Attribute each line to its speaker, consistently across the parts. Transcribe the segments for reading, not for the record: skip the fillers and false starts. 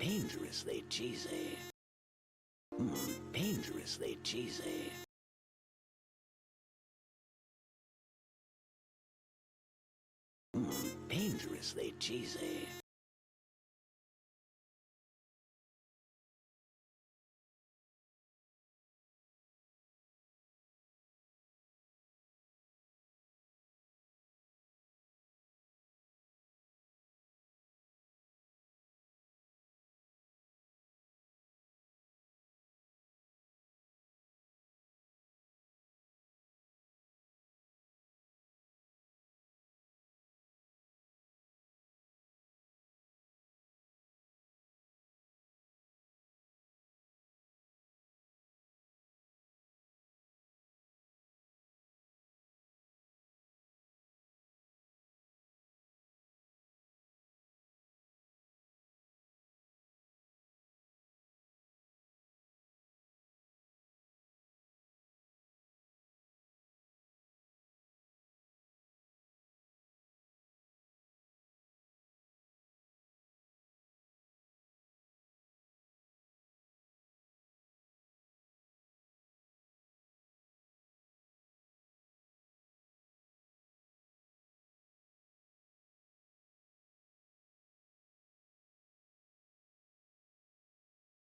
Speaker 1: Dangerously cheesy. Dangerously cheesy. Dangerously cheesy.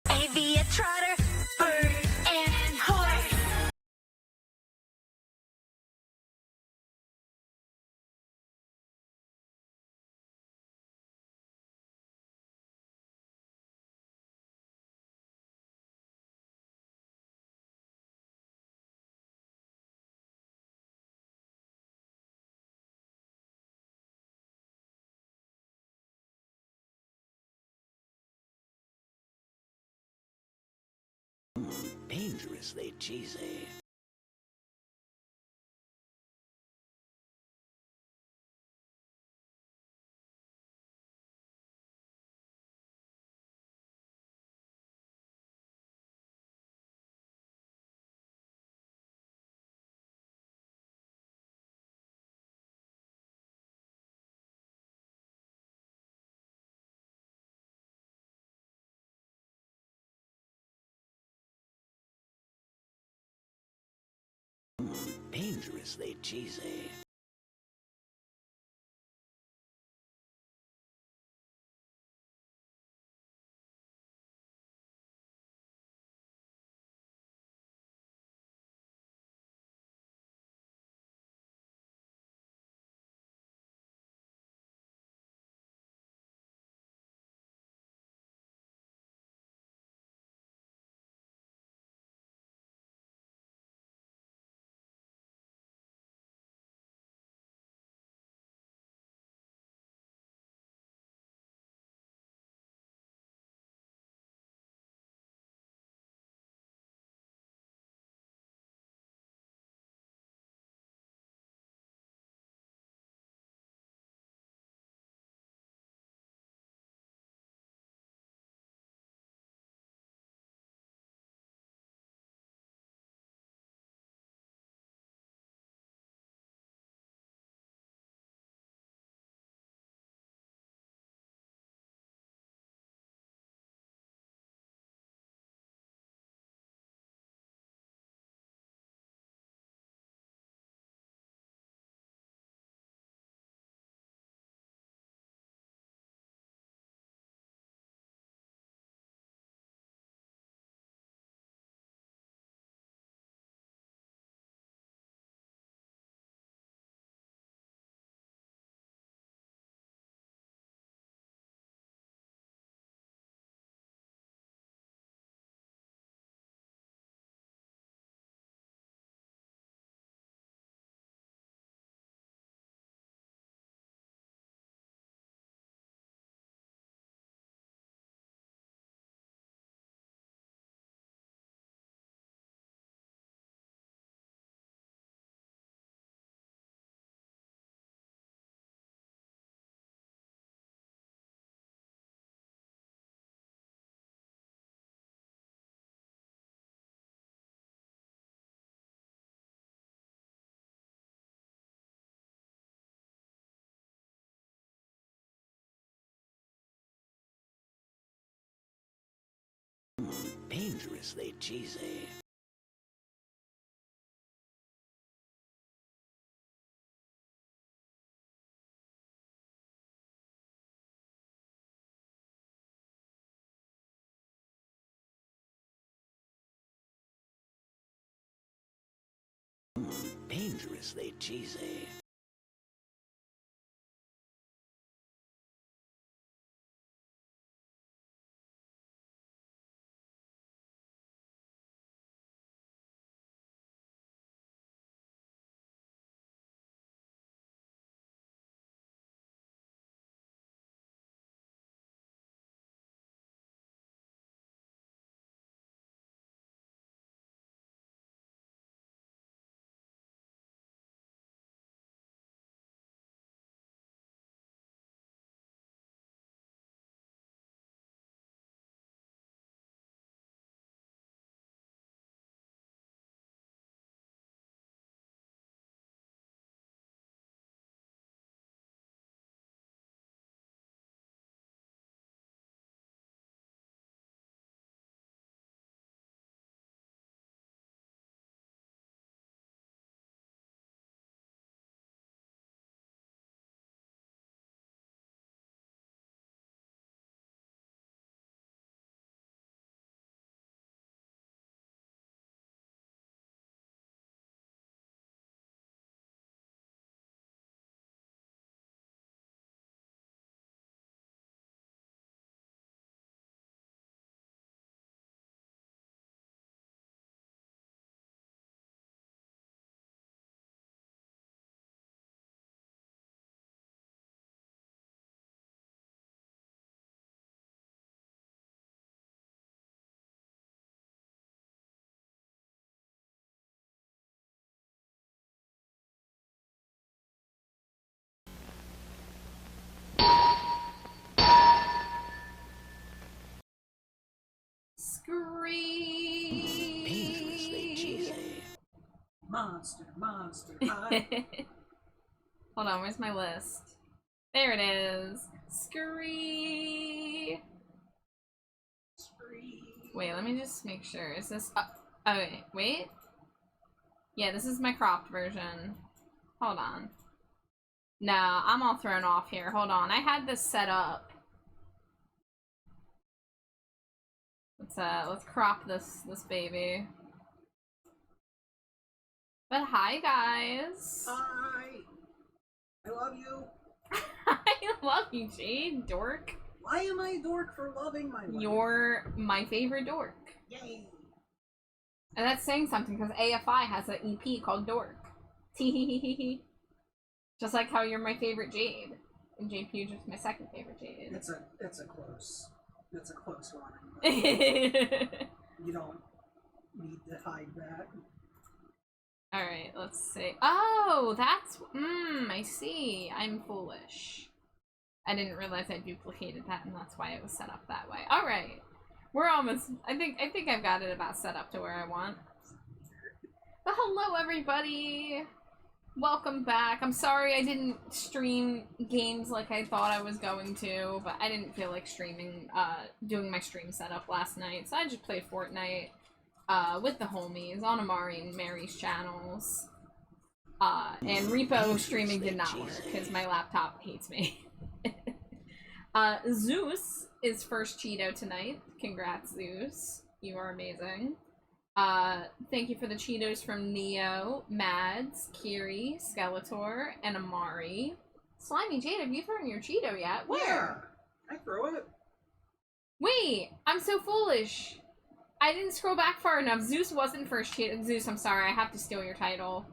Speaker 2: A trotter, bird, and horse.
Speaker 1: Dangerously cheesy. Dangerously cheesy. Dangerously cheesy. Dangerously cheesy. Dangerously cheesy.
Speaker 3: Monster, monster high.
Speaker 4: Hold on, where's my list? There it is. Scree. Wait, let me just make sure. Is this? Oh wait. Yeah, this is my cropped version. Hold on. No, I'm all thrown off here. Hold on, I had this set up. Let's crop this baby. But hi guys.
Speaker 3: Hi. I love you.
Speaker 4: I love you, Jade, dork.
Speaker 3: Why am I a dork for loving my wife?
Speaker 4: You're my favorite dork.
Speaker 3: Yay.
Speaker 4: And that's saying something because AFI has an EP called Dork. Teehehehe. Just like how you're my favorite Jade. And Jade Puge is my second favorite Jade.
Speaker 3: It's a close one.
Speaker 4: Alright,
Speaker 3: You don't need to hide that.
Speaker 4: let's see. Oh, that's... I see. I'm foolish. I didn't realize I duplicated that, and that's why it was set up that way. Alright. We're almost... I think I've got it about set up to where I want. But hello, everybody! Welcome back. I'm sorry I didn't stream games like I thought I was going to, but I didn't feel like streaming, doing my stream setup last night, so I just played Fortnite, with the homies on Amari and Mary's channels. And Repo streaming did not work, because my laptop hates me. Zeus is first Cheeto tonight. Congrats, Zeus. You are amazing. Thank you for the Cheetos from Neo, Mads, Kiri, Skeletor, and Amari. Slimy Jade, have you thrown your Cheeto yet? Where?
Speaker 3: Yeah, I throw it.
Speaker 4: Wait, I'm so foolish. I didn't scroll back far enough. Zeus wasn't first Cheeto. Zeus, I'm sorry. I have to steal your title.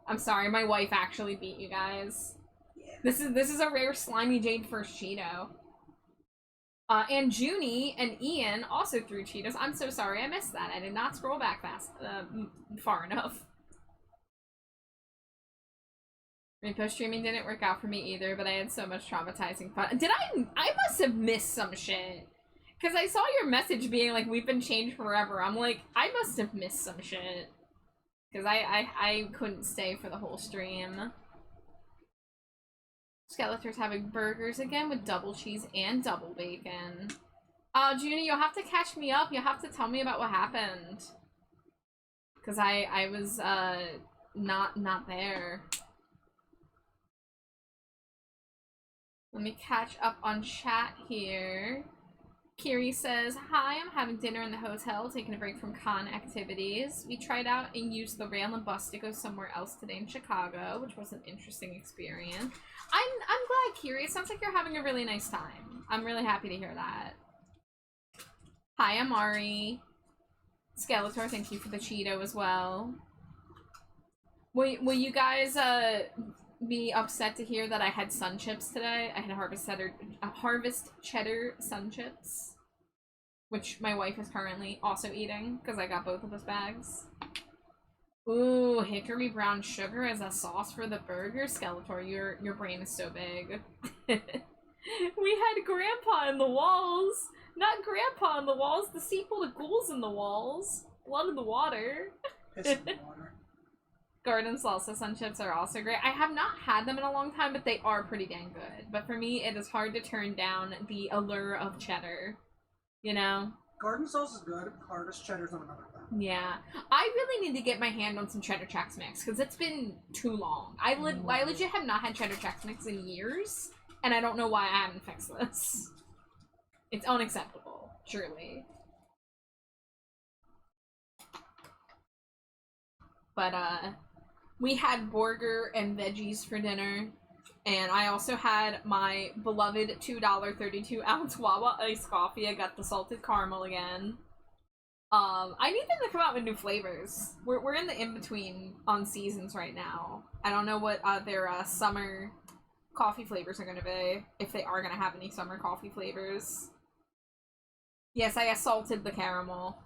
Speaker 4: I'm sorry. My wife actually beat you guys.
Speaker 3: Yeah.
Speaker 4: This is a rare Slimy Jade first Cheeto. And Junie and Ian also threw Cheetos. I'm so sorry I missed that. I did not scroll back far enough. Repo streaming didn't work out for me either, but I had so much traumatizing fun. I must have missed some shit. Because I saw your message being like, we've been changed forever. I'm like, I must have missed some shit. Because I couldn't stay for the whole stream. Skeletor's having burgers again with double cheese and double bacon. Junie, you'll have to catch me up. You'll have to tell me about what happened. Because I was, not there. Let me catch up on chat here. Kiri says, hi, I'm having dinner in the hotel, taking a break from con activities. We tried out and used the rail and bus to go somewhere else today in Chicago, which was an interesting experience. I'm glad, Kiri. It sounds like you're having a really nice time. I'm really happy to hear that. Hi, Amari. Skeletor, thank you for the Cheeto as well. Will you guys be upset to hear that I had sun chips today? I had harvest cheddar sun chips, which my wife is currently also eating because I got both of those bags. Ooh, hickory brown sugar as a sauce for the burger. Skeletor, your brain is so big. We had Grandpa in the walls. Not Grandpa in the walls, the sequel to Ghouls in the Walls. Blood in the Water.
Speaker 3: Piss in the water.
Speaker 4: Garden salsa sun chips are also great. I have not had them in a long time, but they are pretty dang good. But for me, it is hard to turn down the allure of cheddar. You know?
Speaker 3: Garden sauce is good. Harvest cheddar's on another thing.
Speaker 4: Yeah. I really need to get my hand on some cheddar Chex Mix, because it's been too long. I legit have not had cheddar Chex Mix in years, and I don't know why I haven't fixed this. It's unacceptable, truly. But, we had burger and veggies for dinner, and I also had my beloved $2 32-ounce Wawa iced coffee. I got the salted caramel again. I need them to come out with new flavors. We're in the in-between on seasons right now. I don't know what their summer coffee flavors are gonna be, if they are gonna have any summer coffee flavors. Yes, I assaulted the caramel.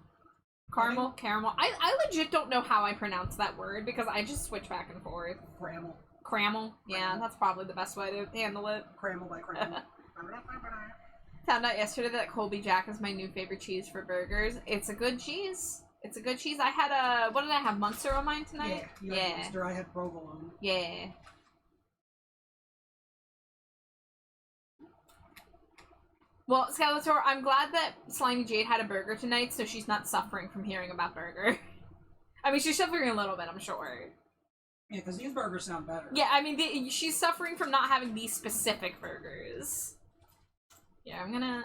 Speaker 4: Caramel? Caramel. I legit don't know how I pronounce that word because I just switch back and forth.
Speaker 3: Cramel.
Speaker 4: Cramel? Yeah, that's probably the best way to handle it.
Speaker 3: Cramel by cramel.
Speaker 4: Found out yesterday that Colby Jack is my new favorite cheese for burgers. It's a good cheese. It's a good cheese. I had what did I have? Munster on mine tonight?
Speaker 3: Yeah. Munster. I had provolone.
Speaker 4: Yeah. Well, Skeletor, I'm glad that Slimy Jade had a burger tonight, so she's not suffering from hearing about burger. I mean, she's suffering a little bit, I'm sure.
Speaker 3: Yeah, because these burgers sound better.
Speaker 4: Yeah, I mean, she's suffering from not having these specific burgers. Yeah, we're gonna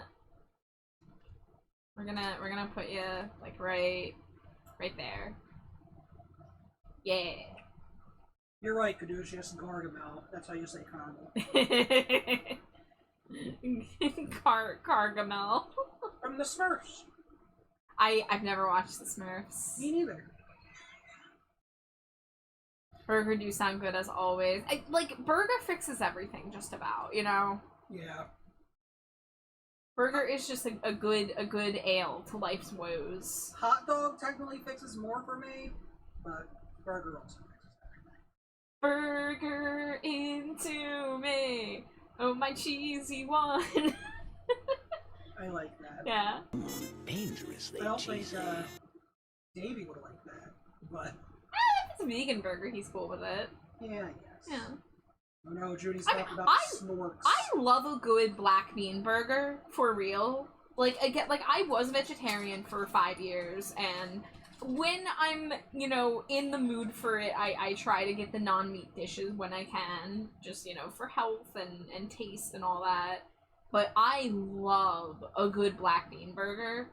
Speaker 4: put you, like, right there. Yeah.
Speaker 3: You're right, Caduceus and Gargamel. That's how you say caramel.
Speaker 4: Gargamel.
Speaker 3: From the Smurfs.
Speaker 4: I've never watched the Smurfs.
Speaker 3: Me neither.
Speaker 4: Burger do sound good as always. Burger fixes everything just about, you know?
Speaker 3: Yeah.
Speaker 4: Burger is just a good ale to life's woes.
Speaker 3: Hot dog technically fixes more for me, but burger also fixes everything.
Speaker 4: Burger into me. Oh, my cheesy one.
Speaker 3: I like that.
Speaker 4: Yeah.
Speaker 1: Dangerously
Speaker 3: I don't
Speaker 1: cheesy.
Speaker 3: think Davey would like that, but
Speaker 4: If it's a vegan burger, he's cool with it.
Speaker 3: yeah, I guess.
Speaker 4: Yeah.
Speaker 3: Oh no, Judy's
Speaker 4: I mean,
Speaker 3: talking about snorks.
Speaker 4: I love a good black bean burger, for real. I was vegetarian for 5 years, and when I'm, in the mood for it, I try to get the non-meat dishes when I can, just, for health and taste and all that. But I love a good black bean burger.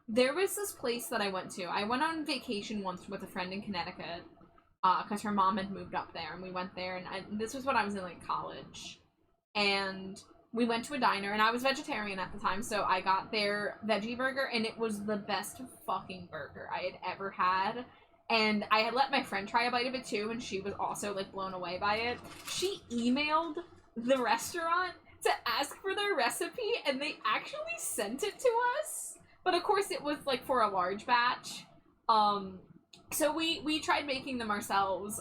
Speaker 4: There was this place that I went to. I went on vacation once with a friend in Connecticut, because her mom had moved up there, and we went there, and this was when I was in, college. And we went to a diner, and I was vegetarian at the time, so I got their veggie burger, and it was the best fucking burger I had ever had. And I had let my friend try a bite of it too, and she was also, blown away by it. She emailed the restaurant to ask for their recipe, and they actually sent it to us. But of course it was, for a large batch. So we tried making them ourselves.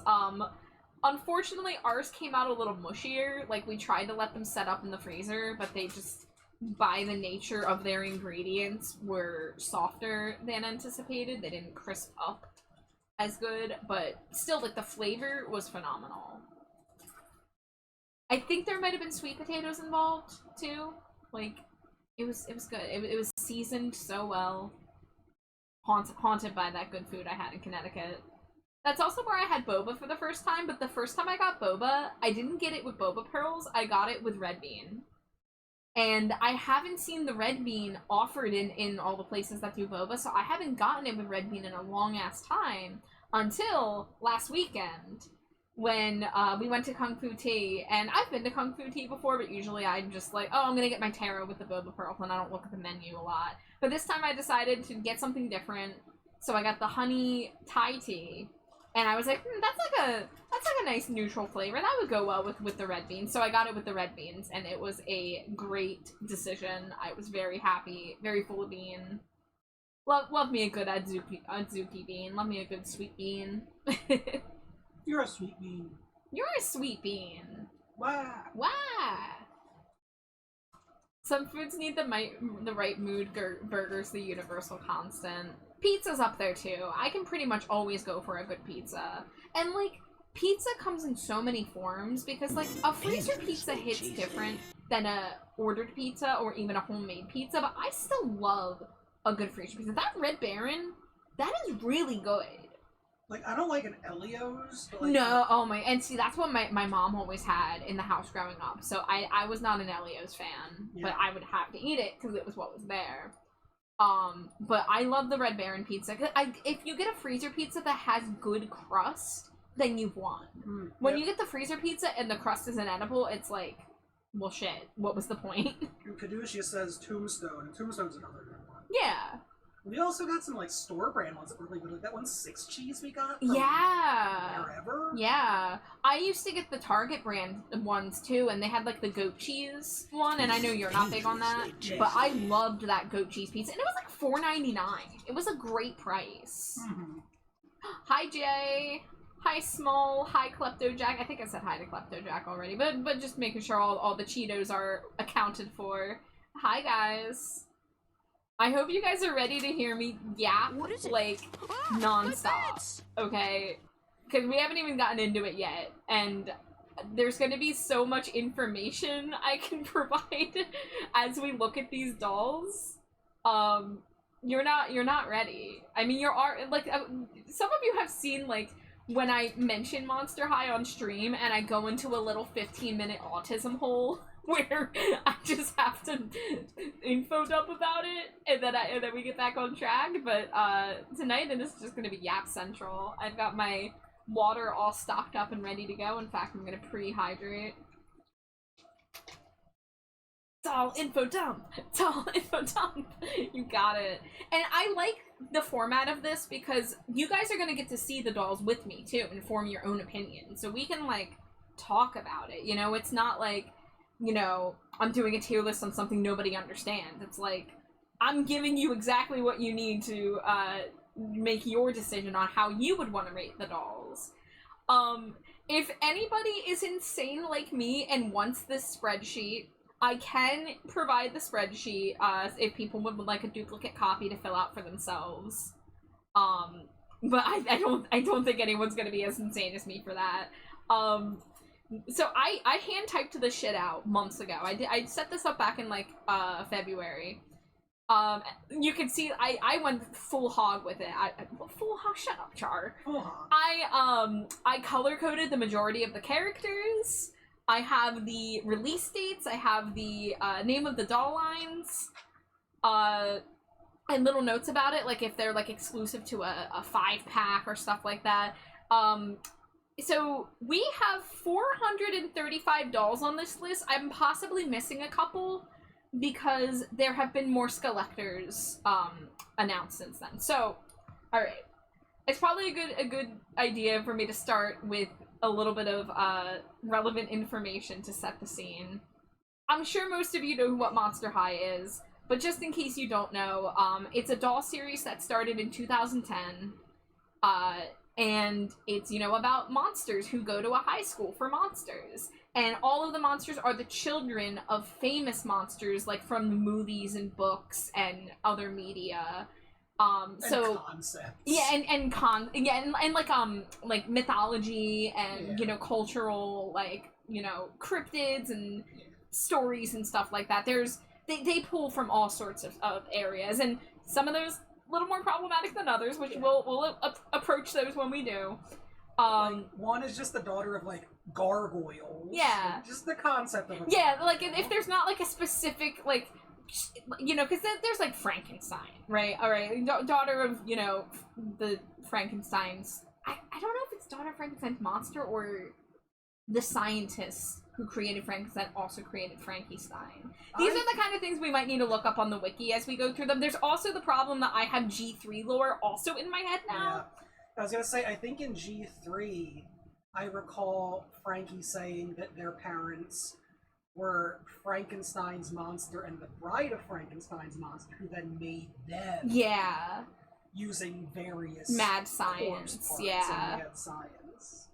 Speaker 4: Unfortunately, ours came out a little mushier. We tried to let them set up in the freezer, but they just, by the nature of their ingredients, were softer than anticipated. They didn't crisp up as good, but still, the flavor was phenomenal. I think there might have been sweet potatoes involved, too. It was good. It was seasoned so well. Haunted by that good food I had in Connecticut. That's also where I had boba for the first time, but the first time I got boba, I didn't get it with boba pearls, I got it with red bean. And I haven't seen the red bean offered in all the places that do boba, so I haven't gotten it with red bean in a long-ass time until last weekend when we went to Kung Fu Tea. And I've been to Kung Fu Tea before, but usually I'm just like, oh, I'm gonna get my taro with the boba pearl, and I don't look at the menu a lot. But this time I decided to get something different, so I got the honey Thai tea. And I was like, that's like a nice neutral flavor. That would go well with the red beans. So I got it with the red beans, and it was a great decision. I was very happy, very full of bean. Love me a good adzuki bean. Love me a good sweet bean.
Speaker 3: You're a sweet bean.
Speaker 4: You're a sweet bean.
Speaker 3: Wow.
Speaker 4: Wow. Some foods need the right mood. Burgers, the universal constant. Pizza's up there too. I can pretty much always go for a good pizza. And like, pizza comes in so many forms because like a freezer pizza hits different than a ordered pizza or even a homemade pizza, but I still love a good freezer pizza. That Red Baron, that is really good.
Speaker 3: Like, I don't like an Elio's, but like...
Speaker 4: No, oh my, and see, that's what my mom always had in the house growing up, so I was not an Elio's fan, but I would have to eat it because it was what was there. But I love the Red Baron pizza. If you get a freezer pizza that has good crust, then you've won. When you get the freezer pizza and the crust is inedible, it's like, well, shit, what was the point?
Speaker 3: Kadushia says Tombstone, and Tombstone's another good one.
Speaker 4: Yeah.
Speaker 3: We also got some, like, store brand ones that were really good. Like, that one 6 cheese we got from wherever.
Speaker 4: Yeah. I used to get the Target brand ones, too, and they had, like, the goat cheese one, and I know you're not big on that, but I loved that goat cheese pizza, and it was, like, $4.99. It was a great price. Hi, Jay. Hi, Small. Hi, Klepto Jack. I think I said hi to Klepto Jack already, but just making sure all the Cheetos are accounted for. Hi, guys. I hope you guys are ready to hear me yap, like, non-stop, okay? Because we haven't even gotten into it yet, and there's going to be so much information I can provide as we look at these dolls. You're not ready. I mean, like, some of you have seen, like, when I mention Monster High on stream, and I go into a little 15-minute autism hole, where I just have to info dump about it, and then we get back on track. But tonight, and this is just gonna be Yap Central. I've got my water all stocked up and ready to go. In fact, I'm gonna pre-hydrate. It's all info dump. It's all info dump. You got it. And I like the format of this because you guys are gonna get to see the dolls with me too and form your own opinion. So we can like talk about it. You know, it's not like, you know, I'm doing a tier list on something nobody understands. It's like, I'm giving you exactly what you need to make your decision on how you would want to rate the dolls. If anybody is insane like me and wants this spreadsheet, I can provide the spreadsheet if people would like a duplicate copy to fill out for themselves. But I don't think anyone's gonna be as insane as me for that. So I hand typed this shit out months ago. I set this up back in like February. You can see I went full hog with it. Full hog. Shut up, Char.
Speaker 3: Full hog.
Speaker 4: I color coded the majority of the characters. I have the release dates. I have the name of the doll lines. And little notes about it, like if they're like exclusive to a 5-pack or stuff like that. So we have 435 dolls on this list. I'm possibly missing a couple because there have been more Skelectors announced since then. So, all right, it's probably a good idea for me to start with a little bit of relevant information to set the scene. I'm sure most of you know what Monster High is, but just in case you don't know, it's a doll series that started in 2010. And it's, you know, about monsters who go to a high school for monsters. And all of the monsters are the children of famous monsters, like from the movies and books and other media. So
Speaker 3: concepts.
Speaker 4: Yeah, and like mythology and you know, cultural, like, you know, cryptids and stories and stuff like that. There's they pull from all sorts of areas, and some of those a little more problematic than others, which we'll approach those when we do.
Speaker 3: Like, one is just the daughter of, like, gargoyles.
Speaker 4: Yeah.
Speaker 3: Like, just the concept of it.
Speaker 4: Yeah, like, if there's not, like, a specific, like, you know, because there's, like, Frankenstein, right? All right, daughter of, you know, the Frankenstein's... I don't know if it's daughter of Frankenstein's monster or the scientists who created Frankenstein also created Frankenstein. These are the kind of things we might need to look up on the wiki as we go through them. There's also the problem that I have G3 lore also in my head now.
Speaker 3: Yeah. I was gonna say, I think in G3, I recall Frankie saying that their parents were Frankenstein's monster and the bride of Frankenstein's monster, who then made them.
Speaker 4: Yeah.
Speaker 3: Using various
Speaker 4: mad
Speaker 3: corpse
Speaker 4: science.
Speaker 3: parts
Speaker 4: Yeah.
Speaker 3: and mad science.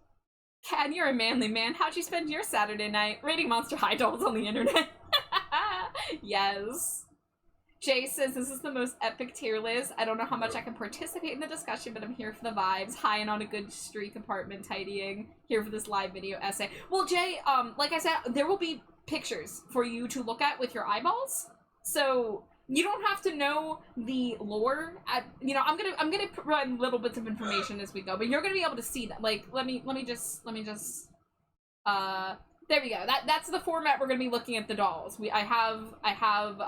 Speaker 4: Cat, you're a manly man. How'd you spend your Saturday night? Rating Monster High dolls on the internet. Yes. Jay says, this is the most epic tier list. I don't know how much I can participate in the discussion, but I'm here for the vibes. High and on a good streak, apartment tidying. Here for this live video essay. Well, Jay, like I said, there will be pictures for you to look at with your eyeballs. So you don't have to know the lore. You know, I'm gonna provide little bits of information as we go, but you're gonna be able to see that. Like, let me just there we go. That's the format we're gonna be looking at the dolls. I have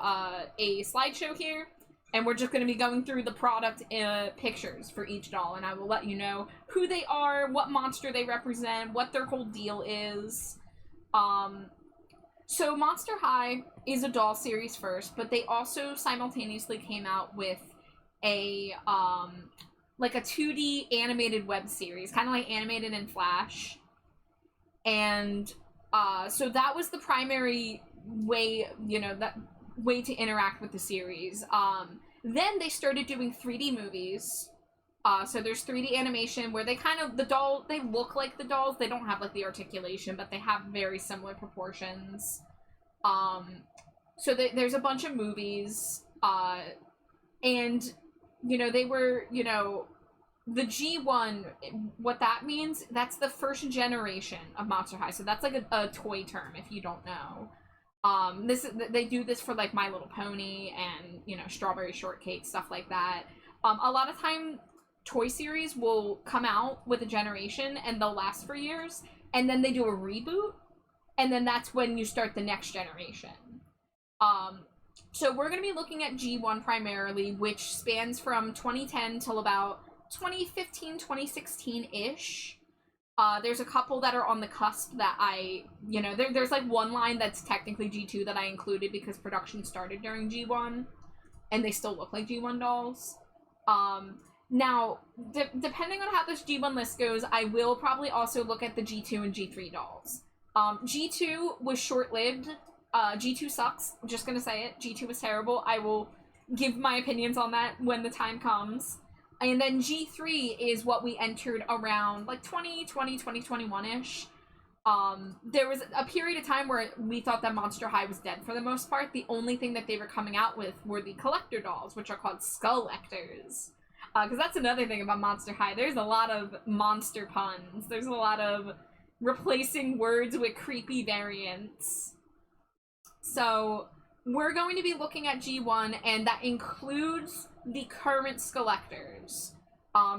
Speaker 4: a slideshow here, and we're just gonna be going through the product pictures for each doll, and I will let you know who they are, what monster they represent, what their whole deal is. So Monster High is a doll series first, but they also simultaneously came out with a like a 2D animated web series, kind of like animated in Flash. And so that was the primary way, you know, that way to interact with the series. Then they started doing 3D movies. So there's 3D animation where they kind of, they look like the dolls. They don't have, like, the articulation, but they have very similar proportions. So there's a bunch of movies. And, you know, they were, you know, the G1, what that means, that's the first generation of Monster High. So that's like a toy term, if you don't know. They do this for, like, My Little Pony and, you know, Strawberry Shortcake, stuff like that. A lot of time, toy series will come out with a generation and they'll last for years, and then they do a reboot, and then that's when you start the next generation. So we're going to be looking at G1 primarily, which spans from 2010 till about 2015, 2016-ish. There's a couple that are on the cusp that you know, there's like one line that's technically G2 that I included because production started during G1, and they still look like G1 dolls. Now, depending on how this G1 list goes, I will probably also look at the G2 and G3 dolls. G2 was short-lived. G2 sucks. I'm just gonna say it. G2 was terrible. I will give my opinions on that when the time comes. And then G3 is what we entered around, like, 2020, 2021-ish. There was a period of time where we thought that Monster High was dead for the most part. The only thing that they were coming out with were the collector dolls, which are called Skull-lectors. Because that's another thing about Monster High. There's a lot of monster puns. There's a lot of replacing words with creepy variants. So we're going to be looking at G1, and that includes the current Skull-lectors.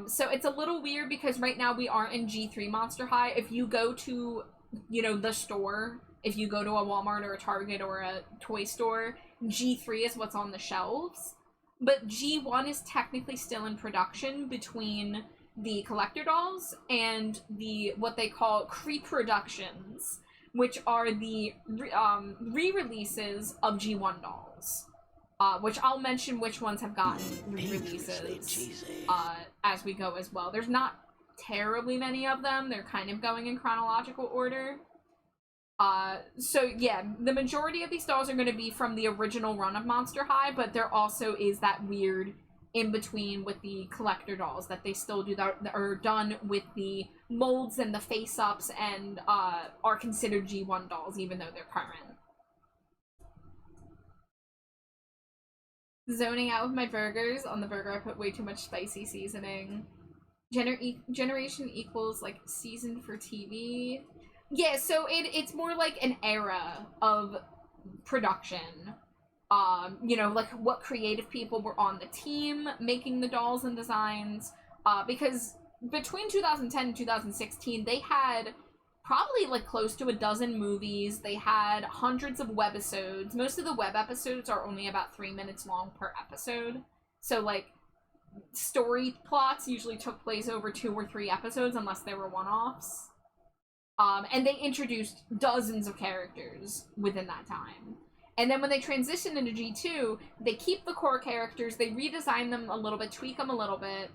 Speaker 4: So it's a little weird because right now we aren't in G3 Monster High. If you go to, you know, the store, if you go to a Walmart or a Target or a toy store, G3 is what's on the shelves. But G1 is technically still in production between the collector dolls and the what they call pre-productions, which are the re-releases of G1 dolls. Which I'll mention which ones have gotten re-releases as we go as well. There's not terribly many of them. They're kind of going in chronological order. So yeah, the majority of these dolls are going to be from the original run of Monster High, but there also is that weird in-between with the collector dolls that they still do that are done with the molds and the face-ups and are considered G1 dolls even though they're current. Zoning out with my burgers. On the burger I put way too much spicy seasoning. Generation equals, like, seasoned for TV. Yeah, so it's more like an era of production. you know, like what creative people were on the team making the dolls and designs, because between 2010 and 2016, they had probably like close to a dozen movies. They had hundreds of webisodes. Most of the web episodes are only about 3 minutes long per episode. So like story plots usually took place over 2 or 3 episodes unless they were one-offs. And they introduced dozens of characters within that time. And then when they transition into G2, they keep the core characters, they redesign them a little bit, tweak them a little bit,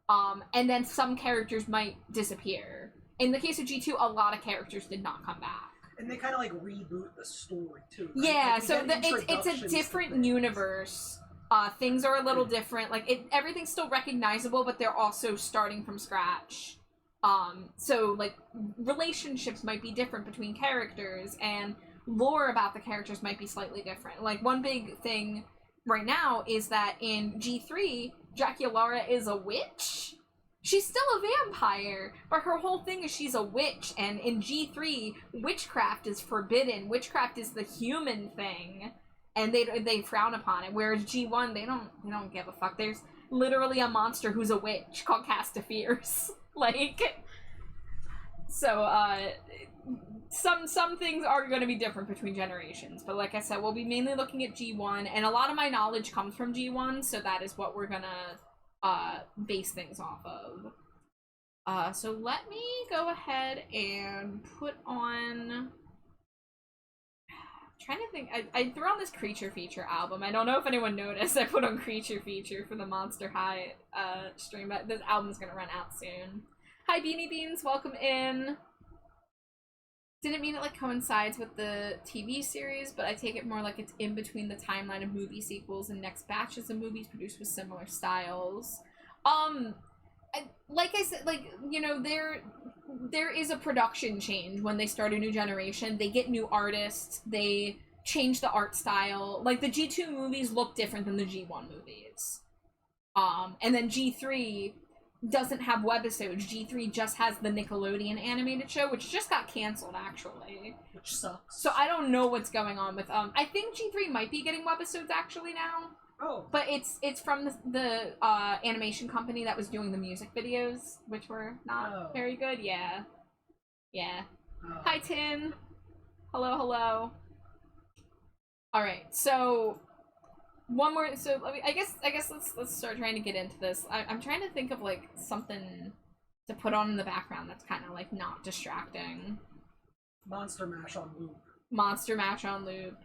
Speaker 4: and then some characters might disappear. In the case of G2, a lot of characters did not come back.
Speaker 3: And they kind of like reboot the story too. Right?
Speaker 4: Yeah,
Speaker 3: like,
Speaker 4: so it's a different universe. Things are a little different. Like everything's still recognizable, but they're also starting from scratch. So like relationships might be different between characters, and lore about the characters might be slightly different. Like one big thing right now is that in G3, Draculaura is a witch. She's still a vampire, but her whole thing is she's a witch, and in G3, witchcraft is forbidden. Witchcraft is the human thing, and they frown upon it. Whereas G1, they don't give a fuck. There's literally a monster who's a witch called Castafierce. Like, so some things are going to be different between generations, but like I said, we'll be mainly looking at G1, and a lot of my knowledge comes from G1, so that is what we're gonna base things off of. So let me go ahead and put on, I'm trying to think, I threw on this Creature Feature album. I don't know if anyone noticed, I put on Creature Feature for the Monster High stream, but this album's gonna run out soon. Hi Beanie Beans, welcome in. Didn't mean it like coincides with the TV series, but I take it more like it's in between the timeline of movie sequels and next batches of movies produced with similar styles. Like I said, like, you know, there is a production change when they start a new generation. They get new artists, they change the art style. Like the G2 movies look different than the G1 movies. And then G3 doesn't have webisodes. G3 just has the Nickelodeon animated show, which just got canceled actually.
Speaker 3: Which sucks.
Speaker 4: So I don't know what's going on with I think G3 might be getting webisodes actually now.
Speaker 3: Oh.
Speaker 4: But it's from the animation company that was doing the music videos, which were not very good. Yeah. Yeah.
Speaker 3: Oh.
Speaker 4: Hi Tin. Hello, hello. Alright, so one more, so I guess let's start trying to get into this. I'm trying to think of like something to put on in the background that's kind of like not distracting.
Speaker 3: Monster Mash on loop.
Speaker 4: Monster Mash on loop.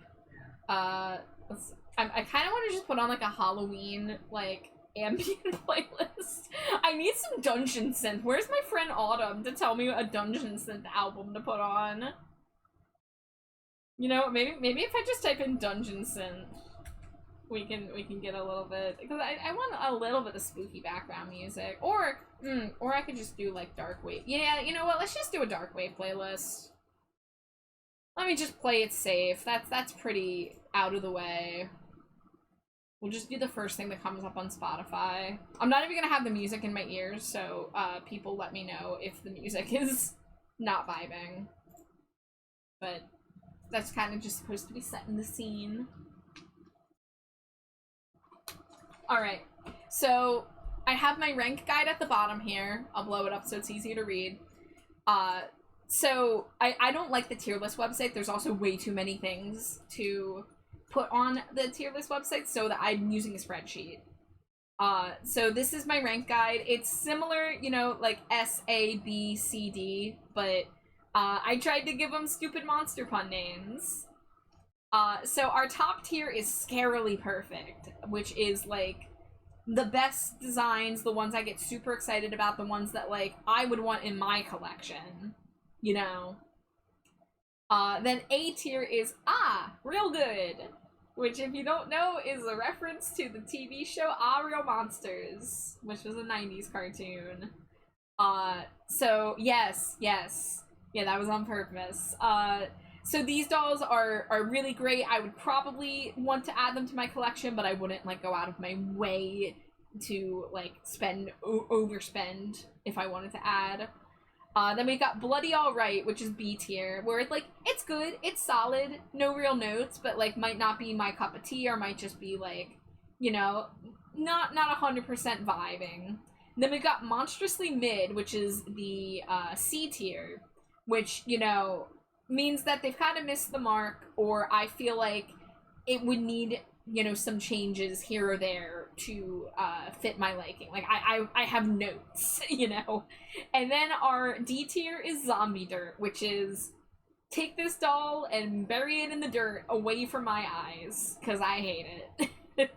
Speaker 4: I kind of want to just put on like a Halloween like ambient playlist. I need some dungeon synth. Where's my friend Autumn to tell me a dungeon synth album to put on? You know, maybe if I just type in dungeon synth, we can get a little bit, because I want a little bit of spooky background music, or I could just do like dark wave. Yeah, you know what? Let's just do a dark wave playlist. Let me just play it safe. That's pretty out of the way. We'll just do the first thing that comes up on Spotify. I'm not even gonna have the music in my ears, so people let me know if the music is not vibing. But that's kind of just supposed to be setting the scene. Alright, so I have my rank guide at the bottom here. I'll blow it up so it's easier to read. So I don't like the tier list website. There's also way too many things to put on the tier list website, so that I'm using a spreadsheet. So this is my rank guide. It's similar, you know, like S, A, B, C, D, but I tried to give them stupid monster pun names. So our top tier is Scarily Perfect, which is like the best designs, the ones I get super excited about, the ones that like I would want in my collection, you know. Then A tier is Real Good, which if you don't know is a reference to the TV show Real Monsters, which was a 90s cartoon. So yes. Yeah, that was on purpose. So these dolls are really great. I would probably want to add them to my collection, but I wouldn't like go out of my way to like overspend if I wanted to add. Then we got Bloody Alright, which is B tier, where it's like, it's good, it's solid, no real notes, but like might not be my cup of tea, or might just be like, you know, not 100% vibing. Then we got Monstrously Mid, which is the C tier, which, you know, means that they've kind of missed the mark, or I feel like it would need, you know, some changes here or there to fit my liking. Like, I have notes, you know? And then our D tier is Zombie Dirt, which is take this doll and bury it in the dirt away from my eyes, because I hate it.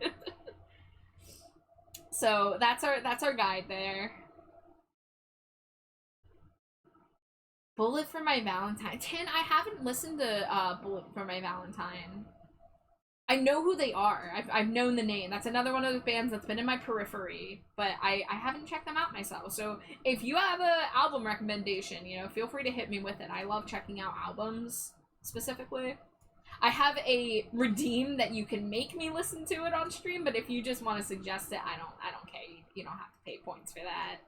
Speaker 4: So that's our guide there. Bullet for My Valentine. Tin, I haven't listened to Bullet for My Valentine. I know who they are. I've known the name. That's another one of those bands that's been in my periphery, but I haven't checked them out myself. So if you have an album recommendation, you know, feel free to hit me with it. I love checking out albums, specifically. I have a redeem that you can make me listen to it on stream, but if you just want to suggest it, I don't care. You don't have to pay points for that.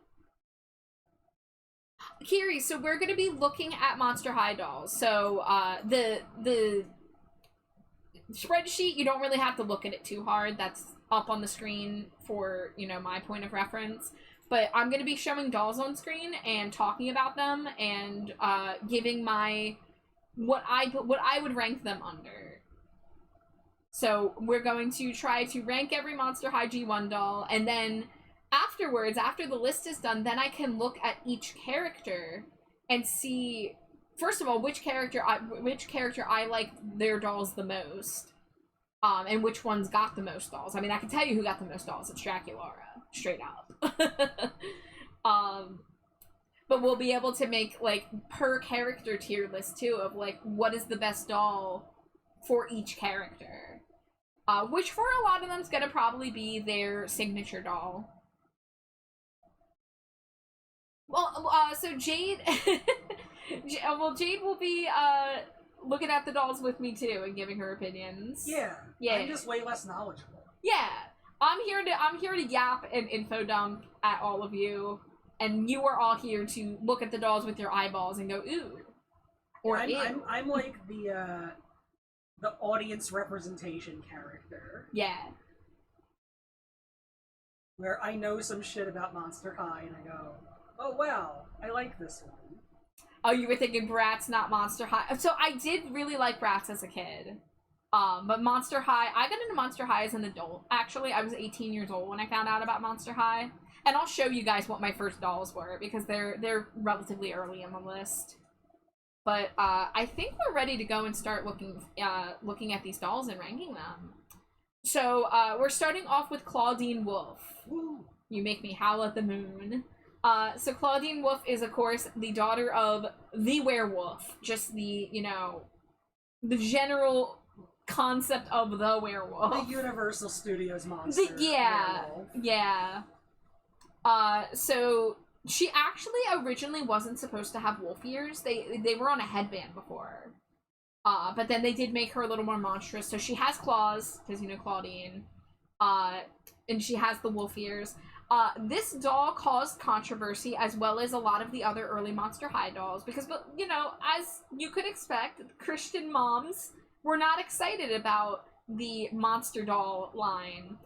Speaker 4: Kiri, so we're going to be looking at Monster High dolls. So the spreadsheet, you don't really have to look at it too hard. That's up on the screen for, you know, my point of reference. But I'm going to be showing dolls on screen and talking about them and giving my what I would rank them under. So we're going to try to rank every Monster High G1 doll, and then afterwards, after the list is done, then I can look at each character and see, first of all, which character I like their dolls the most, and which ones got the most dolls. I mean, I can tell you who got the most dolls. It's Draculara, straight up. But we'll be able to make, like, per character tier list, too, of, like, what is the best doll for each character. Which, for a lot of them, is gonna probably be their signature doll. Well, so Jade... Jade will be, looking at the dolls with me, too, and giving her opinions.
Speaker 3: Yeah. I'm just way less knowledgeable.
Speaker 4: Yeah. I'm here to yap and info dump at all of you. And you are all here to look at the dolls with your eyeballs and go, ooh. Or ew.
Speaker 3: I'm like the audience representation character.
Speaker 4: Yeah.
Speaker 3: Where I know some shit about Monster High and I go, oh wow, I like this one.
Speaker 4: Oh, you were thinking Bratz, not Monster High. So I did really like Bratz as a kid. But Monster High, I got into Monster High as an adult. Actually, I was 18 years old when I found out about Monster High. And I'll show you guys what my first dolls were, because they're relatively early in the list. But I think we're ready to go and start looking at these dolls and ranking them. So we're starting off with Claudine Wolf.
Speaker 3: Woo.
Speaker 4: You make me howl at the moon. So Claudine Wolf is, of course, the daughter of the werewolf. Just the, you know, the general concept of the werewolf.
Speaker 3: The Universal Studios monster.
Speaker 4: Werewolf. Yeah. So she actually originally wasn't supposed to have wolf ears. They were on a headband before. But then they did make her a little more monstrous. So she has claws, because, you know, Claudine. And she has the wolf ears. This doll caused controversy, as well as a lot of the other early Monster High dolls, because, you know, as you could expect, Christian moms were not excited about the monster doll line.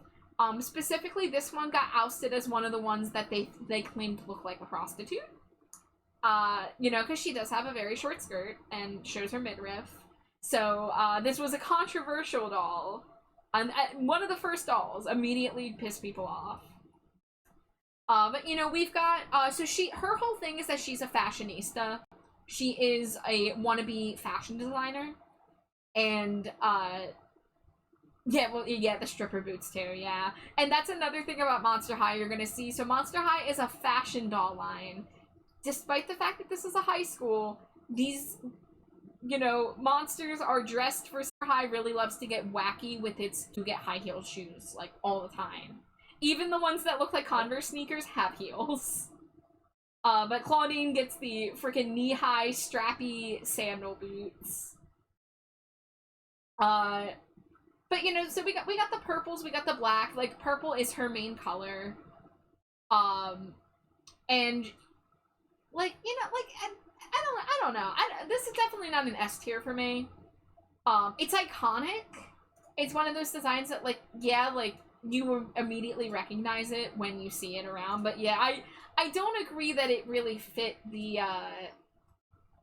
Speaker 4: Specifically, this one got ousted as one of the ones that they claimed to look like a prostitute. You know, because she does have a very short skirt and shows her midriff. So, this was a controversial doll. And one of the first dolls immediately pissed people off. But, you know, we've got, so her whole thing is that she's a fashionista. She is a wannabe fashion designer. And, yeah, well, yeah, the stripper boots too, yeah. And that's another thing about Monster High you're gonna see. So Monster High is a fashion doll line. Despite the fact that this is a high school, these, you know, monsters are dressed for Monster High really loves to get wacky with its to get high heel shoes, like, all the time. Even the ones that look like Converse sneakers have heels. But Claudine gets the freaking knee-high, strappy sandal boots. But, you know, so we got the purples, we got the black. Like, purple is her main color. And like, you know, like, I don't know. This is definitely not an S tier for me. It's iconic. It's one of those designs that, like, yeah, like, you will immediately recognize it when you see it around, but yeah, I don't agree that it really fit the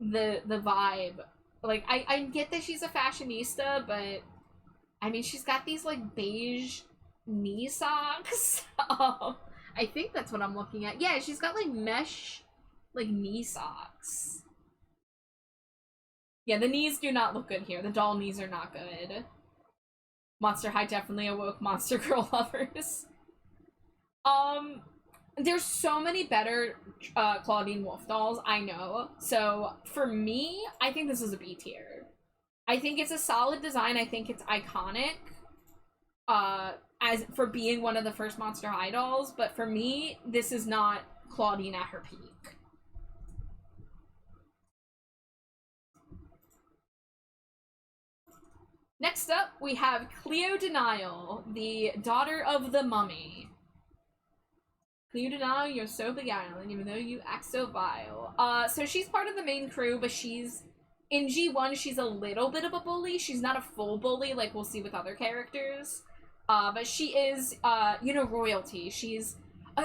Speaker 4: vibe. Like, I get that she's a fashionista, but I mean, she's got these, like, beige knee socks. I think that's what I'm looking at. Yeah, she's got, like, mesh, like, knee socks. Yeah, the knees do not look good here. The doll knees are not good. Monster High definitely awoke Monster Girl lovers. There's so many better Claudine Wolf dolls, I know. So, for me, I think this is a B tier. I think it's a solid design. I think it's iconic. As for being one of the first Monster High dolls, but for me, this is not Claudine at her peak. Next up, we have Cleo Denial, the daughter of the mummy. Cleo Denial, you're so beguiling, even though you act so vile. So she's part of the main crew, but she's... In G1, she's a little bit of a bully. She's not a full bully, like we'll see with other characters. But she is, you know, royalty. She's...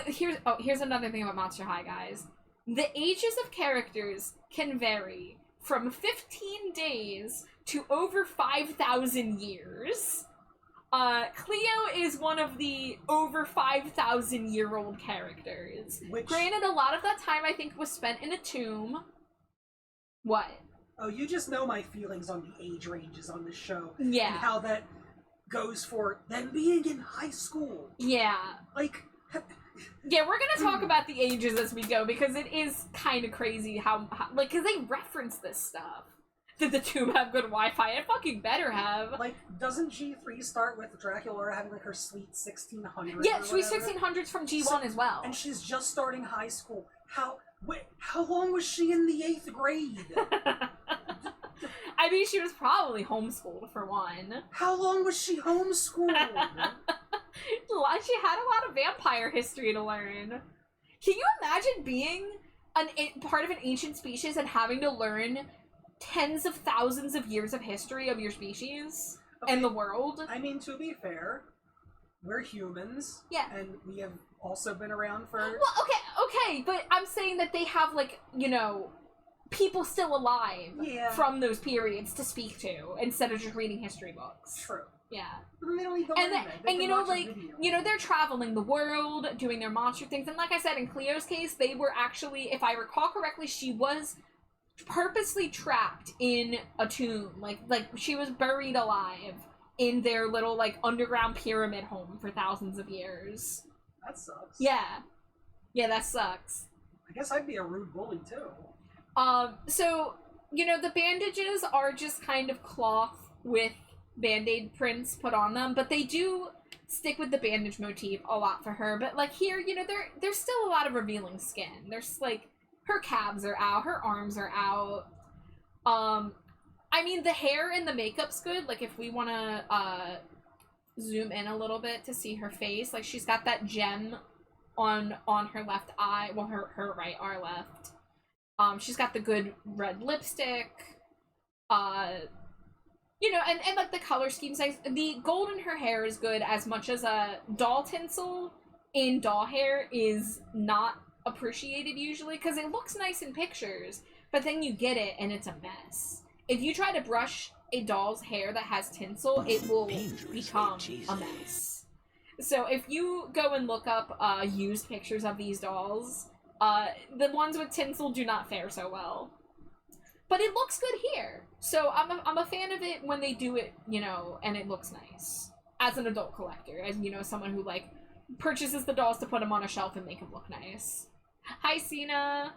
Speaker 4: here's another thing about Monster High, guys. The ages of characters can vary from 15 days to over 5,000 years. Cleo is one of the over 5,000-year-old characters.
Speaker 3: Which...
Speaker 4: Granted, a lot of that time, I think, was spent in a tomb. What?
Speaker 3: Oh, you just know my feelings on the age ranges on this show.
Speaker 4: Yeah.
Speaker 3: And how that goes for them being in high school.
Speaker 4: Yeah.
Speaker 3: Like...
Speaker 4: Yeah, we're gonna talk about the ages as we go, because it is kind of crazy how like, because they reference this stuff. Did the tomb have good Wi-Fi? It fucking better have.
Speaker 3: Like, doesn't G3 start with Dracula having, like, her sweet 1600s?
Speaker 4: Yeah, sweet 1600s from G1 as well.
Speaker 3: And she's just starting high school. How long was she in the 8th grade?
Speaker 4: I mean, she was probably homeschooled, for one.
Speaker 3: How long was she homeschooled?
Speaker 4: She had a lot of vampire history to learn. Can you imagine being part of an ancient species and having to learn tens of thousands of years of history of your species and the world?
Speaker 3: I mean, to be fair, we're humans.
Speaker 4: Yeah.
Speaker 3: And we have also been around for...
Speaker 4: Well, okay, but I'm saying that they have, like, you know, people still alive from those periods to speak to instead of just reading history books.
Speaker 3: True.
Speaker 4: Yeah.
Speaker 3: They don't need to learn that.
Speaker 4: And you know, like, you know, they're traveling the world, doing their monster things, and like I said, in Cleo's case, they were actually, if I recall correctly, she was purposely trapped in a tomb. Like she was buried alive in their little, like, underground pyramid home for thousands of years.
Speaker 3: That sucks.
Speaker 4: Yeah. Yeah, that sucks.
Speaker 3: I guess I'd be a rude bully, too.
Speaker 4: So, you know, the bandages are just kind of cloth with Band-Aid prints put on them, but they do stick with the bandage motif a lot for her. But, like, here, you know, there's still a lot of revealing skin. There's, like, her calves are out, her arms are out. I mean, the hair and the makeup's good. Like, if we want to, zoom in a little bit to see her face, like, she's got that gem on her left eye, well, her right, our left. She's got the good red lipstick. You know, and like the color scheme's nice. The gold in her hair is good, as much as a doll tinsel in doll hair is not appreciated usually, because it looks nice in pictures, but then you get it and it's a mess. If you try to brush a doll's hair that has tinsel, it will become a mess. So if you go and look up used pictures of these dolls, the ones with tinsel do not fare so well. But it looks good here. So I'm a fan of it when they do it, you know, and it looks nice. As an adult collector, as, you know, someone who, like, purchases the dolls to put them on a shelf and make them look nice. Hi, Cena.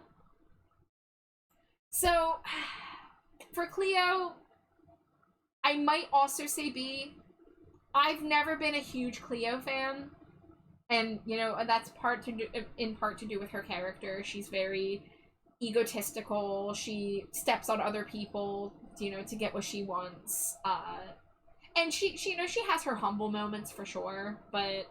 Speaker 4: So, for Cleo, I might also say B. I've never been a huge Cleo fan. And, you know, that's in part to do with her character. She's very egotistical. She steps on other people, you know, to get what she wants. And she you know, she has her humble moments for sure. But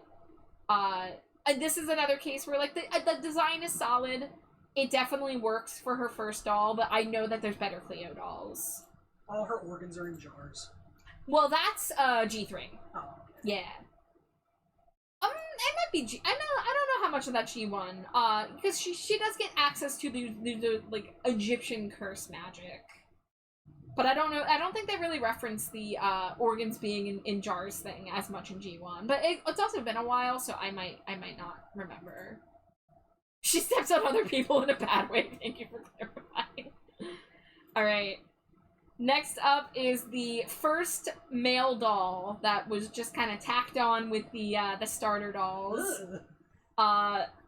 Speaker 4: this is another case where, like, the design is solid. it definitely works for her first doll, but I know that there's better Cleo dolls.
Speaker 3: All her organs are in jars.
Speaker 4: Well, that's G3.
Speaker 3: Oh.
Speaker 4: Yeah. It might be I don't know how much of that G1. Because she does get access to the like Egyptian curse magic. But I don't know. I don't think they really reference the organs being in jars thing as much in G1. But it's also been a while, so I might not remember. She steps on other people in a bad way. Thank you for clarifying. All right. Next up is the first male doll that was just kind of tacked on with the starter dolls.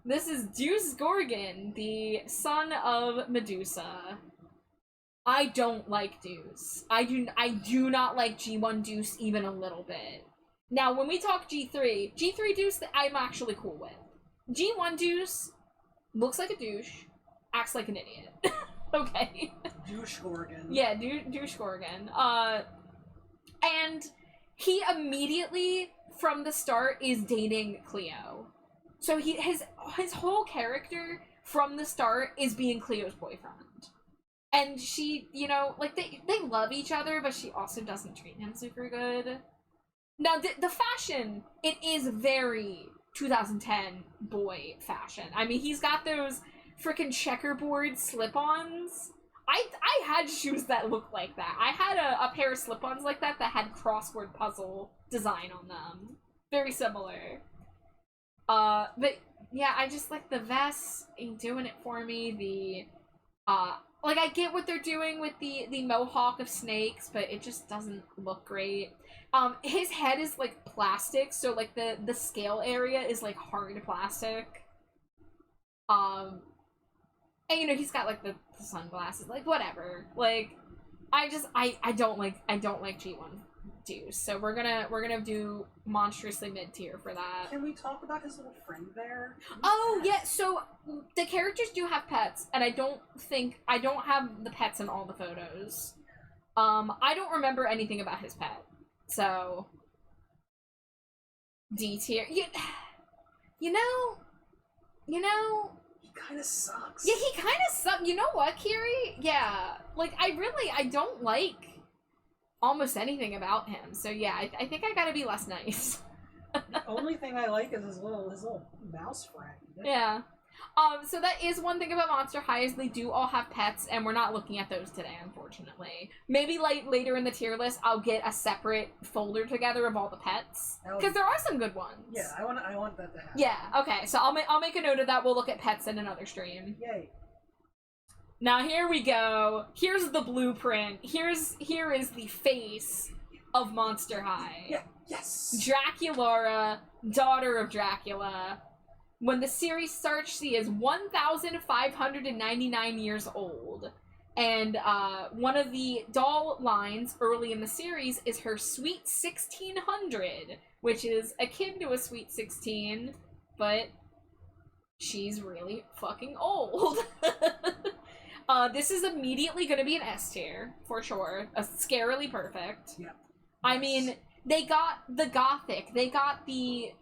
Speaker 4: This is Deuce Gorgon, the son of Medusa. I don't like Deuce. I do not like G1 Deuce even a little bit. Now, when we talk G3 Deuce I'm actually cool with. G1 Deuce looks like a douche, acts like an idiot. Okay.
Speaker 3: Douche Gorgon.
Speaker 4: Yeah, douche Gorgon. And he immediately, from the start, is dating Cleo. So his whole character, from the start, is being Cleo's boyfriend. And she, you know, like, they love each other, but she also doesn't treat him super good. Now, the fashion, it is very 2010 boy fashion. I mean, he's got those freaking checkerboard slip-ons. I had shoes that looked like that. I had a pair of slip-ons like that had crossword puzzle design on them. Very similar. But yeah, I just like the vests ain't doing it for me. Like, I get what they're doing with the mohawk of snakes, but it just doesn't look great. His head is like plastic, so like the scale area is like hard plastic. And, you know, he's got, like, the sunglasses, like, whatever. Like, I don't like G1 Deuce, so we're gonna do monstrously mid-tier for that.
Speaker 3: Can we talk about his little friend there?
Speaker 4: Oh, yeah, so the characters do have pets, and I don't have the pets in all the photos. I don't remember anything about his pet, so D tier. You know,
Speaker 3: Kind of sucks.
Speaker 4: yeah, he kind of sucks. You know what, Kiri? Yeah, like, I don't like almost anything about him. So yeah, I think I gotta be less nice.
Speaker 3: The only thing I like is his little mouse friend.
Speaker 4: Yeah. So that is one thing about Monster High, is they do all have pets, and we're not looking at those today, unfortunately. Maybe like later in the tier list, I'll get a separate folder together of all the pets, because there are some good ones.
Speaker 3: Yeah, I want that to happen.
Speaker 4: Yeah. Okay. So I'll make a note of that. We'll look at pets in another stream.
Speaker 3: Yay.
Speaker 4: Now here we go. Here's the blueprint. Here is the face of Monster High.
Speaker 3: Yeah. Yes.
Speaker 4: Draculaura, daughter of Dracula. When the series starts, she is 1,599 years old. And one of the doll lines early in the series is her Sweet 1600, which is akin to a Sweet 16, but she's really fucking old. This is immediately going to be an S tier, for sure. A scarily perfect.
Speaker 3: Yeah.
Speaker 4: I mean, they got the gothic. They got the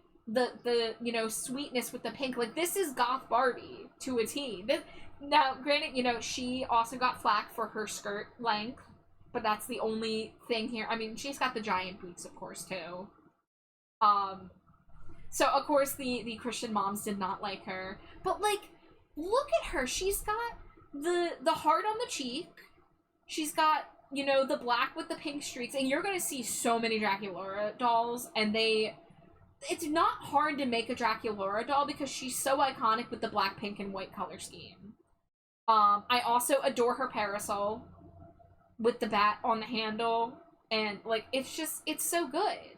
Speaker 4: you know, sweetness with the pink. Like, this is goth Barbie to a T. Now, granted, you know, she also got flack for her skirt length, but that's the only thing here. I mean, she's got the giant boots, of course, too. So, of course, the Christian moms did not like her. But, like, look at her. She's got the heart on the cheek. She's got, you know, the black with the pink streaks. And you're going to see so many Draculaura dolls, and it's not hard to make a Draculaura doll because she's so iconic with the black, pink, and white color scheme. I also adore her parasol with the bat on the handle, and, like, it's so good.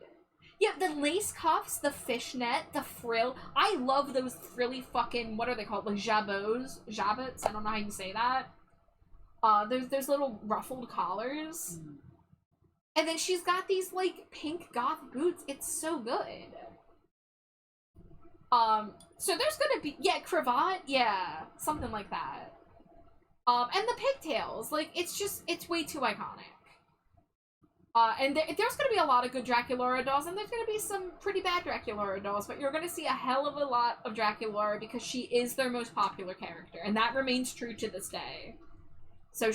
Speaker 4: Yeah, the lace cuffs, the fishnet, the frill. I love those frilly fucking, what are they called? Like jabots? Jabots? I don't know how you say that. There's little ruffled collars. And then she's got these, like, pink goth boots. It's so good. So there's gonna be, yeah, cravat, yeah, something like that. And the pigtails, like, it's way too iconic. And there's going to be a lot of good Draculaura dolls, and there's going to be some pretty bad Draculaura dolls, but you're going to see a hell of a lot of Draculaura because she is their most popular character, and that remains true to this day. So,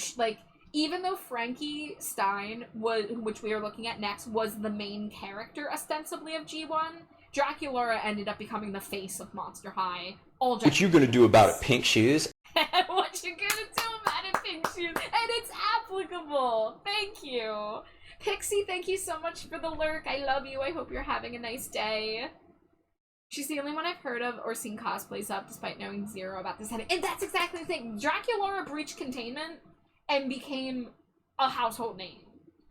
Speaker 4: even though Frankie Stein, which we are looking at next, was the main character, ostensibly, of G1, Draculaura ended up becoming the face of Monster High.
Speaker 5: What you gonna do about it, pink shoes?
Speaker 4: What you gonna do about it, pink shoes? And it's applicable! Thank you! Pixie, thank you so much for the lurk. I love you. I hope you're having a nice day. She's the only one I've heard of or seen cosplays of, despite knowing zero about this setting. And that's exactly the thing. Draculaura breached containment and became a household name.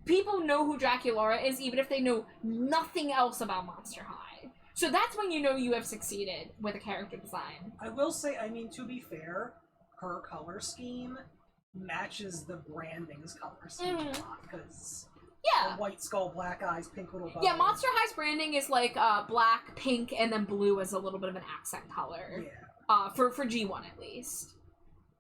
Speaker 4: People know who Draculaura is, even if they know nothing else about Monster High. So that's when you know you have succeeded with a character design.
Speaker 3: I will say, I mean, to be fair, her color scheme matches the branding's color scheme a lot, because
Speaker 4: yeah,
Speaker 3: white skull, black eyes, pink little bow.
Speaker 4: Yeah, Monster High's branding is like black, pink, and then blue as a little bit of an accent color.
Speaker 3: Yeah.
Speaker 4: For G1 at least.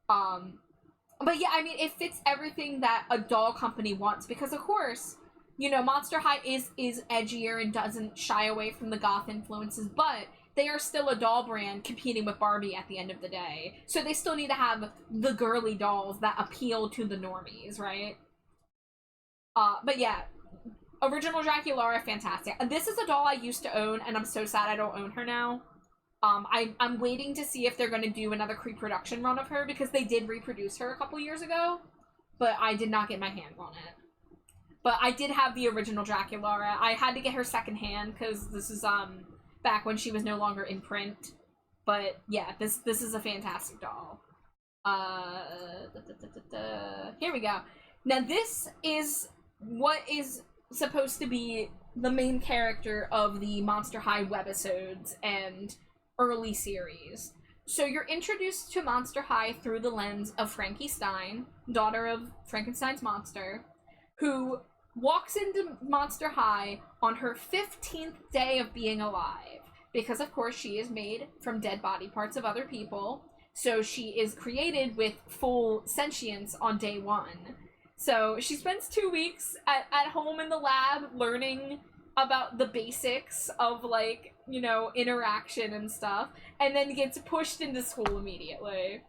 Speaker 4: But yeah, I mean, it fits everything that a doll company wants, because of course, you know, Monster High is edgier and doesn't shy away from the goth influences, but they are still a doll brand competing with Barbie at the end of the day. So they still need to have the girly dolls that appeal to the normies, right? But yeah, original Draculaura, fantastic. And this is a doll I used to own, and I'm so sad I don't own her now. I'm waiting to see if they're going to do another pre-production run of her, because they did reproduce her a couple years ago, but I did not get my hands on it. But I did have the original Draculaura. I had to get her secondhand, because this is, back when she was no longer in print. But, yeah, this is a fantastic doll. Here we go. Now, this is what is supposed to be the main character of the Monster High webisodes and early series. So you're introduced to Monster High through the lens of Frankie Stein, daughter of Frankenstein's monster, who walks into Monster High on her 15th day of being alive. Because, of course, she is made from dead body parts of other people. So she is created with full sentience on day one. So she spends 2 weeks at home in the lab learning about the basics of, like, you know, interaction and stuff, and then gets pushed into school immediately.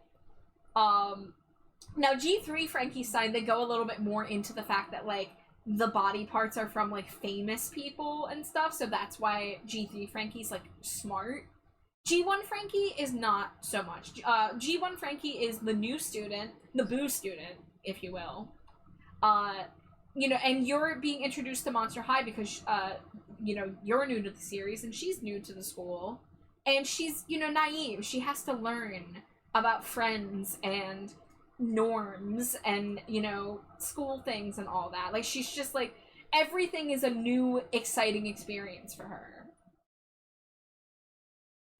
Speaker 4: Now G3 Frankie Stein, they go a little bit more into the fact that, like, the body parts are from, like, famous people and stuff, so that's why G3 Frankie's, like, smart. G1 Frankie is not so much. G1 Frankie is the new student, the boo student, if you will. You know, and you're being introduced to Monster High because, you know, you're new to the series and she's new to the school. And she's, you know, naive. She has to learn about friends and norms and, you know, school things and all that. Like, she's just, like, everything is a new, exciting experience for her.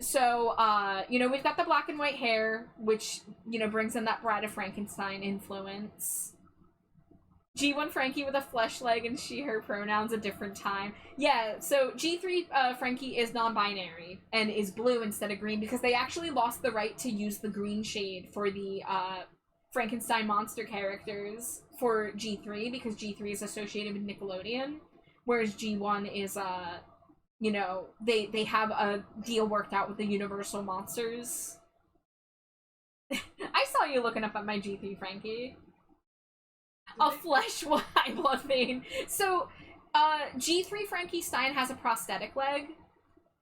Speaker 4: So, you know, we've got the black and white hair, which, you know, brings in that Bride of Frankenstein influence. G1 Frankie with a flesh leg and she, her pronouns a different time. Yeah, so G3 Frankie is non-binary and is blue instead of green because they actually lost the right to use the green shade for the Frankenstein monster characters for G3 because G3 is associated with Nickelodeon, whereas G1 is, you know, they have a deal worked out with the Universal Monsters. I saw you looking up at my G3 Frankie. A flesh high blood vein. So, G3 Frankie Stein has a prosthetic leg.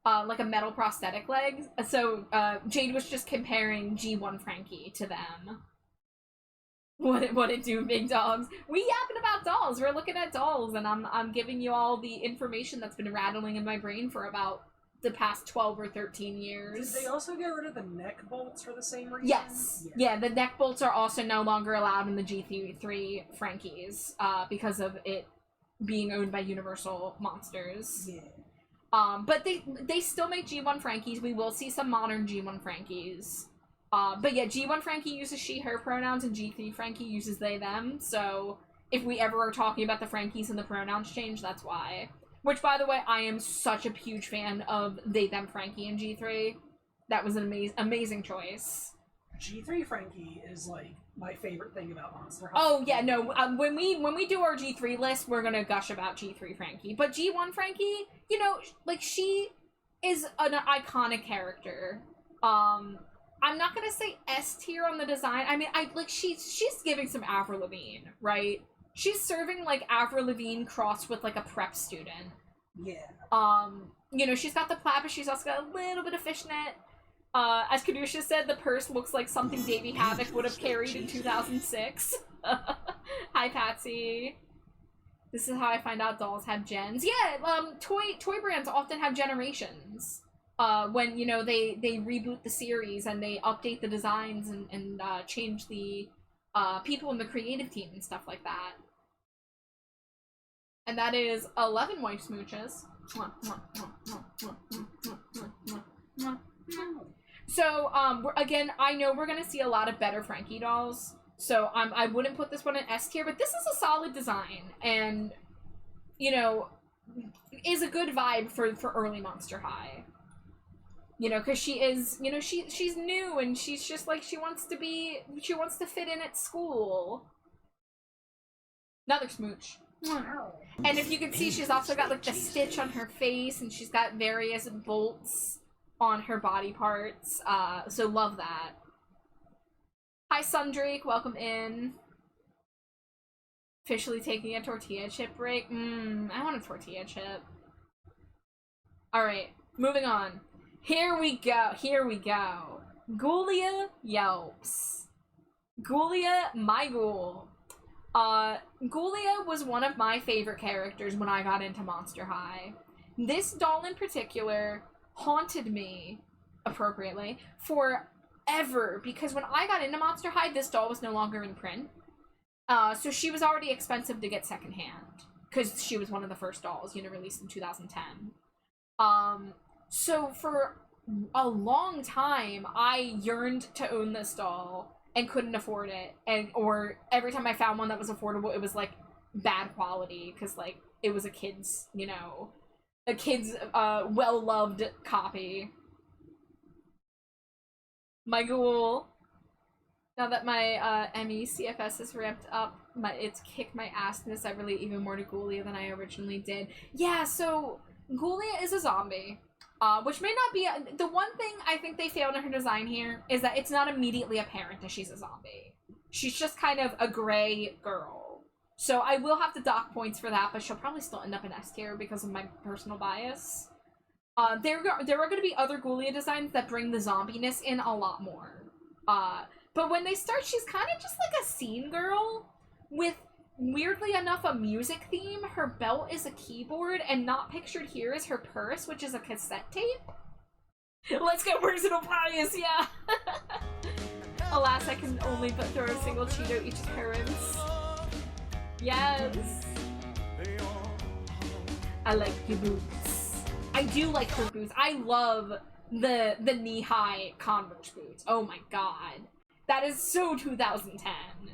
Speaker 4: Like a metal prosthetic leg. So, Jade was just comparing G1 Frankie to them. What it do, big dogs? We yapping about dolls. We're looking at dolls, and I'm giving you all the information that's been rattling in my brain for about the past 12 or 13 years.
Speaker 3: Did they also get rid of the neck bolts for the same reason?
Speaker 4: Yes. Yeah, the neck bolts are also no longer allowed in the G3 Frankies, because of it being owned by Universal Monsters.
Speaker 3: Yeah.
Speaker 4: But they still make G1 Frankies. We will see some modern G1 Frankies. But yeah, G1 Frankie uses she, her pronouns, and G3 Frankie uses they, them. So if we ever are talking about the Frankies and the pronouns change, that's why. Which, by the way, I am such a huge fan of they, them Frankie in G3. That was an amazing choice.
Speaker 3: G3 Frankie is, like, my favorite thing about Monster High.
Speaker 4: Oh yeah, no. When we do our G3 list, we're gonna gush about G3 Frankie. But G1 Frankie, you know, like she is an iconic character. I'm not gonna say S tier on the design. I mean, she's giving some Avril Lavigne, right? She's serving like Avril Lavigne crossed with like a prep student.
Speaker 3: Yeah.
Speaker 4: You know, she's got the plaid, but she's also got a little bit of fishnet. As Kadusha said, the purse looks like something Davey Havoc would have carried in 2006. Hi, Patsy. This is how I find out dolls have gens. Yeah, toy brands often have generations. When, you know, they reboot the series and they update the designs and change the people in the creative team and stuff like that. And that is 11 wife smooches. So, again, I know we're gonna see a lot of better Frankie dolls, so I wouldn't put this one in S tier, but this is a solid design, and, you know, is a good vibe for early Monster High. You know, because she is, you know, she's new, and she's just, like, she wants to fit in at school. Another smooch. And if you can see, she's also got, like, the stitch on her face, and she's got various bolts on her body parts, so love that. Hi, Sundrake, welcome in. Officially taking a tortilla chip break. I want a tortilla chip. Alright, moving on. Here we go. Ghoulia yelps. Ghoulia, my ghoul. Ghoulia was one of my favorite characters when I got into Monster High. This doll in particular haunted me, appropriately, forever, because when I got into Monster High, this doll was no longer in print. So she was already expensive to get secondhand, because she was one of the first dolls, you know, released in 2010. So for a long time, I yearned to own this doll and couldn't afford it, or every time I found one that was affordable, it was, like, bad quality, because, like, it was a kid's, you know, a kid's well-loved copy. My ghoul. Now that my ME CFS is ramped up, it's kicked my assness. I relate even more to Ghoulia than I originally did. Yeah, so Ghoulia is a zombie, which may not be the one thing I think they failed in her design here is that it's not immediately apparent that she's a zombie. She's just kind of a gray girl. So I will have to dock points for that, but she'll probably still end up in S tier because of my personal bias. There are going to be other Ghoulia designs that bring the zombiness in a lot more. But when they start, she's kind of just like a scene girl with, weirdly enough, a music theme. Her belt is a keyboard, and not pictured here is her purse, which is a cassette tape. Let's go personal bias, yeah! Alas, I can only but throw a single Cheeto each occurrence. Yes! I like your boots. I do like her boots. I love the knee-high Converse boots. Oh my god. That is so 2010,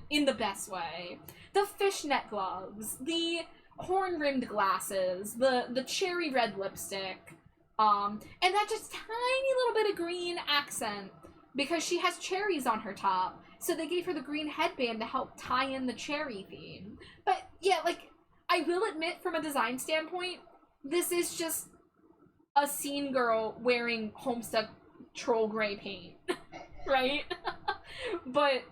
Speaker 4: in the best way. The fishnet gloves, the horn-rimmed glasses, the cherry red lipstick, and that just tiny little bit of green accent, because she has cherries on her top, so they gave her the green headband to help tie in the cherry theme. But yeah, like, I will admit, from a design standpoint, this is just a scene girl wearing Homestuck troll gray paint, right? But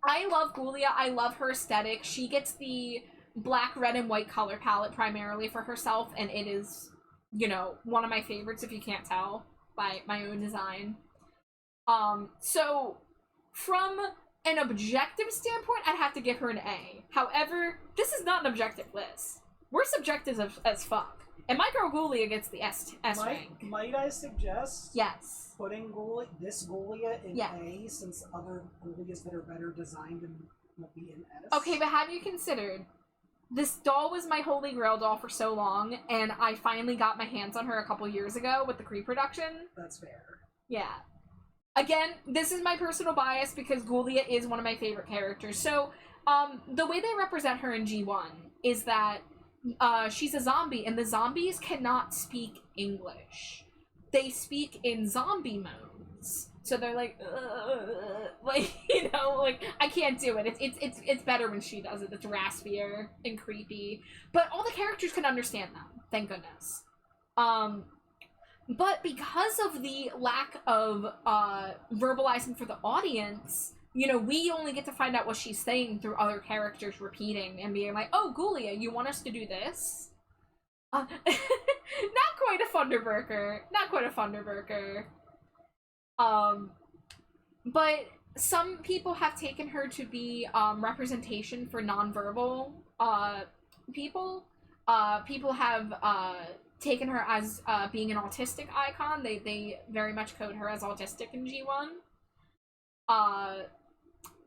Speaker 4: I love Ghoulia. I love her aesthetic. She gets the black, red, and white color palette primarily for herself, and it is, you know, one of my favorites, if you can't tell by my own design. So from an objective standpoint, I'd have to give her an A. However, this is not an objective list. We're subjective as fuck. And my girl Ghoulia gets the S rank.
Speaker 3: Might I suggest
Speaker 4: Yes.
Speaker 3: putting this Ghoulia in
Speaker 4: Yeah.
Speaker 3: A, since other Ghoulias that are better designed and will be in S?
Speaker 4: Okay, but have you considered, this doll was my holy grail doll for so long, and I finally got my hands on her a couple years ago with the Cree-production?
Speaker 3: That's fair.
Speaker 4: Yeah. Again, this is my personal bias because Ghoulia is one of my favorite characters. So, the way they represent her in G1 is that she's a zombie, and the zombies cannot speak English. They speak in zombie modes. So they're like, like, you know, like, I can't do it. It's better when she does it. It's raspier and creepy. But all the characters can understand them, thank goodness. But because of the lack of verbalizing for the audience, you know, we only get to find out what she's saying through other characters repeating and being like, oh, Ghoulia, you want us to do this? Not quite a Thunderburker. Not quite a Thunderburker. But some people have taken her to be representation for nonverbal people. People have taken her as being an autistic icon. They very much code her as autistic in G1.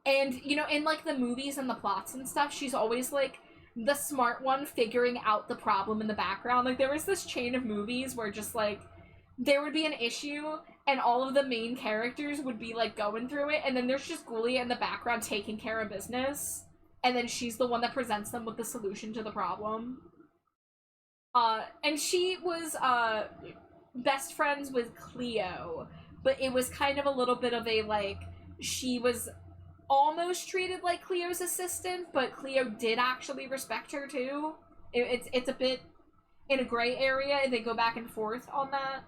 Speaker 4: And, you know, in, like, the movies and the plots and stuff, she's always, like, the smart one figuring out the problem in the background. Like, there was this chain of movies where just, like, there would be an issue, and all of the main characters would be, like, going through it, and then there's just Ghoulia in the background taking care of business, and then she's the one that presents them with the solution to the problem. And she was, best friends with Cleo, but it was kind of a little bit of a, like, she was almost treated like Cleo's assistant, but Cleo did actually respect her too. It's a bit in a gray area, and they go back and forth on that.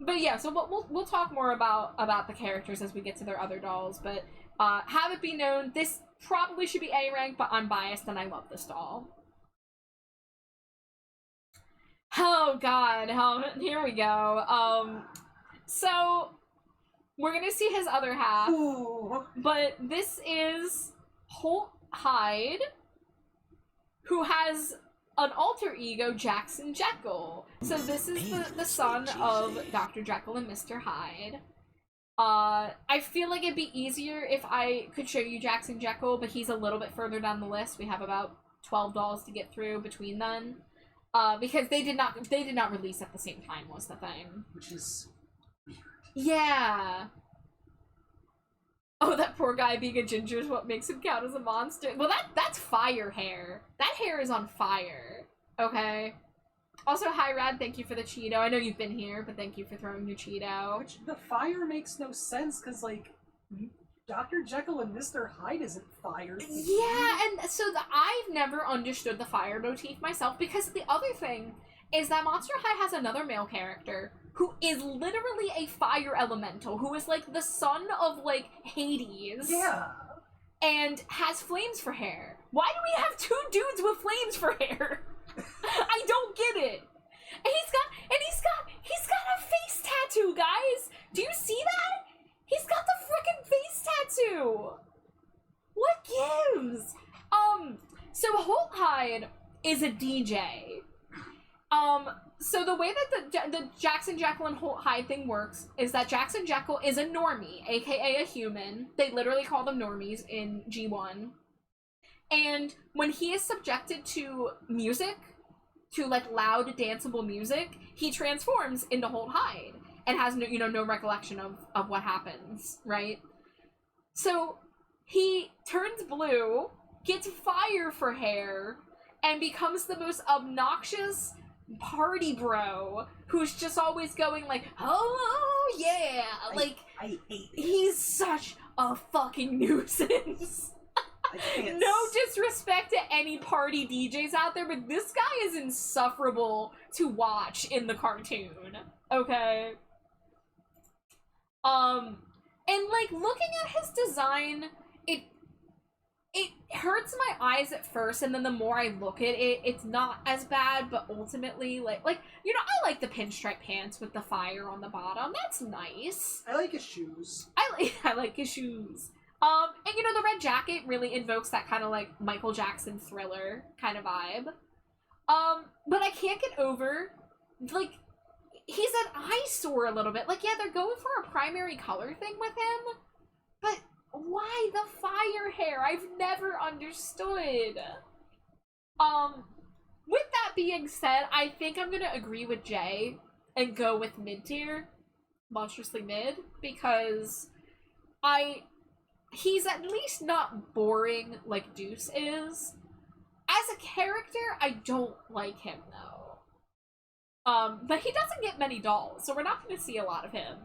Speaker 4: But yeah, so we'll talk more about the characters as we get to their other dolls, but have it be known, this probably should be A rank, but I'm biased and I love this doll. Oh god, here we go. So we're gonna see his other half,
Speaker 3: Ooh.
Speaker 4: but this is Holt Hyde, who has an alter ego, Jackson Jekyll. So this is the son of Dr. Jekyll and Mr. Hyde. I feel like it'd be easier if I could show you Jackson Jekyll, but he's a little bit further down the list. We have about 12 dolls to get through between then. Because they did not release at the same time was the thing.
Speaker 3: Which is weird.
Speaker 4: Yeah. Oh, that poor guy being a ginger is what makes him count as a monster. Well, that's fire hair. That hair is on fire. Okay. Also, hi, Rad. Thank you for the Cheeto. I know you've been here, but thank you for throwing your Cheeto.
Speaker 3: Which, the fire makes no sense, because, like, Dr. Jekyll and Mr. Hyde isn't fire.
Speaker 4: Yeah, and so I've never understood the fire motif myself, because the other thing is that Monster High has another male character who is literally a fire elemental, who is, like, the son of, like, Hades.
Speaker 3: Yeah.
Speaker 4: And has flames for hair. Why do we have two dudes with flames for hair? I don't get it. And he's got a face tattoo, guys. Do you see that? He's got the frickin' face tattoo. What gives? So Holt Hyde is a DJ. So the way that the Jackson Jekyll and Holt Hyde thing works is that Jackson Jekyll is a normie, aka a human. They literally call them normies in G1. And when he is subjected to music, to, like, loud, danceable music, he transforms into Holt Hyde and has no, you know, no recollection of what happens, right? So he turns blue, gets fire for hair, and becomes the most obnoxious party bro who's just always going like, oh yeah, like,
Speaker 3: I hate it.
Speaker 4: he's such a fucking nuisance.
Speaker 3: I can't.
Speaker 4: No disrespect to any party DJs out there, but this guy is insufferable to watch in the cartoon. Okay? And, like, looking at his design, it hurts my eyes at first, and then the more I look at it, it's not as bad, but ultimately, like, you know, I like the pinstripe pants with the fire on the bottom. That's nice.
Speaker 3: I like his shoes.
Speaker 4: I like his shoes. And, you know, the red jacket really invokes that kind of, like, Michael Jackson Thriller kind of vibe. But I can't get over, like, he's an eyesore a little bit. Like, yeah, they're going for a primary color thing with him, but why the fire hair? I've never understood. With that being said, I think I'm gonna agree with Jay and go with mid-tier, monstrously mid, because he's at least not boring like Deuce is. As a character, I don't like him, though. But he doesn't get many dolls, so we're not going to see a lot of him.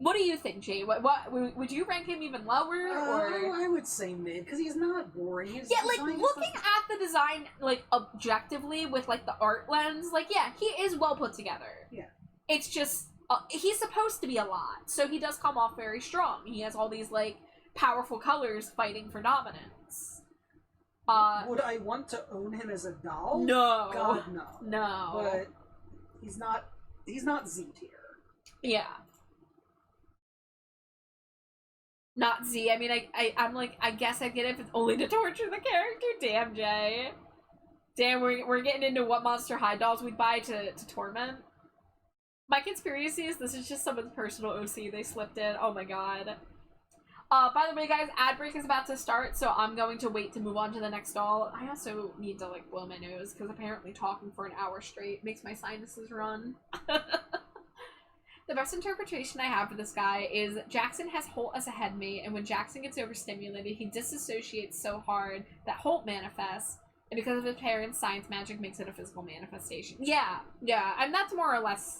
Speaker 4: What do you think, Jay? What would you rank him even lower, or?
Speaker 3: I would say mid, because he's not boring. His
Speaker 4: Yeah, like,
Speaker 3: design is
Speaker 4: looking at the design, like, objectively, with, like, the art lens, like, yeah, he is well put together.
Speaker 3: Yeah.
Speaker 4: It's just, he's supposed to be a lot, so he does come off very strong. He has all these, like, powerful colors fighting for dominance.
Speaker 3: Would I want to own him as a doll?
Speaker 4: No.
Speaker 3: God, no.
Speaker 4: No.
Speaker 3: But he's not Z tier.
Speaker 4: Yeah. Not Z. I mean, I'm like, I guess I get it if it's only to torture the character. Damn, Jay. Damn, we're getting into what Monster High dolls we'd buy to torment. My conspiracy is this is just someone's personal OC they slipped in. Oh my god. By the way, guys, ad break is about to start, so I'm going to wait to move on to the next doll. I also need to, like, blow my nose, because apparently talking for an hour straight makes my sinuses run. The best interpretation I have for this guy is Jackson has Holt as a headmate, and when Jackson gets overstimulated, he disassociates so hard that Holt manifests, and because of his parents, science magic makes it a physical manifestation. Yeah, and that's more or less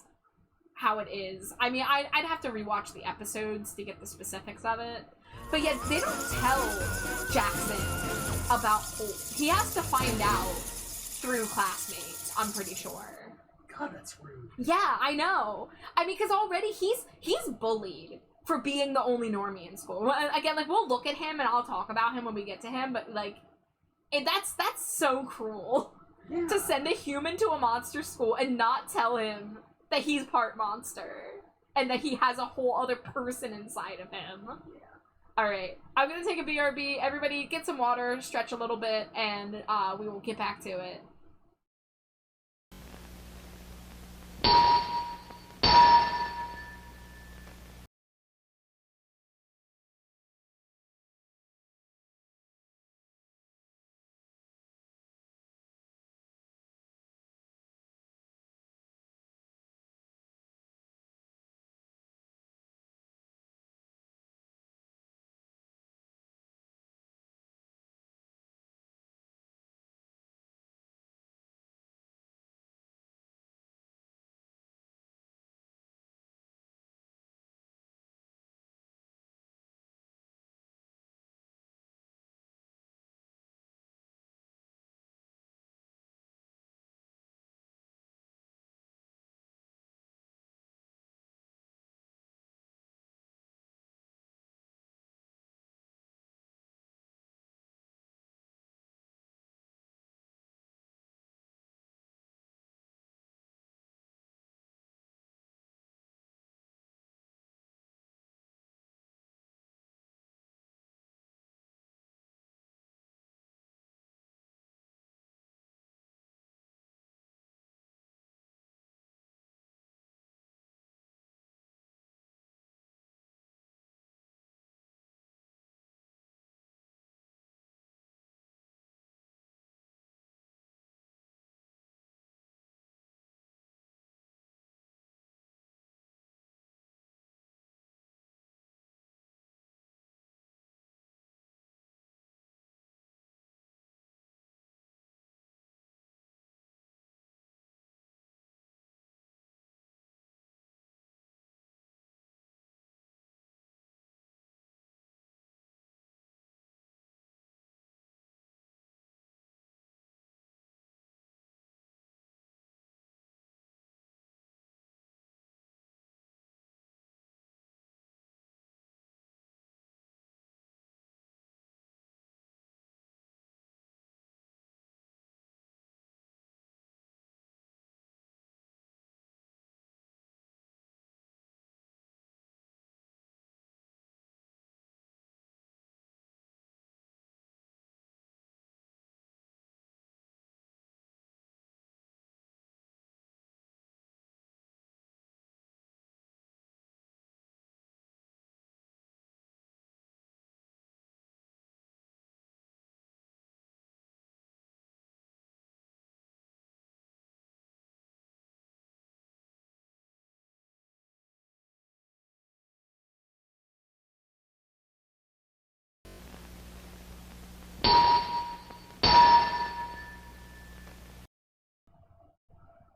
Speaker 4: how it is. I mean, I'd have to rewatch the episodes to get the specifics of it. But yet, they don't tell Jackson about Holt. He has to find out through classmates, I'm pretty sure.
Speaker 3: God, that's rude.
Speaker 4: Yeah, I know. I mean, because already he's bullied for being the only normie in school. Again, like, we'll look at him and I'll talk about him when we get to him, but, like, that's so cruel.
Speaker 3: Yeah.
Speaker 4: To send a human to a monster school and not tell him that he's part monster and that he has a whole other person inside of him. Yeah. Alright, I'm gonna take a BRB. Everybody get some water, stretch a little bit, and we will get back to it.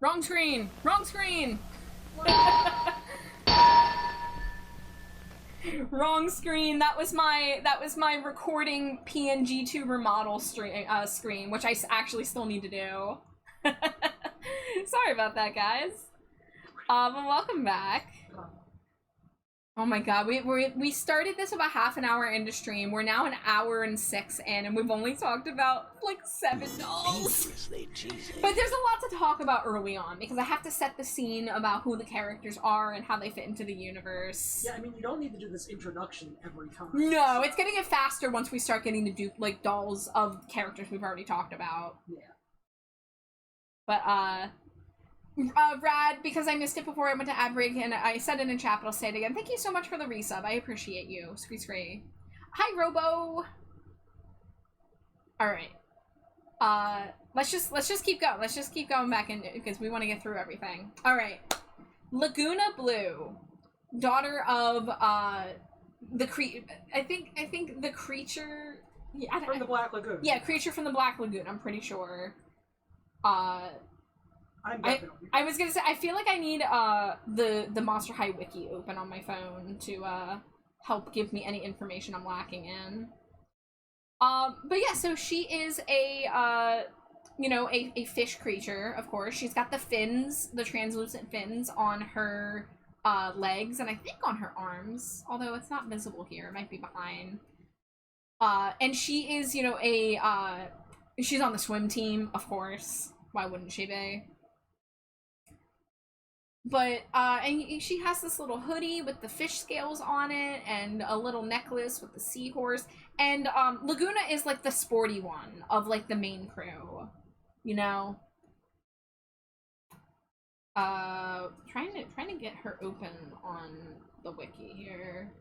Speaker 4: Wrong screen! Wrong screen! Wrong screen. That was my recording PNG tuber model screen, which I actually still need to do. Sorry about that, guys. But welcome back. Oh my god, we started this about half an hour into stream. We're now an hour and 6 in, and we've only talked about like 7 dolls.
Speaker 1: Dangerously cheesy.
Speaker 4: But there's a lot to talk about early on, because I have to set the scene about who the characters are and how they fit into the universe.
Speaker 3: Yeah, I mean, you don't need to do this introduction every time.
Speaker 4: No, it's gonna get faster once we start getting to do, like, dolls of characters we've already talked about.
Speaker 3: Yeah.
Speaker 4: But, Rad, because I missed it before I went to ad break, and I said it in chat, but I'll say it again. Thank you so much for the resub. I appreciate you. Scree. Hi, Robo. Alright. Let's just keep going. Let's just keep going back in, because we want to get through everything. Alright. Laguna Blue. Daughter of, I think the creature... Yeah,
Speaker 3: From the Black Lagoon.
Speaker 4: Yeah, creature from the Black Lagoon, I'm pretty sure. I was gonna say, I feel like I need the Monster High wiki open on my phone to help give me any information I'm lacking in. But yeah, so she is a fish creature, of course. She's got the fins, the translucent fins on her legs, and I think on her arms, although it's not visible here, it might be behind. And she is, she's on the swim team, of course. Why wouldn't she be? But, and she has this little hoodie with the fish scales on it, and a little necklace with the seahorse, and, Laguna is, like, the sporty one of, like, the main crew, you know? Trying to get her open on the wiki here.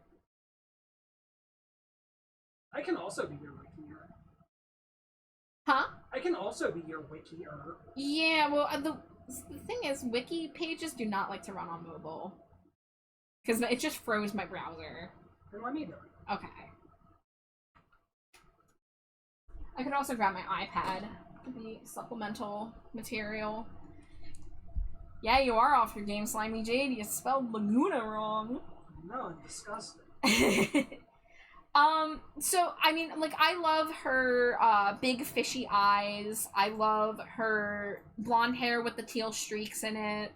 Speaker 3: I can also be your wikier.
Speaker 4: Huh?
Speaker 3: I can also be your wikier.
Speaker 4: Yeah, well, the thing is, wiki pages do not like to run on mobile. Because it just froze my browser.
Speaker 3: Then let me do it.
Speaker 4: Okay. I could also grab my iPad for the supplemental material. Yeah, you are off your game, Slimy Jade. You spelled Laguna wrong.
Speaker 3: No, I'm disgusted.
Speaker 4: So, I mean, like, I love her, big fishy eyes. I love her blonde hair with the teal streaks in it.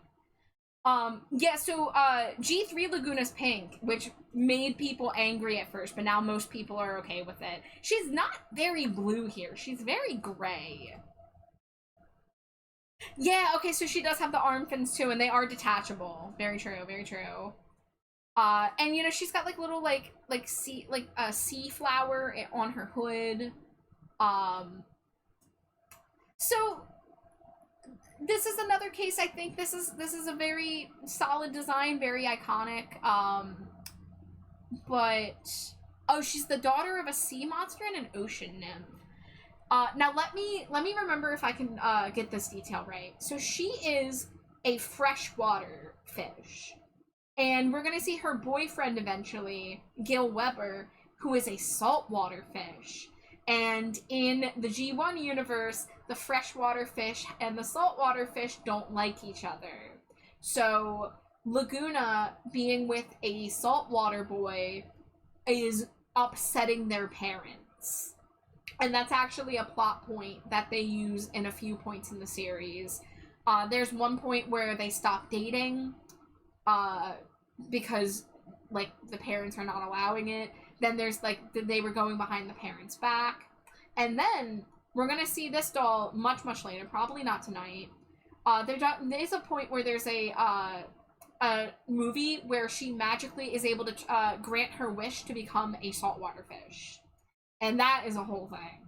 Speaker 4: Yeah, so, G3 Laguna's pink, which made people angry at first, but now most people are okay with it. She's not very blue here. She's very gray. Yeah, okay, so she does have the arm fins, too, and they are detachable. Very true, very true. And you know, she's got like little a sea flower on her hood. So this is another case. I think this is a very solid design, very iconic. But oh, she's the daughter of a sea monster and an ocean nymph. Now let me remember if I can get this detail right. So she is a freshwater fish. And we're gonna see her boyfriend eventually, Gil Weber, who is a saltwater fish. And in the G1 universe, the freshwater fish and the saltwater fish don't like each other. So Laguna, being with a saltwater boy, is upsetting their parents. And that's actually a plot point that they use in a few points in the series. There's one point where they stop dating, because, like, the parents are not allowing it. Then there's, like, they were going behind the parents' back. And then we're gonna see this doll much, much later, probably not tonight. There's a point where there's a movie where she magically is able to grant her wish to become a saltwater fish. And that is a whole thing.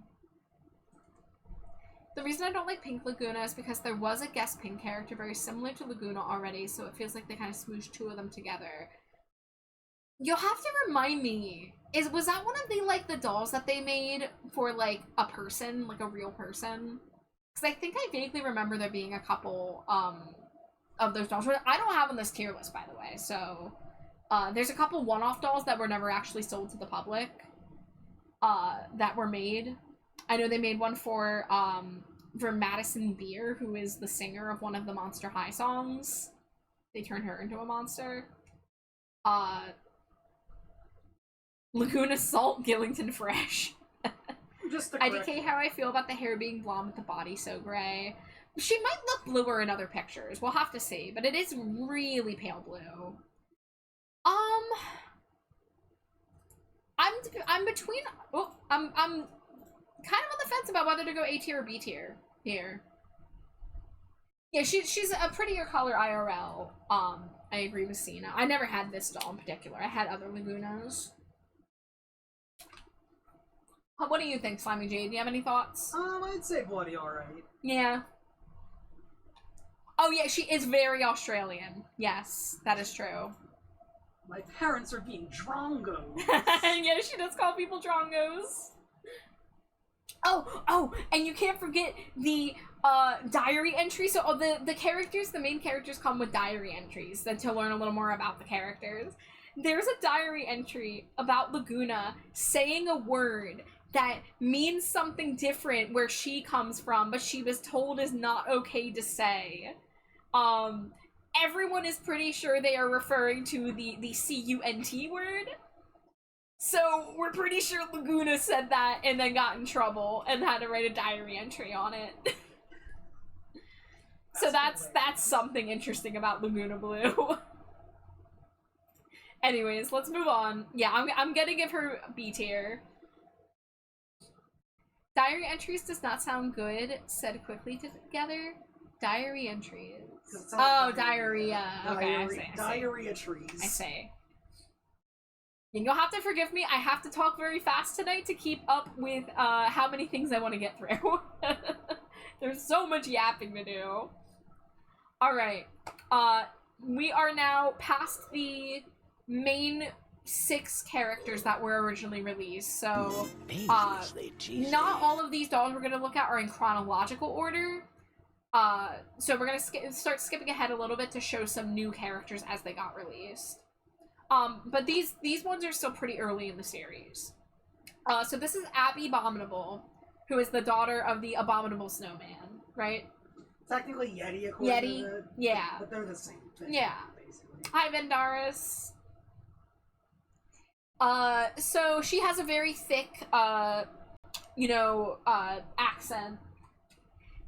Speaker 4: The reason I don't like Pink Laguna is because there was a guest pink character very similar to Laguna already, so it feels like they kind of smooshed two of them together. You'll have to remind me, was that one of the, like, the dolls that they made for, like, a person, like a real person? Because I think I vaguely remember there being a couple, of those dolls. I don't have on this tier list, by the way, so, there's a couple one-off dolls that were never actually sold to the public, that were made. I know they made one for Madison Beer, who is the singer of one of the Monster High songs. They turned her into a monster. Laguna Salt, Gillington Fresh.
Speaker 3: Just to
Speaker 4: IDK,
Speaker 3: correct-
Speaker 4: how I feel about the hair being blonde with the body so gray. She might look bluer in other pictures. We'll have to see, but it is really pale blue. I'm between. Oh, I'm kind of on the fence about whether to go A tier or B tier here. Yeah, she's a prettier color IRL. I agree with Cena. I never had this doll in particular. I had other Lagunas. What do you think, Slimy Jade? Do you have any thoughts?
Speaker 3: I'd say bloody alright.
Speaker 4: Yeah. Oh yeah, she is very Australian. Yes, that is true.
Speaker 3: My parents are being drongos.
Speaker 4: Yeah, she does call people drongos. Oh, and you can't forget the diary entry. So the characters, the main characters come with diary entries then to learn a little more about the characters. There's a diary entry about Laguna saying a word that means something different where she comes from, but she was told is not okay to say. Everyone is pretty sure they are referring to the C-U-N-T word. So we're pretty sure Laguna said that and then got in trouble and had to write a diary entry on it. So that's something interesting about Laguna Blue. Anyways, let's move on. Yeah, I'm gonna give her B tier. Diary entries does not sound good. Said quickly together. Diary entries. Oh, diarrhea. Okay, I see.
Speaker 3: Diarrhea trees.
Speaker 4: I say. And you'll have to forgive me. I have to talk very fast tonight to keep up with how many things I want to get through. There's so much yapping to do. All right. We are now past the main 6 characters that were originally released. So,
Speaker 1: Dangerously cheesy.
Speaker 4: not all of these dolls we're going to look at are in chronological order. So we're going to start skipping ahead a little bit to show some new characters as they got released. But these ones are still pretty early in the series. So this is Abby Abominable, who is the daughter of the Abominable Snowman, right?
Speaker 3: Technically Yeti, according
Speaker 4: Yeti,
Speaker 3: to the,
Speaker 4: yeah.
Speaker 3: But they're the same thing.
Speaker 4: Yeah.
Speaker 3: Basically.
Speaker 4: Hi, Vendaris. So she has a very thick, accent.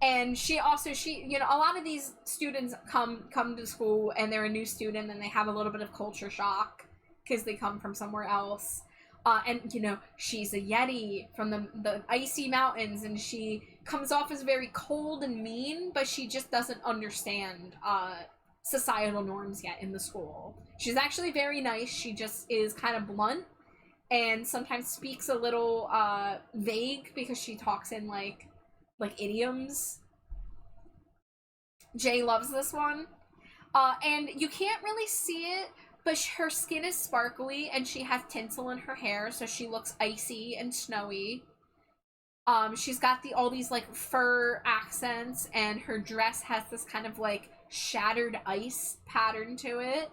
Speaker 4: And she, a lot of these students come to school and they're a new student and they have a little bit of culture shock because they come from somewhere else. And she's a Yeti from the icy mountains, and she comes off as very cold and mean, but she just doesn't understand societal norms yet in the school. She's actually very nice. She just is kind of blunt and sometimes speaks a little vague because she talks in like idioms. Jay loves this one. And you can't really see it, but her skin is sparkly and she has tinsel in her hair, so she looks icy and snowy. She's got all these like fur accents, and her dress has this kind of like shattered ice pattern to it.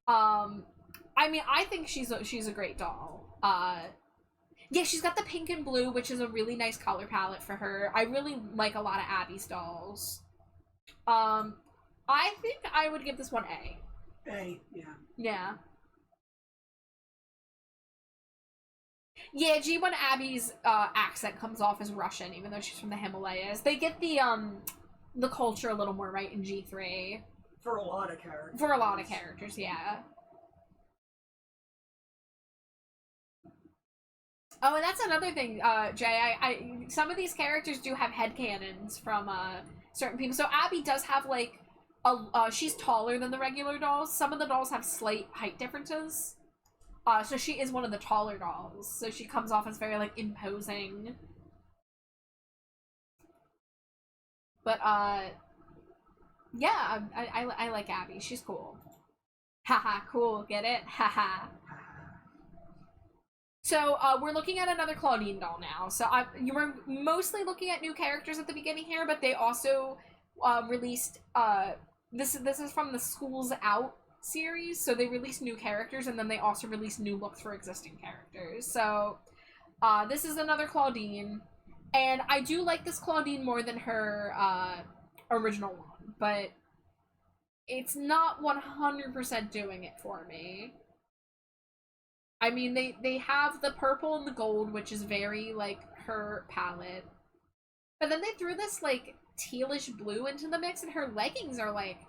Speaker 4: I think she's a great doll. Yeah, she's got the pink and blue, which is a really nice color palette for her. I really like a lot of Abby's dolls. I think I would give this one A.
Speaker 3: A, yeah.
Speaker 4: Yeah. Yeah, G1 Abby's accent comes off as Russian, even though she's from the Himalayas. They get the culture a little more right in G3.
Speaker 3: For a lot of characters.
Speaker 4: For a lot of characters, yeah. Oh, and that's another thing, Jay. Some of these characters do have headcanons from certain people. So Abby does have like she's taller than the regular dolls. Some of the dolls have slight height differences. So she is one of the taller dolls. So she comes off as very like imposing. But yeah, I like Abby. She's cool. Haha, cool. Get it? Haha. So, we're looking at another Claudine doll now. So, you were mostly looking at new characters at the beginning here, but they also released, this is from the Schools Out series, so they released new characters, and then they also released new looks for existing characters. So, this is another Claudine, and I do like this Claudine more than her original one, but it's not 100% doing it for me. I mean, they have the purple and the gold, which is very, like, her palette. But then they threw this, like, tealish blue into the mix, and her leggings are, like,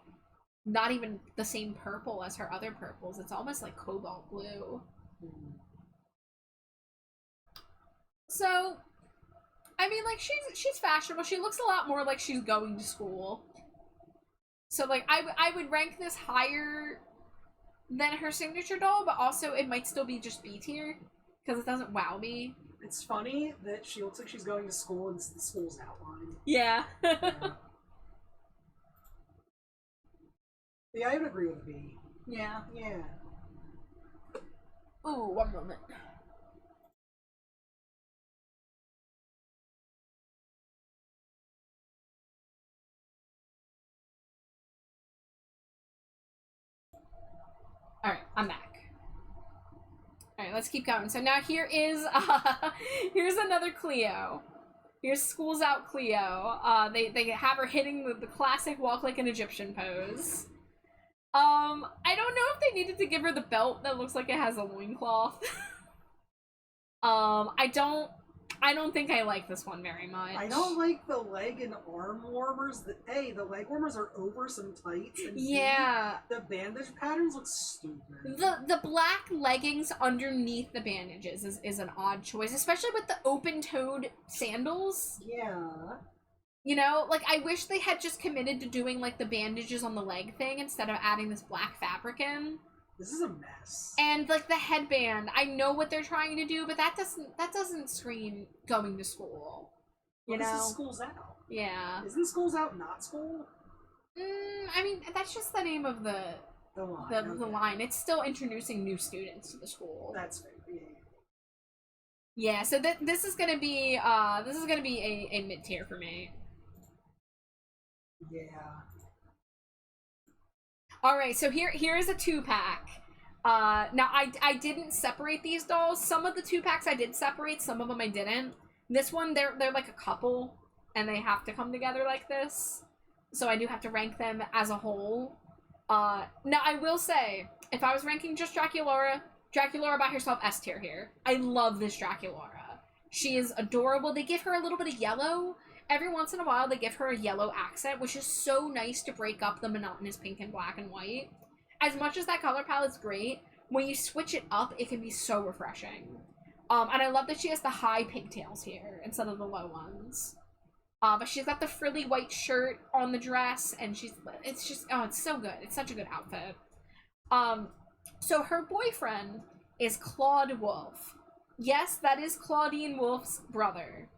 Speaker 4: not even the same purple as her other purples. It's almost like cobalt blue. So, I mean, like, she's fashionable. She looks a lot more like she's going to school. So, like, I would rank this higher than her signature doll, but also it might still be just B tier, because it doesn't wow me.
Speaker 3: It's funny that she looks like she's going to school and the school's outlined.
Speaker 4: Yeah.
Speaker 3: Yeah, I would agree with B.
Speaker 4: Yeah.
Speaker 3: Yeah.
Speaker 4: Ooh, one moment. Alright, I'm back. Alright, let's keep going. So now here is, here's another Cleo. Here's School's Out Cleo. They have her hitting the classic walk like an Egyptian pose. I don't know if they needed to give her the belt that looks like it has a loincloth. I don't think I like this one very much.
Speaker 3: I don't like the leg and arm warmers. The leg warmers are over some tights. And
Speaker 4: yeah.
Speaker 3: The bandage patterns look stupid.
Speaker 4: The black leggings underneath the bandages is an odd choice, especially with the open-toed sandals.
Speaker 3: Yeah.
Speaker 4: You know, like, I wish they had just committed to doing, like, the bandages on the leg thing instead of adding this black fabric in.
Speaker 3: This is a mess.
Speaker 4: And, like, the headband, I know what they're trying to do, but that doesn't scream going to school. You know?
Speaker 3: This is School's Out.
Speaker 4: Yeah.
Speaker 3: Isn't School's Out not school?
Speaker 4: I mean, that's just the name of the
Speaker 3: line.
Speaker 4: The line. It's still introducing new students to the school.
Speaker 3: That's fair. Yeah.
Speaker 4: Yeah, so this is gonna be a mid tier for me.
Speaker 3: Yeah.
Speaker 4: Alright, so here's a 2-pack. Now I didn't separate these dolls. Some of the 2-packs I did separate, some of them I didn't. This one, they're like a couple, and they have to come together like this. So I do have to rank them as a whole. Now I will say, if I was ranking just Draculaura by herself, S tier here. I love this Draculaura. She is adorable. They give her a little bit of yellow. Every once in a while, they give her a yellow accent, which is so nice to break up the monotonous pink and black and white. As much as that color palette's great, when you switch it up, it can be so refreshing. And I love that she has the high pigtails here instead of the low ones. But she's got the frilly white shirt on the dress, and it's so good. It's such a good outfit. So her boyfriend is Claude Wolf. Yes, that is Claudine Wolf's brother.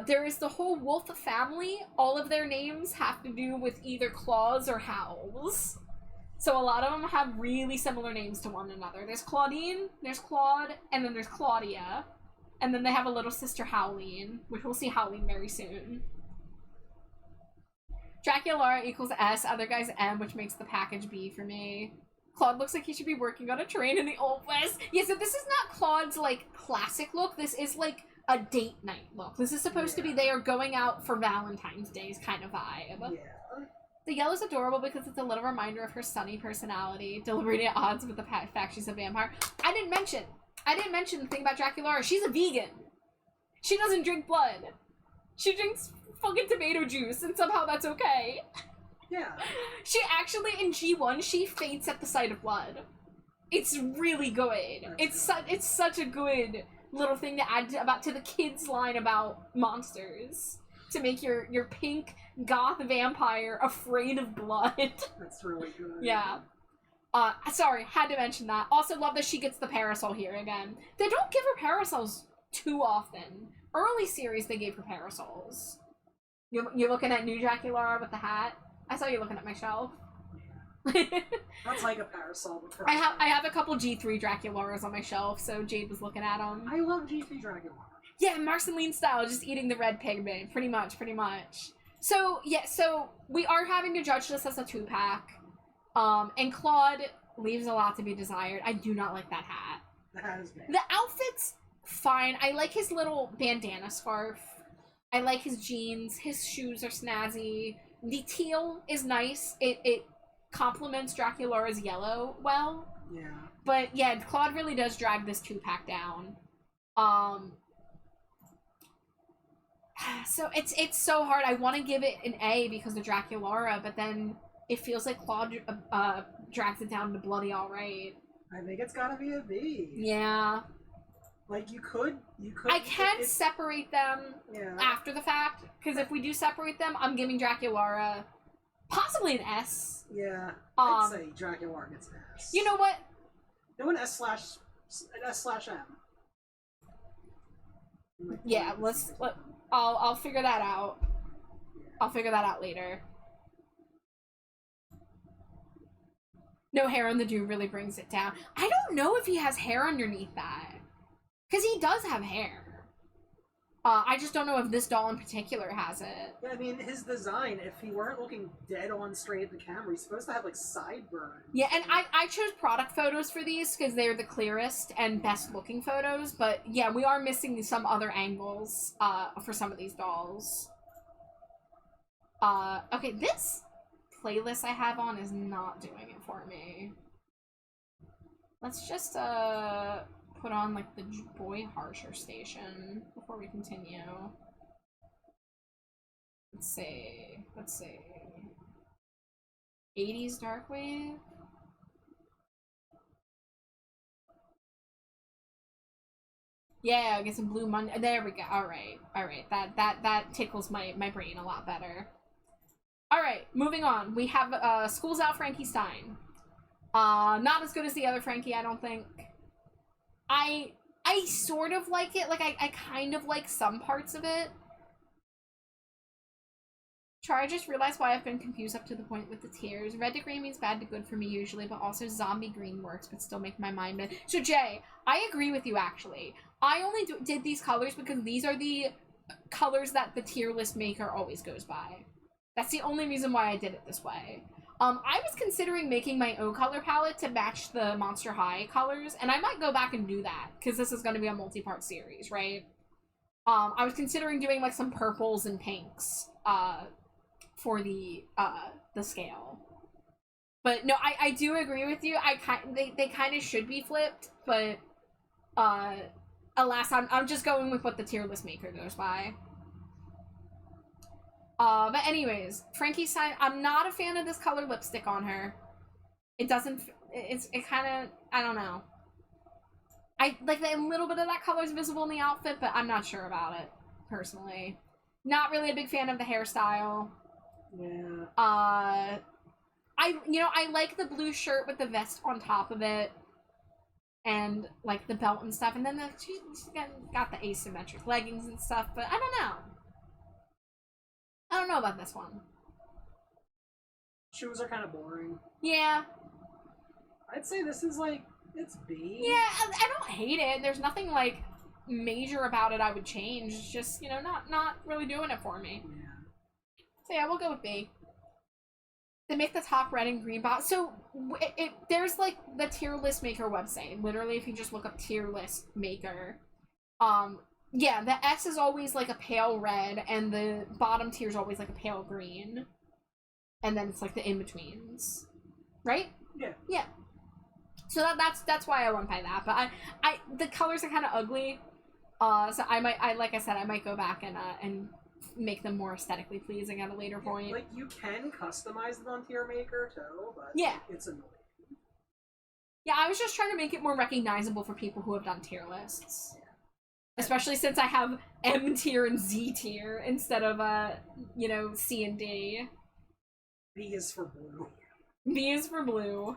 Speaker 4: There is the whole Wolf family. All of their names have to do with either claws or howls. So a lot of them have really similar names to one another. There's Claudine, there's Claude, and then there's Claudia. And then they have a little sister, Howleen, which we'll see Howleen very soon. Draculaura equals S, other guys M, which makes the package B for me. Claude looks like he should be working on a train in the Old West. Yeah, so this is not Claude's, like, classic look. This is, like, a date night look. This is supposed to be they are going out for Valentine's Day's kind of vibe.
Speaker 3: Yeah.
Speaker 4: The yellow's adorable because it's a little reminder of her sunny personality, deliberately at odds with the fact she's a vampire. I didn't mention the thing about Draculaura. She's a vegan. She doesn't drink blood. She drinks fucking tomato juice, and somehow that's okay.
Speaker 3: Yeah.
Speaker 4: She actually, in G1, she faints at the sight of blood. It's really good. It's such a good little thing to add to the kids line about monsters. To make your pink goth vampire afraid of blood.
Speaker 3: That's really good.
Speaker 4: Yeah. Sorry, had to mention that. Also love that she gets the parasol here again. They don't give her parasols too often. Early series, they gave her parasols. You're looking at new Draculaura with the hat? I saw you looking at my shelf.
Speaker 3: That's like a parasol. But
Speaker 4: I have a couple G3 Draculauras on my shelf, so Jade was looking at them.
Speaker 3: I love G3 Draculaura.
Speaker 4: Yeah, Marceline style, just eating the red pigment, pretty much. So, yeah, so we are having to judge this as a 2-pack. And Claude leaves a lot to be desired. I do not like that hat.
Speaker 3: The hat is bad.
Speaker 4: The outfit's fine. I like his little bandana scarf. I like his jeans. His shoes are snazzy. The teal is nice. It complements Draculaura's yellow well.
Speaker 3: Yeah.
Speaker 4: But yeah, Claude really does drag this 2-pack down. So it's so hard. I want to give it an A because of Draculaura, but then it feels like Claude drags it down to bloody alright.
Speaker 3: I think it's gotta be a B.
Speaker 4: Yeah.
Speaker 3: Like, you could...
Speaker 4: I can separate them
Speaker 3: Yeah.
Speaker 4: after the fact, because if we do separate them, I'm giving Draculaura possibly an S.
Speaker 3: Yeah. I'd say Draculaura gets an S.
Speaker 4: You know what?
Speaker 3: No, an S/M. Like,
Speaker 4: Yeah, I'll figure that out. I'll figure that out later. No hair on the dude really brings it down. I don't know if he has hair underneath that. Because he does have hair. I just don't know if this doll in particular has it.
Speaker 3: Yeah, I mean, his design, if he weren't looking dead on straight at the camera, he's supposed to have, like, sideburns.
Speaker 4: Yeah, and I chose product photos for these because they're the clearest and best looking photos. But yeah, we are missing some other angles for some of these dolls. Okay, this playlist I have on is not doing it for me. Let's just put on like the boy harsher station before we continue. Let's see 80s dark wave. Yeah, get some Blue Monday. There we go. All right. That tickles my brain a lot better. All right, moving on. We have School's Out Frankie Stein. Not as good as the other Frankie, I don't think. I sort of like it. Like, I kind of like some parts of it. I just realized why I've been confused up to the point with the tears. Red to green means bad to good for me usually, but also zombie green works, but still make my mind mad. So Jay, I agree with you actually. I only did these colors because these are the colors that the tier list maker always goes by. That's the only reason why I did it this way. I was considering making my own color palette to match the Monster High colors, and I might go back and do that, because this is going to be a multi-part series, right? I was considering doing, like, some purples and pinks, for the scale. But, no, I do agree with you. They kind of should be flipped, but, alas, I'm just going with what the tier list maker goes by. But anyways, Frankie Stein, I'm not a fan of this color lipstick on her. It doesn't, it kind of, I don't know. I, like, a little bit of that color is visible in the outfit, but I'm not sure about it, personally. Not really a big fan of the hairstyle.
Speaker 3: Yeah.
Speaker 4: I like the blue shirt with the vest on top of it. And, like, the belt and stuff. And then she's got the asymmetric leggings and stuff, but I don't know. I don't know about this one.
Speaker 3: Shoes are kind of boring.
Speaker 4: Yeah.
Speaker 3: I'd say this is, like, it's B.
Speaker 4: Yeah, I don't hate it. There's nothing, like, major about it I would change. It's just, you know, not really doing it for me.
Speaker 3: Yeah.
Speaker 4: So yeah, we'll go with B. They make the top red and green box. So, there's, like, the tier list maker website. Literally, if you just look up tier list maker, yeah, the S is always, like, a pale red, and the bottom tier is always, like, a pale green. And then it's, like, the in-betweens. Right?
Speaker 3: Yeah.
Speaker 4: Yeah. So that's why I went by that. But the colors are kind of ugly. So like I said, I might go back and make them more aesthetically pleasing at a later point.
Speaker 3: Like, you can customize them on tier maker, too, but
Speaker 4: yeah,
Speaker 3: it's annoying.
Speaker 4: Yeah, I was just trying to make it more recognizable for people who have done tier lists.
Speaker 3: Yeah.
Speaker 4: Especially since I have M tier and Z tier instead of, C and D.
Speaker 3: B is for blue.
Speaker 4: B is for blue.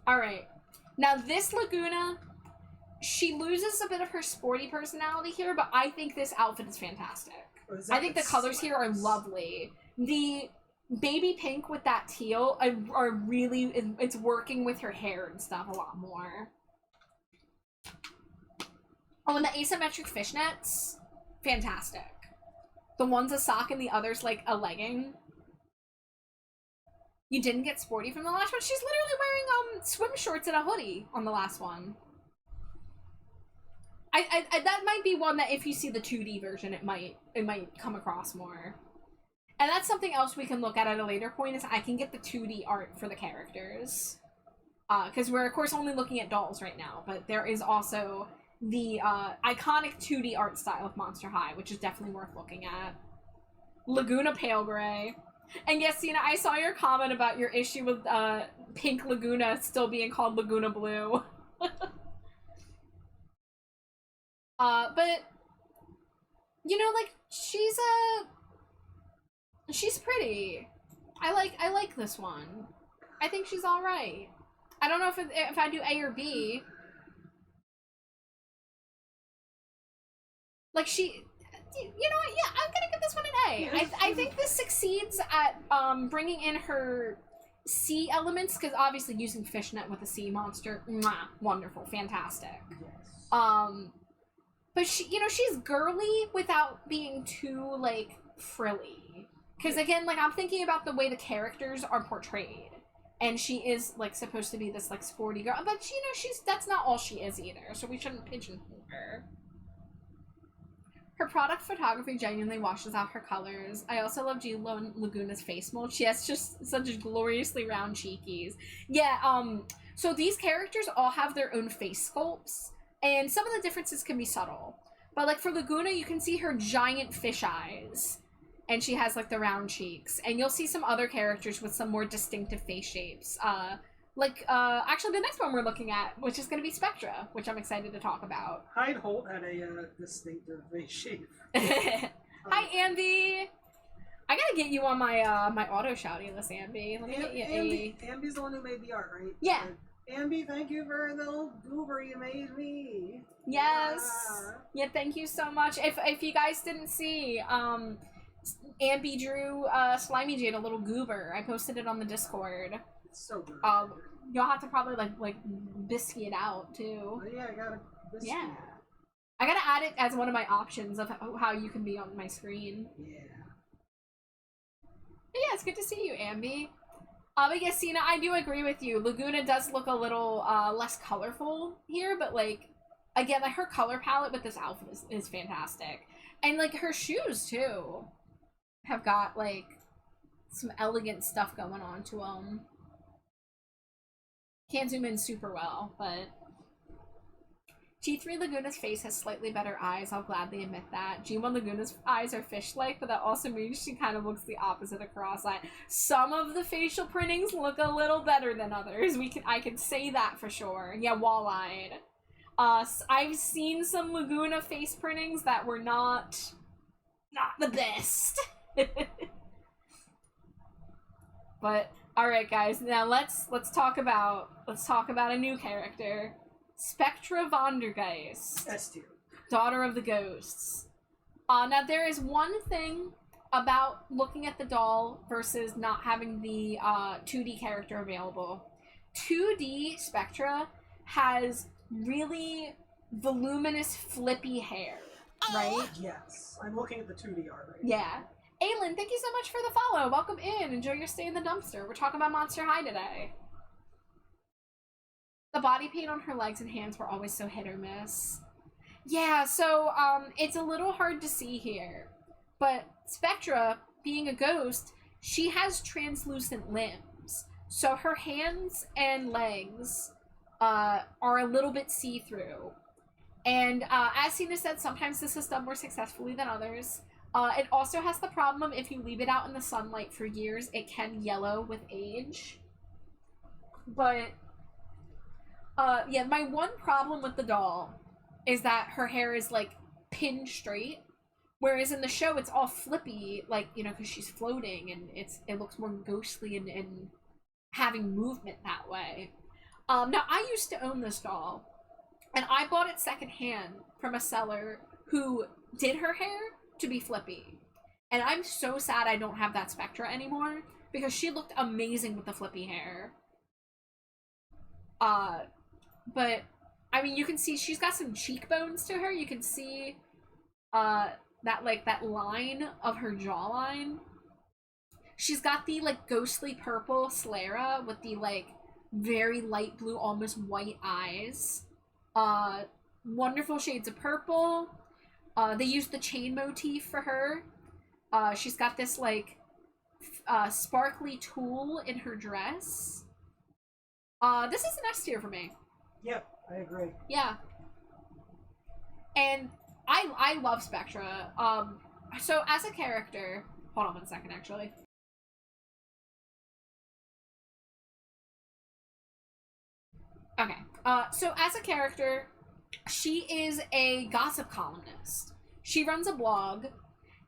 Speaker 4: Alright. Now, this Laguna, she loses a bit of her sporty personality here, but I think this outfit is fantastic. I think the colors here are lovely. The baby pink with that teal are really, it's working with her hair and stuff a lot more. Oh, and the asymmetric fishnets, fantastic. The one's a sock and the other's like a legging. You didn't get sporty from the last one? She's literally wearing swim shorts and a hoodie on the last one. I that might be one that if you see the 2D version, it might come across more.
Speaker 6: And that's something else we can look at a later point, is I can get the 2D art for the characters. Because we're, of course, only looking at dolls right now, but there is also the iconic 2D art style of Monster High, which is definitely worth looking at. Laguna Pale Gray. And yes, Cena, I saw your comment about your issue with Pink Laguna still being called Laguna Blue. But, you know, like, she's pretty. I like this one. I think she's alright. I don't know if I do A or B. Like, you know what? Yeah, I'm gonna give this one an A. I think this succeeds at bringing in her sea elements, because obviously using fishnet with a sea monster, mwah, wonderful, fantastic.
Speaker 3: Yes.
Speaker 6: But she, you know, she's girly without being too, like, frilly. Because again, like, I'm thinking about the way the characters are portrayed. And she is, like, supposed to be this, like, sporty girl. But, you know, that's not all she is either. So we shouldn't pigeonhole her. Her product photography genuinely washes out her colors. I also love G Laguna's face mold. She has just such gloriously round cheekies. Yeah, so these characters all have their own face sculpts. And some of the differences can be subtle. But, like, for Laguna, you can see her giant fish eyes. And she has, like, the round cheeks. And you'll see some other characters with some more distinctive face shapes. Actually, the next one we're looking at, which is going to be Spectra, which I'm excited to talk about.
Speaker 3: Hyde Holt had a distinctive face shape.
Speaker 6: Hi, Ambi! I gotta get you on my my auto shouty list, Ambi. Let me get you
Speaker 3: Ambi's the one who made the art, right?
Speaker 6: Yeah.
Speaker 3: Ambi, thank you for the little goober you made me.
Speaker 6: Yes.
Speaker 3: Yeah.
Speaker 6: Yeah, thank you so much. If you guys didn't see, Ambi drew Slimy Jade a little goober. I posted it on the Discord.
Speaker 3: It's so good.
Speaker 6: You'll have to probably like biscuit it out too.
Speaker 3: Oh, yeah, I gotta.
Speaker 6: Yeah. I gotta add it as one of my options of how you can be on my screen.
Speaker 3: Yeah.
Speaker 6: But yeah, it's good to see you, Ambi. But yes, Cena, I do agree with you. Laguna does look a little less colorful here, but like, again, like her color palette with this outfit is fantastic. And like her shoes too have got like some elegant stuff going on to them. Can't zoom in super well, but G3 Laguna's face has slightly better eyes, I'll gladly admit that. G1 Laguna's eyes are fish-like, but that also means she kind of looks the opposite of cross-eyed. Some of the facial printings look a little better than others. I can say that for sure. Yeah, wall-eyed. I've seen some Laguna face printings that were not the best. But alright guys, now let's talk about a new character. Spectra Vondergeist.
Speaker 3: S tier.
Speaker 6: Daughter of the Ghosts. Now there is one thing about looking at the doll versus not having the 2D character available. 2D Spectra has really voluminous flippy hair, right?
Speaker 3: Yes. I'm looking at the 2D art right
Speaker 6: Yeah. Aylin, thank you so much for the follow. Welcome in. Enjoy your stay in the dumpster. We're talking about Monster High today. The body paint on her legs and hands were always so hit or miss. Yeah, so, it's a little hard to see here. But Spectra, being a ghost, she has translucent limbs. So her hands and legs are a little bit see-through. And as Cena said, sometimes this is done more successfully than others. It also has the problem of if you leave it out in the sunlight for years, it can yellow with age. But yeah, my one problem with the doll is that her hair is, like, pinned straight, whereas in the show it's all flippy, like, you know, because she's floating, and it looks more ghostly and having movement that way. Now, I used to own this doll, and I bought it secondhand from a seller who did her hair to be flippy. And I'm so sad I don't have that Spectra anymore, because she looked amazing with the flippy hair. But, I mean, you can see she's got some cheekbones to her. You can see, that line of her jawline. She's got the, like, ghostly purple sclera with the, like, very light blue, almost white eyes. Wonderful shades of purple. They used the chain motif for her. She's got this, like, sparkly tulle in her dress. This is an S tier for me.
Speaker 3: Yep, I agree.
Speaker 6: Yeah. And I love Spectra. So as a character, hold on 1 second actually. Okay. So as a character, she is a gossip columnist. She runs a blog,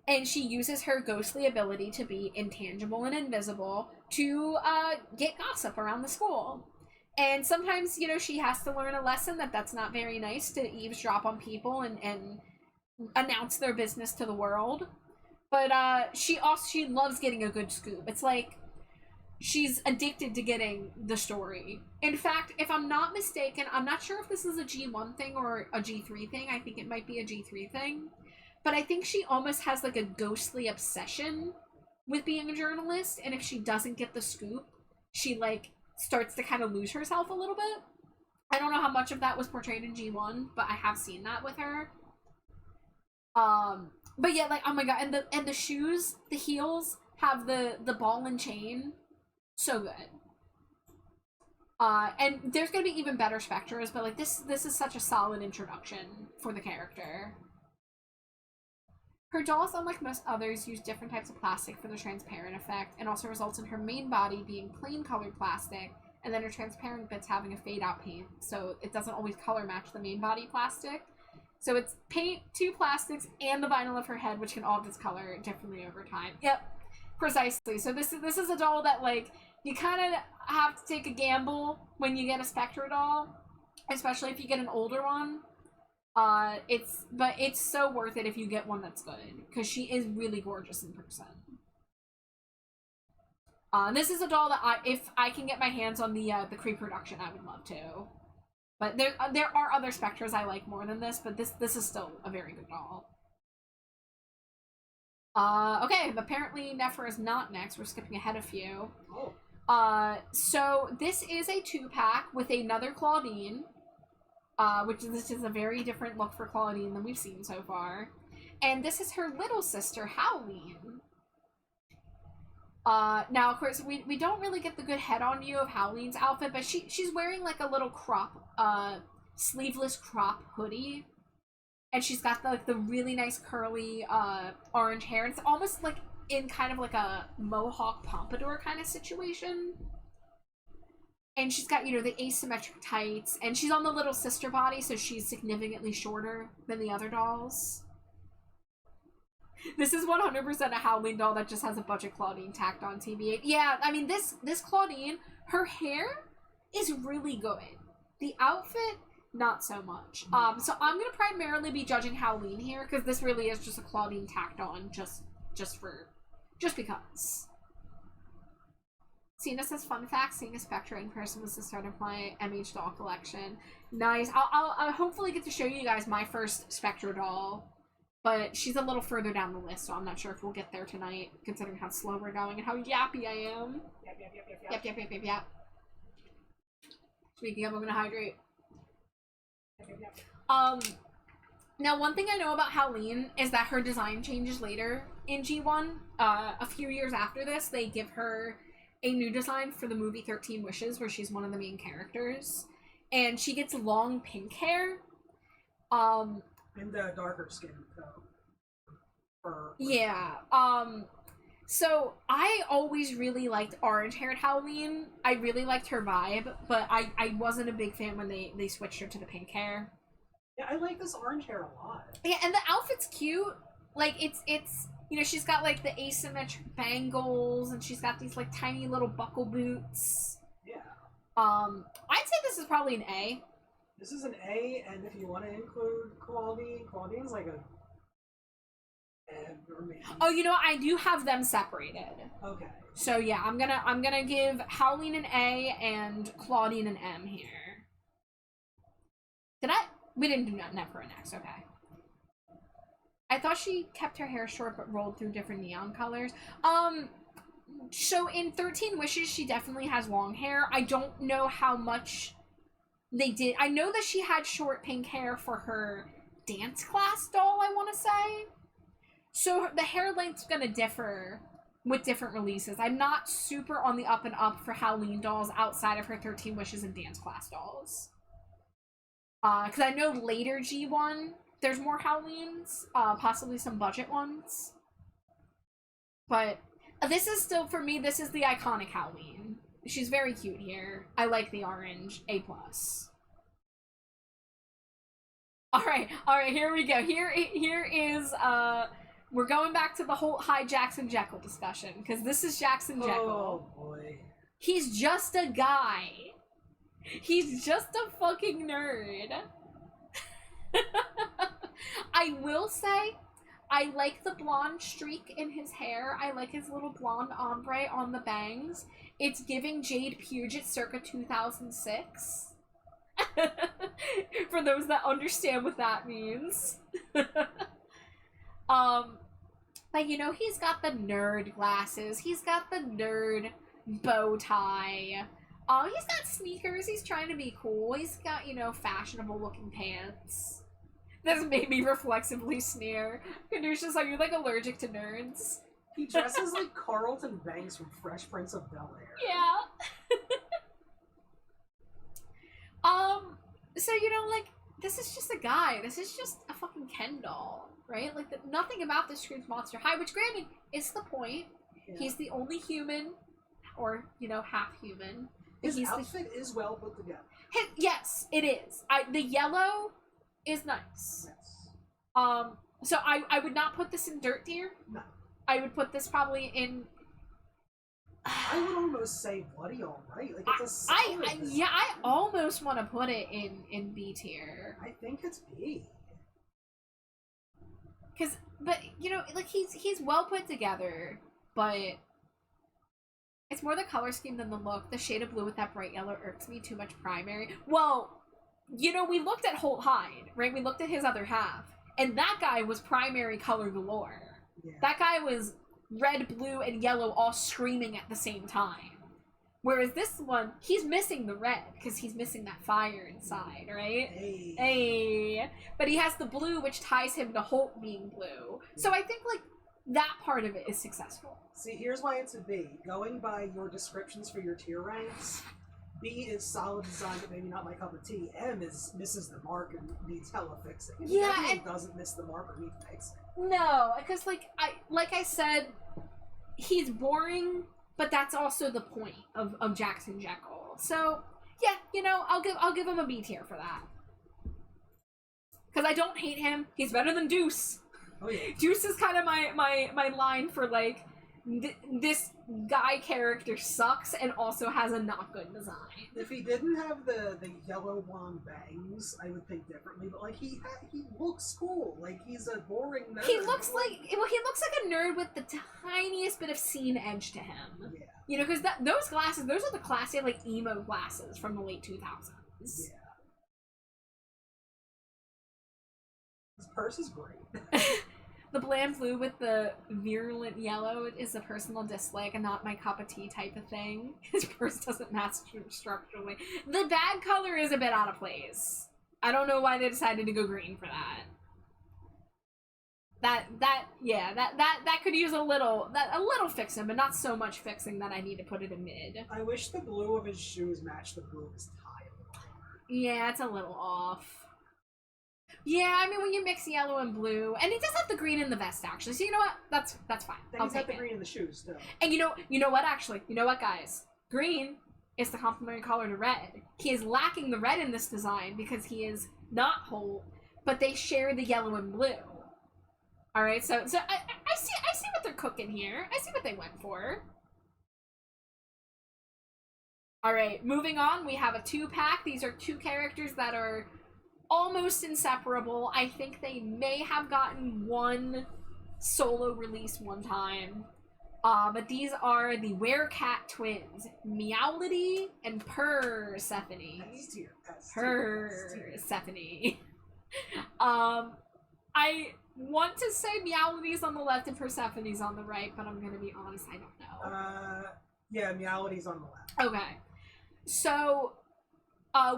Speaker 6: and she uses her ghostly ability to be intangible and invisible to get gossip around the school. And sometimes, she has to learn a lesson that that's not very nice to eavesdrop on people and announce their business to the world. But she loves getting a good scoop. It's like she's addicted to getting the story. In fact, if I'm not mistaken, I'm not sure if this is a G1 thing or a G3 thing. I think it might be a G3 thing. But I think she almost has like a ghostly obsession with being a journalist, and if she doesn't get the scoop, she like starts to kind of lose herself a little bit. I don't know how much of that was portrayed in G1, but I have seen that with her. But yeah, like, oh my god, and the shoes, the heels have the ball and chain. So good. And there's gonna be even better Spectras, but like this is such a solid introduction for the character. Her dolls, unlike most others, use different types of plastic for the transparent effect, and also results in her main body being plain colored plastic, and then her transparent bits having a fade out paint, so it doesn't always color match the main body plastic. So it's paint, 2 plastics, and the vinyl of her head, which can all discolor differently over time. Yep, precisely. So this is a doll that, like, you kind of have to take a gamble when you get a Spectra doll, especially if you get an older one. It's so worth it if you get one that's good, because she is really gorgeous in person. This is a doll that if I can get my hands on the Kree production, I would love to. But there are other Spectras I like more than this, but this is still a very good doll. Okay, apparently Nephra is not next. We're skipping ahead a few.
Speaker 3: Oh.
Speaker 6: So this is a 2-pack with another Claudine. This is a very different look for Claudine than we've seen so far. And this is her little sister, Howleen. Now, of course, we don't really get the good head-on view of Howleen's outfit, but she's wearing, like, a little sleeveless crop hoodie. And she's got, the really nice curly, orange hair. It's almost, like, in kind of, like, a mohawk pompadour kind of situation. And she's got, the asymmetric tights. And she's on the little sister body, so she's significantly shorter than the other dolls. This is 100% a Howleen doll that just has a bunch of Claudine tacked on TBA. Yeah, I mean, this Claudine, her hair is really good. The outfit, not so much. So I'm going to primarily be judging Howleen here, because this really is just a Claudine tacked on, just because. Cena says, fun fact, seeing a Spectra in person was the start of my MH doll collection. Nice. I'll hopefully get to show you guys my first Spectra doll, but she's a little further down the list, so I'm not sure if we'll get there tonight, considering how slow we're going and how yappy I am. Yep. Speaking of, I'm gonna hydrate. Now one thing I know about Howleen is that her design changes later in G1. A few years after this, they give her a new design for the movie 13 Wishes, where she's one of the main characters, and she gets long pink hair.
Speaker 3: And darker skin, though.
Speaker 6: Yeah. So I always really liked orange-haired Howleen. I really liked her vibe, but I wasn't a big fan when they switched her to the pink hair.
Speaker 3: Yeah, I like this orange hair a lot.
Speaker 6: Yeah, and the outfit's cute. Like, it's she's got, like, the asymmetric bangles, and she's got these, like, tiny little buckle boots.
Speaker 3: Yeah.
Speaker 6: I'd say this is probably an A.
Speaker 3: This is an A, and if you want to include Claudine's like a M or maybe.
Speaker 6: Oh, I do have them separated.
Speaker 3: Okay.
Speaker 6: So yeah, I'm gonna give Howleen an A and Claudine an M here. We didn't do Nephra next, okay. I thought she kept her hair short but rolled through different neon colors. So in 13 Wishes, she definitely has long hair. I don't know how much they did. I know that she had short pink hair for her dance class doll, I want to say. So the hair length's gonna differ with different releases. I'm not super on the up and up for Halloween dolls outside of her 13 Wishes and Dance Class dolls. Because I know later G1, there's more Halloweens, possibly some budget ones. But this is still, for me, this is the iconic Halloween. She's very cute here. I like the orange. A+. Alright, here we go. Here is, we're going back to the whole High Jackson Jekyll discussion, because this is Jackson Jekyll.
Speaker 3: Oh, boy.
Speaker 6: He's just a guy. He's just a fucking nerd. I will say, I like the blonde streak in his hair. I like his little blonde ombre on the bangs. It's giving Jade Puget circa 2006. For those that understand what that means. But you know, he's got the nerd glasses. He's got the nerd bow tie. He's got sneakers. He's trying to be cool. He's got, you know, fashionable looking pants. This made me reflexively sneer. Kadusha's like, you're like allergic to nerds.
Speaker 3: He dresses like Carlton Banks from Fresh Prince of Bel-Air.
Speaker 6: Yeah. So, you know, like, this is just a guy. This is just a fucking Ken doll, right? Like, nothing about this screams Monster High, which, granted, is the point. Yeah. He's the only human, or, you know, half human.
Speaker 3: His outfit is well put together.
Speaker 6: Yes, it is. The yellow is nice.
Speaker 3: Yes.
Speaker 6: So I would not put this in dirt tier.
Speaker 3: No.
Speaker 6: I would put this probably in...
Speaker 3: I would almost say bloody alright. Like, it's a solid
Speaker 6: I almost want to put it in B tier.
Speaker 3: I think it's B.
Speaker 6: But, you know, like, he's well put together, but it's more the color scheme than the look. The shade of blue with that bright yellow irks me too much primary. Well, you know, we looked at Holt Hyde, right? We looked at his other half, and that guy was primary color galore.
Speaker 3: Yeah.
Speaker 6: That guy was red, blue, and yellow all screaming at the same time. Whereas this one, he's missing the red, because he's missing that fire inside, right? Hey. But he has the blue, which ties him to Holt being blue. So I think, like, that part of it is successful.
Speaker 3: See, here's why it's a B. Going by your descriptions for your tier ranks, B is solid design, but maybe not my cup of tea. M is misses the mark and needs hella fixing. And
Speaker 6: yeah,
Speaker 3: and doesn't miss the mark or needs fixing.
Speaker 6: No, because like I said, he's boring, but that's also the point of Jackson Jekyll. So yeah, you know, I'll give him a B tier for that. Because I don't hate him. He's better than Deuce.
Speaker 3: Oh yeah.
Speaker 6: Deuce is kind of my line for like this guy character sucks and also has a not good design.
Speaker 3: If he didn't have the yellow blonde bangs, I would think differently. But like he looks cool. Like he's a boring nerd.
Speaker 6: He looks like he looks like a nerd with the tiniest bit of scene edge to him.
Speaker 3: Yeah.
Speaker 6: You know, because those glasses, those are the classic like emo glasses from the late 2000s.
Speaker 3: Yeah. His purse is great.
Speaker 6: The bland blue with the virulent yellow is a personal dislike and not my cup of tea type of thing. His purse doesn't match structurally. The bag color is a bit out of place. I don't know why they decided to go green for that. That could use a little fixing, but not so much fixing that I need to put it in mid.
Speaker 3: I wish the blue of his shoes matched the blue of his tie a little more.
Speaker 6: Yeah, it's a little off. Yeah, I mean, when you mix yellow and blue, and he does have the green in the vest, actually. So you know what? That's fine.
Speaker 3: And he's got the green in the shoes, too.
Speaker 6: And you know what? Actually, you know what, guys? Green is the complementary color to red. He is lacking the red in this design because he is not Holt, but they share the yellow and blue. All right, so I see what they're cooking here. I see what they went for. All right, moving on. We have a 2-pack. These are 2 characters that are almost inseparable. I think they may have gotten one solo release one time. But these are the Werecat twins, Meowlity and Persephone. Persephone. I want to say Meowlity's on the left and Persephone's on the right, but I'm gonna be honest, I don't know.
Speaker 3: Yeah, Meowlity's on the left.
Speaker 6: Okay. So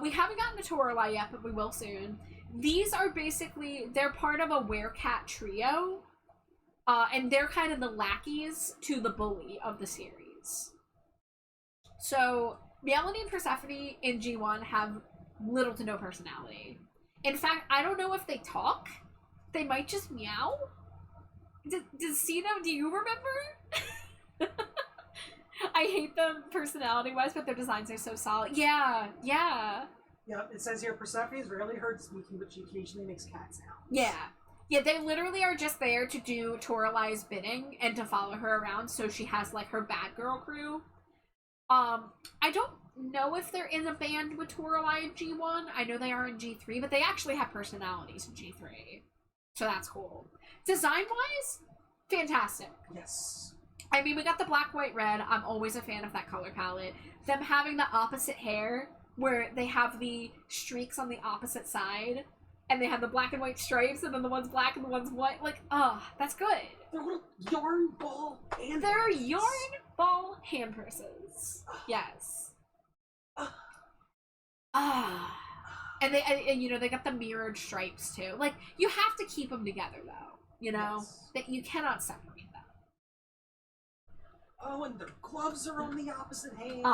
Speaker 6: we haven't gotten to Toralei yet, but we will soon. These are basically, they're part of a Werecat trio. And they're kind of the lackeys to the bully of the series. So, Melanie and Persephone in G1 have little to no personality. In fact, I don't know if they talk. They might just meow. Does Sino, do you remember? I hate them personality-wise, but their designs are so solid. Yeah.
Speaker 3: Yep, it says here, Persephone is rarely heard speaking, but she occasionally makes cat sounds.
Speaker 6: Yeah, they literally are just there to do Toralai's bidding and to follow her around, so she has, like, her bad girl crew. I don't know if they're in a band with Toralai in G1. I know they are in G3, but they actually have personalities in G3. So that's cool. Design-wise, fantastic.
Speaker 3: Yes.
Speaker 6: I mean, we got the black, white, red. I'm always a fan of that color palette. Them having the opposite hair, where they have the streaks on the opposite side, and they have the black and white stripes, and then the one's black and the one's white. Like, that's good.
Speaker 3: They're little yarn ball hand
Speaker 6: They're
Speaker 3: purses.
Speaker 6: yarn ball hand purses. Yes. And they got the mirrored stripes too. Like, you have to keep them together though. You know?
Speaker 3: Yes.
Speaker 6: That you cannot separate them.
Speaker 3: Oh, and their gloves are on the opposite hand.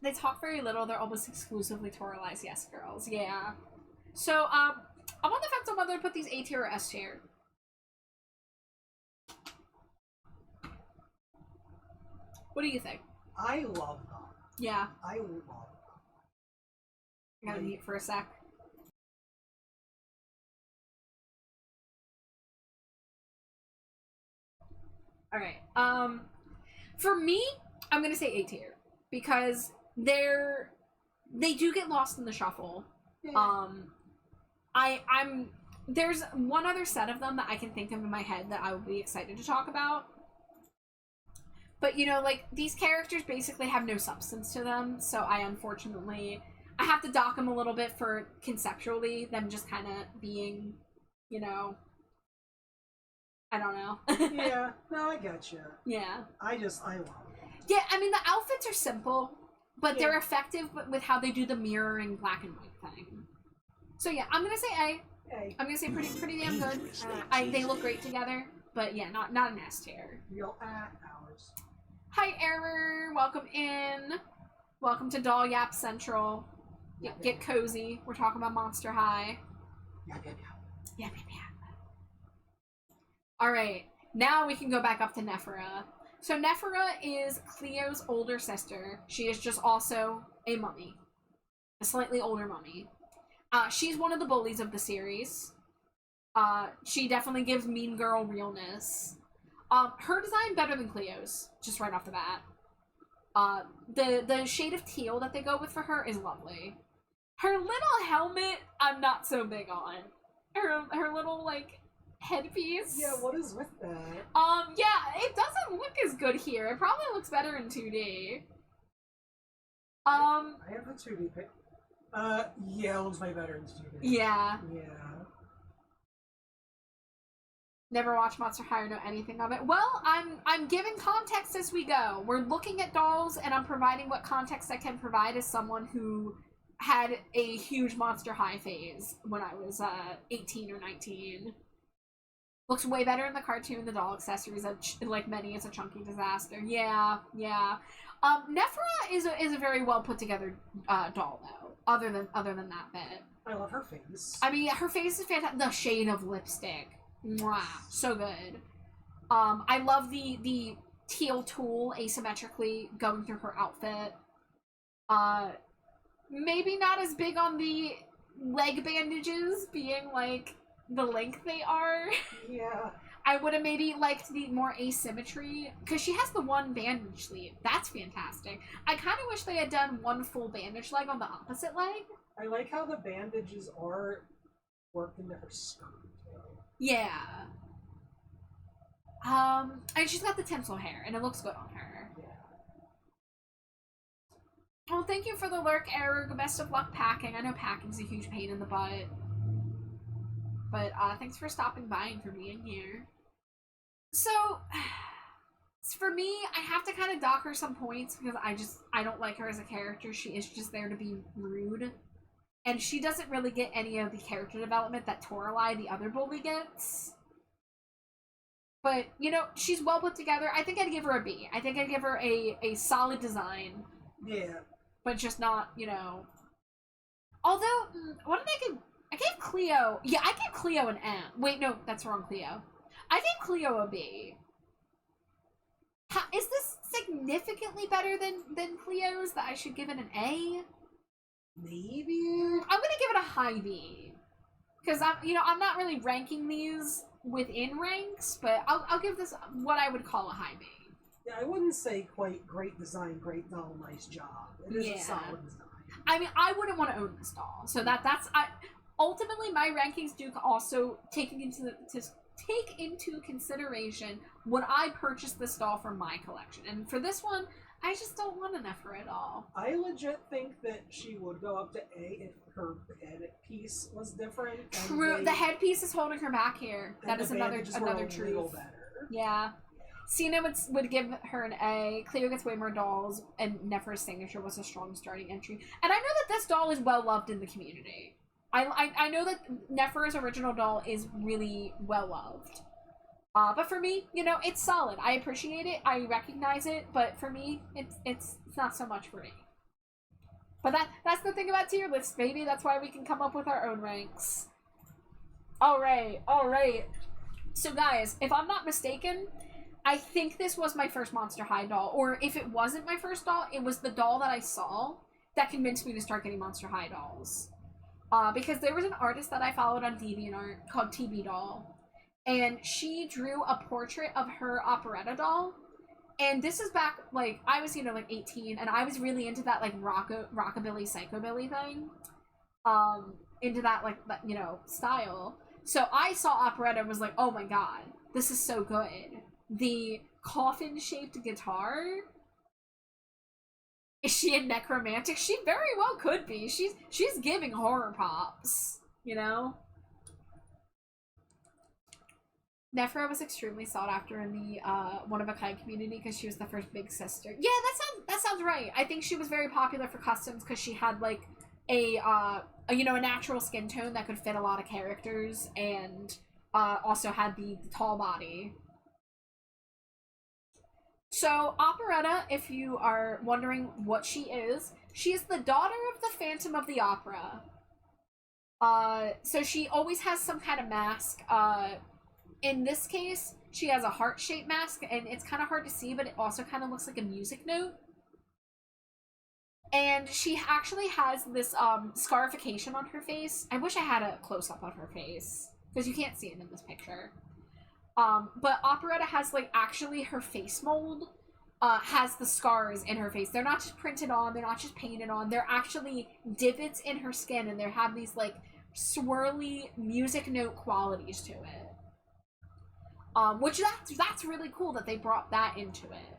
Speaker 6: They talk very little. They're almost exclusively Toralai's yes girls. Yeah. So, I'm on the fence on whether to put these A tier or S tier. What do you think?
Speaker 3: I love them.
Speaker 6: Yeah.
Speaker 3: I love them.
Speaker 6: I gotta mute for a sec. Alright. For me, I'm gonna say A tier. Because they do get lost in the shuffle.
Speaker 3: Yeah.
Speaker 6: There's one other set of them that I can think of in my head that I would be excited to talk about. But, you know, like, these characters basically have no substance to them, so I have to dock them a little bit for conceptually them just kind of being, you know, I don't know.
Speaker 3: Yeah, no, I get you.
Speaker 6: Yeah.
Speaker 3: I love them.
Speaker 6: Yeah, I mean, the outfits are simple, but they're effective with how they do the mirroring black and white thing. So yeah, I'm gonna say A.
Speaker 3: Hey,
Speaker 6: I'm gonna say pretty damn good. They look great together, but yeah, not an S tier.
Speaker 3: real hours.
Speaker 6: Hi, Error. Welcome in. Welcome to Doll Yap Central. Get cozy. We're talking about Monster High. Yeah. All right, now we can go back up to Nephra. So Nephra is Cleo's older sister. She is just also a mummy, a slightly older mummy. She's one of the bullies of the series. She definitely gives mean girl realness. Her design better than Cleo's, just right off the bat. The shade of teal that they go with for her is lovely. Her little helmet, I'm not so big on. Her little, like, headpiece.
Speaker 3: Yeah, what is with that?
Speaker 6: Yeah, it doesn't look as good here. It probably looks better in 2D.
Speaker 3: I have a 2D pic. Yeah, it looks way better in 2D.
Speaker 6: Yeah.
Speaker 3: Yeah.
Speaker 6: Never watched Monster High or know anything of it. Well, I'm giving context as we go. We're looking at dolls, and I'm providing what context I can provide as someone who had a huge Monster High phase when I was 18 or 19. Looks way better in the cartoon. The doll accessories, like many, is a chunky disaster. Yeah. Nephra is a very well put together doll though. Other than that bit.
Speaker 3: I love her face.
Speaker 6: I mean, her face is fantastic. The shade of lipstick, mwah, so good. I love the teal tool asymmetrically going through her outfit. Maybe not as big on the leg bandages being like the length they are.
Speaker 3: Yeah.
Speaker 6: I would have maybe liked the more asymmetry, because she has the one bandage sleeve. That's fantastic. I kind of wish they had done one full bandage leg on the opposite leg.
Speaker 3: I like how the bandages are worked into her skirt.
Speaker 6: Yeah. And she's got the tinsel hair, and it looks good on her.
Speaker 3: Yeah.
Speaker 6: Oh, thank you for the lurk, Erg. Best of luck packing. I know packing's a huge pain in the butt. But thanks for stopping by and for being here. So, for me, I have to kind of dock her some points because I don't like her as a character. She is just there to be rude. And she doesn't really get any of the character development that Toralai, the other bully, gets. But, you know, she's well put together. I think I'd give her a B. I think I'd give her a solid design.
Speaker 3: Yeah.
Speaker 6: But just not, you know... Although, what did I give? I gave Cleo... Yeah, I gave Cleo an M. Wait, no, that's wrong, Cleo. I gave Cleo a B. Is this significantly better than Cleo's that I should give it an A?
Speaker 3: Maybe?
Speaker 6: I'm gonna give it a high B. Because I'm not really ranking these within ranks, but I'll give this what I would call a high B.
Speaker 3: Yeah, I wouldn't say quite great design, great doll, nice job. It is a solid design.
Speaker 6: I mean, I wouldn't want to own this doll, so ultimately my rankings do also take into consideration would I purchase this doll for my collection, and for this one, I just don't want an Nephra at all.
Speaker 3: I legit think that she would go up to A if her headpiece was different.
Speaker 6: True, the headpiece is holding her back here. That is another truth. Yeah. Cena would give her an A. Cleo gets way more dolls, and Nephra's signature was a strong starting entry. And I know that this doll is well loved in the community. I know that Nephra's original doll is really well loved. But for me, you know, it's solid. I appreciate it. I recognize it. But for me, it's not so much for me. But that's the thing about tier lists, baby. That's why we can come up with our own ranks. All right. So guys, if I'm not mistaken, I think this was my first Monster High doll. Or if it wasn't my first doll, it was the doll that I saw that convinced me to start getting Monster High dolls. Because there was an artist that I followed on DeviantArt called TB Doll. And she drew a portrait of her operetta doll. And this is back, like, I was, like 18, and I was really into that, like, rockabilly, psychobilly thing. Into that, like, style. So I saw operetta and was like, oh my god, this is so good. The coffin-shaped guitar. Is she a necromantic? She very well could be. She's giving horror pops, you know? Nephra was extremely sought after in the one-of-a-kind community because she was the first big sister. Yeah, that sounds right. I think she was very popular for customs because she had like a natural skin tone that could fit a lot of characters, and also had the tall body. So Operetta, if you are wondering what she is the daughter of the Phantom of the Opera. So she always has some kind of mask. In this case, she has a heart-shaped mask, and it's kind of hard to see, but it also kind of looks like a music note. And she actually has this scarification on her face. I wish I had a close-up of her face, because you can't see it in this picture. But Operetta has, like, actually her face mold has the scars in her face. They're not just printed on, they're not just painted on, they're actually divots in her skin, and they have these, like, swirly music note qualities to it. Which that's really cool that they brought that into it.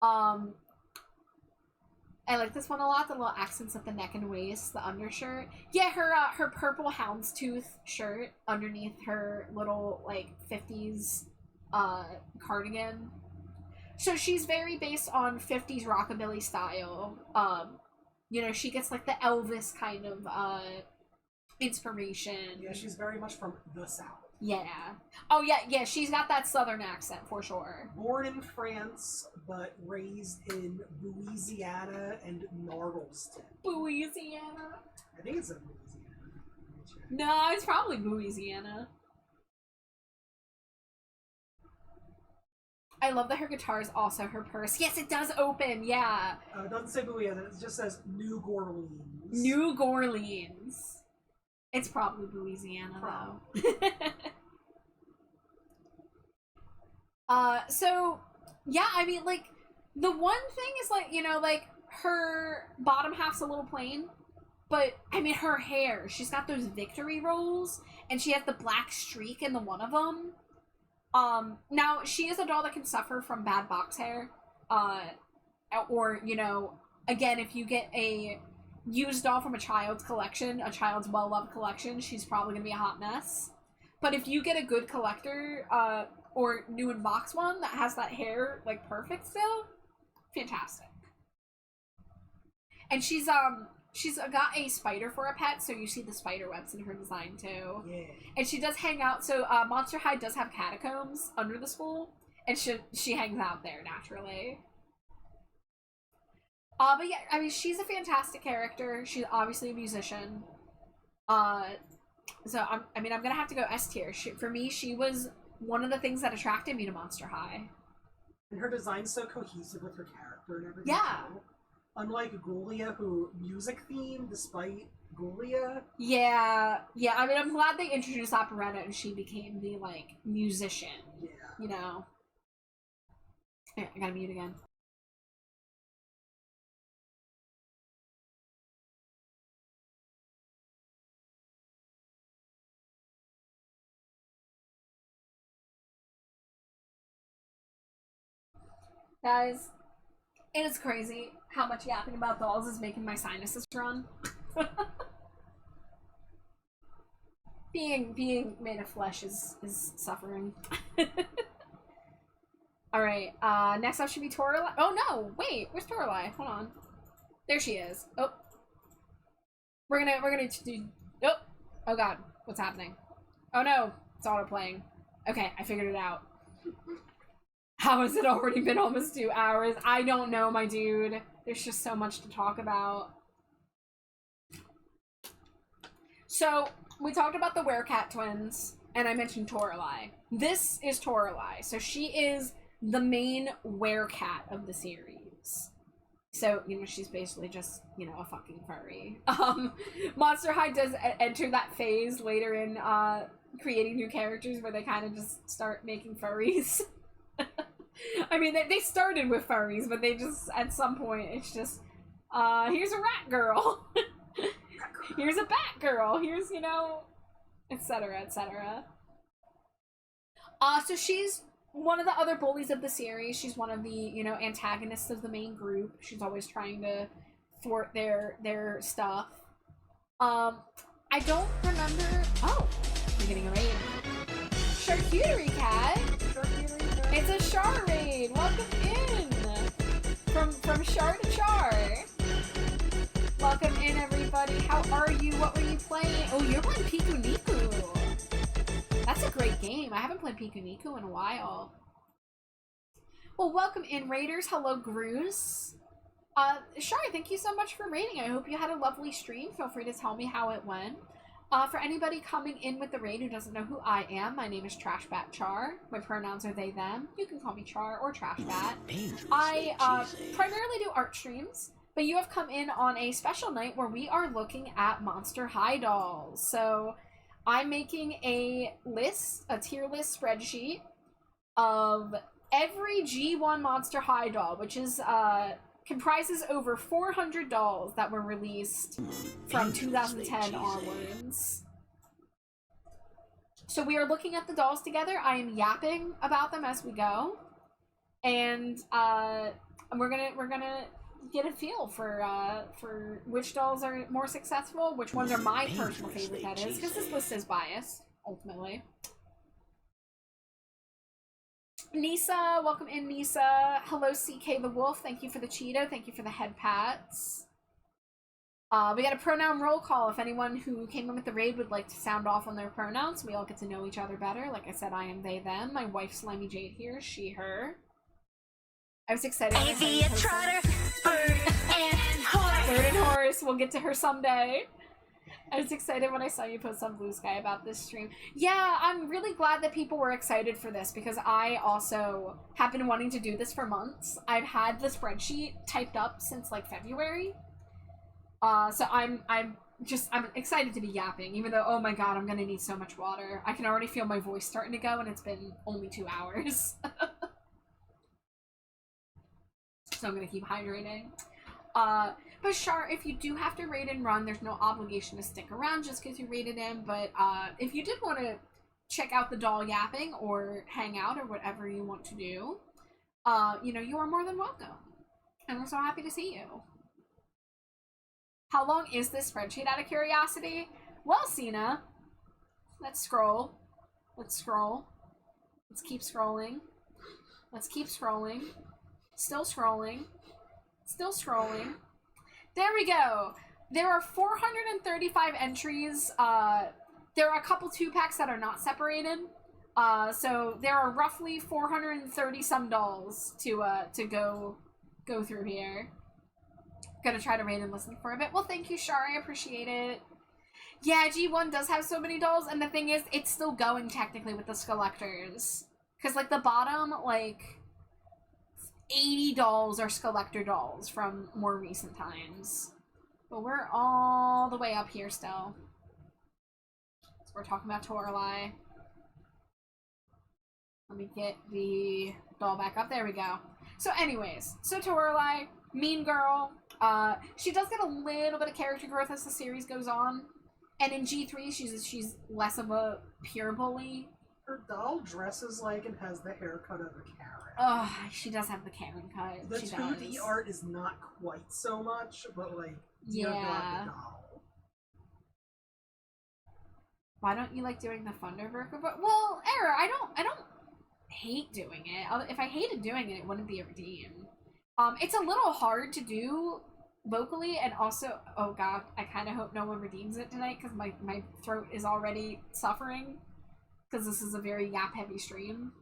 Speaker 6: I like this one a lot, the little accents at the neck and waist, the undershirt. Yeah, her purple houndstooth shirt underneath her little, like, 50s cardigan. So she's very based on 50s rockabilly style. She gets, like, the Elvis kind of inspiration.
Speaker 3: Yeah, she's very much from the South.
Speaker 6: Yeah. Oh, yeah, she's got that southern accent, for sure.
Speaker 3: Born in France, but raised in Louisiana and Gnarleston.
Speaker 6: Louisiana?
Speaker 3: I think it's in Louisiana.
Speaker 6: No, it's probably Louisiana. I love that her guitar is also her purse. Yes, it does open, yeah.
Speaker 3: It doesn't say Louisiana, it just says New Orleans.
Speaker 6: New Orleans. It's probably Louisiana, though. So, yeah, I mean, like, the one thing is, like, like, her bottom half's a little plain, but, I mean, her hair, she's got those victory rolls, and she has the black streak in the one of them. Now, she is a doll that can suffer from bad box hair, or, again, if you get a used doll from a child's collection, a child's well-loved collection, she's probably gonna be a hot mess. But if you get a good collector, or new in box one that has that hair, like, perfect still, fantastic. And she's she's got a spider for a pet, so you see the spider webs in her design too.
Speaker 3: Yeah.
Speaker 6: And she does hang out. So Monster High does have catacombs under the school, and she hangs out there naturally. But yeah, I mean, she's a fantastic character. She's obviously a musician. So I'm gonna have to go S tier. For me, she was one of the things that attracted me to Monster High.
Speaker 3: And her design's so cohesive with her character and everything.
Speaker 6: Yeah.
Speaker 3: Too. Unlike Ghoulia, who music theme despite Ghoulia.
Speaker 6: Yeah. I mean, I'm glad they introduced operetta and she became the like musician.
Speaker 3: Yeah.
Speaker 6: You know. Here, I gotta mute again. Guys, it is crazy how much yapping about dolls is making my sinuses run. being made of flesh is suffering. Alright, next up should be Toralei. Oh no, wait, where's Toralei? Hold on. There she is. Oh. We're gonna do, oh god, what's happening? Oh no, it's auto playing. Okay, I figured it out. How has it already been almost 2 hours? I don't know, my dude. There's just so much to talk about. So, we talked about the Werecat twins, and I mentioned Toralei. This is Toralei. So she is the main Werecat of the series. So, you know, she's basically just, you know, a fucking furry. Monster High does enter that phase later in creating new characters where they kind of just start making furries. I mean, they started with furries, but they just, at some point, it's just, here's a rat girl. Here's a bat girl. Here's, you know, etc., etc. So she's one of the other bullies of the series. She's one of the, you know, antagonists of the main group. She's always trying to thwart their stuff. I don't remember. Oh, we're getting a raid. Charcuterie cat. It's a Char raid. Welcome in. From Char to Char. Welcome in, everybody. How are you? What were you playing? Oh, you're playing Piku Niku. That's a great game. I haven't played Piku Niku in a while. Well, welcome in, Raiders. Hello, Gruz. Char, thank you so much for raiding. I hope you had a lovely stream. Feel free to tell me how it went. For anybody coming in with the raid who doesn't know who I am, my name is Trashbat Char. My pronouns are they, them. You can call me Char or Trashbat. I primarily do art streams, but you have come in on a special night where we are looking at Monster High dolls. So I'm making a list, a tier list spreadsheet of every G1 Monster High doll, which is comprises over 400 dolls that were released from 2010 onwards. So we are looking at the dolls together. I am yapping about them as we go, and we're gonna get a feel for which dolls are more successful, which ones are my personal favorite, that is, because this list is biased ultimately. Nisa, welcome in, Nisa. Hello, CK the Wolf. Thank you for the Cheeto. Thank you for the head pats. We got a pronoun roll call. If anyone who came in with the raid would like to sound off on their pronouns, we all get to know each other better. Like I said, I am they, them. My wife, Slimy Jade, here. She, her. I was excited.
Speaker 2: A trotter, bird, and horse.
Speaker 6: Bird and horse. We'll get to her someday. I was excited when I saw you post on Blue Sky about this stream. Yeah, I'm really glad that people were excited for this because I also have been wanting to do this for months. I've had the spreadsheet typed up since like February. So I'm excited to be yapping, even though, oh my god, I'm gonna need so much water. I can already feel my voice starting to go and it's been only 2 hours. So I'm gonna keep hydrating. But Char, if you do have to raid and run, there's no obligation to stick around just because you raided in. But if you did want to check out the doll yapping or hang out or whatever you want to do, you know, you are more than welcome. And I'm so happy to see you. How long is this spreadsheet, out of curiosity? Well, Cena, let's scroll. Let's scroll. Let's keep scrolling. Let's keep scrolling. Still scrolling. Still scrolling. There we go. there are 435 entries. There are a couple 2-packs that are not separated. So there are roughly 430 some dolls to go through here. Gonna try to raid and listen for a bit. Well, thank you, Shar. I appreciate it. Yeah, G1 does have so many dolls, and the thing is, it's still going technically with the Skelectors. Because, like, the bottom, like, 80 dolls are Skelector dolls from more recent times. But we're all the way up here still. So we're talking about Toralei. Let me get the doll back up. There we go. So anyways, so Toralei, mean girl. She does get a little bit of character growth as the series goes on. And in G3, she's less of a pure bully.
Speaker 3: Her doll dresses like and has the haircut of a Karen.
Speaker 6: Ugh, she does have the Karen cut.
Speaker 3: The
Speaker 6: she
Speaker 3: 2D
Speaker 6: does.
Speaker 3: art is not quite so much, but like, dear God,
Speaker 6: Yeah.
Speaker 3: the doll.
Speaker 6: Why don't you like doing the Thunderburger? But well, Error, I don't hate doing it. If I hated doing it, it wouldn't be a redeem. It's a little hard to do vocally, and also, oh god, I kind of hope no one redeems it tonight because my throat is already suffering because this is a very yap heavy stream.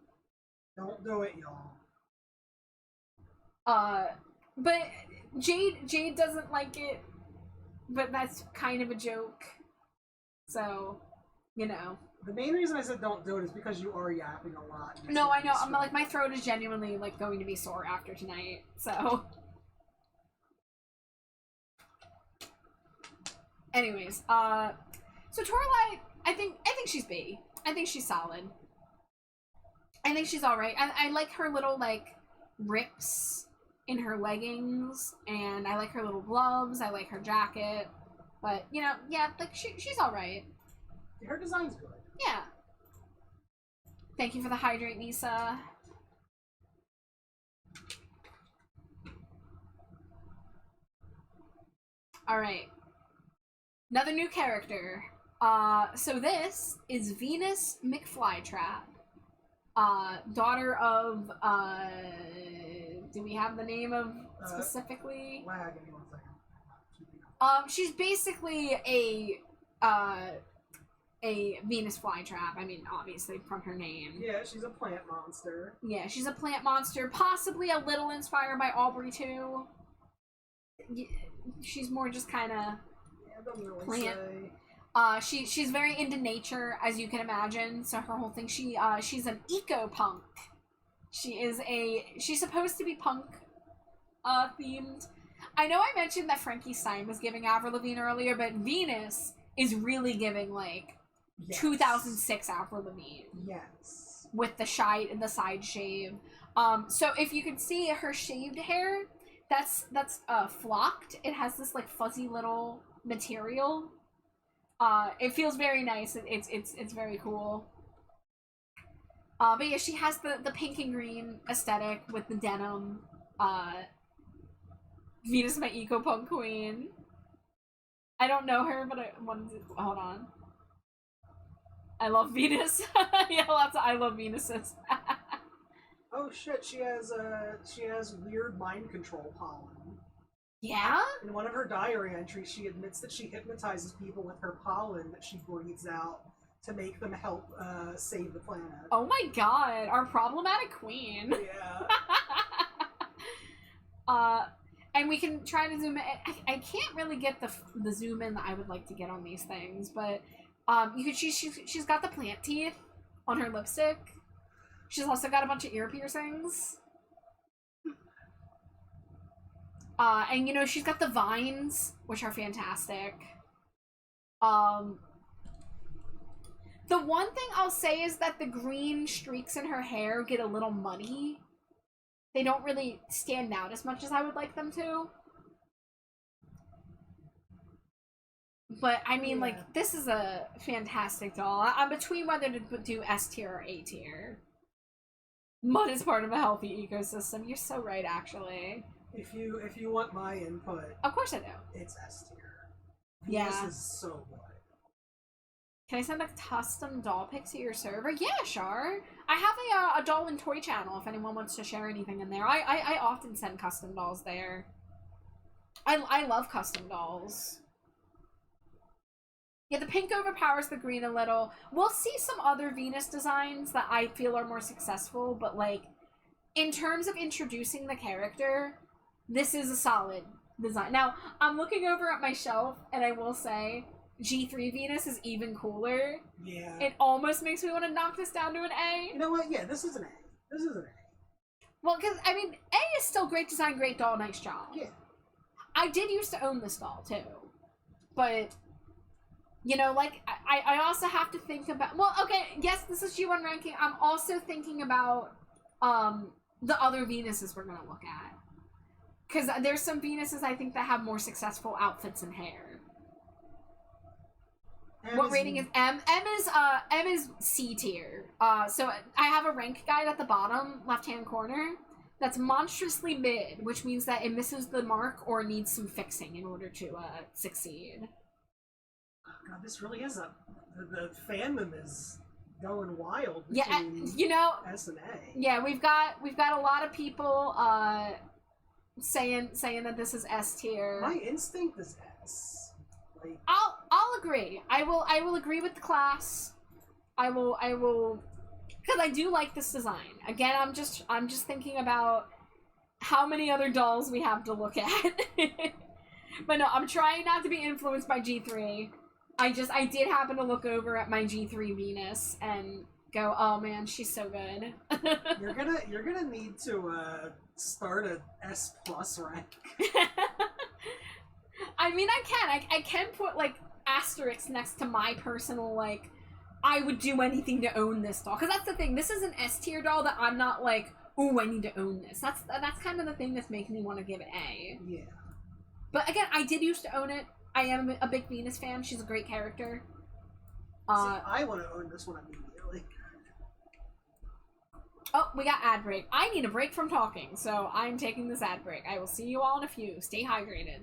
Speaker 3: Don't do it, y'all.
Speaker 6: But Jade doesn't like it, but that's kind of a joke. So, you know.
Speaker 3: The main reason I said don't do it is because you are yapping a lot.
Speaker 6: No, I know. I'm like, my throat is genuinely like going to be sore after tonight. So, anyways, so Toralei, I think she's B. I think she's solid. I think she's all right. I like her little like rips in her leggings, and I like her little gloves. I like her jacket, but you know, yeah, like she's all right.
Speaker 3: Her design's good.
Speaker 6: Yeah. Thank you for the hydrate, Nisa. Alright. Another new character. So this is Venus McFlytrap. Daughter of, do we have the name of specifically?
Speaker 3: Lag, give me 1 second.
Speaker 6: She's basically a Venus flytrap. I mean, obviously from her name.
Speaker 3: Yeah, she's a plant monster.
Speaker 6: Yeah, she's a plant monster, possibly a little inspired by Aubrey too. She's more just kind of
Speaker 3: Yeah, doesn't really
Speaker 6: plant.
Speaker 3: say.
Speaker 6: She's very into nature, as you can imagine. So her whole thing, she's an eco punk. She's supposed to be punk themed. I know I mentioned that Frankie Stein was giving Avril Lavigne earlier, but Venus is really giving like
Speaker 3: Yes.
Speaker 6: 2006 Avril Lavigne
Speaker 3: Yes.
Speaker 6: with the side shave. So if you can see her shaved hair, that's flocked. It has this like fuzzy little material. It feels very nice. It's very cool. But yeah, she has the pink and green aesthetic with the denim. Venus, my eco punk queen. I don't know her, but I wanted to hold on. I love Venus. Yeah, lots of I love Venuses.
Speaker 3: Oh shit, she has weird mind control pollen.
Speaker 6: Yeah?
Speaker 3: In one of her diary entries, she admits that she hypnotizes people with her pollen that she breathes out to make them help save the planet.
Speaker 6: Oh my god, our problematic queen.
Speaker 3: Yeah.
Speaker 6: And we can try to zoom in. I can't really get the zoom in that I would like to get on these things, but you could she's got the plant teeth on her lipstick. She's also got a bunch of ear piercings. And you know, she's got the vines, which are fantastic. The one thing I'll say is that the green streaks in her hair get a little muddy. They don't really stand out as much as I would like them to. But, I mean,
Speaker 3: Yeah.
Speaker 6: like, this is a fantastic doll. I'm between whether to do S tier or A tier. Mud is part of a healthy ecosystem. You're so right, actually.
Speaker 3: If you want my input,
Speaker 6: Of course I do.
Speaker 3: it's S tier.
Speaker 6: Yeah.
Speaker 3: This is so good.
Speaker 6: Can I send a custom doll pic to your server? Yeah, sure. I have a doll and toy channel if anyone wants to share anything in there. I often send custom dolls there. I love custom dolls. Yeah, the pink overpowers the green a little. We'll see some other Venus designs that I feel are more successful, but like, in terms of introducing the character, this is a solid design. Now, I'm looking over at my shelf, and I will say, G3 Venus is even cooler.
Speaker 3: Yeah.
Speaker 6: It almost makes me want to knock this down to an A.
Speaker 3: You know what? Yeah, this is an A. This is an A.
Speaker 6: Well, because, I mean, A is still great design, great doll, nice job.
Speaker 3: Yeah.
Speaker 6: I did used to own this doll, too. But, you know, like, I also have to think about... Well, okay, yes, this is G1 ranking. I'm also thinking about the other Venuses we're going to look at. Because there's some Venuses, I think, that have more successful outfits and hair. What rating is M? M is C tier. So I have a rank guide at the bottom left-hand corner that's monstrously mid, which means that it misses the mark or needs some fixing in order to succeed.
Speaker 3: Oh, God, this really is the fandom is going wild.
Speaker 6: Yeah, you know,
Speaker 3: S and A.
Speaker 6: Yeah, we've got a lot of people saying that this is S tier.
Speaker 3: My instinct is S. Like,
Speaker 6: I'll agree. I will agree with the class. I will because I do like this design. Again, I'm just thinking about how many other dolls we have to look at. But no, I'm trying not to be influenced by G3. I did happen to look over at my G3 Venus and go, oh man, she's so good.
Speaker 3: you're gonna need to start a S+ rank.
Speaker 6: I mean, I can put like asterisks next to my personal like I would do anything to own this doll, because that's the thing. This is an S tier doll that I'm not like, ooh, I need to own this. That's kind of the thing that's making me want to give it A.
Speaker 3: Yeah.
Speaker 6: But again, I did used to own it. I am a big Venus fan. She's a great character.
Speaker 3: See, I want to own this one immediately.
Speaker 6: Oh, we got ad break. I need a break from talking, so I'm taking this ad break. I will see you all in a few. Stay hydrated.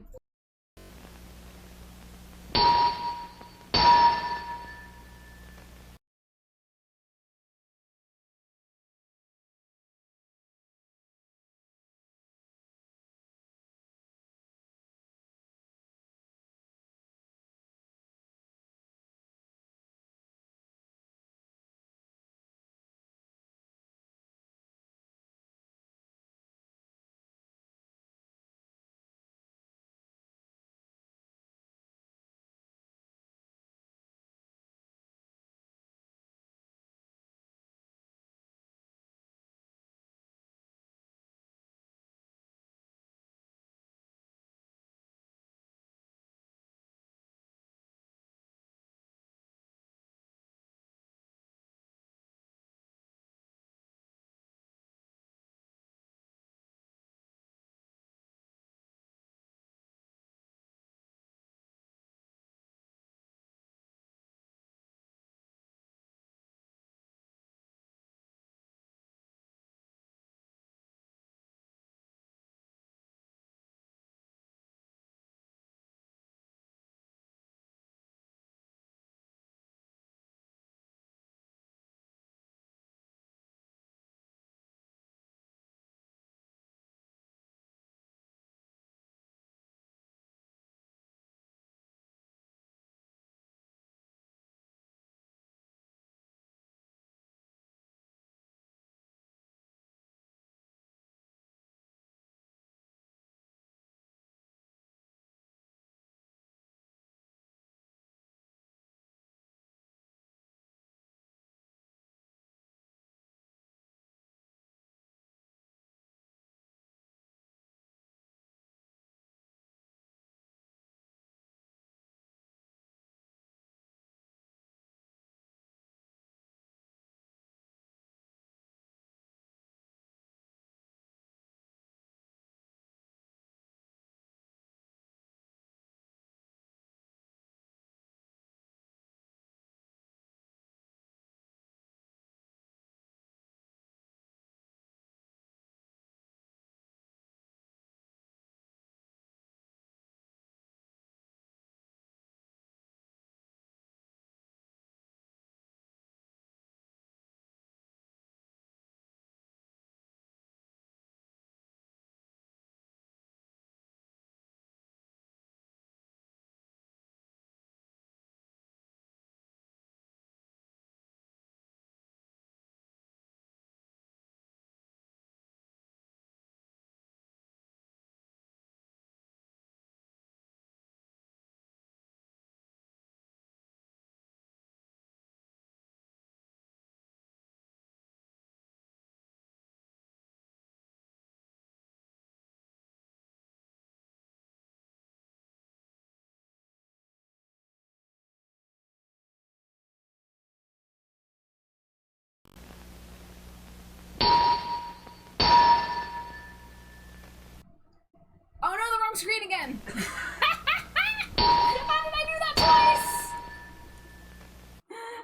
Speaker 6: wrong screen again. How did I do that twice?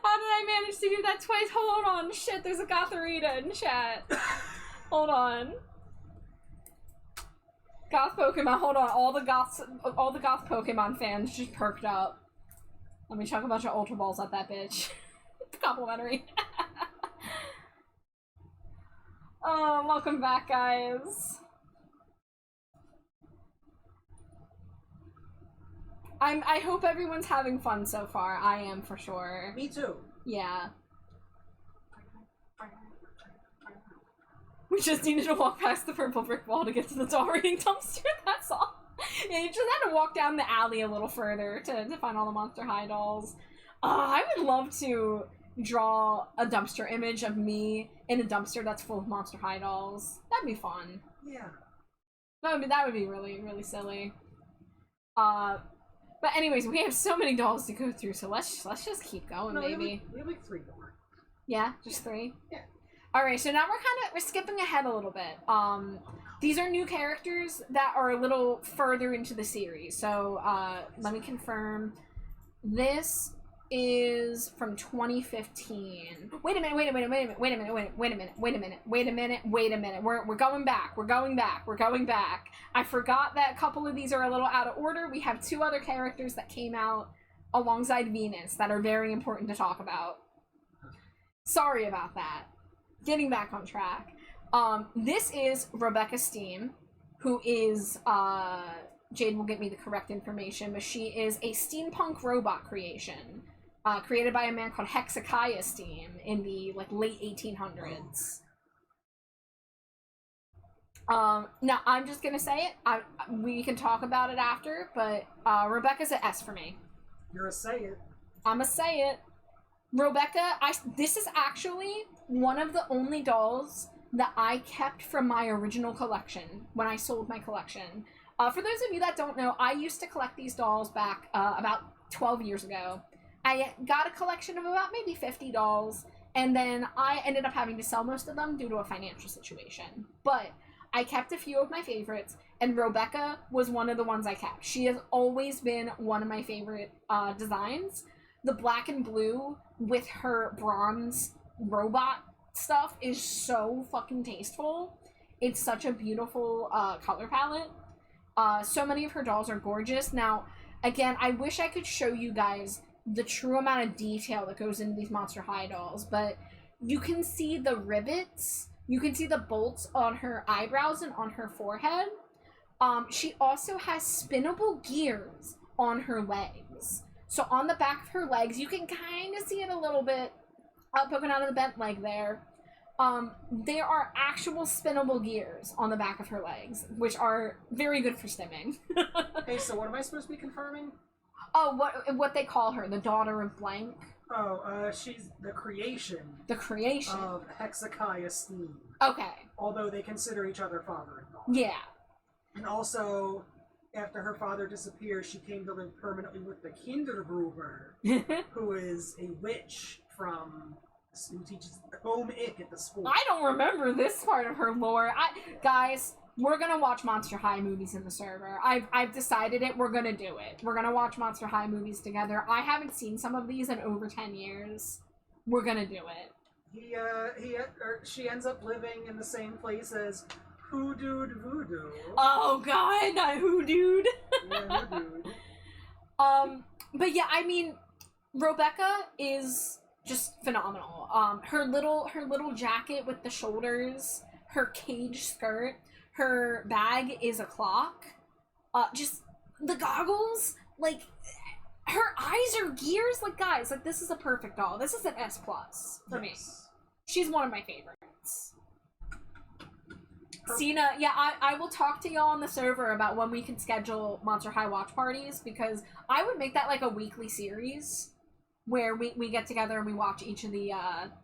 Speaker 6: How did I manage to do that twice? Hold on, shit, there's a Gotharita in chat. Hold on. Goth Pokemon, hold on, all the goth Pokemon fans just perked up. Let me chuck a bunch of Ultra Balls at that bitch. Complimentary. Oh, welcome back, guys. I hope everyone's having fun so far. I am for sure.
Speaker 3: Me too.
Speaker 6: Yeah. We just needed to walk past the purple brick wall to get to the doll reading dumpster, that's all. Yeah, you just had to walk down the alley a little further to find all the Monster High dolls. I would love to draw a dumpster image of me in a dumpster that's full of Monster High dolls. That'd be fun.
Speaker 3: Yeah.
Speaker 6: That would be really, really silly. But anyways, we have so many dolls to go through, so let's just keep going, maybe.
Speaker 3: We have like 3 more.
Speaker 6: Yeah, just 3?
Speaker 3: Yeah.
Speaker 6: Alright, so now we're skipping ahead a little bit. These are new characters that are a little further into the series. So, let me confirm. This is from 2015. Wait a minute. We're going back. I forgot that a couple of these are a little out of order. We have 2 other characters that came out alongside Venus that are very important to talk about. Sorry about that. Getting back on track. This is Rebecca Steam, who is, Jade will get me the correct information, but she is a steampunk robot creation, created by a man called Hezekiah Steam in the, late 1800s. Now, I'm just gonna say it, we can talk about it after, but, Rebecca's an S for me.
Speaker 3: You're a say it.
Speaker 6: I'ma say it. Rebecca, this is actually one of the only dolls that I kept from my original collection when I sold my collection. For those of you that don't know, I used to collect these dolls back about 12 years ago. I got a collection of about maybe 50 dolls, and then I ended up having to sell most of them due to a financial situation. But I kept a few of my favorites, and Rebecca was one of the ones I kept. She has always been one of my favorite designs. The black and blue with her bronze robot stuff is so fucking tasteful. It's such a beautiful color palette. So many of her dolls are gorgeous. Now, again, I wish I could show you guys the true amount of detail that goes into these Monster High dolls, but you can see the rivets, you can see the bolts on her eyebrows and on her forehead. She also has spinnable gears on her legs. So on the back of her legs, you can kind of see it a little bit poking out of the bent leg there. There are actual spinnable gears on the back of her legs, which are very good for stimming.
Speaker 3: Hey, so what am I supposed to be confirming?
Speaker 6: Oh, what they call her, the daughter of blank.
Speaker 3: Oh, she's the creation.
Speaker 6: The creation
Speaker 3: of Hezekiah Steam.
Speaker 6: Okay.
Speaker 3: Although they consider each other father and daughter.
Speaker 6: Yeah.
Speaker 3: And also, after her father disappeared, she came to live permanently with the Kindergruber, who is a witch who teaches home ick at the school.
Speaker 6: I don't remember this part of her lore. Guys, we're gonna watch Monster High movies in the server. I've decided it. We're gonna do it. We're gonna watch Monster High movies together. I haven't seen some of these in over 10 years. We're gonna do it.
Speaker 3: She ends up living in the same place as Hoodooed Voodoo.
Speaker 6: Oh god, not Hoodooed.
Speaker 3: Yeah, Hoodooed.
Speaker 6: But yeah, I mean, Rebecca is just phenomenal. Her little jacket with the shoulders, her cage skirt, her bag is a clock. Just the goggles, her eyes are gears. Guys, this is a perfect doll. This is an S+ for me. She's one of my favorites. Cena, yeah, I will talk to y'all on the server about when we can schedule Monster High watch parties, because I would make that a weekly series where we get together and we watch each of the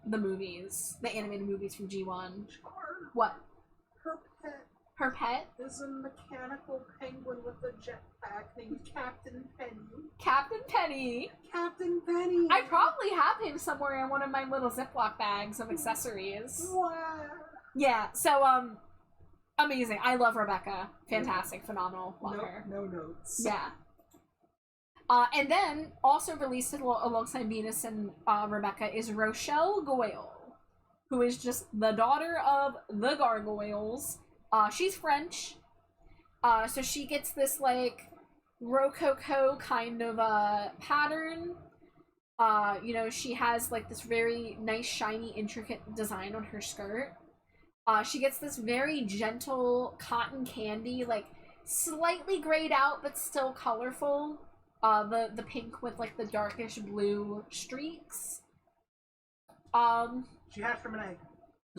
Speaker 6: movies, the animated movies from G1. What? Her pet?
Speaker 3: Is a mechanical penguin with a jetpack named Captain Penny.
Speaker 6: Captain Penny!
Speaker 3: Captain Penny!
Speaker 6: I probably have him somewhere in one of my little Ziploc bags of accessories.
Speaker 3: Wow!
Speaker 6: Yeah, so, Amazing. I love Rebecca. Fantastic. Phenomenal. Love her.
Speaker 3: No notes.
Speaker 6: Yeah. And then, also released alongside Venus and Rebecca is Rochelle Goyle, who is just the daughter of the Gargoyles. She's French. So she gets this, like, Rococo kind of pattern. You know, she has, like, this very nice, shiny, intricate design on her skirt. She gets this very gentle cotton candy, like, slightly grayed out, but still colorful. The pink with, like, the darkish blue streaks.
Speaker 3: She hatched from an egg.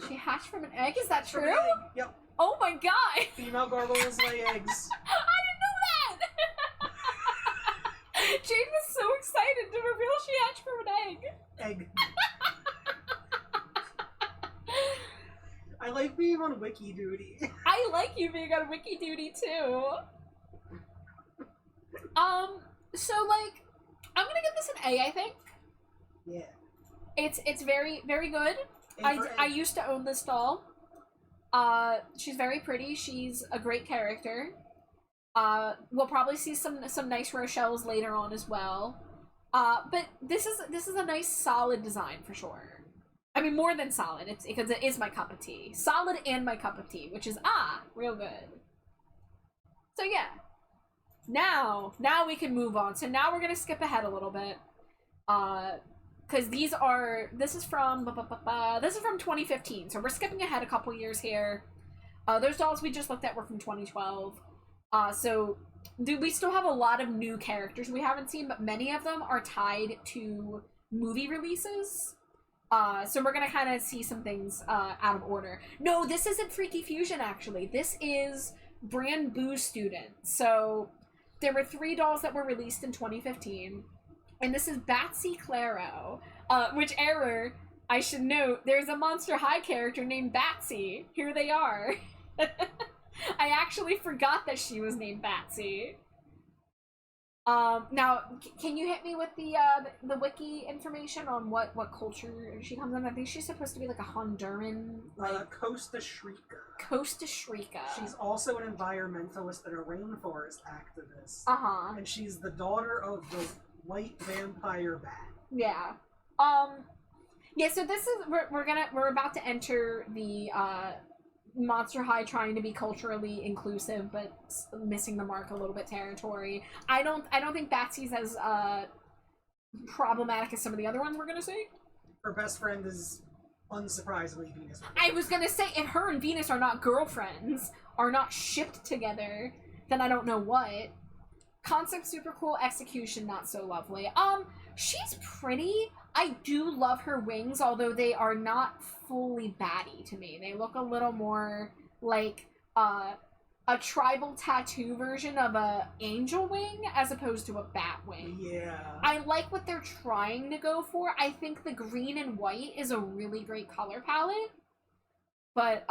Speaker 6: She hatched from an egg? Is that
Speaker 3: From
Speaker 6: true?
Speaker 3: an egg. Yep.
Speaker 6: Oh my god!
Speaker 3: Female gargoyles lay eggs.
Speaker 6: I didn't know that! Jade was so excited to reveal she hatched from an egg.
Speaker 3: Egg. I like being on wiki duty.
Speaker 6: I like you being on wiki duty too. So like, I'm gonna give this an A, I think.
Speaker 3: Yeah.
Speaker 6: It's very, very good.
Speaker 3: A for
Speaker 6: I
Speaker 3: egg.
Speaker 6: used to own this doll. She's very pretty. She's a great character. We'll probably see some nice Rochelles later on as well. But this is a nice solid design for sure. I mean, more than solid. It's because it is my cup of tea. Solid and my cup of tea, which is real good. So yeah. Now we can move on. So now we're gonna skip ahead a little bit. Because this is from 2015, so we're skipping ahead a couple years here. Those dolls we just looked at were from 2012. So we still have a lot of new characters we haven't seen, but many of them are tied to movie releases. So we're gonna kind of see some things out of order. No, this isn't Freaky Fusion, actually. This is Brand Boo Student. So there were 3 dolls that were released in 2015. And this is Batsy Claro, which error, I should note, there's a Monster High character named Batsy. Here they are. I actually forgot that she was named Batsy. Now, can you hit me with the wiki information on what culture she comes in? I think she's supposed to be like a Honduran, like
Speaker 3: Costa Shrika.
Speaker 6: Costa Shrika.
Speaker 3: She's also an environmentalist and a rainforest activist.
Speaker 6: Uh-huh.
Speaker 3: And she's the daughter of the white vampire bat.
Speaker 6: Yeah. Yeah, so this is we're about to enter the Monster High trying to be culturally inclusive but missing the mark a little bit territory. I don't think Batsy's as problematic as some of the other ones we're gonna see.
Speaker 3: Her best friend is unsurprisingly Venus.
Speaker 6: I was gonna say, if her and Venus are not girlfriends, are not shipped together, then I don't know what. Concept super cool, execution not so lovely. She's pretty. I do love her wings, although they are not fully batty to me. They look a little more like a tribal tattoo version of a angel wing as opposed to a bat wing.
Speaker 3: Yeah.
Speaker 6: I like what they're trying to go for. I think the green and white is a really great color palette, but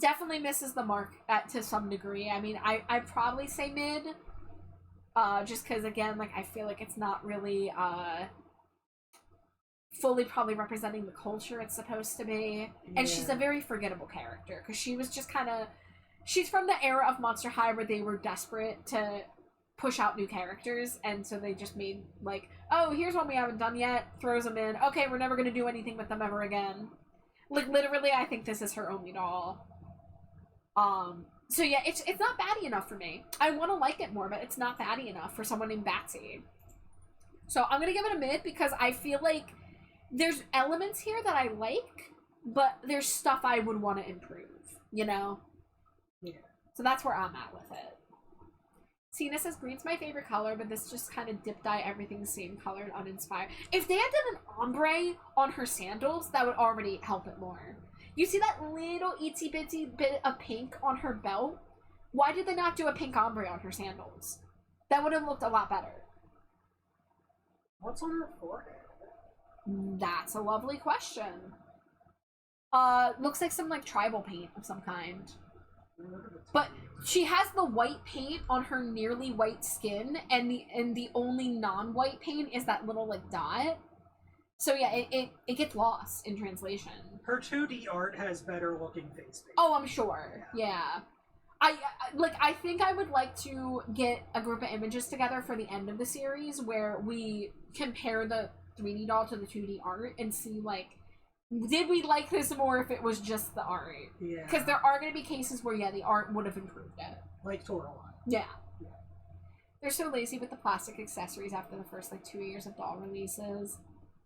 Speaker 6: definitely misses the mark to some degree. I mean, I'd probably say mid, just because, again, like, I feel like it's not really fully probably representing the culture it's supposed to be. And she's a very forgettable character, because she was just kind of... She's from the era of Monster High where they were desperate to push out new characters, and so they just made, like, oh, here's one we haven't done yet, throws them in, okay, we're never going to do anything with them ever again. Like, literally, I think this is her only doll. So yeah, it's not batty enough for me. I want to like it more, but it's not batty enough for someone named Batsy. So I'm going to give it a mid, because I feel like there's elements here that I like, but there's stuff I would want to improve, you know?
Speaker 3: Yeah.
Speaker 6: So that's where I'm at with it. Cena says green's my favorite color, but this just kind of dip dye everything same color and uninspired. If they had done an ombre on her sandals, that would already help it more. You see that little itsy bitsy bit of pink on her belt? Why did they not do a pink ombre on her sandals? That would have looked a lot better.
Speaker 3: What's on her forehead?
Speaker 6: That's a lovely question. Looks like some, like, tribal paint of some kind. But she has the white paint on her nearly white skin, and the only non-white paint is that little, like, dot. So yeah, it gets lost in translation.
Speaker 3: Her 2D art has better looking face paint.
Speaker 6: Oh, I'm sure. Yeah. I think I would like to get a group of images together for the end of the series where we compare the 3D doll to the 2D art and see, like, did we like this more if it was just the art?
Speaker 3: Yeah.
Speaker 6: Because there are going to be cases where, yeah, the art would have improved it.
Speaker 3: Like Toraline.
Speaker 6: Yeah. They're so lazy with the plastic accessories after the first, 2 years of doll releases.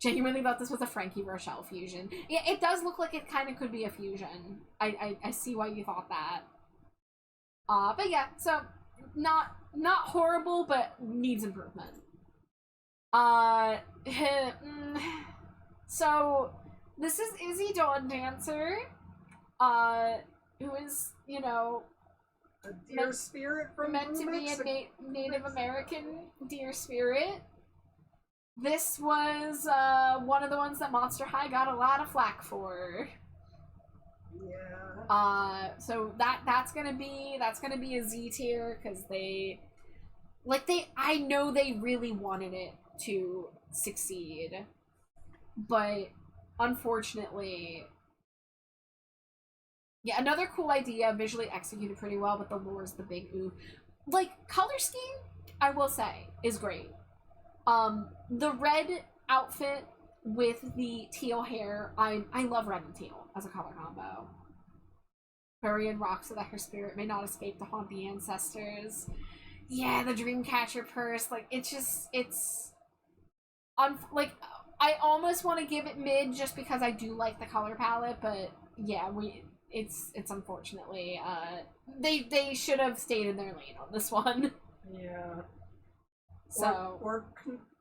Speaker 6: Genuinely thought this was a Frankie Rochelle fusion. Yeah, it does look like it kind of could be a fusion. I see why you thought that. But yeah, so not horrible, but needs improvement. So this is Izzy Dawn Dancer, who is,
Speaker 3: A deer spirit from
Speaker 6: meant to be a Native American deer spirit. This was one of the ones that Monster High got a lot of flack for.
Speaker 3: Yeah.
Speaker 6: So that's gonna be a Z tier because I know they really wanted it to succeed, but unfortunately, yeah, another cool idea, visually executed pretty well, but the lore is the big ooh. Color scheme, I will say, is great. The red outfit with the teal hair, I love red and teal as a color combo. Period rocks so that her spirit may not escape to haunt the ancestors. Yeah, the Dreamcatcher purse, I almost want to give it mid just because I do like the color palette, but yeah, it's unfortunately, they should have stayed in their lane on this one.
Speaker 3: Yeah.
Speaker 6: So
Speaker 3: Or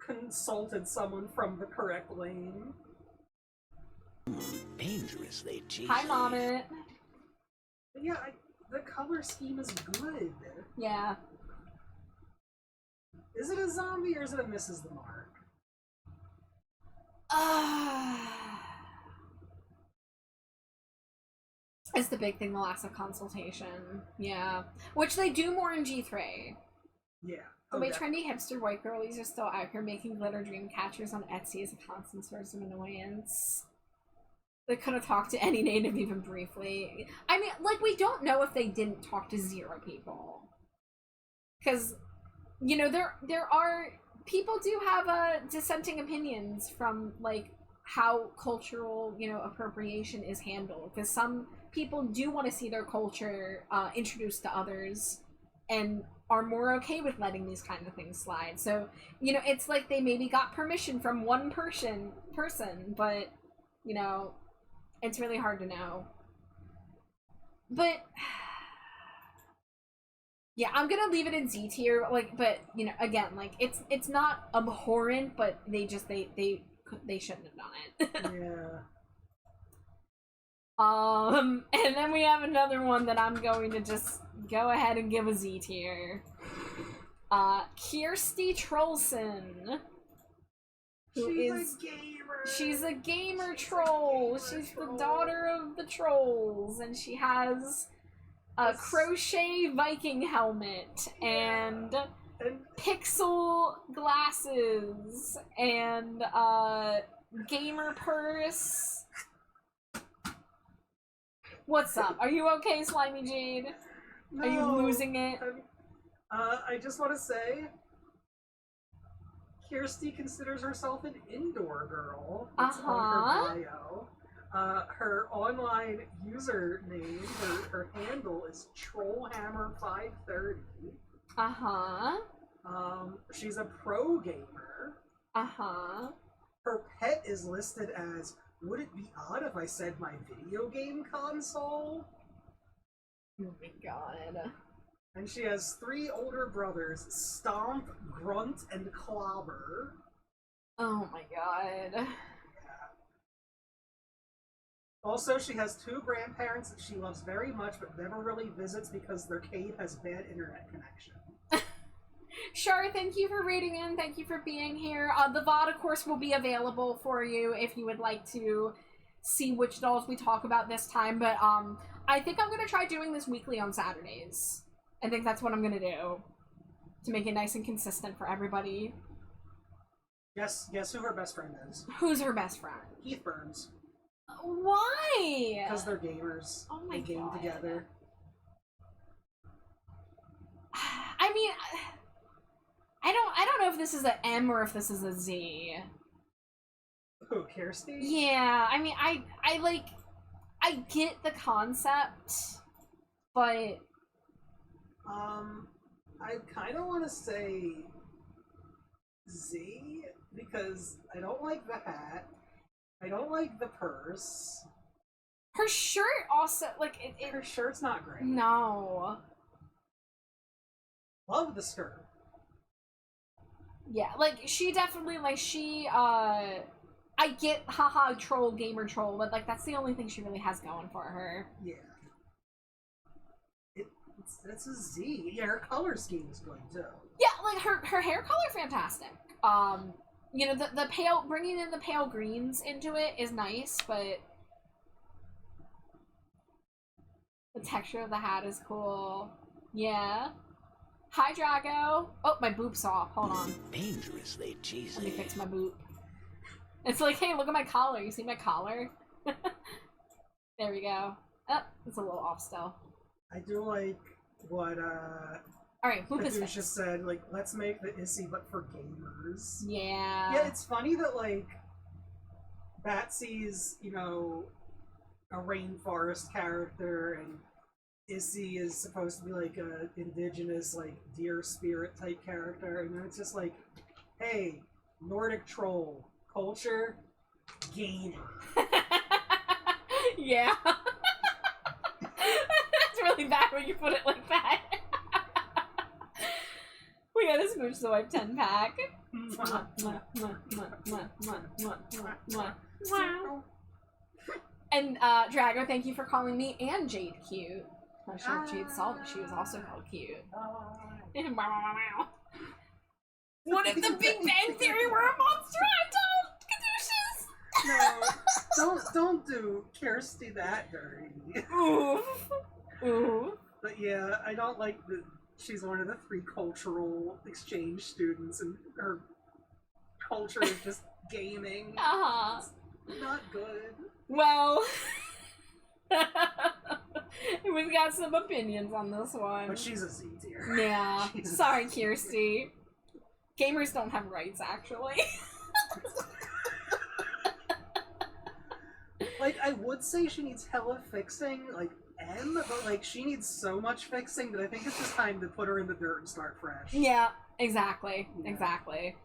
Speaker 3: consulted someone from the correct lane.
Speaker 1: Dangerously cheesy.
Speaker 6: hi, Mommet.
Speaker 3: But yeah, the color scheme is good.
Speaker 6: Yeah.
Speaker 3: Is it a zombie or is it a misses the mark?
Speaker 6: It's the big thing, the lack of consultation. Yeah. Which they do more in G3.
Speaker 3: Yeah.
Speaker 6: The way
Speaker 3: Okay.
Speaker 6: trendy hipster white girlies are still out here making glitter dream catchers on Etsy is a constant source of annoyance. They could have talked to any native even briefly. I mean, we don't know if they didn't talk to 0 people. Because, there are... People do have dissenting opinions from, how cultural, appropriation is handled. Because some people do want to see their culture introduced to others and are more okay with letting these kind of things slide. So, it's like they maybe got permission from one person, but, it's really hard to know. But yeah, I'm gonna leave it in Z tier. But again, it's not abhorrent, but they shouldn't have done it.
Speaker 3: Yeah.
Speaker 6: And then we have another one that I'm going to just go ahead and give a Z tier. Kirsty Trollson. She's a gamer troll. She's the daughter of the trolls, and she has a crochet Viking helmet and pixel glasses and gamer purse. What's up? Are you okay, Slimy Jade?
Speaker 3: No,
Speaker 6: Are you losing it?
Speaker 3: I just want to say, Kirsty considers herself an indoor girl. It's on her bio. Her online username, her handle is Trollhammer530. She's a pro gamer. Her pet is listed as, would it be odd if I said my video game console?
Speaker 6: Oh my god.
Speaker 3: And she has 3 older brothers, Stomp, Grunt, and Clobber.
Speaker 6: Oh my god.
Speaker 3: Also, she has 2 grandparents that she loves very much but never really visits because their cave has bad internet connection.
Speaker 6: Shar, thank you for reading in. Thank you for being here. The VOD, of course, will be available for you if you would like to see which dolls we talk about this time. But I think I'm going to try doing this weekly on Saturdays. I think that's what I'm going to do to make it nice and consistent for everybody.
Speaker 3: Guess who her best friend is?
Speaker 6: Who's her best friend?
Speaker 3: Keith Burns.
Speaker 6: Why?
Speaker 3: Because they're gamers.
Speaker 6: Oh my
Speaker 3: they game
Speaker 6: God.
Speaker 3: together.
Speaker 6: I mean, I don't know if this is a M or if this is a Z.
Speaker 3: Who, Kirsty?
Speaker 6: Yeah, I mean, I get the concept, but
Speaker 3: I kind of want to say Z because I don't like the hat. I don't like the purse.
Speaker 6: her shirt also, like,
Speaker 3: Her shirt's not great.
Speaker 6: no.
Speaker 3: Love the skirt.
Speaker 6: Yeah, like, she definitely, like, I get, haha, troll, gamer troll, but, like, that's the only thing she really has going for her.
Speaker 3: Yeah. It's a Z. Yeah, her color scheme is good too.
Speaker 6: Yeah, like, her hair color, fantastic. You know, the pale, bringing in the pale greens into it is nice, but the texture of the hat is cool. Yeah. Hi, Drago. Oh, my boop's off. Hold on.
Speaker 1: Dangerously
Speaker 6: Let me
Speaker 1: cheesy.
Speaker 6: fix my boop. It's like, hey, look at my collar. You see my collar? There we go. Oh, it's a little off still.
Speaker 3: I do like what
Speaker 6: Alright, boop is
Speaker 3: Katusha
Speaker 6: fixed.
Speaker 3: said, like, let's make the Issy but for gamers.
Speaker 6: Yeah.
Speaker 3: Yeah, it's funny that, like, Batsy's, you know, a rainforest character, and Issy is supposed to be, like, a indigenous, like, deer spirit type character, and then it's just like, hey, Nordic troll, culture, gamer.
Speaker 6: Yeah. That's really bad when you put it like that. We got a Smooch the Wipe 10 pack. Mwah, mwah, mwah, mwah, mwah, mwah, mwah, mwah, mwah. Wow. And Drago, thank you for calling me and Jade cute. I'm sure if Jade saw that she was also called cute. What if the Big Bang Theory were a monster? I don't! Caduceus!
Speaker 3: No, don't do Kirsty that dirty.
Speaker 6: Oof. Oof.
Speaker 3: But yeah, I don't like that she's one of the 3 cultural exchange students, and her culture is just gaming.
Speaker 6: Uh-huh.
Speaker 3: It's not good.
Speaker 6: Well, we've got some opinions on this one.
Speaker 3: But she's a Z tier.
Speaker 6: Yeah.
Speaker 3: She's a
Speaker 6: Sorry,
Speaker 3: Z tier.
Speaker 6: Kirsty. Gamers don't have rights, actually.
Speaker 3: Like, I would say she needs hella fixing, like, M, but, like, she needs so much fixing that I think it's just time to put her in the dirt and start fresh.
Speaker 6: Yeah, exactly.
Speaker 3: Yeah.
Speaker 6: Exactly.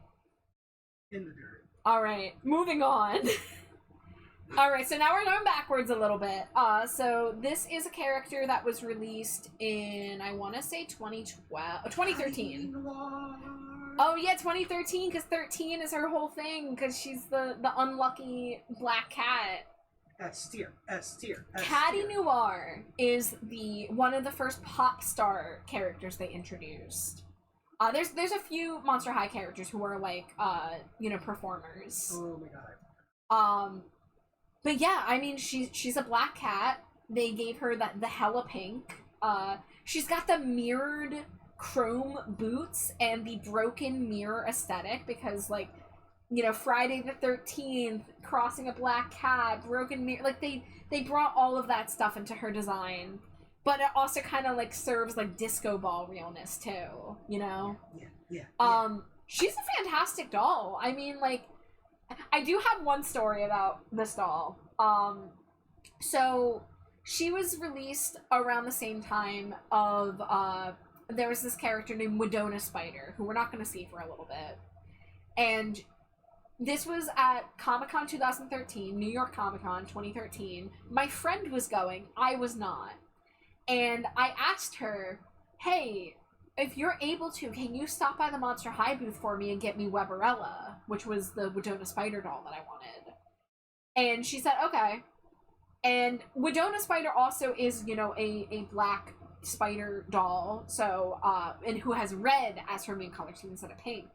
Speaker 3: In the dirt.
Speaker 6: Alright, moving on. Alright, so now we're going backwards a little bit. So this is a character that was released in, I want to say 2013. Oh yeah, 2013, because 13 is her whole thing, because she's the unlucky black cat.
Speaker 3: S tier, S tier, S
Speaker 6: Caddy
Speaker 3: tier.
Speaker 6: Noir is one of the first pop star characters they introduced. There's a few Monster High characters who are like performers.
Speaker 3: Oh my god.
Speaker 6: But yeah, I mean she's a black cat. They gave her the hella pink. She's got the mirrored chrome boots and the broken mirror aesthetic because like Friday the 13th, crossing a black cat, broken mirror, like they brought all of that stuff into her design, but it also kind of like serves like disco ball realness too,
Speaker 3: Yeah.
Speaker 6: She's a fantastic doll. I mean, like, I do have one story about this doll. So she was released around the same time of there was this character named Wedona Spider, who we're not going to see for a little bit, and this was at Comic-Con 2013, New York Comic-Con 2013. My friend was going, I was not. And I asked her, hey, if you're able to, can you stop by the Monster High booth for me and get me Weberella, which was the Wedona Spider doll that I wanted. And she said, okay. And Wedona Spider also is, a black spider doll, so, and who has red as her main color scheme instead of pink.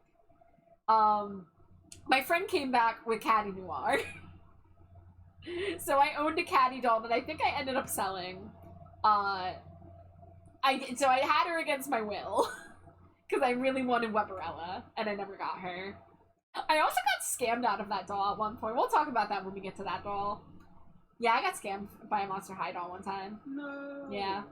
Speaker 6: My friend came back with Caddy Noir. So I owned a Caddy doll that I think I ended up selling. I had her against my will. Because I really wanted Weberella, and I never got her. I also got scammed out of that doll at one point. We'll talk about that when we get to that doll. Yeah, I got scammed by a Monster High doll one time.
Speaker 3: No.
Speaker 6: Yeah.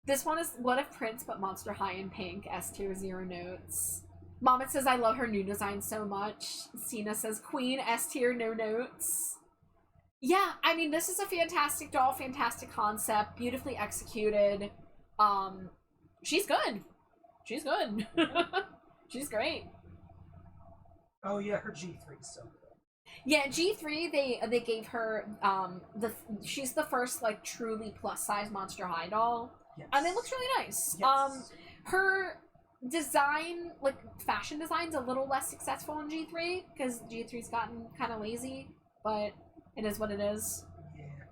Speaker 6: This one is What If Prince but Monster High in pink, S tier 0 notes. Momit says I love her new design so much. Cena says Queen, S tier, no notes. Yeah, I mean, this is a fantastic doll, fantastic concept, beautifully executed. She's good. She's good. She's great.
Speaker 3: Oh yeah, her G3's so good.
Speaker 6: Yeah, G3, they gave her she's the first like truly plus size Monster High doll.
Speaker 3: Yes.
Speaker 6: And it looks really nice.
Speaker 3: Yes.
Speaker 6: Her design, like fashion design's a little less successful in G3 because G3's gotten kind of lazy, but it is what it is.
Speaker 3: Yeah.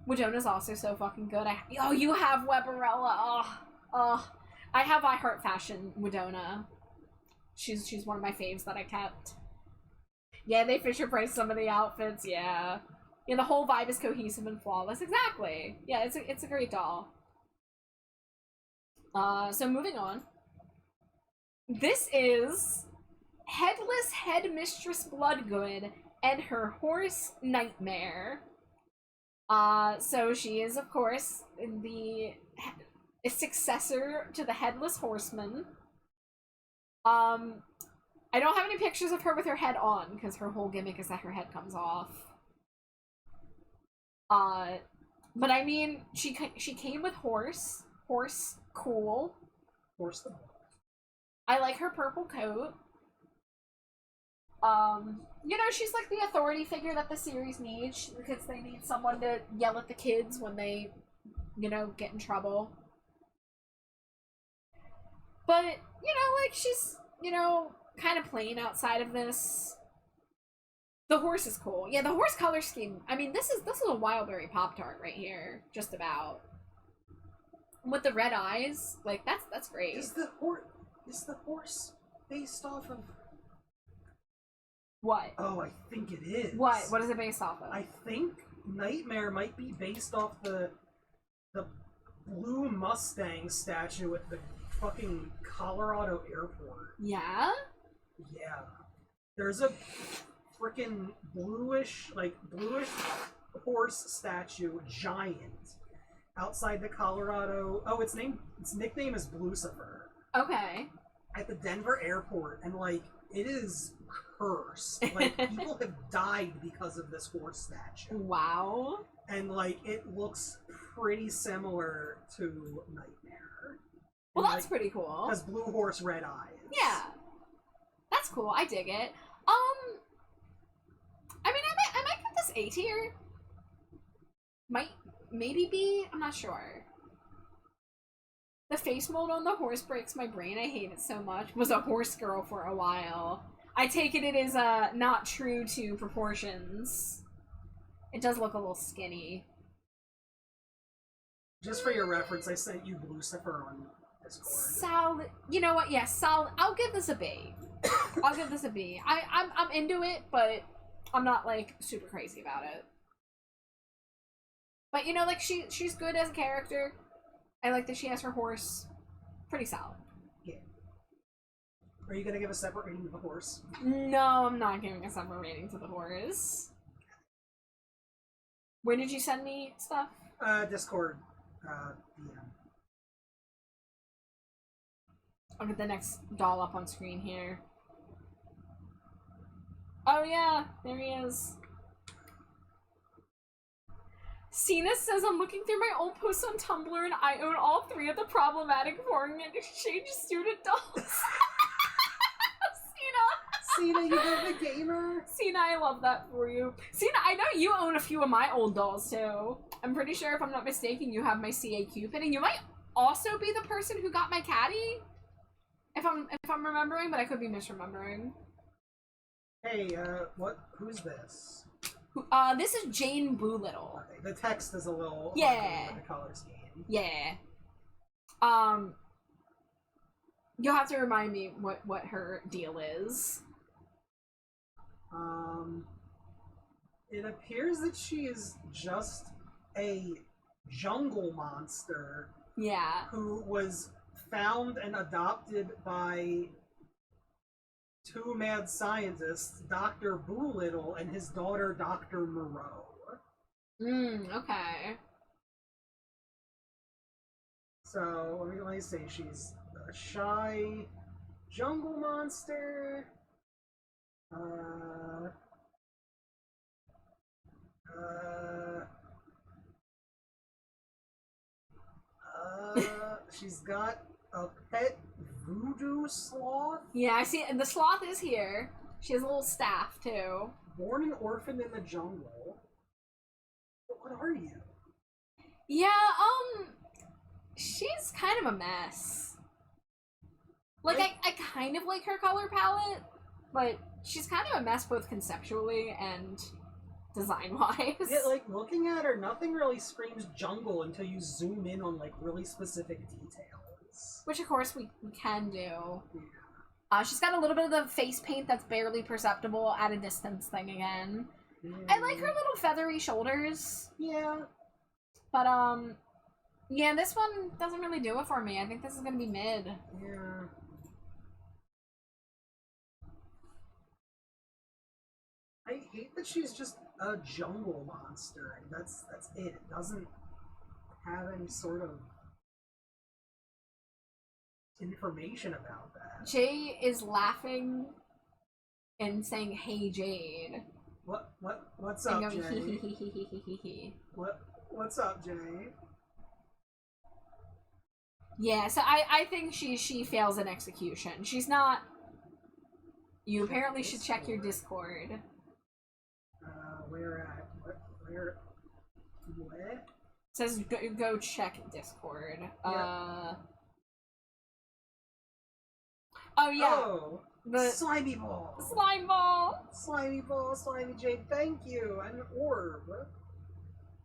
Speaker 6: Widona's also so fucking good. Oh, you have Weberella. I have I Heart Fashion Widona. She's one of my faves that I kept. Yeah, they Fisher Price some of the outfits. Yeah, the whole vibe is cohesive and flawless. Exactly. Yeah, it's a great doll. So moving on. This is Headless Headmistress Bloodgood and her horse Nightmare. So she is, of course, a successor to the Headless Horseman. I don't have any pictures of her with her head on, because her whole gimmick is that her head comes off. But I mean, she came with horse. Horse, cool.
Speaker 3: Horse the
Speaker 6: I like her purple coat. She's like the authority figure that the series needs, because they need someone to yell at the kids when they, get in trouble. But, she's, kind of plain outside of this. The horse is cool. Yeah, the horse color scheme. I mean, this is a Wildberry Pop-Tart right here, just about. With the red eyes, like that's great.
Speaker 3: Is the horse based off of?
Speaker 6: What?
Speaker 3: Oh, I think it is.
Speaker 6: What? What is it based off of?
Speaker 3: I think Nightmare might be based off the blue Mustang statue at the fucking Colorado airport.
Speaker 6: Yeah?
Speaker 3: Yeah. There's a freaking bluish horse statue, giant, outside the Colorado. Oh, its nickname is Blucifer.
Speaker 6: Okay.
Speaker 3: At the Denver airport, and it is cursed. People have died because of this horse statue.
Speaker 6: Wow.
Speaker 3: And it looks pretty similar to Nightmare.
Speaker 6: Well,
Speaker 3: And,
Speaker 6: that's pretty cool.
Speaker 3: Has blue horse, red eyes.
Speaker 6: Yeah. That's cool. I dig it. I mean, I might put this A tier. Maybe B. I'm not sure. The face mold on the horse breaks my brain. I hate it so much. Was a horse girl for a while. I take it is not true to proportions. It does look a little skinny.
Speaker 3: Just for your reference, I sent you Blucifer on Discord.
Speaker 6: Solid. You know what? Yeah, solid. I'll give this a B. I'll give this a B. I'm into it, but I'm not super crazy about it. But she's good as a character. I like that she has her horse. Pretty solid.
Speaker 3: Yeah. Are you gonna give a separate rating to the horse?
Speaker 6: No, I'm not giving a separate rating to the horse. Where did you send me stuff?
Speaker 3: Discord. DM.
Speaker 6: I'll get the next doll up on screen here. Oh yeah, there he is. Cena says, I'm looking through my old posts on Tumblr and I own all 3 of the problematic foreign exchange student dolls.
Speaker 3: Cena, you got the gamer?
Speaker 6: Cena, I love that for you. Cena, I know you own a few of my old dolls too. I'm pretty sure, if I'm not mistaken, you have my CA Cupid, and you might also be the person who got my caddy. If I'm remembering, but I could be misremembering.
Speaker 3: Hey, who's this?
Speaker 6: This is Jane Boolittle.
Speaker 3: Okay, the text is a little
Speaker 6: Yeah.
Speaker 3: with the color scheme.
Speaker 6: Yeah. You'll have to remind me what her deal is.
Speaker 3: It appears that she is just a jungle monster.
Speaker 6: Yeah.
Speaker 3: Who was found and adopted by two mad scientists, Dr. Boolittle and his daughter, Dr. Moreau.
Speaker 6: Okay.
Speaker 3: So, let me see. She's a shy jungle monster. She's got a pet voodoo sloth.
Speaker 6: Yeah, I see. And the sloth is here. She has a little staff too.
Speaker 3: Born and orphaned in the jungle. What are you?
Speaker 6: Yeah, she's kind of a mess. Like, I kind of like her color palette, but she's kind of a mess both conceptually and design-wise.
Speaker 3: Yeah, like, looking at her, nothing really screams jungle until you zoom in on, like, really specific details.
Speaker 6: Which, of course, we can do. She's got a little bit of the face paint that's barely perceptible at a distance thing again. I like her little feathery shoulders.
Speaker 3: Yeah.
Speaker 6: But, yeah, this one doesn't really do it for me. I think this is gonna be mid.
Speaker 3: Yeah. I hate that she's just a jungle monster. That's it. It doesn't have any sort of information about that.
Speaker 6: Jay is laughing and saying, "Hey, Jade."
Speaker 3: What's up,
Speaker 6: and going,
Speaker 3: Jay? What's up, Jay?
Speaker 6: Yeah, so I think she fails in execution. She's not. You apparently should check your Discord.
Speaker 3: Where at? Where? What?
Speaker 6: It says go check Discord.
Speaker 3: Yeah.
Speaker 6: Oh yeah.
Speaker 3: Oh,
Speaker 6: The
Speaker 3: slimy ball.
Speaker 6: slime ball.
Speaker 3: Slimy ball, slimy Jade. Thank you. An orb.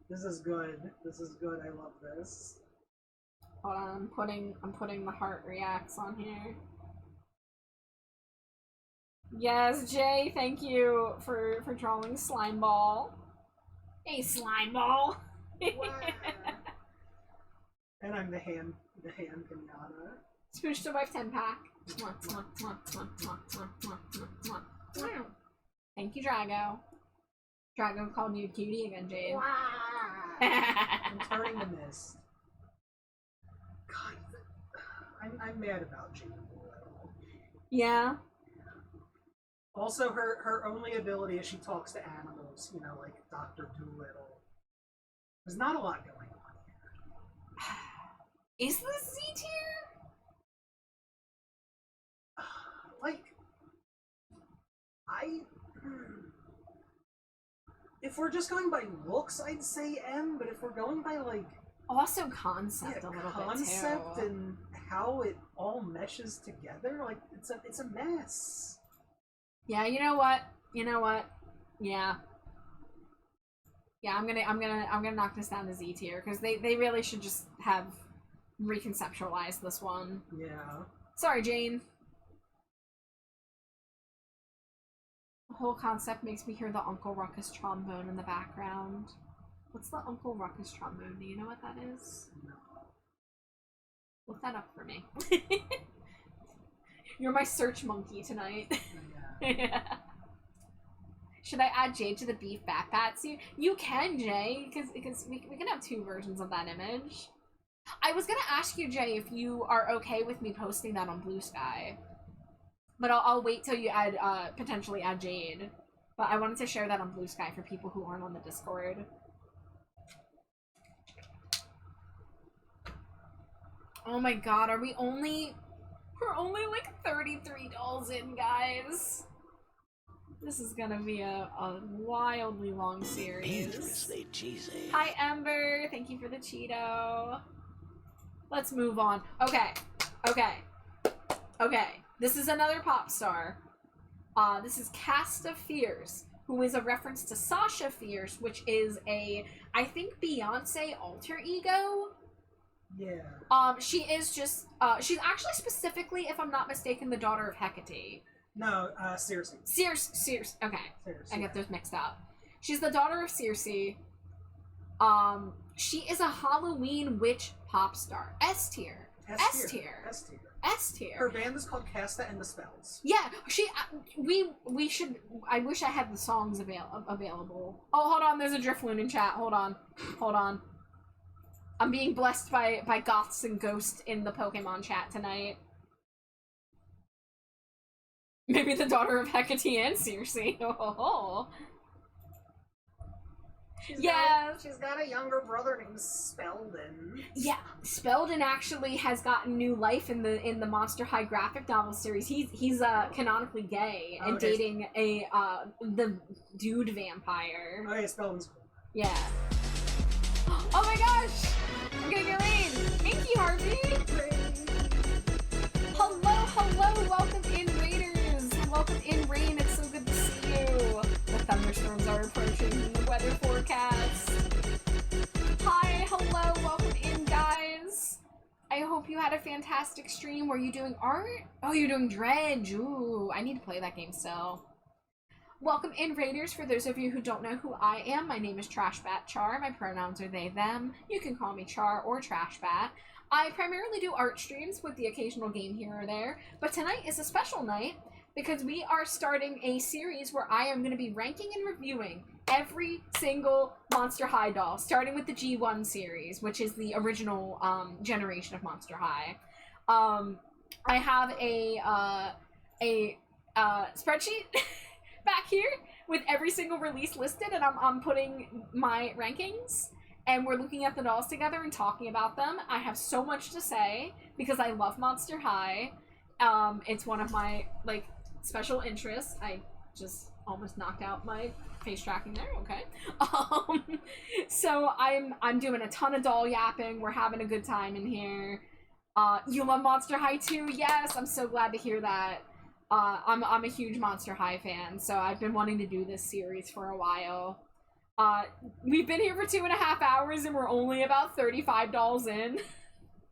Speaker 3: This is good. This is good. I love this.
Speaker 6: Hold on, I'm putting the heart reacts on here. Yes, Jay, thank you for drawing slime ball. Hey, slime ball.
Speaker 3: Wow. And I'm the hand pinata.
Speaker 6: Spoosh to wife 10-pack. Thank you, Drago. Drago called you cutie again, Jade.
Speaker 3: Wow. I'm turning to mist. God, I'm mad about Jade Doolittle.
Speaker 6: Yeah.
Speaker 3: Also, her only ability is she talks to animals, you know, like Dr. Doolittle. There's not a lot going on here.
Speaker 6: Is this Z tier?
Speaker 3: Like, if we're just going by looks, I'd say M, but if we're going by, like,
Speaker 6: Also concept a little
Speaker 3: concept
Speaker 6: bit too.
Speaker 3: and how it all meshes together, like, it's a mess.
Speaker 6: Yeah, you know what? Yeah. Yeah, I'm gonna knock this down to Z tier because they really should just have reconceptualized this one.
Speaker 3: Yeah.
Speaker 6: Sorry, Jane. The whole concept makes me hear the Uncle Ruckus trombone in the background. What's the Uncle Ruckus trombone? Do you know what that is?
Speaker 3: No.
Speaker 6: Look that up for me. You're my search monkey tonight.
Speaker 3: Yeah.
Speaker 6: Should I add Jade to the beef bat bat suit? You can, Jay, because we can have two versions of that image. I was gonna ask you, Jay, if you are okay with me posting that on Blue Sky. But I'll wait till you add potentially add Jade. But I wanted to share that on Blue Sky for people who aren't on the Discord. Oh my god, we're only like 33 dolls in, guys. This is gonna be a wildly long series.
Speaker 1: Dangerously cheesy.
Speaker 6: Hi, Ember. Thank you for the Cheeto. Let's move on. Okay. This is another pop star. This is Casta Fierce, who is a reference to Sasha Fierce, which is I think Beyonce alter ego.
Speaker 3: Yeah.
Speaker 6: She is just, she's actually specifically, if I'm not mistaken, the daughter of Hecate.
Speaker 3: No, Circe.
Speaker 6: Circe. Okay.
Speaker 3: Circe,
Speaker 6: I
Speaker 3: yeah.
Speaker 6: get those mixed up. She's the daughter of Circe. She is a Halloween witch pop star. S tier.
Speaker 3: S tier.
Speaker 6: S tier.
Speaker 3: Her band is called Casta and the Spells.
Speaker 6: Yeah, we should. I wish I had the songs available. Oh, hold on. There's a Driftloon in chat. Hold on. I'm being blessed by goths and ghosts in the Pokemon chat tonight. Maybe the daughter of Hecate, seriously. Oh.
Speaker 3: She's got a younger brother named Spelden.
Speaker 6: Yeah, Spelden actually has gotten new life in the Monster High graphic novel series. He's canonically gay and dating the dude vampire.
Speaker 3: Oh yeah, Spelden's cool.
Speaker 6: Yeah. Oh my gosh! I'm gonna get rain! Thank you, Harvey! Hello! Welcome in, Raiders! Welcome in, Rain. It's so good to see you. The thunderstorms are approaching the weather forecast. Hi, hello, welcome in, guys. I hope you had a fantastic stream. Were you doing art? Oh, you're doing Dredge. Ooh, I need to play that game still. Welcome in, Raiders. For those of you who don't know who I am, my name is Trashbat Char. My pronouns are they, them. You can call me Char or Trashbat. I primarily do art streams with the occasional game here or there, but tonight is a special night because we are starting a series where I am going to be ranking and reviewing every single Monster High doll, starting with the G1 series, which is the original generation of Monster High. I have a spreadsheet back here with every single release listed, and I'm putting my rankings, and we're looking at the dolls together and talking about them. I have so much to say because I love Monster High. It's one of my special interests. I just almost knocked out my face tracking there. Okay. So I'm doing a ton of doll yapping. We're having a good time in here. You love Monster High too? Yes, I'm so glad to hear that. I'm a huge Monster High fan, so I've been wanting to do this series for a while. We've been here for 2.5 hours and we're only about 35 dolls in.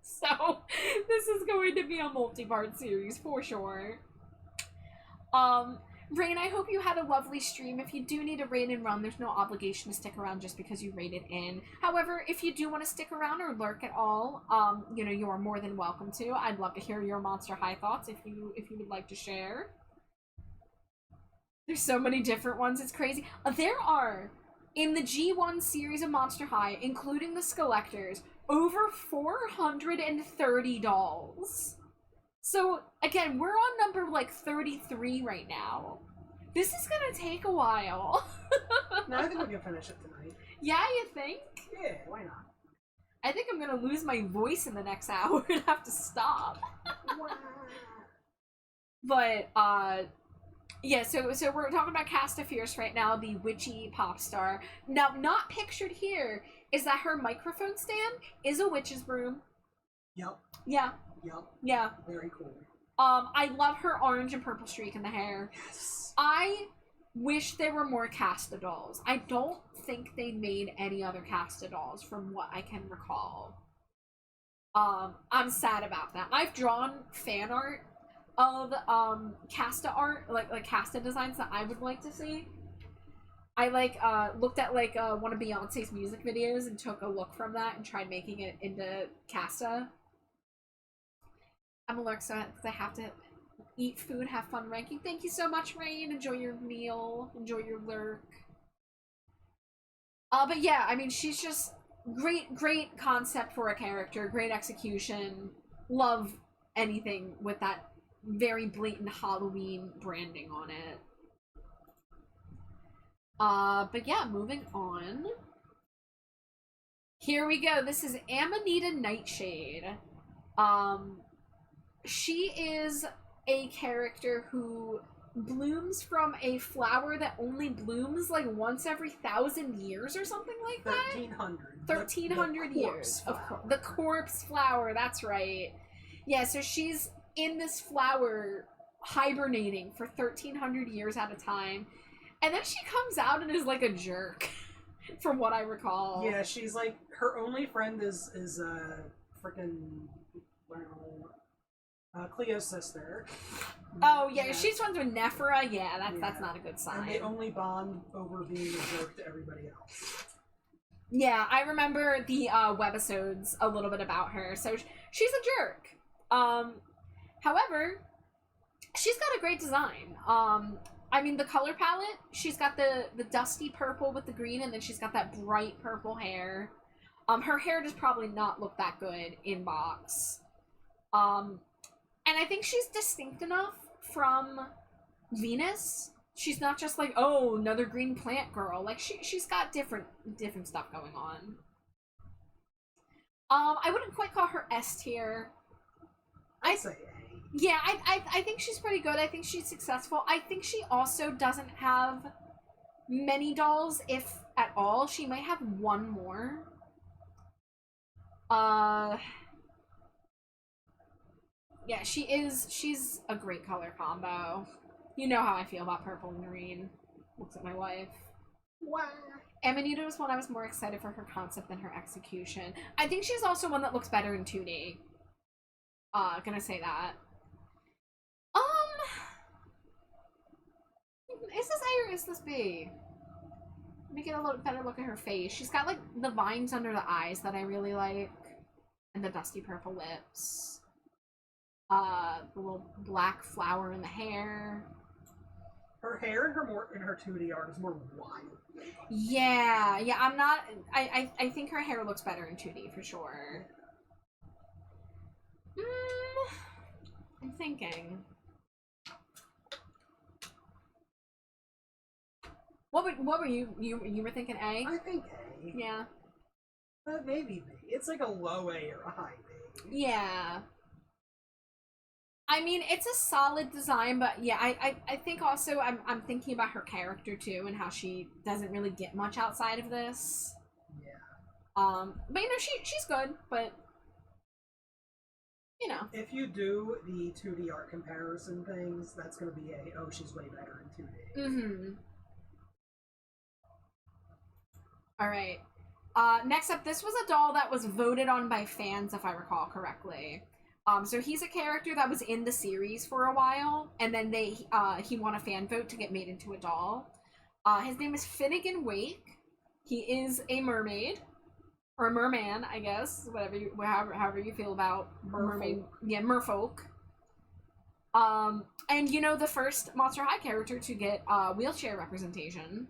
Speaker 6: So this is going to be a multi-part series for sure. Rain, I hope you had a lovely stream. If you do need a raid and run, there's no obligation to stick around just because you raided in. However, if you do want to stick around or lurk at all, you are more than welcome to. I'd love to hear your Monster High thoughts if you would like to share. There's so many different ones, it's crazy. There are, in the G1 series of Monster High, including the Skelectors, over 430 dolls. So, again, we're on number, 33 right now. This is gonna take a while.
Speaker 3: No, I think we can finish it tonight.
Speaker 6: Yeah, you think?
Speaker 3: Yeah, why not?
Speaker 6: I think I'm gonna lose my voice in the next hour and have to stop. But, yeah, so we're talking about Casta Fierce right now, the witchy pop star. Now, not pictured here is that her microphone stand is a witch's broom.
Speaker 3: Yep.
Speaker 6: Yeah.
Speaker 3: Yep.
Speaker 6: Yeah.
Speaker 3: Very cool.
Speaker 6: I love her orange and purple streak in the hair.
Speaker 3: Yes.
Speaker 6: I wish there were more Casta dolls. I don't think they made any other Casta dolls from what I can recall. I'm sad about that. I've drawn fan art of Casta art, like Casta designs that I would like to see. I looked at one of Beyonce's music videos and took a look from that and tried making it into Casta. I'm alert, so I have to eat food, have fun ranking. Thank you so much, Rain. Enjoy your meal. Enjoy your lurk. But yeah, I mean, she's just great concept for a character. Great execution. Love anything with that very blatant Halloween branding on it. But yeah, moving on. Here we go. This is Amanita Nightshade. She is a character who blooms from a flower that only blooms once every 1,000 years or something like that.
Speaker 3: 1,300.
Speaker 6: 1,300 years. Of course, the corpse flower. That's right. Yeah. So she's in this flower hibernating for 1,300 years at a time, and then she comes out and is like a jerk, from what I recall.
Speaker 3: Yeah, she's her only friend is freaking Cleo's sister.
Speaker 6: Oh yeah, she's friends with Nephra. Yeah, that's not a good sign.
Speaker 3: And they only bond over being a jerk to everybody else.
Speaker 6: Yeah, I remember the webisodes a little bit about her. So she's a jerk. However, she's got a great design. I mean, the color palette, she's got the dusty purple with the green, and then she's got that bright purple hair. Her hair does probably not look that good in box. And I think she's distinct enough from Venus. She's not just like, oh, another green plant girl. Like, she's got different stuff going on. I wouldn't quite call her S tier.
Speaker 3: I'd say A.
Speaker 6: Yeah, I think she's pretty good. I think she's successful. I think she also doesn't have many dolls, if at all. She might have one more. Yeah, she's a great color combo. You know how I feel about purple and green. Looks at my wife.
Speaker 3: Wow.
Speaker 6: Amanita was one I was more excited for her concept than her execution. I think she's also one that looks better in 2D. Gonna say that. Is this A or is this B? Let me get a little better look at her face. She's got, like, the vines under the eyes that I really like. And the dusty purple lips. The little black flower in the hair.
Speaker 3: Her hair in her 2D art is more wild.
Speaker 6: Yeah, I'm not... I think her hair looks better in 2D, for sure. I'm thinking... What were you? You were thinking A?
Speaker 3: I think A.
Speaker 6: Yeah.
Speaker 3: But maybe B. It's like a low A or a high B.
Speaker 6: Yeah. I mean, it's a solid design, but yeah, I think also I'm thinking about her character too and how she doesn't really get much outside of this.
Speaker 3: Yeah.
Speaker 6: But you know, she's good, but you know.
Speaker 3: If you do the 2D art comparison things, that's gonna be A. Oh, she's way better in 2D.
Speaker 6: Mm-hmm. Alright. Next up, this was a doll that was voted on by fans, if I recall correctly. So he's a character that was in the series for a while, and then he won a fan vote to get made into a doll. His name is Finnegan Wake. He is a mermaid. Or a merman, I guess. However you feel about mermaid. Yeah, merfolk. And you know, the first Monster High character to get wheelchair representation.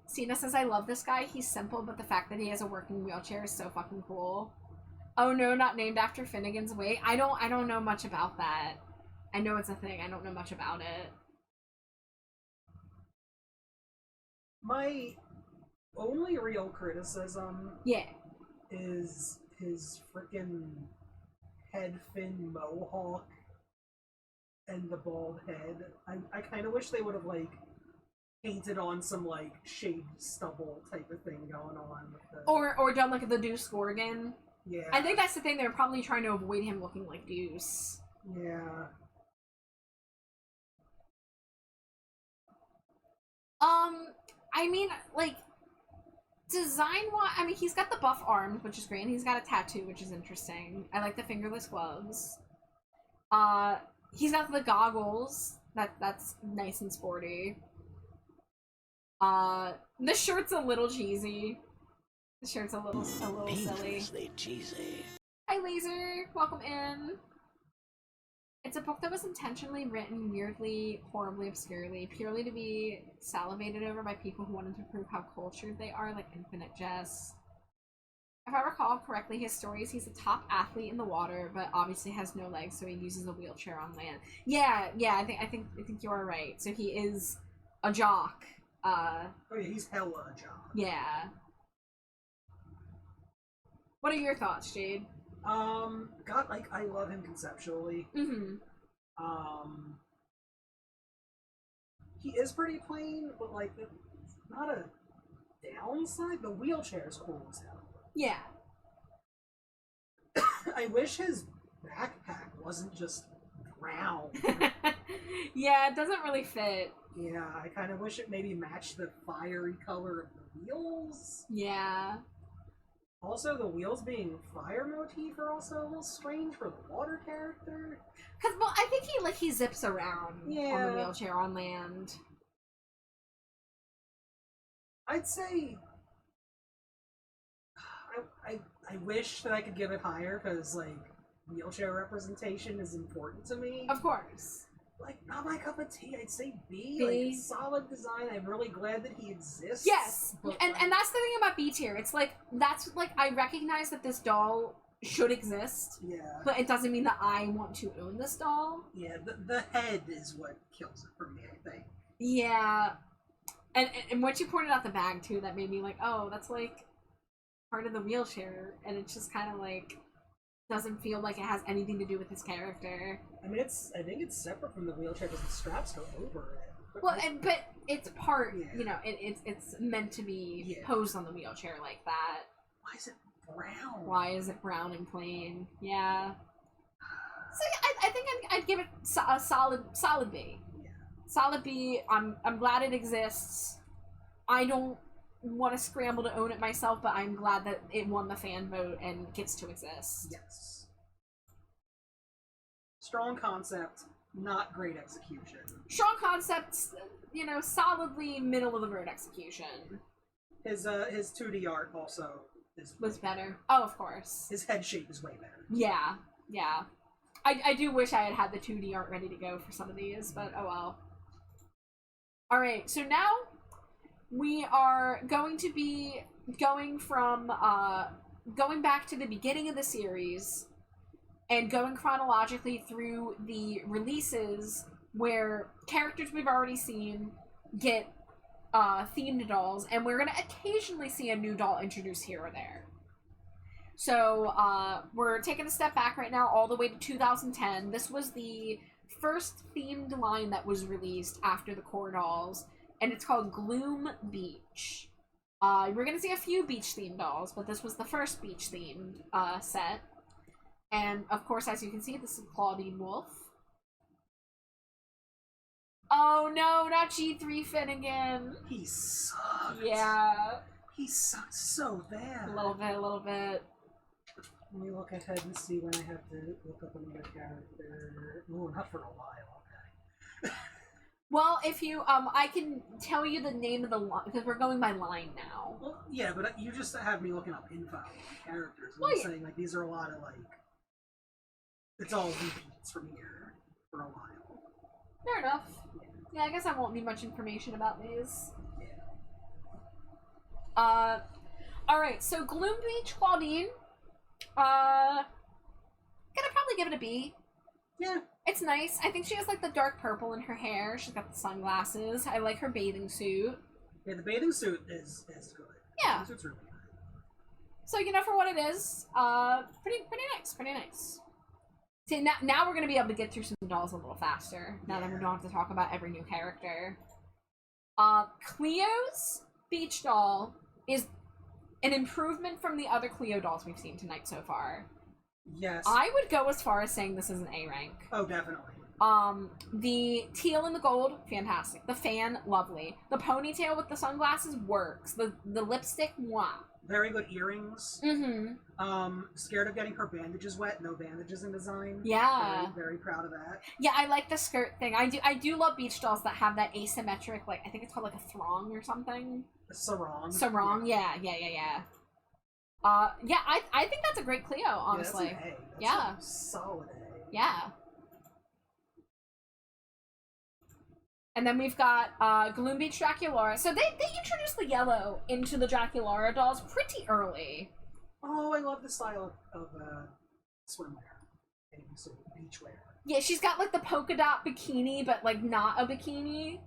Speaker 6: Cena says, I love this guy. He's simple, but the fact that he has a working wheelchair is so fucking cool. Oh no, not named after Finnegan's Wake. I don't know much about that. I know it's a thing. I don't know much about it.
Speaker 3: My only real criticism is his freaking head fin mohawk and the bald head. I kind of wish they would have, like, painted on some, like, shaved stubble type of thing going on with the...
Speaker 6: Or done like the Deuce Gorgon.
Speaker 3: Yeah.
Speaker 6: I think that's the thing. They're probably trying to avoid him looking like Deuce.
Speaker 3: Yeah.
Speaker 6: I mean, like, design-wise, I mean, he's got the buff arms, which is great, and he's got a tattoo, which is interesting. I like the fingerless gloves. He's got the goggles. That's nice and sporty. The shirt's a little cheesy. The shirt's a little silly.
Speaker 1: Dangerously cheesy.
Speaker 6: Hi, Laser. Welcome in. It's a book that was intentionally written weirdly, horribly, obscurely, purely to be salivated over by people who wanted to prove how cultured they are, like Infinite Jest. If I recall correctly, his stories, he's a top athlete in the water, but obviously has no legs, so he uses a wheelchair on land. Yeah, I think you're right. So he is a jock.
Speaker 3: Oh yeah, he's hella a jock.
Speaker 6: Yeah. What are your thoughts, Jade?
Speaker 3: God, like, I love him conceptually.
Speaker 6: Mm-hmm.
Speaker 3: He is pretty plain, but, like, it's not a downside. The wheelchair is cool as hell.
Speaker 6: Yeah.
Speaker 3: I wish his backpack wasn't just brown.
Speaker 6: Yeah, it doesn't really fit.
Speaker 3: Yeah, I kind of wish it maybe matched the fiery color of the wheels.
Speaker 6: Yeah.
Speaker 3: Also, the wheels being fire motif are also a little strange for the water character.
Speaker 6: Cause, well, I think he zips around on
Speaker 3: Yeah.
Speaker 6: the wheelchair on land.
Speaker 3: I'd say I wish that I could give it higher, because, like, wheelchair representation is important to me.
Speaker 6: Of course.
Speaker 3: Like, not my cup of tea. I'd say B.
Speaker 6: B.
Speaker 3: Like, solid design. I'm really glad that he exists.
Speaker 6: Yes,
Speaker 3: but,
Speaker 6: and
Speaker 3: like,
Speaker 6: and that's the thing about B tier. It's like that's like I recognize that this doll should exist,
Speaker 3: yeah,
Speaker 6: but it doesn't mean that I want to own this doll.
Speaker 3: yeah. The head is what kills it for me, I think.
Speaker 6: Yeah, and once you pointed out the bag too, that made me like, oh, that's like part of the wheelchair, and it's just kind of like doesn't feel like it has anything to do with his character.
Speaker 3: I mean, I think it's separate from the wheelchair because the straps go over it.
Speaker 6: Well, but it's part,
Speaker 3: Yeah.
Speaker 6: you know, it's meant to be
Speaker 3: Yeah.
Speaker 6: posed on the wheelchair like that.
Speaker 3: Why is it brown?
Speaker 6: Why is it brown and plain? Yeah. So I think I'd give it a solid B.
Speaker 3: Yeah.
Speaker 6: Solid B. I'm glad it exists. I don't want to scramble to own it myself, but I'm glad that it won the fan vote and gets to exist.
Speaker 3: Yes. Strong concept, not great execution.
Speaker 6: Strong concepts, you know, solidly middle of the road execution.
Speaker 3: His 2D art also
Speaker 6: Was better. Oh, of course.
Speaker 3: His head shape is way better.
Speaker 6: Yeah, yeah. I do wish I had the 2D art ready to go for some of these, but oh well. Alright, so now we are going to be going from, going back to the beginning of the series and going chronologically through the releases where characters we've already seen get themed dolls, and we're going to occasionally see a new doll introduced here or there. So, we're taking a step back right now all the way to 2010. This was the first themed line that was released after the core dolls, and it's called Gloom Beach. We're going to see a few beach-themed dolls, but this was the first beach-themed set. And, of course, as you can see, this is Claudine Wolf. Oh no, not G3 Finnegan.
Speaker 3: He sucked.
Speaker 6: Yeah.
Speaker 3: He sucked so bad.
Speaker 6: A little bit.
Speaker 3: Let me look ahead and see when I have to look up another character. Ooh, not for a while. Okay.
Speaker 6: Well, if you, I can tell you the name of the line, because we're going by line now.
Speaker 3: Well, yeah, but you just have me looking up info on characters. And
Speaker 6: Well,
Speaker 3: I'm
Speaker 6: yeah.
Speaker 3: saying, like, these are a lot of, like, it's all repeats from here for a while.
Speaker 6: Fair enough. Yeah, I guess I won't need much information about these. Alright, so Gloom Beach Claudine. Gonna probably give it a B.
Speaker 3: Yeah.
Speaker 6: It's nice. I think she has like the dark purple in her hair. She's got the sunglasses. I like her bathing suit.
Speaker 3: Yeah, the bathing suit is good.
Speaker 6: Yeah.
Speaker 3: The suit's really good.
Speaker 6: So, you know, for what it is, pretty nice. See, now we're gonna be able to get through some dolls a little faster, now that we don't have to talk about every new character. Cleo's beach doll is an improvement from the other Cleo dolls we've seen tonight so far.
Speaker 3: Yes.
Speaker 6: I would go as far as saying this is an A rank.
Speaker 3: Oh, definitely.
Speaker 6: The teal and the gold, fantastic. The fan, lovely. The ponytail with the sunglasses works. The lipstick, mwah.
Speaker 3: Very good earrings.
Speaker 6: Mm-hmm.
Speaker 3: Scared of getting her bandages wet. No bandages in design.
Speaker 6: Yeah.
Speaker 3: Very, very proud of that.
Speaker 6: Yeah, I like the skirt thing. I do love beach dolls that have that asymmetric, like, I think it's called like a throng or something.
Speaker 3: Sarong.
Speaker 6: Sarong, yeah. Yeah, I think that's a great Cleo, honestly.
Speaker 3: Yeah, that's an A. That's
Speaker 6: Yeah.
Speaker 3: a solid A.
Speaker 6: Yeah. And then we've got Gloom Beach Draculaura. So they introduced the yellow into the Draculaura dolls pretty early.
Speaker 3: Oh, I love the style of swimwear. And so beachwear.
Speaker 6: Yeah, she's got like the polka dot bikini, but like not a bikini.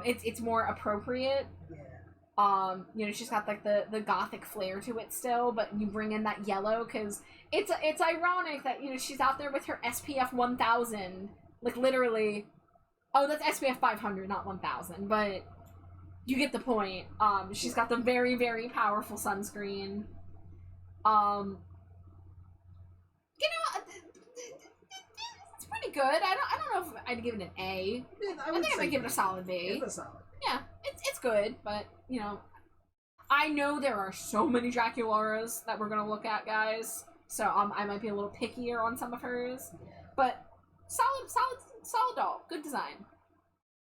Speaker 6: It's more appropriate.
Speaker 3: Yeah.
Speaker 6: You know, she's got like the gothic flair to it still, but you bring in that yellow because it's ironic that, you know, she's out there with her SPF 1000, like literally. Oh, that's SPF 500, not 1000, but you get the point. She's got the very, very powerful sunscreen. You know, it's pretty good. I don't know if I'd give it an A. I think I might give it a solid B.
Speaker 3: It's a solid.
Speaker 6: Yeah, it's good, but, you know, I know there are so many Draculauras that we're gonna look at, guys, so I might be a little pickier on some of hers, but solid doll, good design.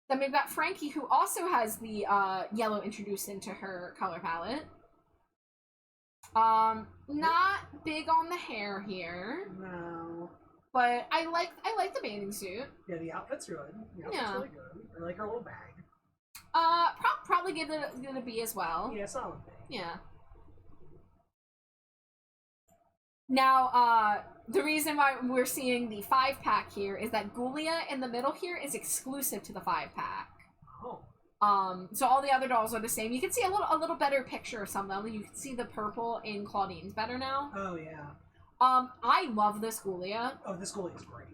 Speaker 6: Then we've got Frankie, who also has the yellow introduced into her color palette. Not big on the hair here.
Speaker 3: No.
Speaker 6: But I like the bathing suit.
Speaker 3: Yeah, the outfit's good. The outfit's
Speaker 6: Yeah.
Speaker 3: really good. I like her little bag.
Speaker 6: Probably give it a B as well.
Speaker 3: Yeah, solid B.
Speaker 6: Yeah. Now, the reason why we're seeing the 5-pack here is that Ghoulia in the middle here is exclusive to the 5-pack.
Speaker 3: Oh.
Speaker 6: So all the other dolls are the same. You can see a little better picture of some of them. You can see the purple in Claudine's better now.
Speaker 3: Oh, yeah.
Speaker 6: I love this Ghoulia.
Speaker 3: Oh, this Ghoulia is great.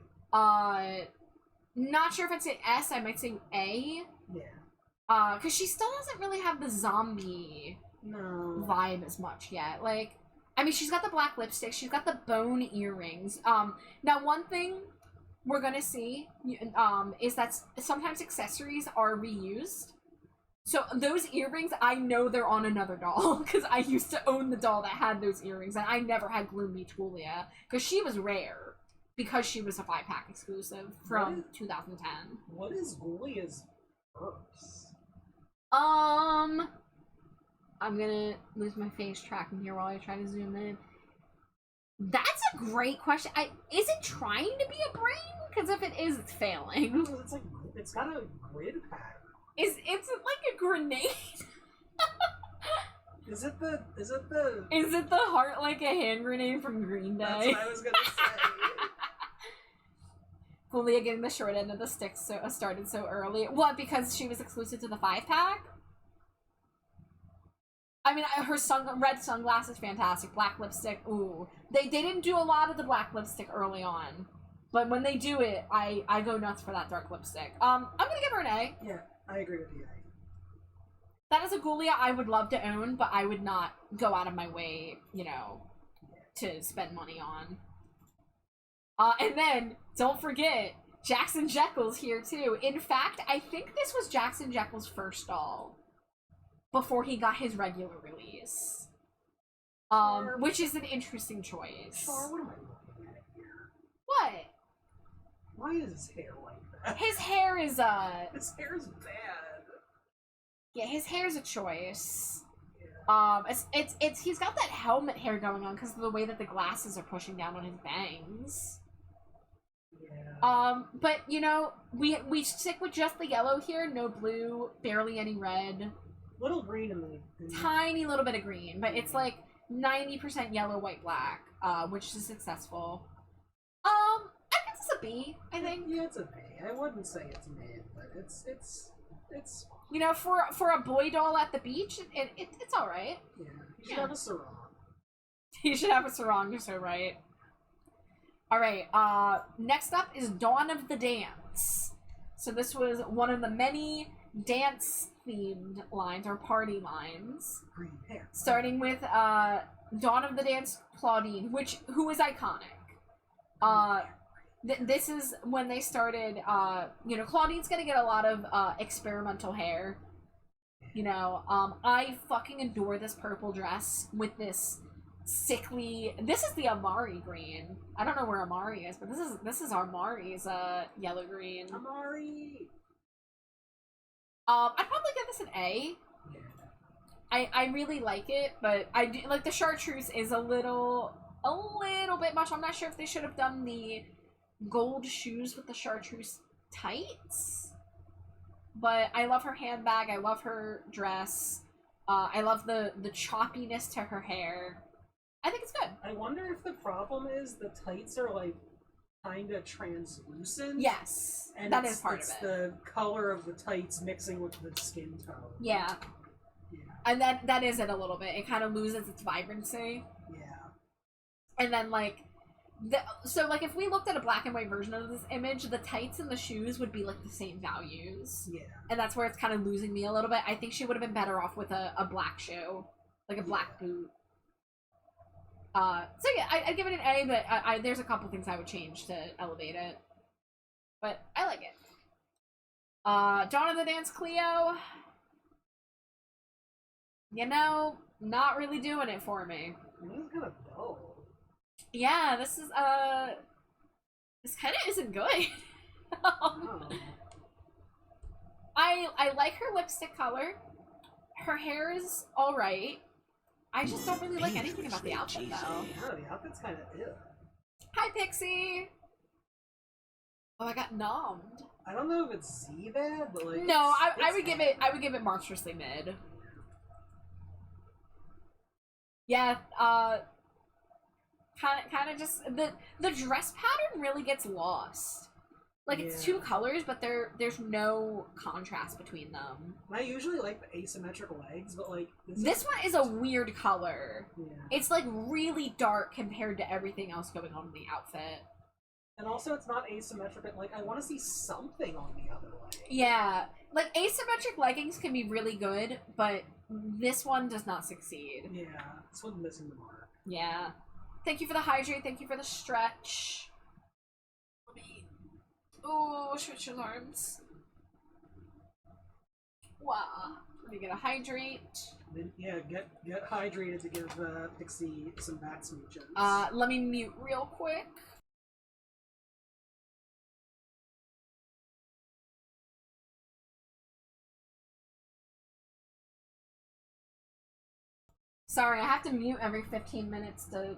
Speaker 6: Not sure if I'd say S, I might say A.
Speaker 3: Yeah.
Speaker 6: Because she still doesn't really have the zombie
Speaker 3: No.
Speaker 6: vibe as much yet. Like, I mean, she's got the black lipstick, she's got the bone earrings. Now one thing we're gonna see, is that sometimes accessories are reused. So those earrings, I know they're on another doll, because I used to own the doll that had those earrings, and I never had Gloomy Ghoulia, because she was rare, because she was a 5-pack exclusive from 2010.
Speaker 3: What is Ghoulia's purse?
Speaker 6: I'm gonna lose my face tracking here while I try to zoom in. That's a great question. Is it trying to be a brain? Because if it is, it's failing.
Speaker 3: It's like, it's got a grid pattern.
Speaker 6: It's like a grenade?
Speaker 3: Is it the
Speaker 6: Is it the heart like a hand grenade from Green Day?
Speaker 3: That's what I was gonna say.
Speaker 6: Ghoulia getting the short end of the stick started so early. What, because she was exclusive to the 5-pack? I mean, her red sunglasses, fantastic. Black lipstick, ooh. They didn't do a lot of the black lipstick early on. But when they do it, I go nuts for that dark lipstick. I'm gonna give her an A.
Speaker 3: Yeah, I agree with you.
Speaker 6: That is a Ghoulia I would love to own, but I would not go out of my way, you know, to spend money on. And then, don't forget, Jackson Jekyll's here too. In fact, I think this was Jackson Jekyll's first doll before he got his regular release. Which is an interesting choice.
Speaker 3: Char, what am I looking at here?
Speaker 6: What?
Speaker 3: Why is his hair like that?
Speaker 6: His hair is,
Speaker 3: His hair's bad.
Speaker 6: yeah, his hair's a choice. It's he's got that helmet hair going on because of the way that the glasses are pushing down on his bangs.
Speaker 3: Yeah.
Speaker 6: But you know, we stick with just the yellow here, no blue, barely any red.
Speaker 3: Little green in the...
Speaker 6: Tiny little bit of green, but it's like 90% yellow, white, black, which is successful. I think it's a B, I think.
Speaker 3: Yeah, it's a B. I wouldn't say it's mid, but it's
Speaker 6: You know, for a boy doll at the beach, it's alright.
Speaker 3: yeah. You should
Speaker 6: Yeah.
Speaker 3: have a sarong.
Speaker 6: You should have a sarong, you're so right. Alright, next up is Dawn of the Dance. So this was one of the many dance-themed lines, or party lines.
Speaker 3: Green hair.
Speaker 6: Starting with, Dawn of the Dance Claudine, who is iconic. This is when they started, you know, Claudine's gonna get a lot of, experimental hair. You know, I fucking adore this purple dress with this sickly... This is the Amari green. I don't know where Amari is, but this is Amari's, yellow green.
Speaker 3: Amari!
Speaker 6: I'd probably give this an A.
Speaker 3: Yeah.
Speaker 6: I really like it, but I do, like, the chartreuse is a little bit much. I'm not sure if they should have done the gold shoes with the chartreuse tights, but I love her handbag. I love her dress. I love the choppiness to her hair. I think it's good.
Speaker 3: I wonder if the problem is the tights are, like, kind of translucent.
Speaker 6: Yes,
Speaker 3: And
Speaker 6: that is part of
Speaker 3: it's
Speaker 6: it.
Speaker 3: the color of the tights mixing with the skin tone.
Speaker 6: Yeah,
Speaker 3: Yeah.
Speaker 6: and that is it a little bit. It kind of loses its vibrancy.
Speaker 3: Yeah.
Speaker 6: And then, like, so, like, if we looked at a black and white version of this image, the tights and the shoes would be, like, the same values.
Speaker 3: Yeah.
Speaker 6: And that's where it's kind of losing me a little bit. I think she would have been better off with a black shoe. Like a black boot. So yeah, I'd give it an A, but there's a couple things I would change to elevate it. But I like it. Dawn of the Dance Cleo. You know, not really doing it for me.
Speaker 3: This is kind of dull.
Speaker 6: Yeah, this kind of isn't good.
Speaker 3: Oh.
Speaker 6: I like her lipstick color. Her hair is alright. I just don't really like anything about the outfit, though.
Speaker 3: No, the outfit's kind of ew.
Speaker 6: Hi, Pixie! Oh, I got nommed.
Speaker 3: I don't know if it's Z bad, but like
Speaker 6: No, I
Speaker 3: it's
Speaker 6: would give it. I would give it monstrously mid. Yeah. Kind of just the dress pattern really gets lost. Like it's
Speaker 3: Yeah.
Speaker 6: two colors, but there's no contrast between them.
Speaker 3: I usually like the asymmetric legs, but like
Speaker 6: This one is a weird color.
Speaker 3: Yeah.
Speaker 6: It's like really dark compared to everything else going on in the outfit.
Speaker 3: And also, it's not asymmetric, but like I want to see something on the other leg.
Speaker 6: Yeah, like asymmetric leggings can be really good, but this one does not succeed.
Speaker 3: Yeah, this one's missing the mark.
Speaker 6: Yeah. Thank you for the hydrate. Thank you for the stretch. Let me. Oh, stretch your arms. Wow. Let me get a hydrate.
Speaker 3: Then yeah, get hydrated to give Pixie some bat smooches.
Speaker 6: Let me mute real quick. Sorry, I have to mute every 15 minutes to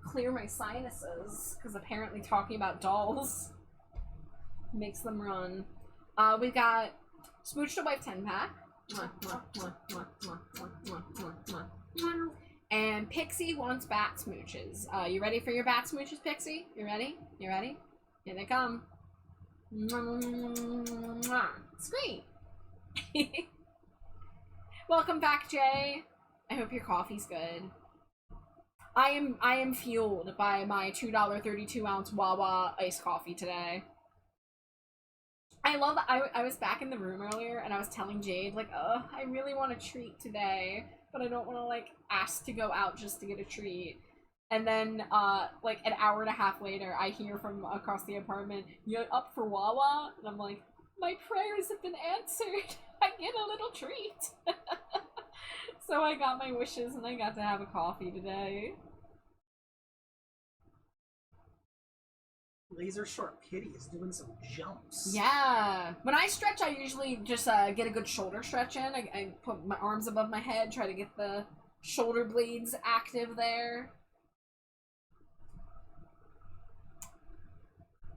Speaker 6: clear my sinuses, because apparently talking about dolls makes them run. We've got Smooch to Wife 10-pack. And Pixie wants bat smooches. You ready for your bat smooches, Pixie? You ready? You ready? Here they come. Sweet. Welcome back, Jay. I hope your coffee's good. I am fueled by my $2.32-ounce Wawa iced coffee today. I love that I was back in the room earlier and I was telling Jade, like, I really want a treat today, but I don't want to, like, ask to go out just to get a treat. And then, like, an hour and a half later, I hear from across the apartment, "You up for Wawa?" And I'm like, my prayers have been answered. I get a little treat. So I got my wishes and I got to have a coffee today.
Speaker 3: Laser Sharp Kitty is doing some jumps.
Speaker 6: Yeah. When I stretch, I usually just get a good shoulder stretch in. I put my arms above my head, try to get the shoulder blades active there.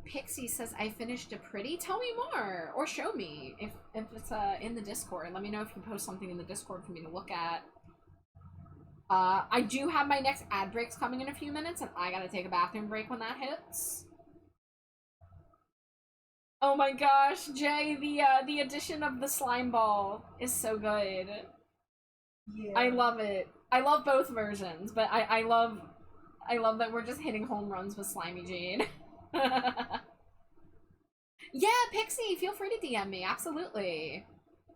Speaker 6: Pixie says, I finished a pretty. Tell me more, or show me if it's in the Discord. Let me know if you post something in the Discord for me to look at. I do have my next ad breaks coming in a few minutes, and I gotta take a bathroom break when that hits. Oh my gosh, Jay, the addition of the slime ball is so good.
Speaker 3: Yeah.
Speaker 6: I love it. I love both versions, but I love that we're just hitting home runs with Slimy Jade. Yeah, Pixie, feel free to DM me, absolutely.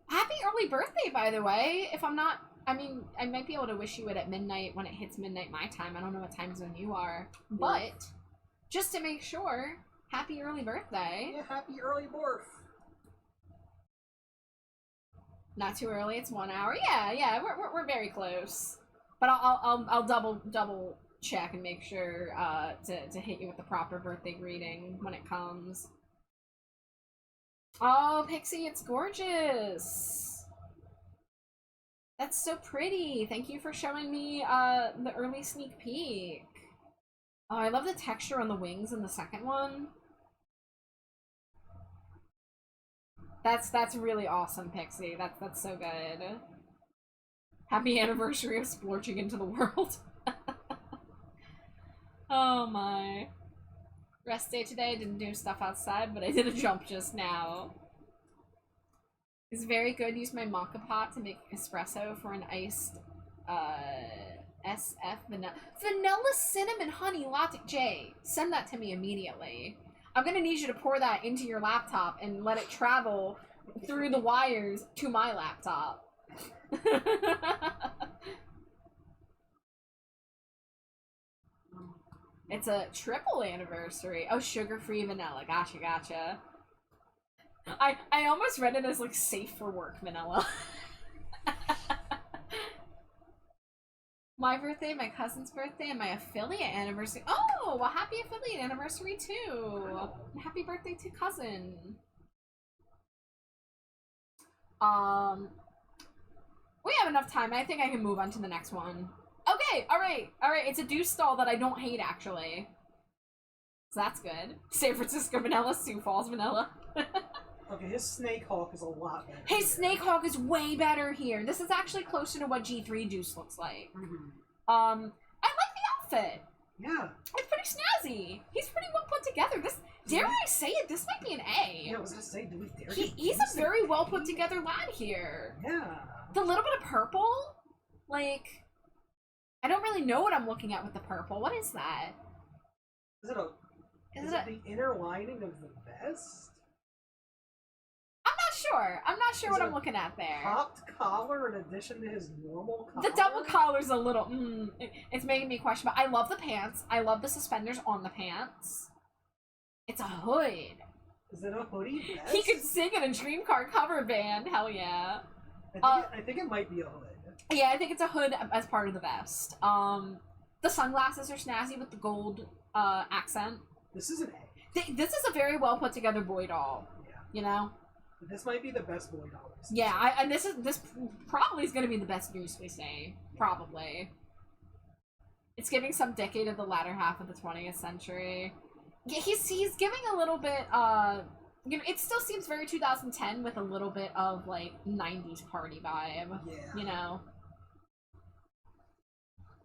Speaker 6: Happy early birthday, by the way. If I'm not, I mean, I might be able to wish you it at midnight when it hits midnight my time. I don't know what time zone you are, but just to make sure, happy early birthday.
Speaker 3: Yeah, happy early birth.
Speaker 6: Not too early. It's 1 hour. Yeah, we're very close. But I'll double check and make sure to hit you with the proper birthday greeting when it comes. Oh, Pixie, it's gorgeous. That's so pretty. Thank you for showing me the early sneak peek. Oh, I love the texture on the wings in the second one. That's really awesome, Pixie. That's so good. Happy anniversary of splorching into the world. Oh my. Rest day today. Didn't do stuff outside, but I did a jump just now. It's very good. Use my maca pot to make espresso for an iced SF vanilla cinnamon honey latte. Jay, send that to me immediately. I'm gonna need you to pour that into your laptop and let it travel through the wires to my laptop. It's a triple anniversary. Oh, sugar-free vanilla. Gotcha. I almost read it as, like, safe for work vanilla. My birthday, my cousin's birthday, and my affiliate anniversary. Oh, well, happy affiliate anniversary, too. Happy birthday to cousin. We have enough time. I think I can move on to the next one. Okay, alright. It's a deuce stall that I don't hate, actually. So that's good. San Francisco vanilla, Sioux Falls vanilla.
Speaker 3: Okay, his Snake Hawk is a lot better.
Speaker 6: His Snake Hawk is way better here. This is actually closer to what G3 Juice looks like.
Speaker 3: Mm-hmm.
Speaker 6: I like the outfit.
Speaker 3: Yeah.
Speaker 6: It's pretty snazzy. He's pretty well put together. This, dare I say it, this might be an A.
Speaker 3: Yeah, I was gonna say, do we dare
Speaker 6: He's a very well put together lad here.
Speaker 3: Yeah.
Speaker 6: The little bit of purple, like, I don't really know what I'm looking at with the purple. What is that?
Speaker 3: Is it the inner lining of the vest?
Speaker 6: I'm not sure what I'm looking at there.
Speaker 3: Popped collar in addition to his normal collar?
Speaker 6: The double collar's a little, it's making me question, but I love the pants. I love the suspenders on the pants. It's a hood.
Speaker 3: Is it a hoodie vest?
Speaker 6: He could sing in a Dream Car cover band, hell yeah.
Speaker 3: I think it might be a hood.
Speaker 6: Yeah, I think it's a hood as part of the vest. The sunglasses are snazzy with the gold accent.
Speaker 3: This is an A.
Speaker 6: This is a very well put together boy doll.
Speaker 3: Yeah.
Speaker 6: You know?
Speaker 3: This might be the best boy doll.
Speaker 6: Yeah, and this probably is going to be the best news we say. Probably. It's giving some decade of the latter half of the 20th century. Yeah, he's giving a little bit, you know, it still seems very 2010 with a little bit of, like, 90s party vibe.
Speaker 3: Yeah.
Speaker 6: You know?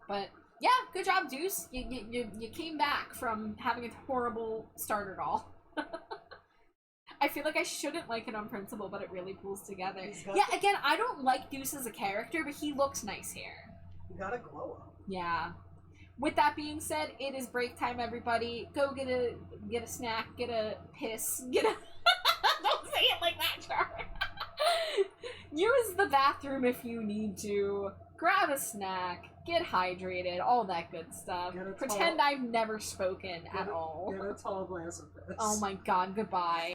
Speaker 6: But, yeah, good job, Deuce. You came back from having a horrible starter doll. I feel like I shouldn't like it on principle, but it really pulls together. Yeah, again, I don't like Deuce as a character, but he looks nice here.
Speaker 3: You got a glow up.
Speaker 6: Yeah. With that being said, it is break time, everybody. Go get a snack, get a piss, get a... Don't say it like that, Char. Use the bathroom if you need to. Grab a snack, get hydrated, all that good stuff. Pretend I've never spoken at all.
Speaker 3: Get a tall glass of piss.
Speaker 6: Oh my god, goodbye.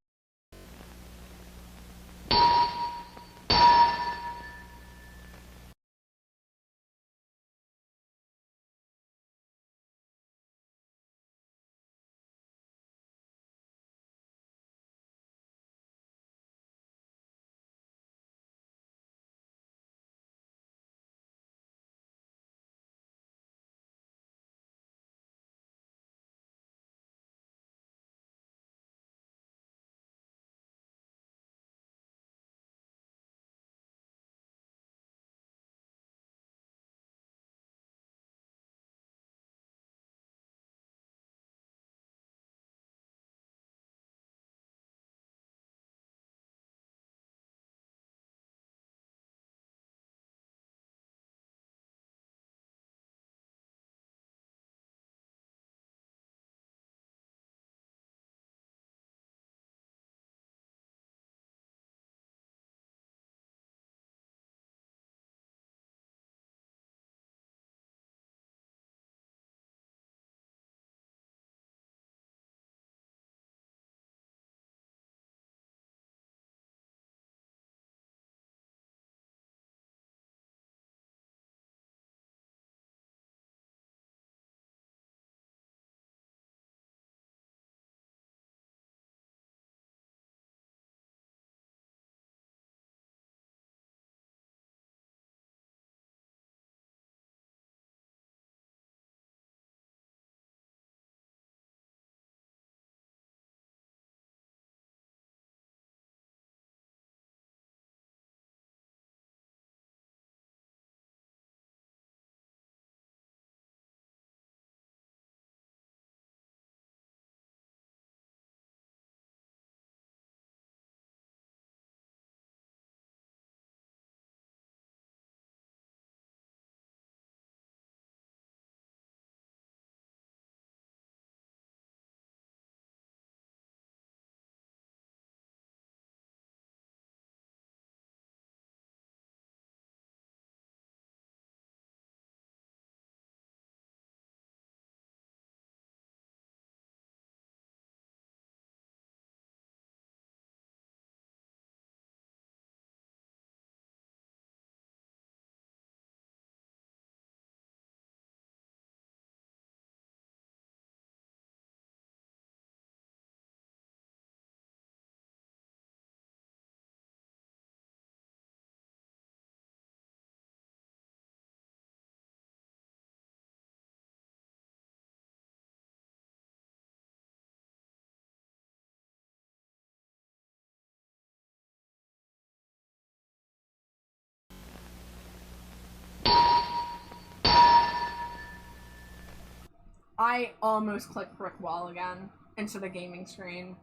Speaker 6: I almost clicked brick wall again into the gaming screen.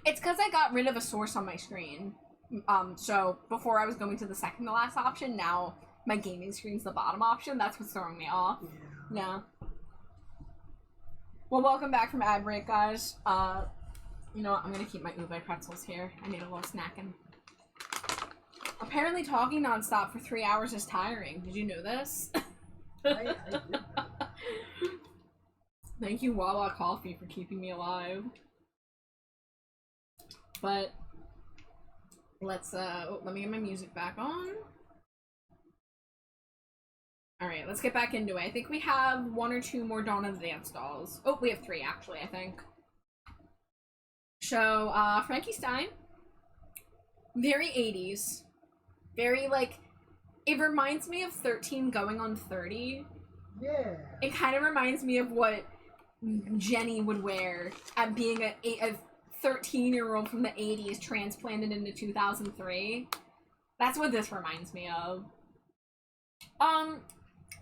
Speaker 6: It's because I got rid of a source on my screen. So before I was going to the second to last option, now my gaming screen's the bottom option. That's what's throwing me off. Yeah. Well, welcome back from ad break, guys. You know what? I'm gonna keep my ube pretzels here. I need a little snacking. Apparently talking nonstop for 3 hours is tiring. Did you know this?
Speaker 3: I did that.
Speaker 6: Thank you, Wawa Coffee, for keeping me alive. But let's let me get my music back on. Alright, let's get back into it. I think we have 1 or 2 more Dawn of the Dance dolls. Oh, we have 3 actually, I think. So, Frankie Stein. Very 80s. Very, like, it reminds me of 13 going on 30.
Speaker 3: Yeah.
Speaker 6: It kind of reminds me of what Jenny would wear at being a 13-year-old from the 80s transplanted into 2003. That's what this reminds me of.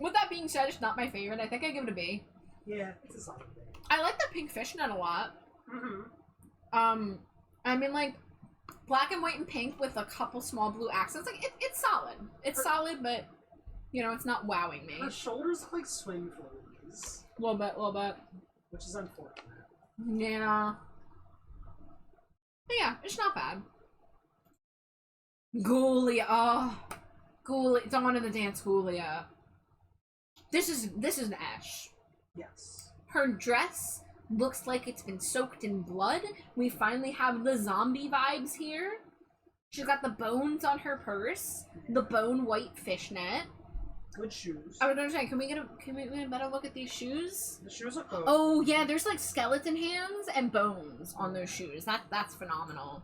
Speaker 6: With that being said, it's not my favorite. I think I give it a B.
Speaker 3: Yeah, it's a solid thing.
Speaker 6: I like the pink fishnet a lot.
Speaker 3: Mm-hmm.
Speaker 6: I mean, like, black and white and pink with a couple small blue accents. Like, it's solid. It's solid, but, you know, it's not wowing me.
Speaker 3: Her shoulders look like swing floaties.
Speaker 6: A little bit.
Speaker 3: Which is unfortunate.
Speaker 6: Yeah. But yeah, it's not bad. Ghoulia. Oh. Ghoulia. Dawn of the Dance Ghoulia. This is an Ash.
Speaker 3: Yes.
Speaker 6: Her dress looks like it's been soaked in blood. We finally have the zombie vibes here. She's got the bones on her purse. The bone white fishnet.
Speaker 3: Good shoes.
Speaker 6: I was gonna say, can we get a better look at these shoes?
Speaker 3: The shoes are cool.
Speaker 6: Oh yeah, there's like skeleton hands and bones on those shoes. That's phenomenal.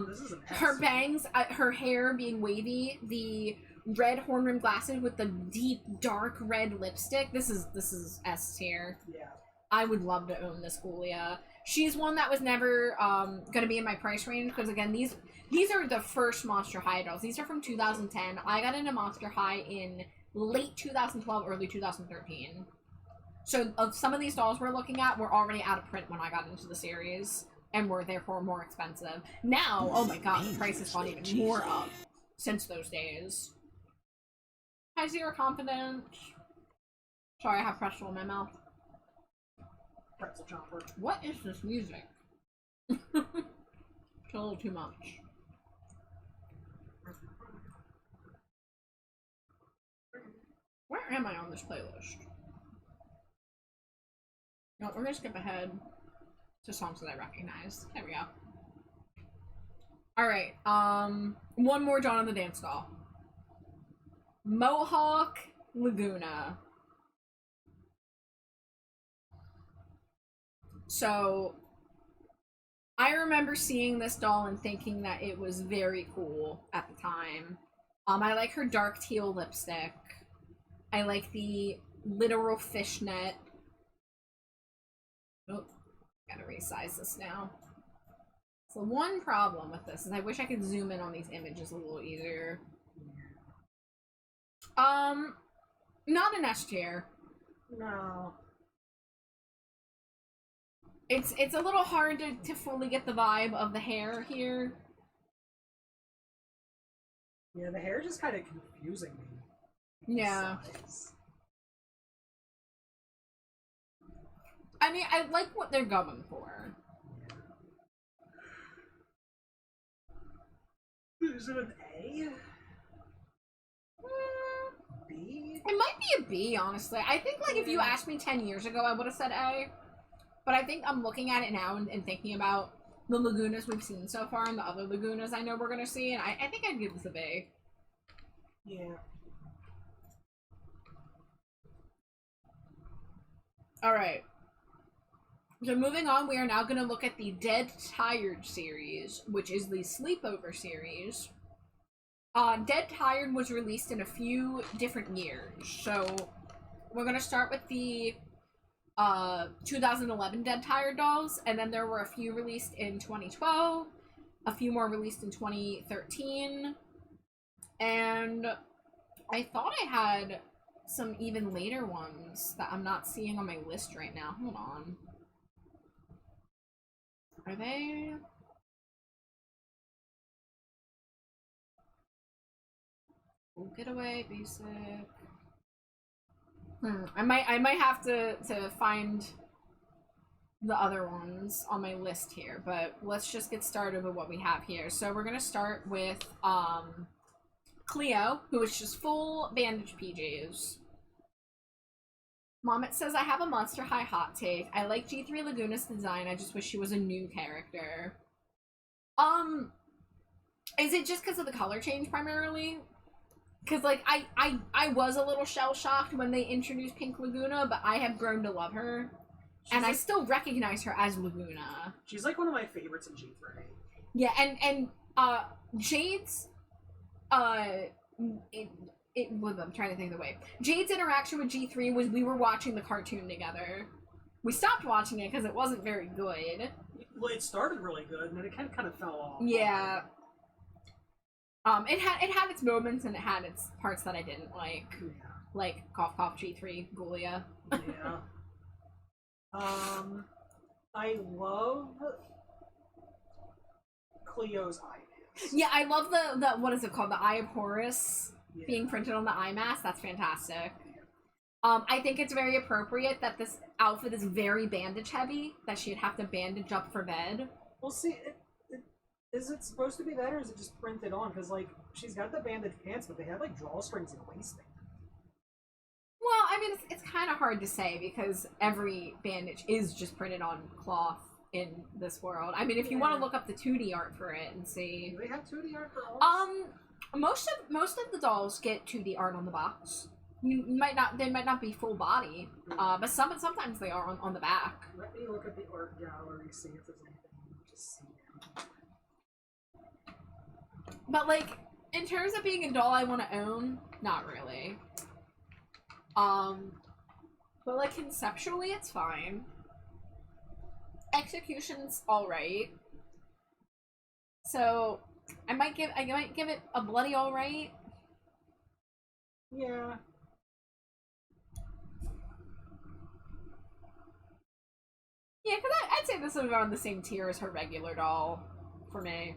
Speaker 3: This is an S.
Speaker 6: Her bangs, her hair being wavy, the red horn rimmed glasses with the deep dark red lipstick. This is S tier.
Speaker 3: Yeah.
Speaker 6: I would love to own this Ghoulia. She's one that was never gonna be in my price range because again these are the first Monster High dolls. These are from 2010. I got into Monster High in late 2012, early 2013. So some of these dolls we're looking at were already out of print when I got into the series and were therefore more expensive. Now, oh my god, the price has gone even more up since those days. Hi, Zero Confidence. Sorry, I have pretzel in my mouth.
Speaker 3: Pretzel chopper.
Speaker 6: What is this music? It's a little too much. Where am I on this playlist? No, we're gonna skip ahead to songs that I recognize. There we go. Alright, one more Dawn of the Dance doll. Mohawk Laguna. So, I remember seeing this doll and thinking that it was very cool at the time. I like her dark teal lipstick. I like the literal fishnet. Oh, gotta resize this now. So one problem with this is I wish I could zoom in on these images a little easier. Not an S tier.
Speaker 3: No.
Speaker 6: It's a little hard to fully get the vibe of the hair here.
Speaker 3: Yeah, the hair is just kind of confusing me.
Speaker 6: Yeah.
Speaker 3: Size.
Speaker 6: I mean, I like what they're going for.
Speaker 3: Is it an A? B?
Speaker 6: It might be a B, honestly. I think, like, if you asked me 10 years ago, I would have said A. But I think I'm looking at it now and thinking about the Lagunas we've seen so far and the other Lagunas I know we're going to see, and I think I'd give this a B.
Speaker 3: Yeah.
Speaker 6: Alright. So moving on, we are now going to look at the Dead Tired series, which is the sleepover series. Dead Tired was released in a few different years. So we're going to start with the 2011 Dead Tired dolls, and then there were a few released in 2012, a few more released in 2013, and I thought I had some even later ones that I'm not seeing on my list right now. Hold on. Are they? Full Getaway, basic. I might have to find the other ones on my list here, but let's just get started with what we have here. So we're gonna start with Cleo, who is just full bandage PJs. Mommet says, I have a Monster High hot take. I like G3 Laguna's design, I just wish she was a new character. Is it just because of the color change primarily? Because, like, I was a little shell-shocked when they introduced Pink Laguna, but I have grown to love her. And I still recognize her as Laguna.
Speaker 3: She's like one of my favorites in G3.
Speaker 6: Yeah, and Jade's I'm trying to think of the way. Jade's interaction with G3 was we were watching the cartoon together. We stopped watching it because it wasn't very good.
Speaker 3: Well, it started really good, and then it kind of fell off.
Speaker 6: Yeah. It had its moments and it had its parts that I didn't like.
Speaker 3: Yeah.
Speaker 6: Like Cough Cough G3 Gulia.
Speaker 3: Yeah. I love Cleo's eye mask.
Speaker 6: Yeah, I love the what is it called? The Eye of Horus
Speaker 3: Yeah.
Speaker 6: being printed on the eye mask. That's fantastic. I think it's very appropriate that this outfit is very bandage heavy, that she'd have to bandage up for bed.
Speaker 3: Well, see, is it supposed to be that, or is it just printed on? Because, like, she's got the bandage pants, but they have, like, drawstrings and waistband.
Speaker 6: Well, I mean, it's kind of hard to say because every bandage is just printed on cloth in this world. I mean, if you want to look up the 2D art for it and see.
Speaker 3: Do they have 2D art for all this?
Speaker 6: Most of the dolls get 2D art on the box. They might not be full body, but sometimes they are on the back.
Speaker 3: Let me look at the art gallery, see if there's anything to see.
Speaker 6: But, like, in terms of being a doll I want to own, not really. But, like, conceptually, it's fine. Execution's alright. So, I might give it a bloody alright.
Speaker 3: Yeah.
Speaker 6: Yeah, because I'd say this is around the same tier as her regular doll, for me.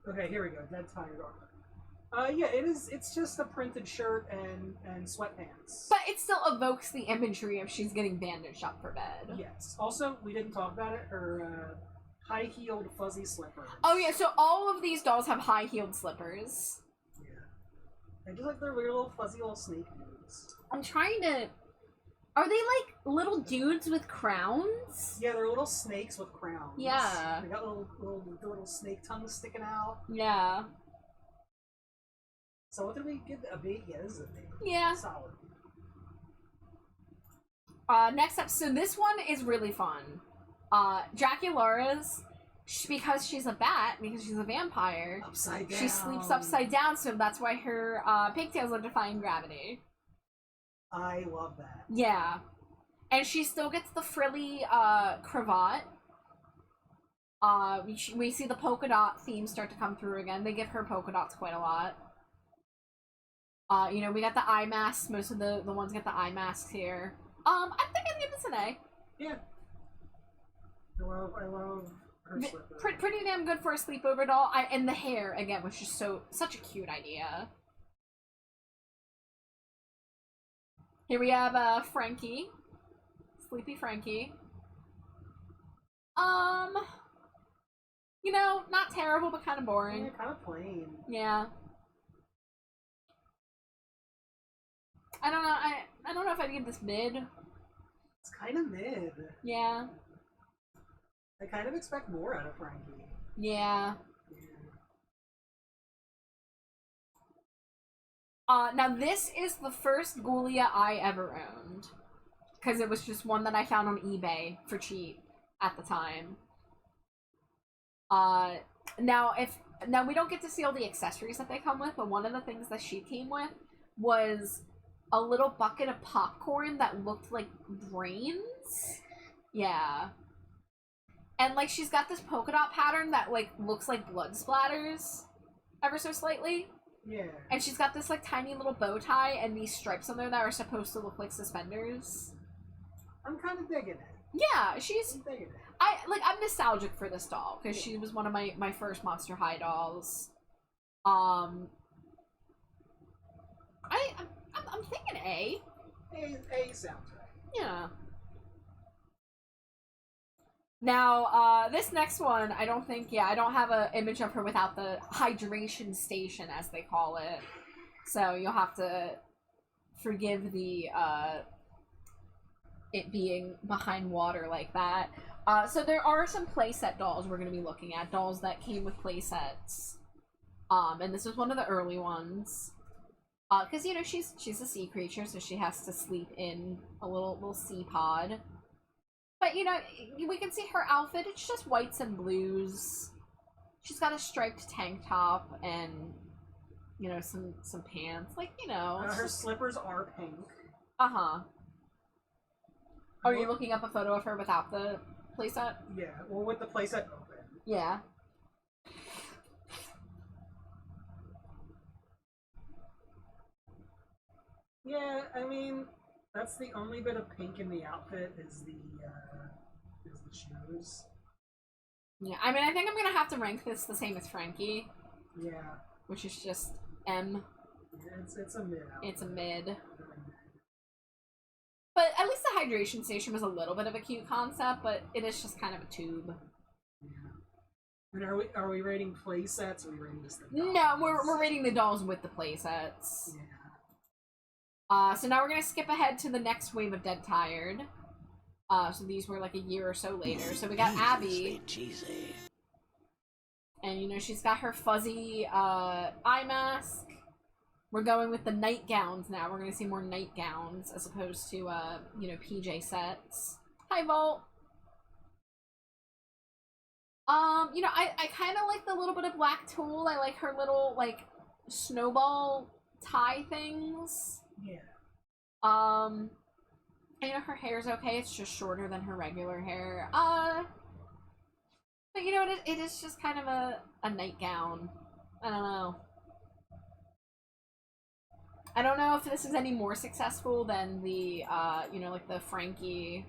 Speaker 3: Okay, here we go. Dead Tired Armor. Yeah, it's just a printed shirt and sweatpants.
Speaker 6: But it still evokes the imagery of she's getting bandaged up for bed.
Speaker 3: Yes. Also, we didn't talk about it, her high-heeled fuzzy slippers.
Speaker 6: Oh yeah, so all of these dolls have high-heeled slippers.
Speaker 3: I just like their weird little fuzzy little snake dudes.
Speaker 6: I'm trying to... Are they like little dudes with crowns?
Speaker 3: Yeah, they're little snakes with crowns.
Speaker 6: Yeah.
Speaker 3: They got little snake tongues sticking out.
Speaker 6: Yeah.
Speaker 3: So what did we give a bait? Yeah, this is a bait.
Speaker 6: Yeah.
Speaker 3: Solid.
Speaker 6: Next up, so this one is really fun. Draculaura's, because she's a bat, because she's a vampire,
Speaker 3: Upside down.
Speaker 6: she sleeps upside down, so that's why her pigtails are defying gravity.
Speaker 3: I love that.
Speaker 6: Yeah. And she still gets the frilly cravat. We see the polka dot theme start to come through again. They give her polka dots quite a lot. You know, we got the eye masks. Most of the ones get the eye masks here. I think I'd give this an A.
Speaker 3: Yeah. I love her slippers.
Speaker 6: Pretty damn good for a sleepover doll. And the hair, again, was just such a cute idea. Here we have Frankie. Sleepy Frankie. You know, not terrible, but kind of boring.
Speaker 3: Yeah, kind of plain.
Speaker 6: Yeah. I don't know. I don't know if I'd give this mid.
Speaker 3: It's kind of mid.
Speaker 6: Yeah.
Speaker 3: I kind of expect more out of Frankie.
Speaker 6: Yeah.
Speaker 3: Yeah.
Speaker 6: Now this is the first Ghoulia I ever owned. Because it was just one that I found on eBay for cheap at the time. Now we don't get to see all the accessories that they come with, but one of the things that she came with was a little bucket of popcorn that looked like brains. Yeah. And, like, she's got this polka dot pattern that, like, looks like blood splatters ever so slightly.
Speaker 3: Yeah.
Speaker 6: And she's got this, like, tiny little bow tie and these stripes on there that are supposed to look like suspenders.
Speaker 3: I'm kind of digging it.
Speaker 6: Yeah, she's...
Speaker 3: I'm digging it.
Speaker 6: I'm nostalgic for this doll, because she was one of my first Monster High dolls. I'm thinking A.
Speaker 3: A sounds right.
Speaker 6: Yeah. Now, this next one, I don't have an image of her without the hydration station, as they call it. So you'll have to forgive the, it being behind water like that. So there are some playset dolls we're going to be looking at. Dolls that came with playsets. And this was one of the early ones. Because, you know, she's a sea creature, so she has to sleep in a little sea pod. But, you know, we can see her outfit. It's just whites and blues. She's got a striped tank top and, you know, some pants. Like, you know.
Speaker 3: Her
Speaker 6: just...
Speaker 3: slippers are pink.
Speaker 6: Uh-huh. Are you looking up a photo of her without the playset?
Speaker 3: Yeah, well, with the playset open.
Speaker 6: Yeah.
Speaker 3: Yeah, I mean, that's the only bit of pink in the outfit is the shoes.
Speaker 6: Yeah, I mean, I think I'm gonna have to rank this the same as Frankie.
Speaker 3: Yeah.
Speaker 6: Which is just M.
Speaker 3: It's a mid.
Speaker 6: It's a mid. But at least the hydration station was a little bit of a cute concept, but it is just kind of a tube.
Speaker 3: Yeah. And are we rating play sets or are we rating just the dolls?
Speaker 6: No, we're rating the dolls with the play sets.
Speaker 3: Yeah.
Speaker 6: So now we're gonna skip ahead to the next wave of Dead Tired. So these were like a year or so later. So we got Abby.
Speaker 1: Cheesy.
Speaker 6: And, you know, she's got her fuzzy eye mask. We're going with the nightgowns now. We're going to see more nightgowns as opposed to, you know, PJ sets. Hi, Volt. You know, I kind of like the little bit of black tulle. I like her little, like, snowball tie things.
Speaker 3: Yeah.
Speaker 6: You know, her hair's okay. It's just shorter than her regular hair. But, you know, it is just kind of a nightgown. I don't know. I don't know if this is any more successful than the, you know, like the Frankie.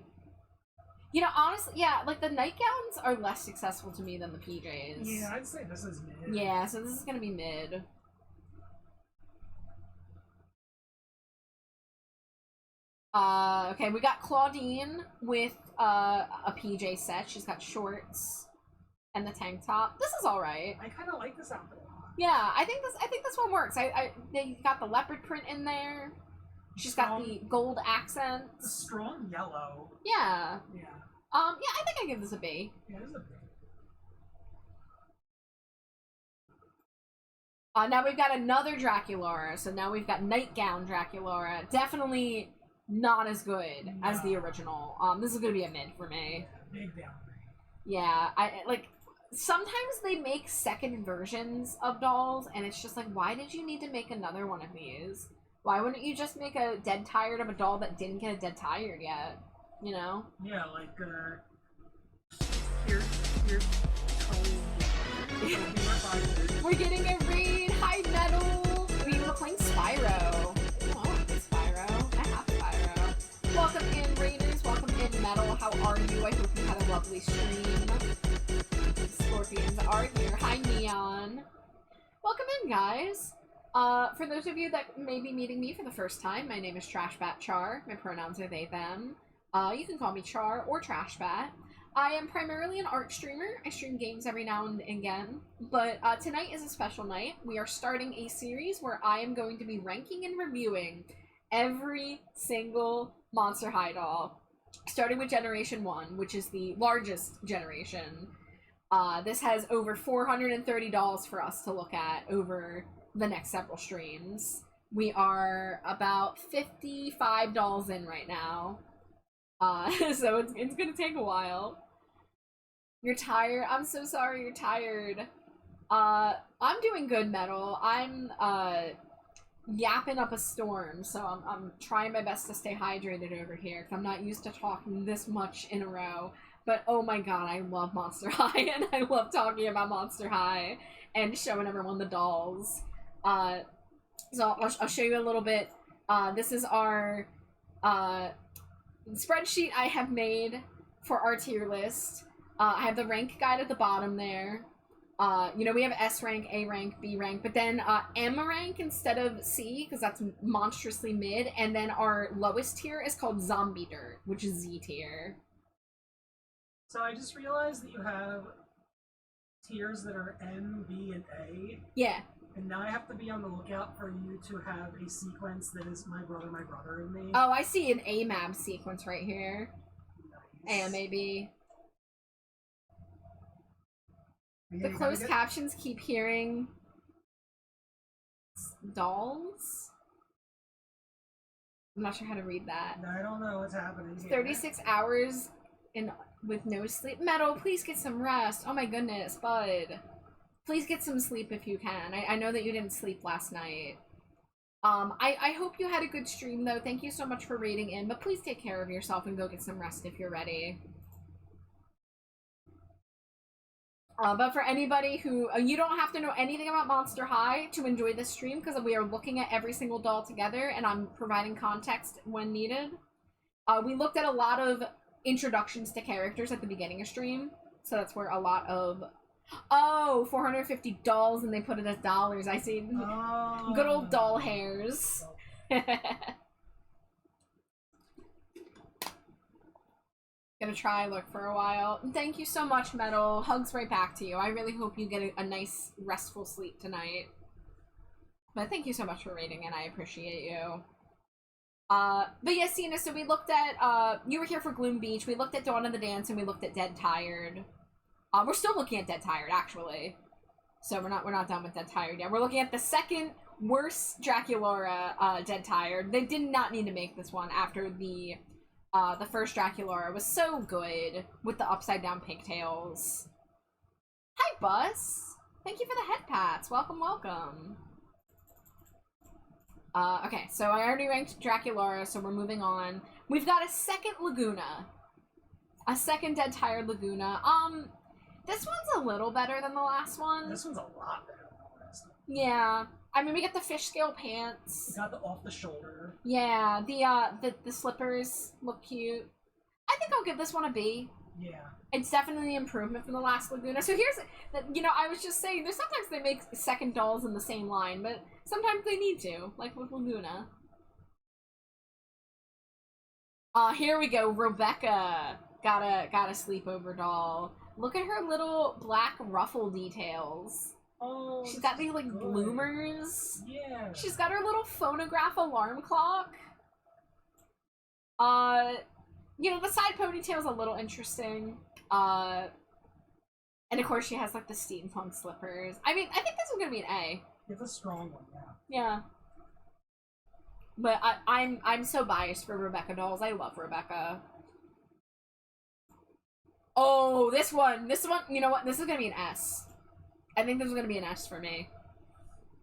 Speaker 6: You know, honestly, yeah, like the nightgowns are less successful to me than the PJs.
Speaker 3: Yeah, I'd say this is mid.
Speaker 6: Yeah, so this is gonna be mid. Okay, we got Claudine with a PJ set. She's got shorts and the tank top. This is all right.
Speaker 3: I kind of like this outfit a lot.
Speaker 6: Yeah, I think this one works. They got the leopard print in there. She's got the gold accents.
Speaker 3: It's a strong yellow.
Speaker 6: Yeah.
Speaker 3: Yeah.
Speaker 6: Yeah, I think I give this a B.
Speaker 3: Yeah, this is a B.
Speaker 6: Now we've got another Draculaura. So now we've got Nightgown Draculaura. Definitely not as good as the original. This is gonna be a mid for me.
Speaker 3: Yeah, big down.
Speaker 6: Yeah, I like. Sometimes they make second versions of dolls, and it's just like, why did you need to make another one of these? Why wouldn't you just make a Dead Tired of a doll that didn't get a Dead Tired yet? You know?
Speaker 3: Yeah, like, here.
Speaker 6: We're getting a raid! Hi, Metal! We were playing Spyro. Oh, I want to play Spyro. I have Spyro. Welcome in, Raiders. Welcome in, Metal. How are you? I hope you had a lovely stream. Scorpions are here. Hi, Neon. Welcome in, guys. For those of you that may be meeting me for the first time, my name is Trashbat Char. My pronouns are they, them. You can call me Char or Trashbat. I am primarily an art streamer. I stream games every now and again. But tonight is a special night. We are starting a series where I am going to be ranking and reviewing every single Monster High doll. Starting with Generation 1, which is the largest generation. This has over 430 dolls for us to look at over the next several streams. We are about 55 dolls in right now. So it's gonna take a while. You're tired? I'm so sorry you're tired. I'm doing good, Metal. I'm yapping up a storm, so I'm trying my best to stay hydrated over here, because I'm not used to talking this much in a row. But oh my god, I love Monster High, and I love talking about Monster High and showing everyone the dolls. So I'll show you a little bit. This is our spreadsheet I have made for our tier list. I have the rank guide at the bottom there. You know, we have S rank, A rank, B rank, but then M rank instead of C, because that's monstrously mid, and then our lowest tier is called Zombie Dirt, which is Z tier.
Speaker 3: So I just realized that you have tiers that are M, B, and A,
Speaker 6: Yeah.
Speaker 3: and now I have to be on the lookout for you to have a sequence that is my brother, and me.
Speaker 6: Oh, I see an AMAB sequence right here.
Speaker 3: Nice.
Speaker 6: And maybe
Speaker 3: Yeah,
Speaker 6: the
Speaker 3: you
Speaker 6: closed
Speaker 3: gotta
Speaker 6: captions keep hearing dolls. I'm not sure how to read that.
Speaker 3: I don't know what's happening here.
Speaker 6: 36 hours in with no sleep. Metal, please get some rest. Oh my goodness, bud. Please get some sleep if you can. I know that you didn't sleep last night. I hope you had a good stream though. Thank you so much for raiding in, but please take care of yourself and go get some rest if you're ready. But for anybody who, you don't have to know anything about Monster High to enjoy this stream, because we are looking at every single doll together and I'm providing context when needed. We looked at a lot of introductions to characters at the beginning of stream, so that's where a lot of, oh, 450 dolls and they put it as dollars. I see.
Speaker 3: Oh.
Speaker 6: Good old doll hairs. Gonna try look for a while. Thank you so much, Metal. Hugs right back to you. I really hope you get a nice restful sleep tonight. But thank you so much for rating and I appreciate you. But yeah, Cena, so we looked at, you were here for Gloom Beach, we looked at Dawn of the Dance, and we looked at Dead Tired. We're still looking at Dead Tired, actually. So we're not done with Dead Tired yet. We're looking at the second worst Draculaura, Dead Tired. They did not need to make this one after the first Draculaura was so good with the upside down pigtails. Hi, Bus! Thank you for the head pats. Welcome, welcome. Okay, so I already ranked Draculaura, so we're moving on. We've got a second Laguna. A second Dead Tired Laguna. This one's a little better than the last one.
Speaker 3: This one's a lot better than the rest.
Speaker 6: Yeah. I mean, we get the fish scale pants.
Speaker 3: Got the off the shoulder.
Speaker 6: Yeah, the slippers look cute. I think I'll give this one a B.
Speaker 3: Yeah.
Speaker 6: It's definitely an improvement from the last Laguna. So here's, you know, I was just saying, there's sometimes they make second dolls in the same line, but sometimes they need to, like with Laguna. Here we go, Rebecca. Got a sleepover doll. Look at her little black ruffle details.
Speaker 3: Oh,
Speaker 6: She's got these, like,
Speaker 3: good.
Speaker 6: bloomers.
Speaker 3: Yeah.
Speaker 6: She's got her little phonograph alarm clock. You know, the side ponytail's a little interesting. And of course she has, like, the steampunk slippers. I mean, I think this is gonna be an A.
Speaker 3: It's a strong one, yeah.
Speaker 6: Yeah. But I'm so biased for Rebecca dolls. I love Rebecca. Oh, this one, you know what? This is gonna be an S. I think this is gonna be an S for me.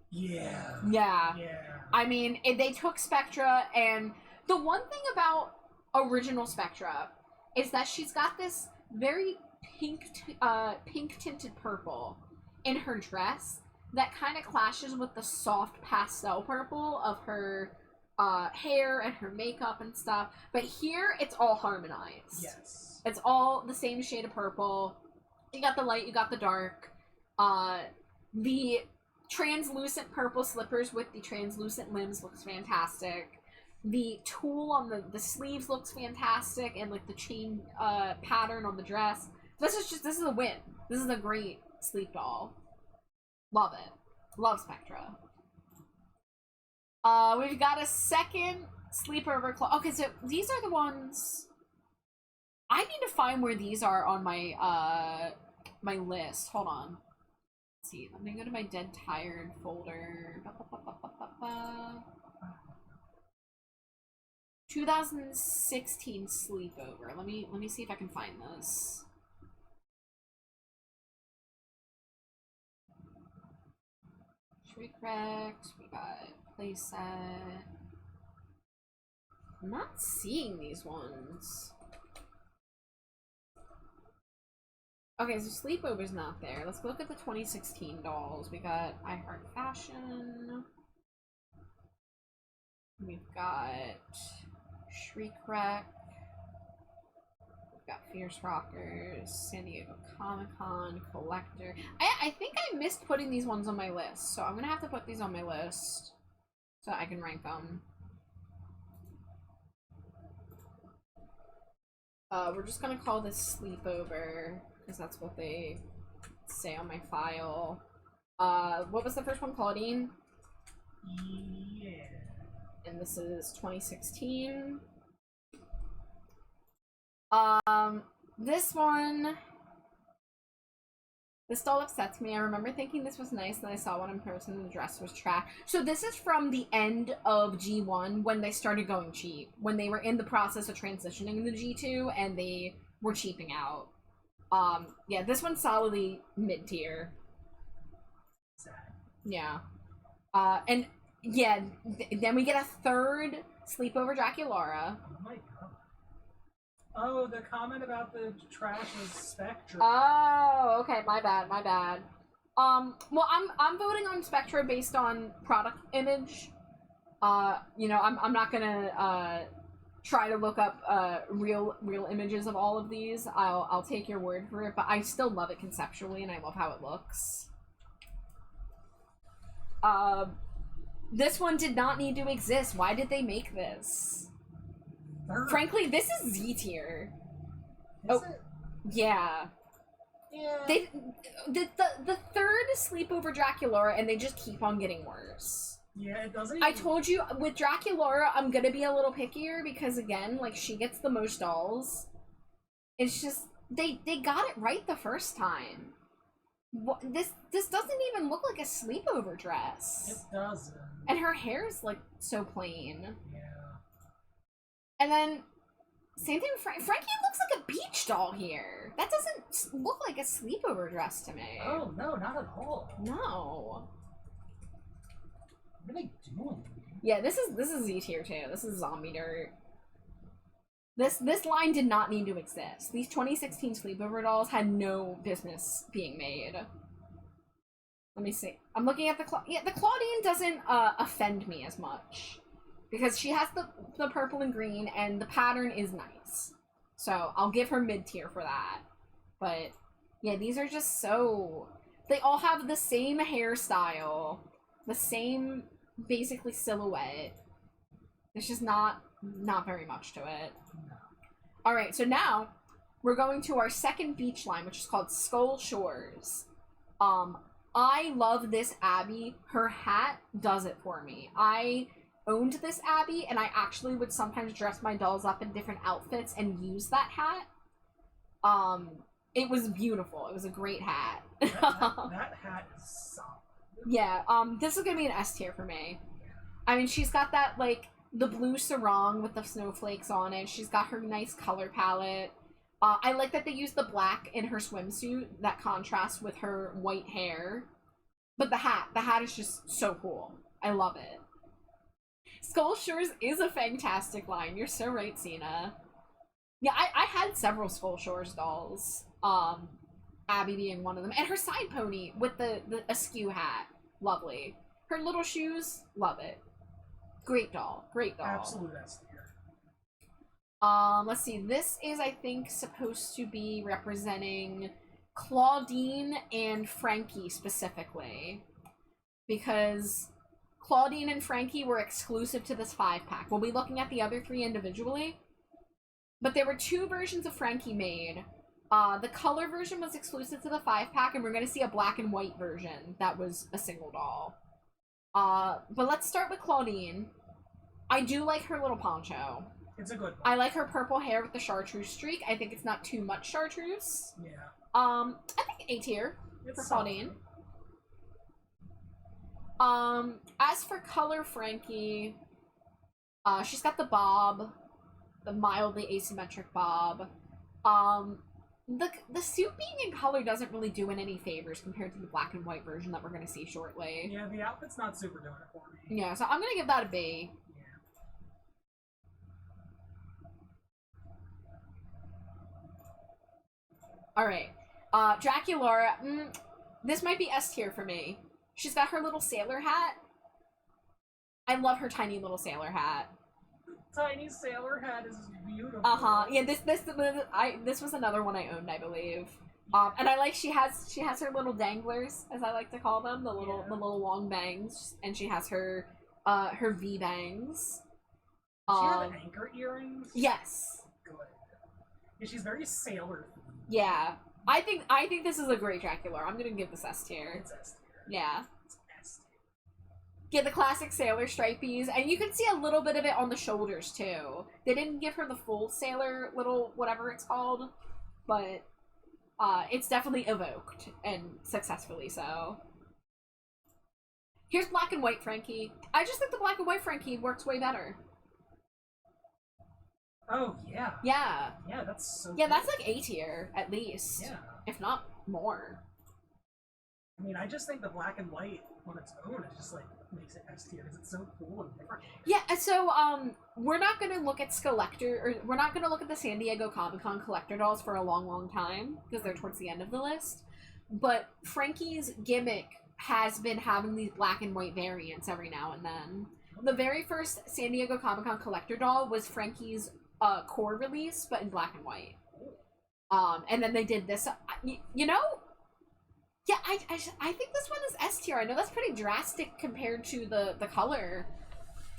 Speaker 3: Yeah.
Speaker 6: Yeah.
Speaker 3: Yeah.
Speaker 6: I mean, they took Spectra, and the one thing about original Spectra is that she's got this very pink tinted purple in her dress that kind of clashes with the soft pastel purple of her hair and her makeup and stuff. But here, it's all harmonized.
Speaker 3: Yes.
Speaker 6: It's all the same shade of purple. You got the light, you got the dark. The translucent purple slippers with the translucent limbs looks fantastic. The tulle on the sleeves looks fantastic, and like the chain pattern on the dress. This is a win. This is a great sleep doll. Love it. Love Spectra. We've got a second sleepover claw. Okay, so these are the ones. I need to find where these are on my my list. Hold on. Let's see. Let me go to my Dead Tired folder. 2016 sleepover. Let me see if I can find this. Shriek Rex. We got playset. I'm not seeing these ones. Okay, so Sleepover's not there. Let's look at the 2016 dolls. We got I Heart Fashion. We've got Shriek Wreck. We've got Fierce Rockers, San Diego Comic-Con, Collector. I think I missed putting these ones on my list, so I'm gonna have to put these on my list so I can rank them. We're just gonna call this Sleepover, because that's what they say on my file. What was the first one? Claudine?
Speaker 3: Yeah.
Speaker 6: And this is 2016. This one... This doll upsets me. I remember thinking this was nice, and I saw one in person and the dress was trash. So this is from the end of G1 when they started going cheap. When they were in the process of transitioning into G2 and they were cheaping out. Yeah, this one's solidly mid-tier.
Speaker 3: Sad.
Speaker 6: Yeah. And yeah, then we get a third Sleepover Draculaura.
Speaker 3: Oh my god. Oh, the comment about the trash was Spectra.
Speaker 6: Oh, okay, my bad, my bad. Well, I'm voting on Spectra based on product image. You know, I'm not gonna try to look up real images of all of these. I'll take your word for it, but I still love it conceptually, and I love how it looks. This one did not need to exist. Why did they make this?
Speaker 3: Third.
Speaker 6: Frankly, this is Z tier.
Speaker 3: Is it?
Speaker 6: Yeah.
Speaker 3: Yeah.
Speaker 6: The third Sleepover Draculaura, and they just keep on getting worse.
Speaker 3: Yeah, it doesn't even...
Speaker 6: I told you, with Draculaura, I'm gonna be a little pickier, because again, like, she gets the most dolls. It's just, they got it right the first time. What, this doesn't even look like a sleepover dress.
Speaker 3: It doesn't.
Speaker 6: And her hair's, like, so plain.
Speaker 3: Yeah.
Speaker 6: And then, same thing with Frankie looks like a beach doll here. That doesn't look like a sleepover dress to me.
Speaker 3: Oh, no, not at all.
Speaker 6: No.
Speaker 3: What are they doing?
Speaker 6: Yeah, this is Z tier too. This is zombie dirt. This line did not need to exist. These 2016 sleepover dolls had no business being made. Let me see. I'm looking at the Claudine doesn't offend me as much. Because she has the purple and green, and the pattern is nice. So, I'll give her mid-tier for that. But, yeah, these are just so... They all have the same hairstyle. The same, basically, silhouette. There's just not very much to it. Alright, so now, we're going to our second beach line, which is called Skull Shores. I love this Abby. Her hat does it for me. I owned this Abby, and I actually would sometimes dress my dolls up in different outfits and use that hat. It was beautiful. It was a great hat.
Speaker 3: That hat is solid.
Speaker 6: Yeah, this is gonna be an S tier for me. I mean, she's got that, like, the blue sarong with the snowflakes on it. She's got her nice color palette. I like that they use the black in her swimsuit, that contrasts with her white hair. But the hat is just so cool. I love it. Skull Shores is a fantastic line. You're so right, Cena. Yeah, I had several Skull Shores dolls. Abby being one of them. And her side pony with the askew hat. Lovely. Her little shoes, love it. Great doll. Great doll.
Speaker 3: Absolute S tier.
Speaker 6: Let's see. This is, I think, supposed to be representing Claudine and Frankie specifically. Because Claudine and Frankie were exclusive to this 5-pack. We'll be looking at the other 3 individually. But there were 2 versions of Frankie made. The color version was exclusive to the 5-pack, and we're going to see a black and white version that was a single doll. But let's start with Claudine. I do like her little poncho.
Speaker 3: It's a good one.
Speaker 6: I like her purple hair with the chartreuse streak. I think it's not too much chartreuse.
Speaker 3: Yeah.
Speaker 6: I think A tier for Claudine. As for color Frankie, she's got the bob, the mildly asymmetric bob. The suit being in color doesn't really do it any favors compared to the black and white version that we're going to see shortly.
Speaker 3: Yeah, the outfit's not super doing it for me.
Speaker 6: Yeah, so I'm going to give that a B. Alright. Draculaura, this might be S tier for me. She's got her little sailor hat. I love her tiny little sailor hat.
Speaker 3: Tiny sailor hat is beautiful.
Speaker 6: Yeah, this was another one I owned, I believe. And I like she has her little danglers, as I like to call them, the little long bangs, and she has her V bangs.
Speaker 3: Does she have anchor earrings?
Speaker 6: Yes.
Speaker 3: Good. Yeah, she's very sailor.
Speaker 6: Yeah. I think this is a great Dracula. I'm gonna give this S tier.
Speaker 3: It's S tier.
Speaker 6: Yeah.
Speaker 3: It's S tier.
Speaker 6: Get the classic sailor stripies, and you can see a little bit of it on the shoulders too. They didn't give her the full sailor little whatever it's called, but it's definitely evoked, and successfully so. Here's black and white Frankie. I just think the black and white Frankie works way better.
Speaker 3: Oh, yeah.
Speaker 6: Yeah.
Speaker 3: Yeah, that's so
Speaker 6: Yeah,
Speaker 3: cool.
Speaker 6: that's like A tier, at least.
Speaker 3: Yeah.
Speaker 6: If not more.
Speaker 3: I mean, I just think the black and white on its own is just like makes it S tier because it's so cool and different.
Speaker 6: Yeah, so we're not gonna look at we're not gonna look at the San Diego Comic-Con collector dolls for a long time because they're towards the end of the list. But Frankie's gimmick has been having these black and white variants every now and then. The very first San Diego Comic-Con collector doll was Frankie's core release, but in black and white. And then they did this. You know, yeah, I think this one is S tier. I know that's pretty drastic compared to the color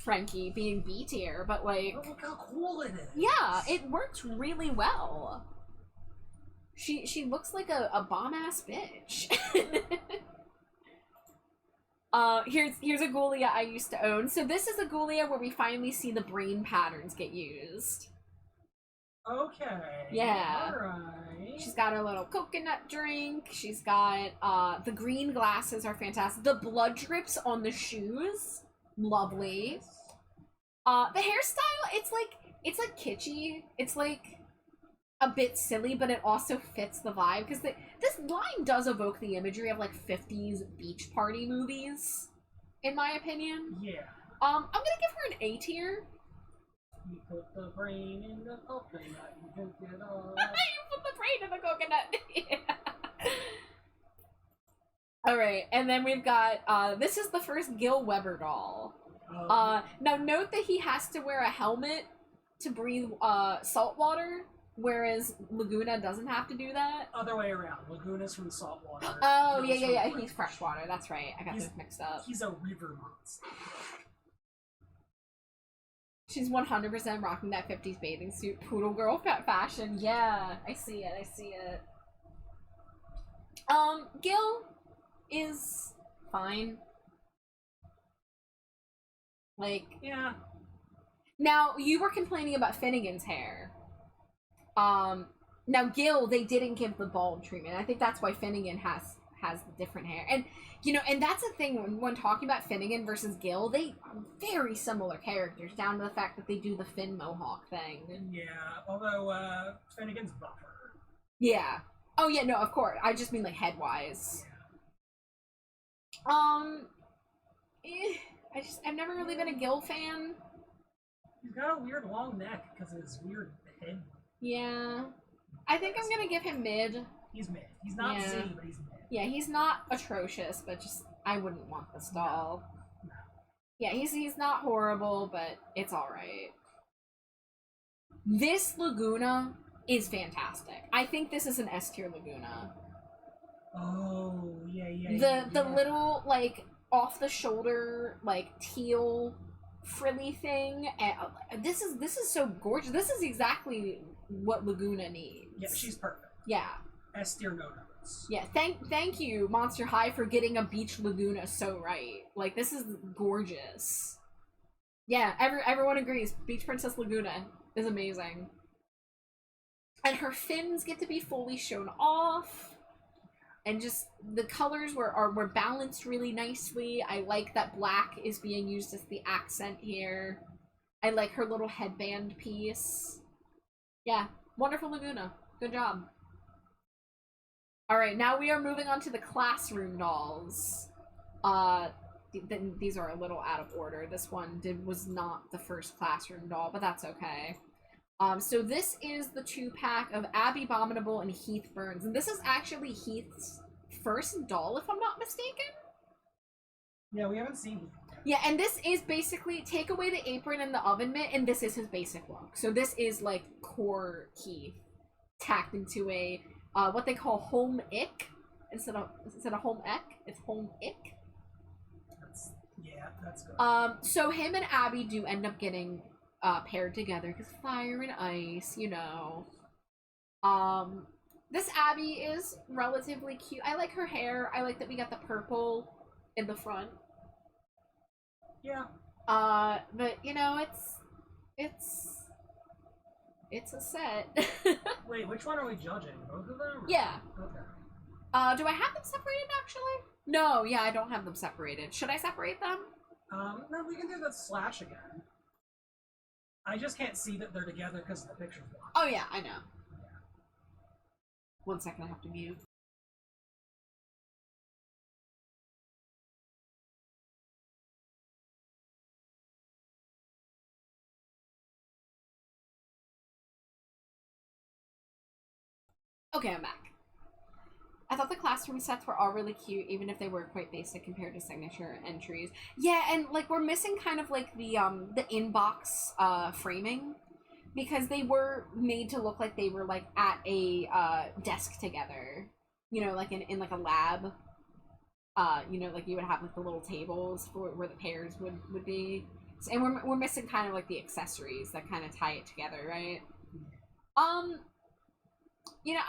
Speaker 6: Frankie being B tier, but like,
Speaker 3: Oh, look how cool it is.
Speaker 6: yeah, it works really well. She looks like a bomb ass bitch. Here's a Ghoulia I used to own. So this is a Ghoulia where we finally see the brain patterns get used.
Speaker 3: Okay.
Speaker 6: Yeah.
Speaker 3: Alright.
Speaker 6: She's got her little coconut drink. She's got the green glasses are fantastic. The blood drips on the shoes, lovely. The hairstyle, it's like kitschy. It's like a bit silly, but it also fits the vibe because this line does evoke the imagery of like 50s beach party movies, in my opinion.
Speaker 3: Yeah.
Speaker 6: I'm gonna give her an A tier.
Speaker 3: You put the brain in the coconut, you drink it all.
Speaker 6: You put the brain in the coconut. Yeah. All right, and then we've got this is the first Gil Weber doll. Now note that he has to wear a helmet to breathe salt water. Whereas Laguna doesn't have to do that.
Speaker 3: Other way around. Laguna's from saltwater.
Speaker 6: Oh,
Speaker 3: Gil's
Speaker 6: yeah.
Speaker 3: from
Speaker 6: He's freshwater. That's right. I got this mixed up.
Speaker 3: He's a river monster.
Speaker 6: She's 100% rocking that 50s bathing suit poodle girl fashion. Yeah, I see it. Gil is fine. Like,
Speaker 3: Yeah.
Speaker 6: now you were complaining about Finnegan's hair. Now Gil, they didn't give the bald treatment. I think that's why Finnegan has the different hair. And, you know, and that's the thing when talking about Finnegan versus Gil, they are very similar characters, down to the fact that they do the Finn Mohawk thing.
Speaker 3: Yeah, although, Finnegan's buffer.
Speaker 6: Yeah. Oh, yeah, no, of course. I just mean, like, head-wise. I've never really been a Gil fan.
Speaker 3: He's got a weird long neck because of his weird head.
Speaker 6: Yeah. I think I'm gonna give him mid.
Speaker 3: He's mid. He's not
Speaker 6: Yeah.
Speaker 3: Z, but he's mid.
Speaker 6: Yeah, he's not atrocious, but just, I wouldn't want this doll.
Speaker 3: No.
Speaker 6: Yeah, he's not horrible, but it's alright. This Laguna is fantastic. I think this is an S tier Laguna.
Speaker 3: Oh, yeah.
Speaker 6: The little, like, off the shoulder, like, teal frilly thing. And this is so gorgeous. This is exactly what Laguna needs.
Speaker 3: Yeah, she's perfect.
Speaker 6: Yeah.
Speaker 3: S tier no notes.
Speaker 6: Yeah, thank you, Monster High, for getting a beach Laguna so right. Like, this is gorgeous. Yeah, everyone agrees. Beach Princess Laguna is amazing. And her fins get to be fully shown off. And just, the colors were balanced really nicely. I like that black is being used as the accent here. I like her little headband piece. Yeah, wonderful Laguna. Good job. Alright, now we are moving on to the classroom dolls. These are a little out of order. This one was not the first classroom doll, but that's okay. So this is the 2-pack of Abby Abominable and Heath Burns. And this is actually Heath's first doll, if I'm not mistaken.
Speaker 3: Yeah, we haven't seen him.
Speaker 6: Yeah, and this is basically, take away the apron and the oven mitt, and this is his basic look. So this is, like, core Heath tacked into a, what they call home ick. Instead of home eck, it's home ick.
Speaker 3: That's good.
Speaker 6: So him and Abby do end up getting paired together because fire and ice, you know. This Abby is relatively cute. I like her hair. I like that we got the purple in the front.
Speaker 3: Yeah.
Speaker 6: But you know, it's a set.
Speaker 3: Wait, which one are we judging? Both of them?
Speaker 6: Yeah.
Speaker 3: Okay.
Speaker 6: Do I have them separated actually? No, yeah, I don't have them separated. Should I separate them?
Speaker 3: No, we can do the slash again. I just can't see that they're together because the picture's blocked.
Speaker 6: Oh yeah, I know. 1 second, I have to mute. Okay, I'm back. I thought the classroom sets were all really cute, even if they were quite basic compared to signature entries. Yeah, and like we're missing kind of like the inbox framing, because they were made to look like they were like at a desk together. You know, like in like a lab. You know, like you would have like the little tables for where the pairs would be. And we're missing kind of like the accessories that kind of tie it together, right? You know,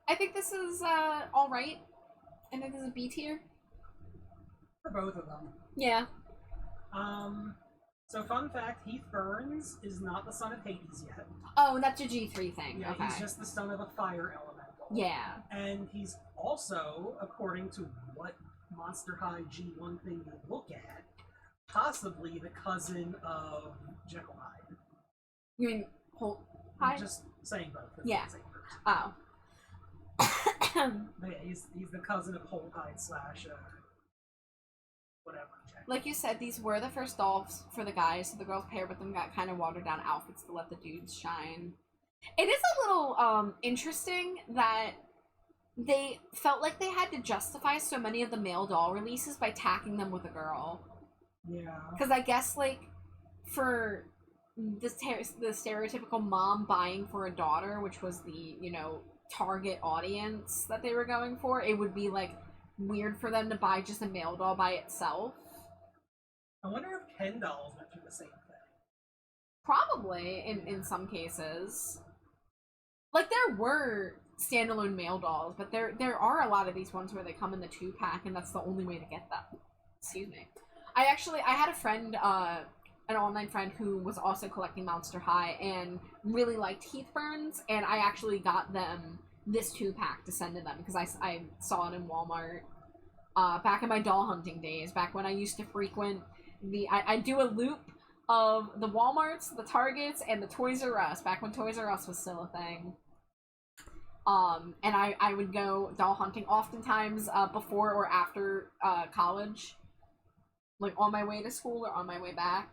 Speaker 6: I think this is all right. I think this is a B tier
Speaker 3: for both of them.
Speaker 6: Yeah.
Speaker 3: So fun fact: Heath Burns is not the son of Hades yet.
Speaker 6: Oh, that's a G3 thing.
Speaker 3: Yeah,
Speaker 6: okay.
Speaker 3: He's just the son of a fire elemental.
Speaker 6: Yeah.
Speaker 3: And he's also, according to what Monster High G1 thing you look at, possibly the cousin of Jekyll Hyde.
Speaker 6: You mean Holt Hyde?
Speaker 3: I'm just saying both.
Speaker 6: Yeah.
Speaker 3: Same person.
Speaker 6: Oh.
Speaker 3: But yeah, he's the cousin of Holt Hyde slash whatever.
Speaker 6: Like you said, these were the first dolls for the guys, so the girls paired with them got kind of watered down outfits to let the dudes shine. It is a little interesting that they felt like they had to justify so many of the male doll releases by tacking them with a girl.
Speaker 3: Yeah.
Speaker 6: Because I guess, like, for the stereotypical mom buying for a daughter, which was the, you know, target audience that they were going for, it would be, like, weird for them to buy just a male doll by itself.
Speaker 3: I wonder if Ken dolls went through the same thing.
Speaker 6: Probably, in some cases. Like, there were standalone male dolls, but there are a lot of these ones where they come in the 2-pack, and that's the only way to get them. Excuse me. I had a friend, an online friend who was also collecting Monster High and really liked Heath Burns, and I actually got them this 2-pack to send to them because I saw it in Walmart back in my doll hunting days, back when I used to frequent I do a loop of the Walmarts, the Targets, and the Toys R Us, back when Toys R Us was still a thing. And I would go doll hunting oftentimes before or after college. Like on my way to school or on my way back.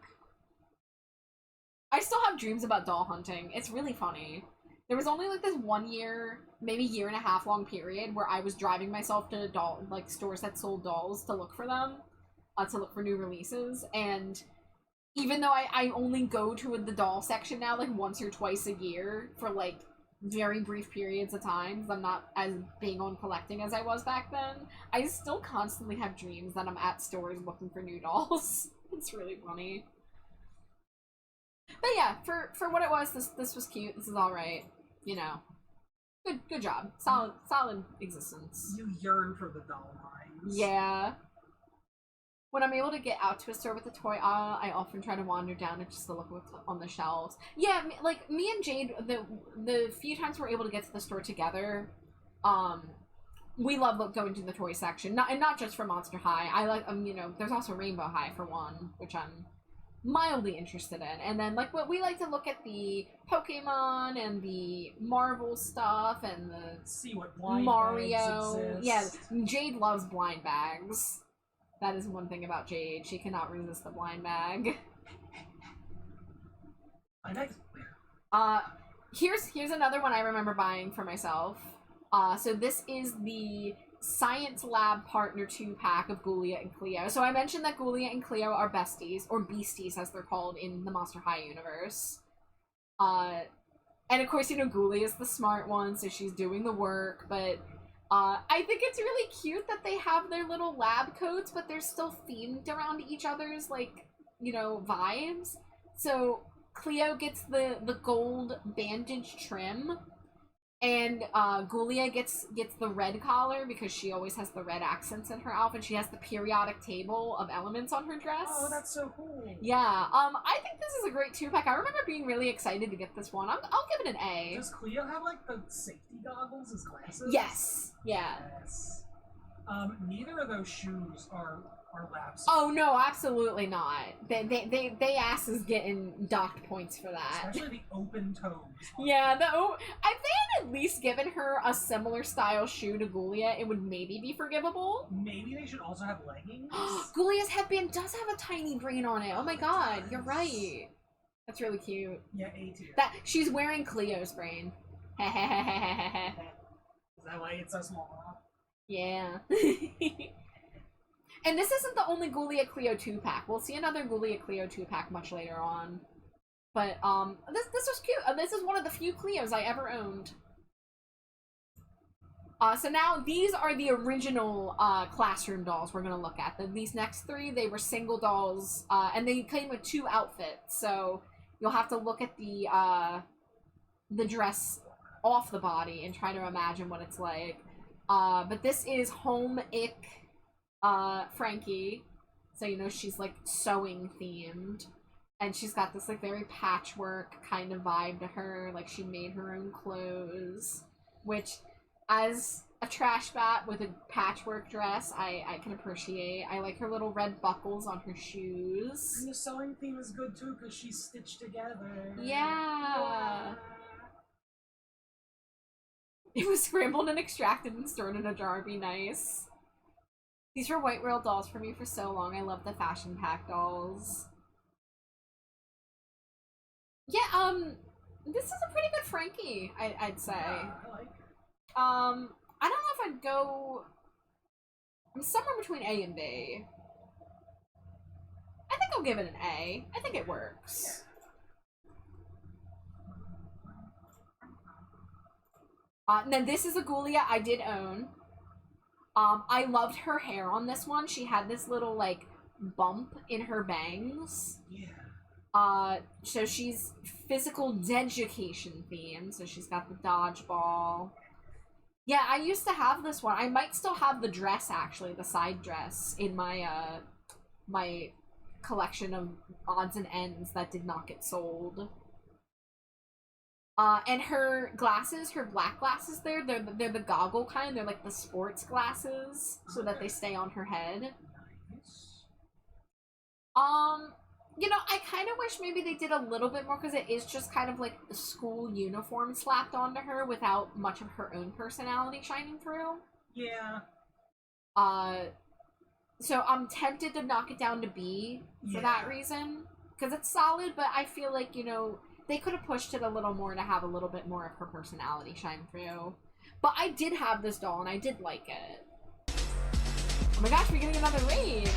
Speaker 6: I still have dreams about doll hunting. It's really funny. There was only like this 1 year, maybe year and a half long period where I was driving myself to stores that sold dolls to look for them, to look for new releases. And even though I only go to the doll section now like once or twice a year for like very brief periods of time, because I'm not as big on collecting as I was back then, I still constantly have dreams that I'm at stores looking for new dolls. It's really funny. But yeah, for what it was, this was cute. This is all right. You know, good job. Solid existence.
Speaker 3: You yearn for the doll lines.
Speaker 6: Yeah. When I'm able to get out to a store with a toy aisle, I often try to wander down it just to look what's on the shelves. Yeah, like me and Jade, the few times we're able to get to the store together, we love going to the toy section. Not just for Monster High. I like you know, there's also Rainbow High for one, which I'm mildly interested in. And then like what we like to look at the Pokemon and the Marvel stuff and the
Speaker 3: see what blind
Speaker 6: Mario.
Speaker 3: bags
Speaker 6: Yeah,
Speaker 3: exist.
Speaker 6: Jade loves blind bags. That is one thing about Jade. She cannot resist the blind bag.
Speaker 3: Blind bags is weird.
Speaker 6: Here's another one I remember buying for myself. So this is the Science Lab Partner 2-pack of Ghoulia and Cleo. So I mentioned that Ghoulia and Cleo are besties, or beasties as they're called in the Monster High universe. And of course, you know, Ghoulia is the smart one, so she's doing the work, but I think it's really cute that they have their little lab coats, but they're still themed around each other's, like, you know, vibes. So Cleo gets the gold bandage trim, and Ghoulia gets the red collar because she always has the red accents in her outfit. She has the periodic table of elements on her dress.
Speaker 3: Oh, that's so cool.
Speaker 6: Yeah, I think this is a great 2-pack. I remember being really excited to get this one. I'll give it an A.
Speaker 3: Does Cleo have, like, the safety goggles as glasses?
Speaker 6: Yes. Yeah.
Speaker 3: Yes. Neither of those shoes are labs.
Speaker 6: Oh no, absolutely not. They ass is getting docked points for that.
Speaker 3: Especially the open toes.
Speaker 6: Yeah, if they had at least given her a similar style shoe to Ghoulia, it would maybe be forgivable.
Speaker 3: Maybe they should also have leggings.
Speaker 6: Ghoulia's headband does have a tiny brain on it. Oh my god, you're right. That's really cute.
Speaker 3: Yeah, A tier.
Speaker 6: That she's wearing Cleo's brain.
Speaker 3: Is that why it's so small?
Speaker 6: Yeah. And this isn't the only Ghoulia Cleo 2-pack. We'll see another Ghoulia Cleo 2-pack much later on. But, this was cute. This is one of the few Cleos I ever owned. So now, these are the original, classroom dolls we're gonna look at. These next three, they were single dolls, and they came with 2 outfits, so you'll have to look at the dress off the body and try to imagine what it's like. But this is Home Ick Frankie, so you know she's like sewing themed, and she's got this like very patchwork kind of vibe to her, like she made her own clothes, which as a trash bat with a patchwork dress I can appreciate. I like her little red buckles on her shoes.
Speaker 3: And the sewing theme is good too because she's stitched together.
Speaker 6: Yeah. It was scrambled and extracted and stored in a jar. Be nice. These were White World dolls for me for so long. I love the fashion pack dolls. Yeah, this is a pretty good Frankie, I'd say.
Speaker 3: Yeah, I like it.
Speaker 6: I don't know if I'd go... I'm somewhere between A and B. I think I'll give it an A. I think it works. And then this is a Ghoulia I did own. I loved her hair on this one. She had this little, like, bump in her bangs.
Speaker 3: Yeah.
Speaker 6: So she's physical education themed. So she's got the dodgeball. Yeah, I used to have this one. I might still have the dress, actually, the side dress, in my, my collection of odds and ends that did not get sold. And her glasses, her black glasses they're the goggle kind. They're like the sports glasses, so that they stay on her head.
Speaker 3: Nice.
Speaker 6: You know, I kind of wish maybe they did a little bit more, because it is just kind of like a school uniform slapped onto her without much of her own personality shining through.
Speaker 3: Yeah.
Speaker 6: So I'm tempted to knock it down to B for that reason, because it's solid, but I feel like, you know, they could have pushed it a little more to have a little bit more of her personality shine through. But I did have this doll, and I did like it. Oh my gosh, we're getting another raid!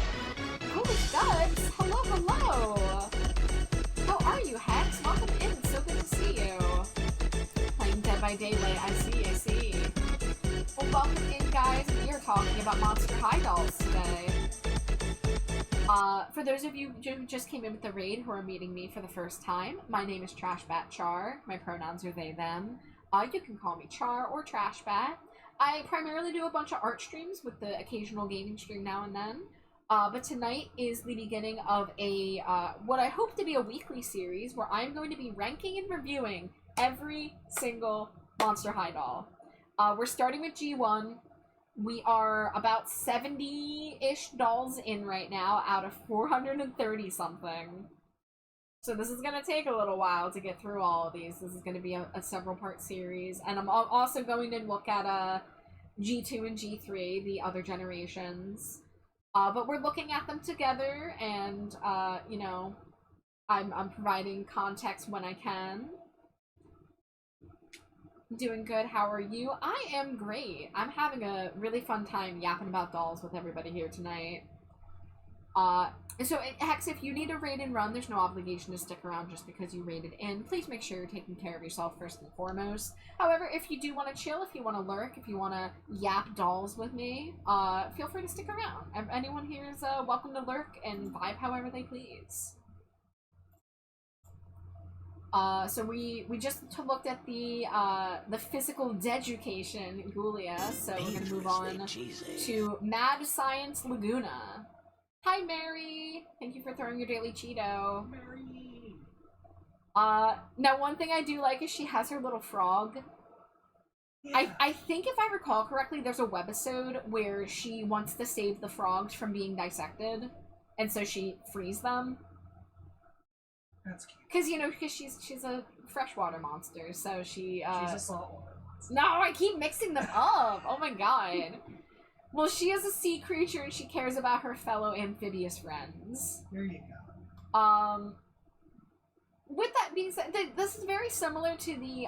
Speaker 6: Holy studs! Hello, hello! How are you, Hex? Welcome in, it's so good to see you. Playing Dead by Daylight, I see. Well, welcome in, guys. We are talking about Monster High dolls today. For those of you who just came in with the raid who are meeting me for the first time, my name is Trashbat Char. My pronouns are they, them. You can call me Char or Trashbat. I primarily do a bunch of art streams with the occasional gaming stream now and then. But tonight is the beginning of a, what I hope to be a weekly series where I'm going to be ranking and reviewing every single Monster High doll. We're starting with G1. We are about 70-ish dolls in right now out of 430 something. So this is going to take a little while to get through all of these. This is going to be a several part series. And I'm also going to look at G2 and G3, the other generations. But we're looking at them together, and you know, I'm providing context when I can. Doing good. How are you? I am great. I'm having a really fun time yapping about dolls with everybody here tonight. So Hex, if you need a raid and run, there's no obligation to stick around just because you raided in. Please make sure you're taking care of yourself first and foremost. However, if you do want to chill, if you want to lurk, if you want to yap dolls with me, feel free to stick around. Anyone here is welcome to lurk and vibe however they please. So we just looked at the physical deducation Gulia, so we're gonna move on to Mad Science Laguna. Hi Mary! Thank you for throwing your daily Cheeto.
Speaker 3: Mary.
Speaker 6: Now one thing I do like is she has her little frog.
Speaker 3: Yeah.
Speaker 6: I think if I recall correctly, there's a webisode where she wants to save the frogs from being dissected, and so she frees them.
Speaker 3: That's cute.
Speaker 6: Because she's a freshwater monster, so she
Speaker 3: She's a saltwater monster.
Speaker 6: No, I keep mixing them up. Oh my god. Well, she is a sea creature and she cares about her fellow amphibious friends.
Speaker 3: There you go.
Speaker 6: With that being said, this is very similar to the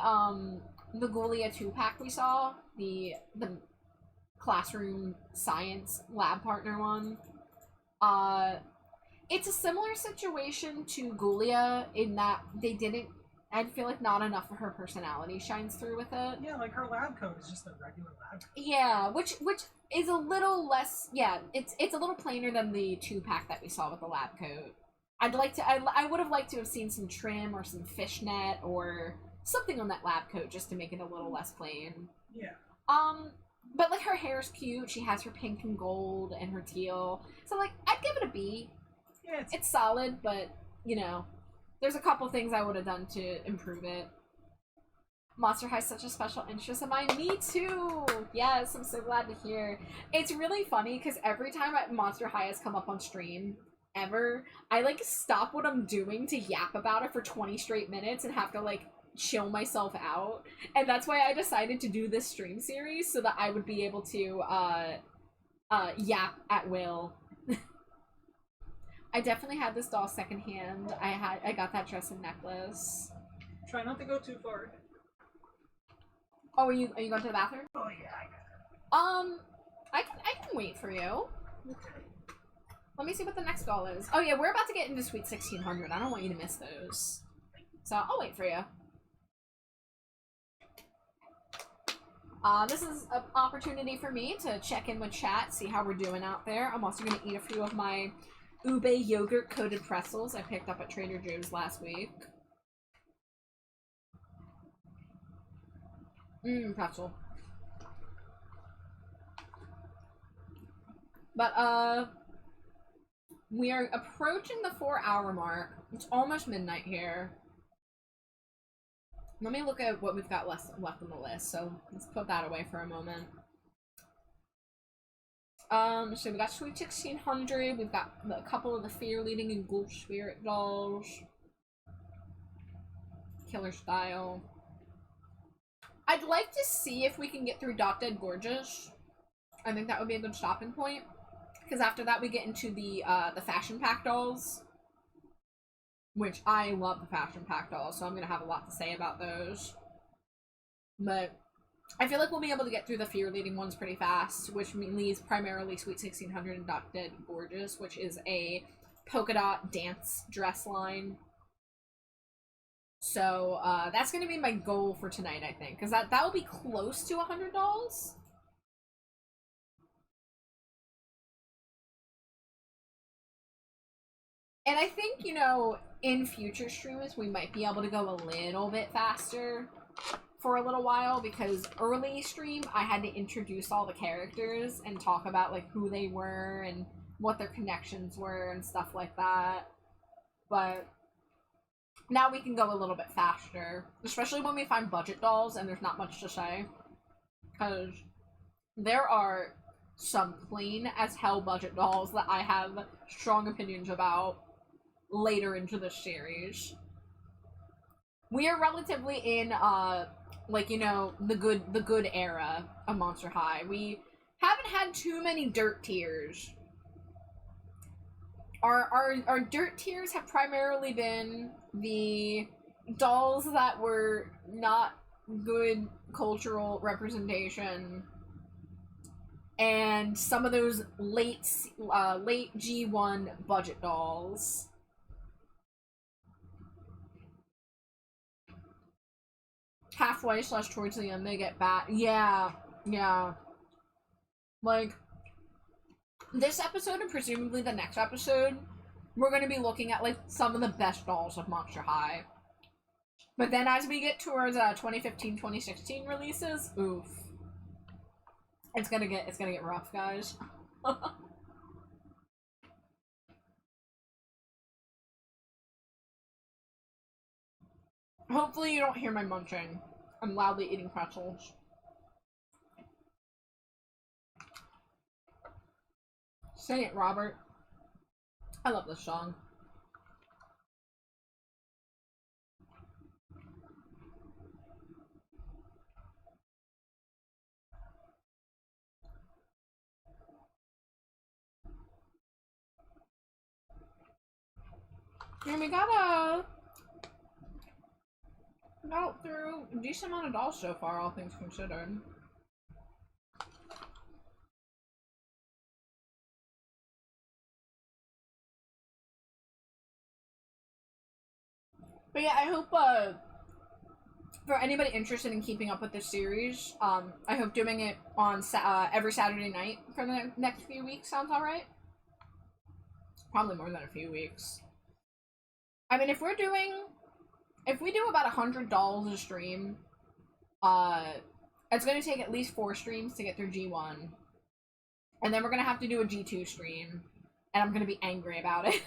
Speaker 6: Ghoulia 2-pack we saw, the classroom science lab partner one. It's a similar situation to Ghoulia in that they didn't, I feel like not enough of her personality shines through with it.
Speaker 3: Yeah, like her lab coat is just a regular lab coat.
Speaker 6: Yeah, which is a little less, yeah, it's a little plainer than the 2-pack that we saw with the lab coat. I would have liked to have seen some trim or some fishnet or something on that lab coat just to make it a little less plain.
Speaker 3: Yeah.
Speaker 6: But like her hair's cute, she has her pink and gold and her teal. So like, I'd give it a B.
Speaker 3: Yeah,
Speaker 6: It's solid, but, there's a couple things I would have done to improve it. Monster High is such a special interest of mine. Me too! Yes, I'm so glad to hear. It's really funny, because every time Monster High has come up on stream, ever, I, stop what I'm doing to yap about it for 20 straight minutes and have to, chill myself out. And that's why I decided to do this stream series, so that I would be able to, yap at will. I definitely had this doll secondhand. I got that dress and necklace.
Speaker 3: Try not to go too far.
Speaker 6: Oh, are you going to the bathroom?
Speaker 3: Oh yeah, I got it.
Speaker 6: I can wait for you.
Speaker 3: Okay.
Speaker 6: Let me see what the next doll is. Oh yeah, we're about to get into Sweet 1600. I don't want you to miss those. So I'll wait for you. This is an opportunity for me to check in with chat, see how we're doing out there. I'm also going to eat a few of my ube yogurt coated pretzels I picked up at Trader Joe's last week. Pretzel. But, we are approaching the 4-hour mark. It's almost midnight here. Let me look at what we've got left on the list, so let's put that away for a moment. So we got Sweet 1600, we've got a couple of the Fear Leading and Ghoul Spirit dolls. Killer Style. I'd like to see if we can get through Dot Dead Gorgeous. I think that would be a good stopping point. Because after that we get into the Fashion Pack dolls. Which I love the Fashion Pack dolls, so I'm gonna have a lot to say about those. But I feel like we'll be able to get through the Fear Leading ones pretty fast, which leaves primarily Sweet 1600 and Dot Dead Gorgeous, which is a polka dot dance dress line. So, that's gonna be my goal for tonight, I think, because that will be close to 100 dolls. And I think, in future streams, we might be able to go a little bit faster for a little while, because early stream, I had to introduce all the characters and talk about, who they were and what their connections were and stuff like that. But now we can go a little bit faster, especially when we find budget dolls and there's not much to say. Because there are some plain as hell budget dolls that I have strong opinions about later into the series. We are relatively in the good era of Monster High. We haven't had too many dirt tiers. Our dirt tiers have primarily been the dolls that were not good cultural representation, and some of those late G1 budget dolls. Halfway / towards the end, they get bad. Yeah. Like, this episode and presumably the next episode, we're going to be looking at, like, some of the best dolls of Monster High. But then as we get towards 2015, 2016 releases, oof. It's gonna get rough, guys. Hopefully you don't hear my munching. I'm loudly eating pretzels. Say it, Robert. I love this song. And we got through a decent amount of dolls so far, all things considered. But yeah, I hope, for anybody interested in keeping up with this series, I hope doing it on every Saturday night for the next few weeks sounds alright. Probably more than a few weeks. I mean, if we do about 100 dolls a stream, it's gonna take at least 4 streams to get through G1. And then we're gonna have to do a G2 stream, and I'm gonna be angry about it.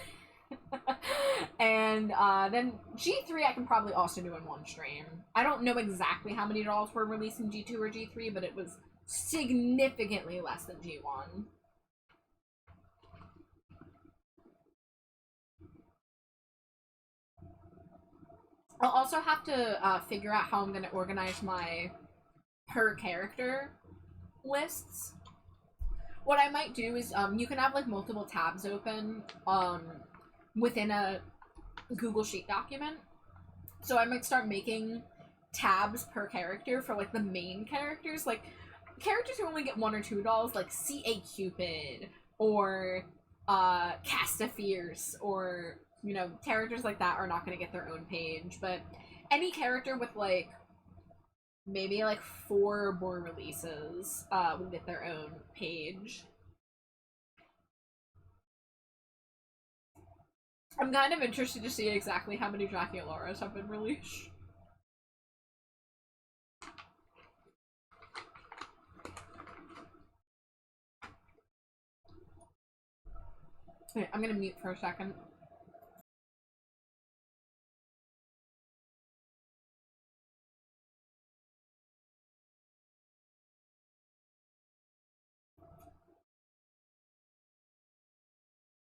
Speaker 6: And then G3 I can probably also do in 1 stream. I don't know exactly how many dolls were released in G2 or G3, but it was significantly less than G1. I'll also have to figure out how I'm going to organize my per character lists. What I might do is, you can have, like, multiple tabs open, within a Google Sheet document. So I might start making tabs per character for, like, the main characters. Like, characters who only get 1 or 2 dolls, like C.A. Cupid, or, Casta Fierce, or, you know, characters like that are not going to get their own page. But any character with, like, maybe, like, 4 or more releases, will get their own page. I'm kind of interested to see exactly how many Dracularas have been released. Okay, I'm gonna mute for a second.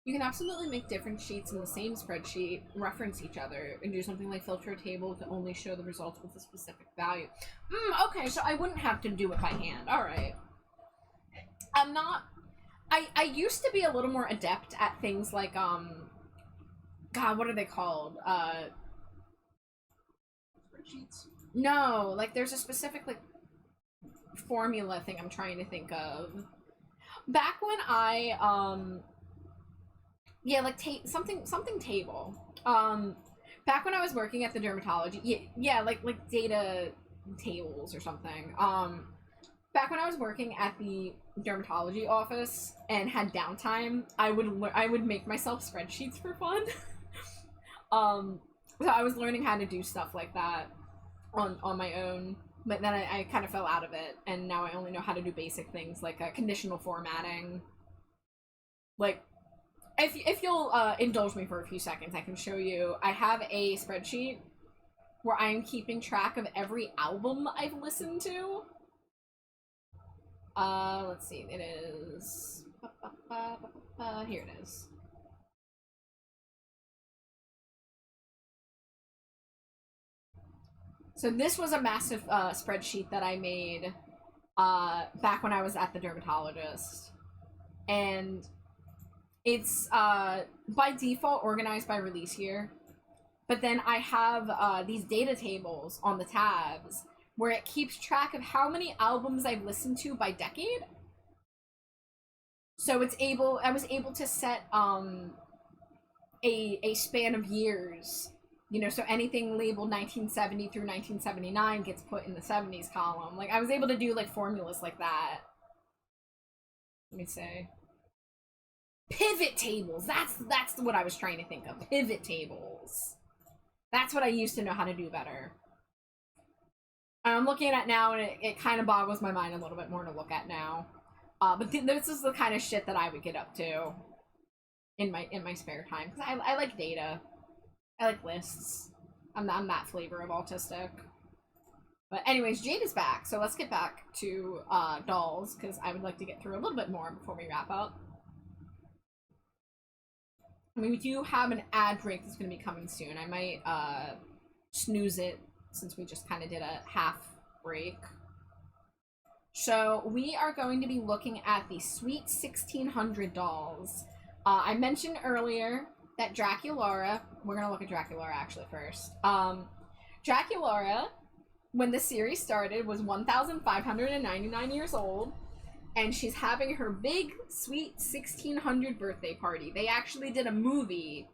Speaker 6: You can absolutely make different sheets in the same spreadsheet, reference each other, and do something like filter a table to only show the results with a specific value. Okay, so I wouldn't have to do it by hand. Alright. I'm not... I used to be a little more adept at things like, God, what are they called?
Speaker 3: Spreadsheets?
Speaker 6: No, like, there's a specific, like, formula thing I'm trying to think of. Back when I, yeah, like, something table. Back when I was working at the dermatology, yeah, like data tables or something. Back when I was working at the dermatology office and had downtime, I would make myself spreadsheets for fun. So I was learning how to do stuff like that on my own, but then I kind of fell out of it, and now I only know how to do basic things like conditional formatting. Like, if you'll indulge me for a few seconds, I can show you. I have a spreadsheet where I'm keeping track of every album I've listened to. Let's see, it is... here it is. So this was a massive spreadsheet that I made back when I was at the dermatologist. And it's by default organized by release year. But then I have these data tables on the tabs where it keeps track of how many albums I've listened to by decade. So I was able to set a span of years, you know, so anything labeled 1970 through 1979 gets put in the 70s column. Like, I was able to do, like, formulas like that. Let me see. Pivot tables. That's what I was trying to think of. Pivot tables. That's what I used to know how to do better. I'm looking at it now, and it kind of boggles my mind a little bit more to look at now. But this is the kind of shit that I would get up to in my spare time, because I like data. I like lists. I'm that flavor of autistic. But anyways, Jade is back, so let's get back to dolls, because I would like to get through a little bit more before we wrap up. I mean, we do have an ad break that's going to be coming soon. I might snooze it, since we just kind of did a half break. So we are going to be looking at the Sweet 1600 dolls. I mentioned earlier that Draculaura, we're going to look at Draculaura actually first. Draculaura, when the series started, was 1,599 years old, and she's having her big Sweet 1600 birthday party. They actually did a movie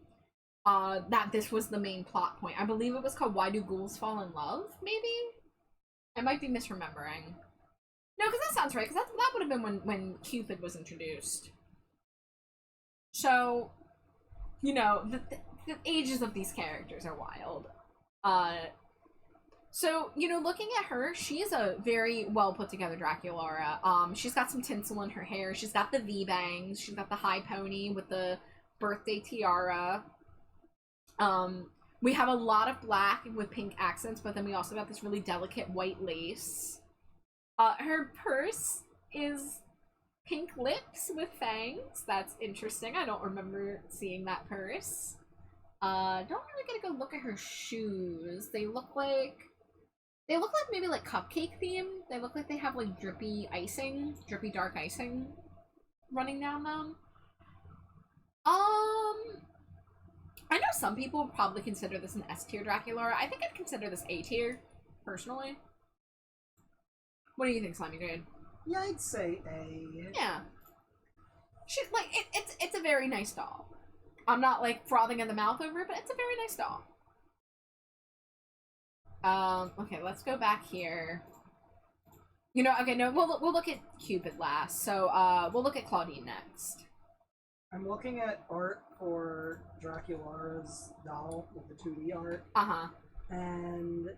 Speaker 6: that this was the main plot point. I believe it was called Why Do Ghouls Fall in Love, maybe? I might be misremembering. No, because that sounds right, because that would have been when Cupid was introduced. So, you know, the ages of these characters are wild. So, you know, looking at her, she is a very well put together Draculaura. She's got some tinsel in her hair. She's got the V-bangs. She's got the high pony with the birthday tiara. We have a lot of black with pink accents, but then we also got this really delicate white lace. Her purse is pink lips with fangs. That's interesting. I don't remember seeing that purse. Don't really get a good look at her shoes. They look like maybe like cupcake theme. They look like they have like drippy dark icing running down them. I know some people would probably consider this an S tier Draculaura. I think I'd consider this A tier, personally. What do you think, Slimy Jade?
Speaker 3: Yeah, I'd say A.
Speaker 6: Yeah. She, like, it's a very nice doll. I'm not, like, frothing in the mouth over it, but it's a very nice doll. Okay, let's go back here. You know, okay, no, we'll look at Cupid last. So, we'll look at Claudine next.
Speaker 3: I'm looking at art for Draculaura's doll with the 2D art.
Speaker 6: Uh-huh.
Speaker 3: And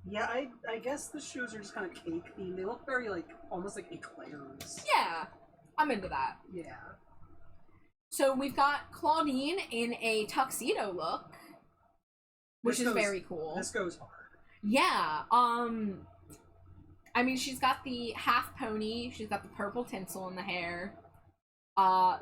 Speaker 3: yeah, I guess the shoes are just kind of cake themed. They look very like almost like eclairs.
Speaker 6: Yeah, I'm into that.
Speaker 3: Yeah.
Speaker 6: So we've got Claudine in a tuxedo look, which is very cool.
Speaker 3: This goes hard.
Speaker 6: Yeah. I mean, she's got the half pony. She's got the purple tinsel in the hair.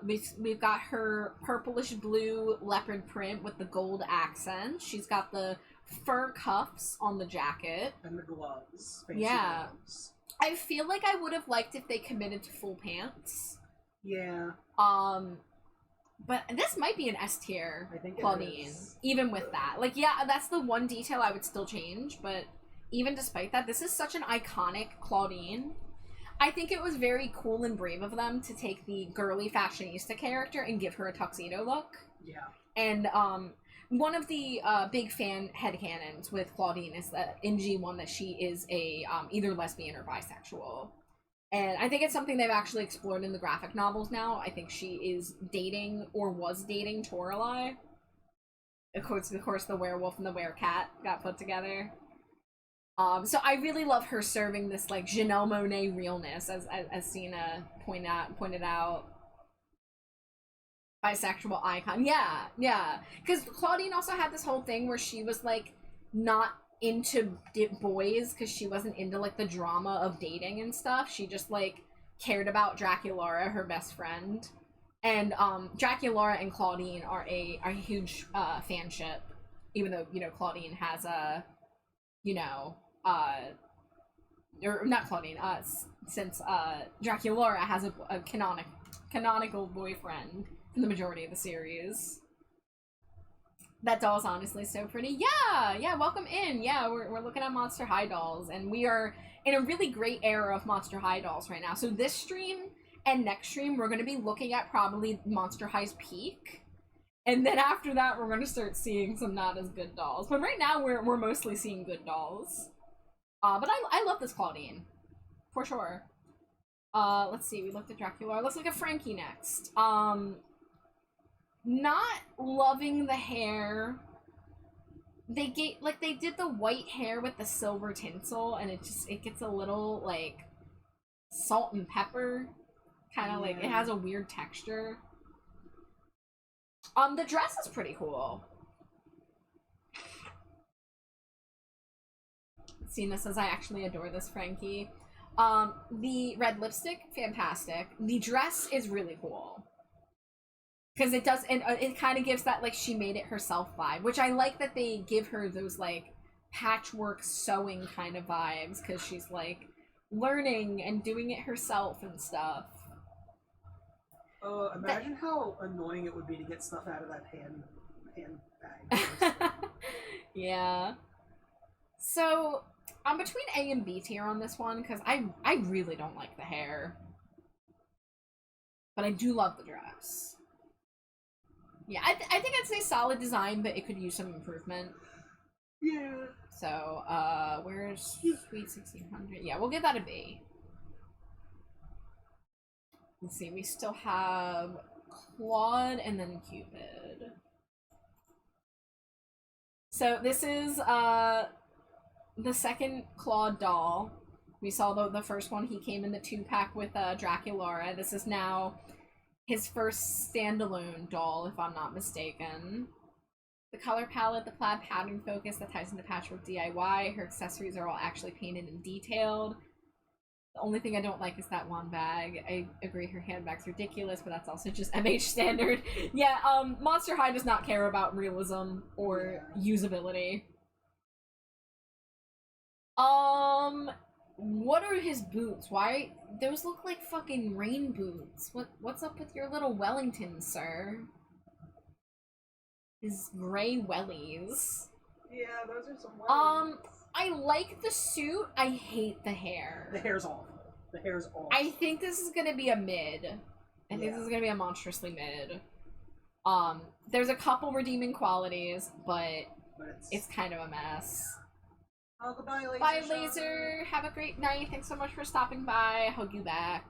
Speaker 6: We've got her purplish blue leopard print with the gold accents. She's got the fur cuffs on the jacket.
Speaker 3: And the gloves. Fancy gloves.
Speaker 6: I feel like I would have liked if they committed to full pants.
Speaker 3: Yeah.
Speaker 6: But this might be an S tier
Speaker 3: Claudine,
Speaker 6: even with that. Like, yeah, that's the one detail I would still change, but even despite that, this is such an iconic Claudine. I think it was very cool and brave of them to take the girly fashionista character and give her a tuxedo look.
Speaker 3: Yeah.
Speaker 6: And one of the big fan headcanons with Claudine is that in G1 that she is a either lesbian or bisexual. And I think it's something they've actually explored in the graphic novels now. I think she is dating or was dating Toralei. Of course, the werewolf and the werecat got put together. So I really love her serving this like Janelle Monáe realness, as Cena pointed out. Bisexual icon, yeah. Because Claudine also had this whole thing where she was like not into boys because she wasn't into like the drama of dating and stuff. She just like cared about Draculaura, her best friend, and Draculaura and Claudine are a huge fanship, even though Claudine has a or not Claudine, since Draculaura has a canonical boyfriend for the majority of the series. That doll's honestly so pretty. Yeah, welcome in. Yeah, we're looking at Monster High dolls, and we are in a really great era of Monster High dolls right now. So this stream and next stream, we're going to be looking at probably Monster High's peak. And then after that, we're going to start seeing some not as good dolls. But right now, we're mostly seeing good dolls. But I love this Claudine. For sure. Let's see, we looked at Dracula. Let's look at Frankie next. Not loving the hair. They did the white hair with the silver tinsel, and it gets a little, like, salt and pepper. Kind of like, it has a weird texture. The dress is pretty cool. Cena says, I actually adore this Frankie. The red lipstick, fantastic. The dress is really cool. Because it does, it kind of gives that, like, she made it herself vibe. Which I like that they give her those, like, patchwork sewing kind of vibes. Because she's, like, learning and doing it herself and stuff.
Speaker 3: Imagine how annoying it would be to get stuff out of that hand bag.
Speaker 6: Yeah. So, I'm between A and B tier on this one, because I really don't like the hair. But I do love the dress. Yeah, I think I'd say solid design, but it could use some improvement.
Speaker 3: Yeah.
Speaker 6: So, where's Sweet 1600? Yeah, we'll give that a B. Let's see, we still have Claude and then Cupid. So this is the second Claude doll. We saw the first one, he came in the 2-pack with Draculaura. This is now his first standalone doll, if I'm not mistaken. The color palette, the plaid pattern focus that ties into patchwork DIY. Her accessories are all actually painted and detailed. The only thing I don't like is that one bag. I agree her handbag's ridiculous, but that's also just MH standard. Yeah, Monster High does not care about realism or usability. What are his boots? Why? Those look like fucking rain boots. What's up with your little Wellingtons, sir? His gray wellies.
Speaker 3: Yeah, those are some wellies.
Speaker 6: I like the suit. I hate the hair.
Speaker 3: The hair's awful. The hair's awful.
Speaker 6: I think this is gonna be a mid. I think this is gonna be a monstrously mid. There's a couple redeeming qualities, but it's kind of a mess.
Speaker 3: Oh, goodbye, Laser.
Speaker 6: Bye, Laser. Have a great night. Thanks so much for stopping by. Hug you back.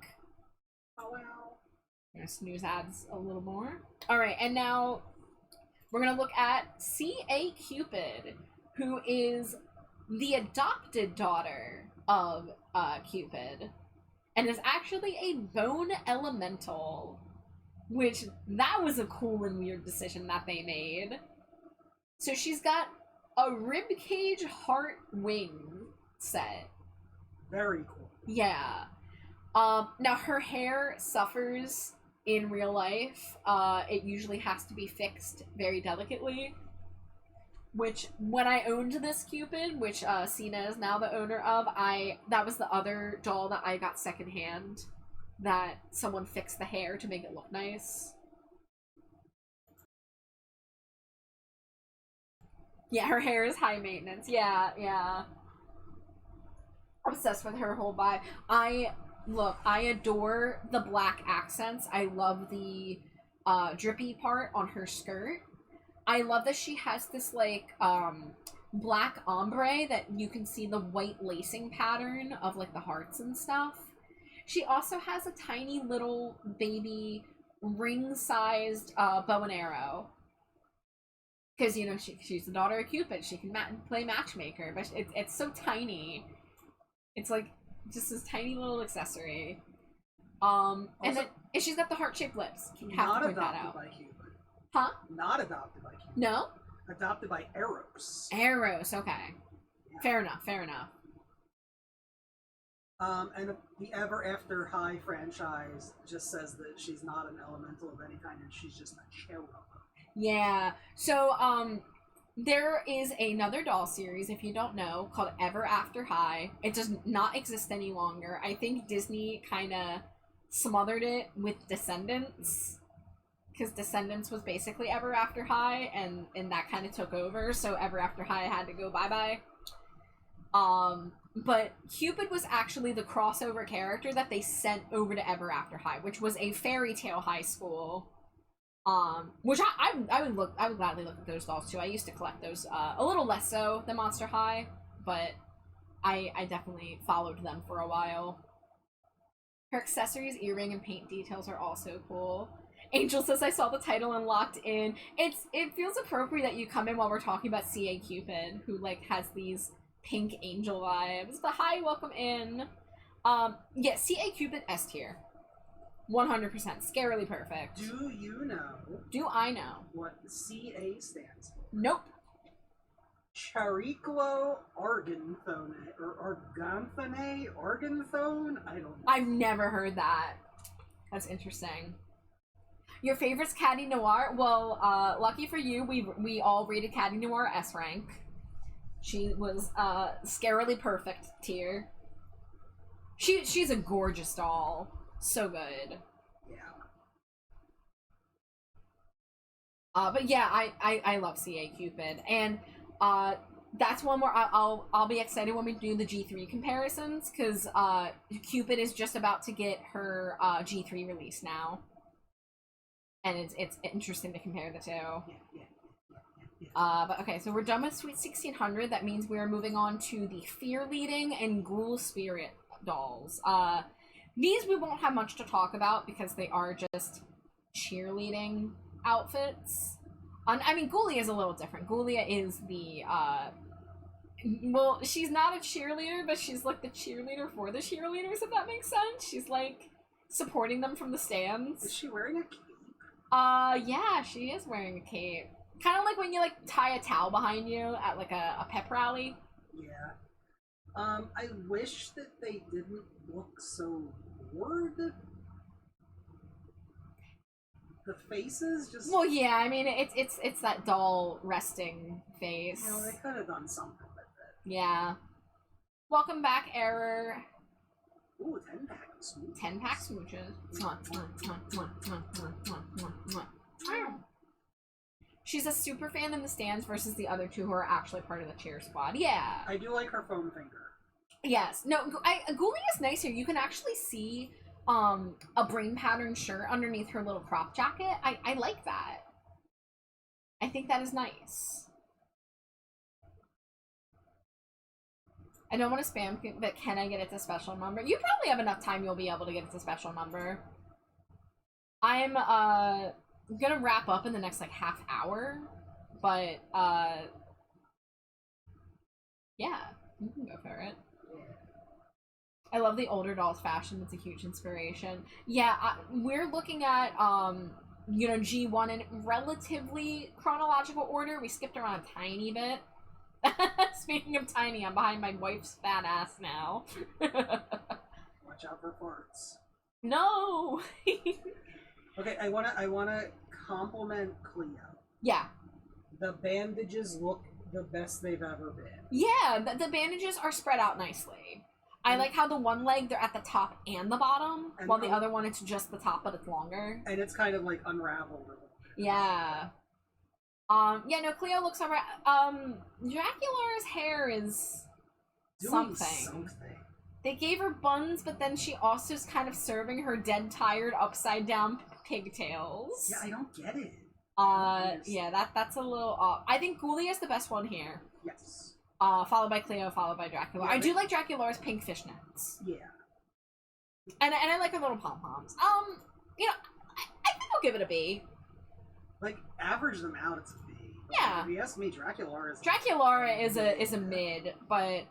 Speaker 3: Oh, wow.
Speaker 6: I'm gonna snooze ads a little more. Alright, and now we're gonna look at C.A. Cupid, who is the adopted daughter of Cupid, and is actually a bone elemental, which that was a cool and weird decision that they made. So she's got a ribcage heart wing set.
Speaker 3: Very cool.
Speaker 6: Yeah. Now her hair suffers in real life. It usually has to be fixed very delicately. Which, when I owned this Cupid, which Cena is now the owner of, that was the other doll that I got secondhand, that someone fixed the hair to make it look nice. Yeah, her hair is high maintenance. Yeah. Obsessed with her whole vibe. I adore the black accents. I love the drippy part on her skirt. I love that she has this, like, black ombre that you can see the white lacing pattern of, like, the hearts and stuff. She also has a tiny little baby ring-sized bow and arrow. Because, you know, she's the daughter of Cupid. She can play matchmaker, but it's so tiny. It's, like, just this tiny little accessory. And then and she's got the heart-shaped lips. You have to point that out.
Speaker 3: By Cupid.
Speaker 6: Huh?
Speaker 3: Not adopted by Cupid.
Speaker 6: No?
Speaker 3: Adopted by Eros.
Speaker 6: Eros, okay. Yeah. Fair enough.
Speaker 3: And the Ever After High franchise just says that she's not an elemental of any kind, and she's just a cherub.
Speaker 6: Yeah. So, there is another doll series, if you don't know, called Ever After High. It does not exist any longer. I think Disney kind of smothered it with Descendants. because Descendants was basically Ever After High, and that kind of took over, so Ever After High had to go bye-bye. But Cupid was actually the crossover character that they sent over to Ever After High, which was a fairy tale high school. Which I would gladly look at those dolls too. I used to collect those, a little less so than Monster High, but I definitely followed them for a while. Her accessories, earring, and paint details are also cool. Angel says, I saw the title and locked in. It feels appropriate that you come in while we're talking about C.A. Cupid, who, like, has these pink angel vibes. But hi, welcome in. Yeah, C.A. Cupid S tier. 100%. Scarily perfect.
Speaker 3: Do you know?
Speaker 6: Do I know?
Speaker 3: What CA stands for?
Speaker 6: Nope.
Speaker 3: Chariclo Arganthone, or Arganthone? Arganthone? I don't know.
Speaker 6: I've never heard that. That's interesting. Your favorite's Caddy Noir? Well, lucky for you, we all rated Caddy Noir S rank. She was scarily perfect tier. She's a gorgeous doll. So good.
Speaker 3: Yeah.
Speaker 6: But yeah, I love C.A. Cupid, and that's one where I'll be excited when we do the G3 comparisons, because Cupid is just about to get her G3 release now, and it's interesting to compare the two.
Speaker 3: Yeah.
Speaker 6: But okay, so we're done with Sweet 1600. That means we're moving on to the Fear Leading and Ghoul Spirit dolls. These we won't have much to talk about because they are just cheerleading outfits. I mean, Ghoulia is a little different. Ghoulia is the, well, she's not a cheerleader, but she's like the cheerleader for the cheerleaders, if that makes sense. She's like supporting them from the stands.
Speaker 3: Is she wearing a cape?
Speaker 6: Yeah, she is wearing a cape. Kind of like when you like tie a towel behind you at like a pep rally.
Speaker 3: Yeah. I wish that they didn't look so bored. The faces just...
Speaker 6: Well, yeah, I mean, it's that doll resting face.
Speaker 3: You know, they could have done something with it.
Speaker 6: Yeah. Welcome back, Error.
Speaker 3: Ooh, 10-pack of smooches.
Speaker 6: 10-pack smooches. She's a super fan in the stands versus the other two who are actually part of the cheer squad. Yeah.
Speaker 3: I do like her foam finger.
Speaker 6: Yes. No, Ghoulia is nice here. You can actually see a brain pattern shirt underneath her little crop jacket. I like that. I think that is nice. I don't want to spam, but can I get it to special number? You probably have enough time you'll be able to get it to special number. I'm gonna wrap up in the next like half hour, but yeah, you can go for it. I love the older dolls fashion. It's a huge inspiration. Yeah, we're looking at you know, G1 in relatively chronological order. We skipped around a tiny bit. Speaking of tiny, I'm behind my wife's fat ass now.
Speaker 3: Watch out for farts.
Speaker 6: No.
Speaker 3: Okay, I wanna compliment Cleo.
Speaker 6: Yeah.
Speaker 3: The bandages look the best they've ever been.
Speaker 6: Yeah, the bandages are spread out nicely. I like how the one leg, they're at the top and the bottom,
Speaker 3: And
Speaker 6: while the other one, it's just the top, but it's longer.
Speaker 3: And it's kind of like unraveled a little bit.
Speaker 6: Yeah. Yeah, no, Cleo looks alright. Dracula's hair is
Speaker 3: Doing
Speaker 6: something. They gave her buns, but then she also is kind of serving her dead, tired, upside down pigtails.
Speaker 3: Yeah, I don't get it.
Speaker 6: Yeah, that's a little off. I think Ghoulia is the best one here.
Speaker 3: Yes.
Speaker 6: Followed by Cleo, followed by Dracula.
Speaker 3: Yeah,
Speaker 6: I do like Dracula's pink fishnets.
Speaker 3: Yeah.
Speaker 6: And I like her little pom-poms. You know, I think I'll give it a B.
Speaker 3: Like, average them out, it's a B.
Speaker 6: Yeah.
Speaker 3: If you ask me, Dracula
Speaker 6: is a mid, but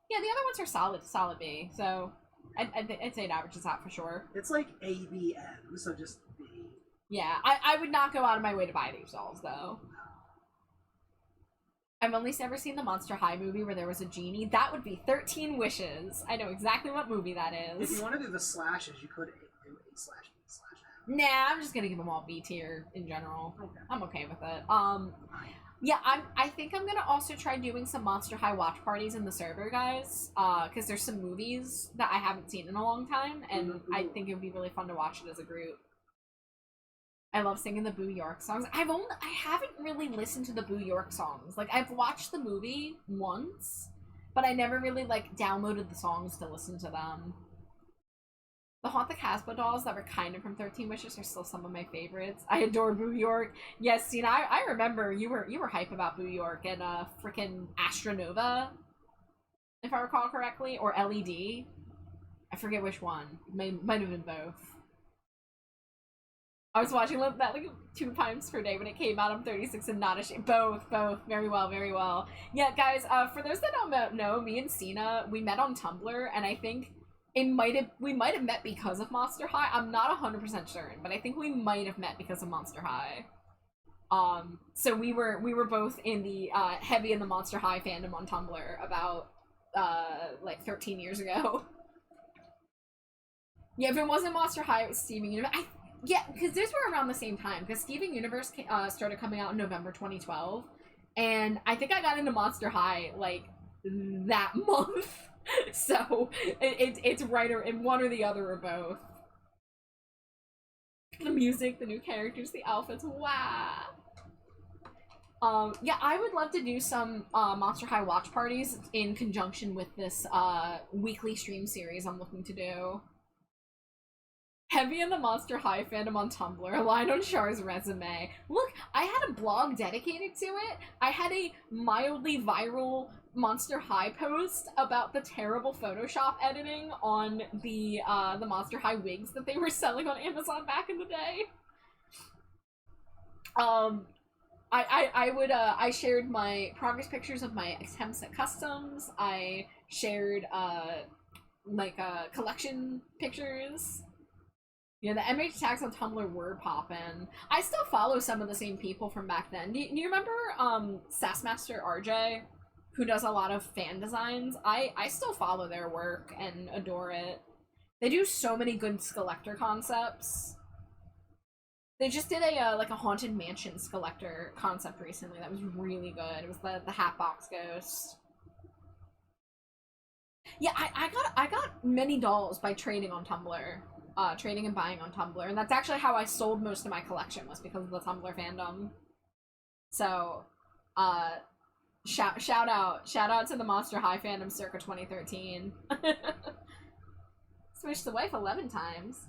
Speaker 6: yeah, the other ones are solid B. So I'd say it averages out for sure.
Speaker 3: It's like ABM, so just B.
Speaker 6: Yeah, I would not go out of my way to buy these dolls though. I've only ever seen the Monster High movie where there was a genie. That would be 13 Wishes. I know exactly what movie that is.
Speaker 3: If you want to do the slashes, you could do A/B/B/F.
Speaker 6: Nah, I'm just gonna give them all B tier in general.
Speaker 3: Okay.
Speaker 6: I'm okay with it. Yeah, I think I'm gonna also try doing some Monster High watch parties in the server, guys. Because there's some movies that I haven't seen in a long time, and I think it would be really fun to watch it as a group. I love singing the Boo York songs. I haven't really listened to the Boo York songs. Like, I've watched the movie once, but I never really, like, downloaded the songs to listen to them. The Haunt the Casbah dolls that were kind of from 13 Wishes are still some of my favorites. I adore Boo York. Yes, Cena, I remember you were hype about Boo York and frickin' Astronova, if I recall correctly, or LED. I forget which one. Might have been both. I was watching that like 2 times per day when it came out. I'm 36 and not ashamed. Both. Very well, very well. Yeah, guys, for those that don't know, me and Cena, we met on Tumblr, and I think we might have met because of Monster High. I'm not 100% certain, but I think we might have met because of Monster High. So we were both in the heavy in the Monster High fandom on Tumblr about like 13 years ago. Yeah, if it wasn't Monster High, it was Steven Universe. Yeah, because those were around the same time, because Steven Universe started coming out in November 2012, and I think I got into Monster High like that month. So it's right in one or the other or both. The music, the new characters, the outfits, wow. Yeah, I would love to do some Monster High watch parties in conjunction with this weekly stream series I'm looking to do. Heavy in the Monster High fandom on Tumblr, a line on Char's resume. Look, I had a blog dedicated to it. I had a mildly viral Monster High post about the terrible Photoshop editing on the Monster High wigs that they were selling on Amazon back in the day. I shared my progress pictures of my attempts at customs. I shared collection pictures. Yeah, the MH tags on Tumblr were poppin'. I still follow some of the same people from back then. Do you remember Sassmaster RJ, who does a lot of fan designs? I still follow their work and adore it. They do so many good Skeletor concepts. They just did a Haunted Mansion Skeletor concept recently that was really good. It was the Hatbox Ghost. Yeah, I got many dolls by trading on Tumblr. Trading and buying on Tumblr, and that's actually how I sold most of my collection, was because of the Tumblr fandom. So, shout out to the Monster High fandom circa 2013. Switched the wife 11 times.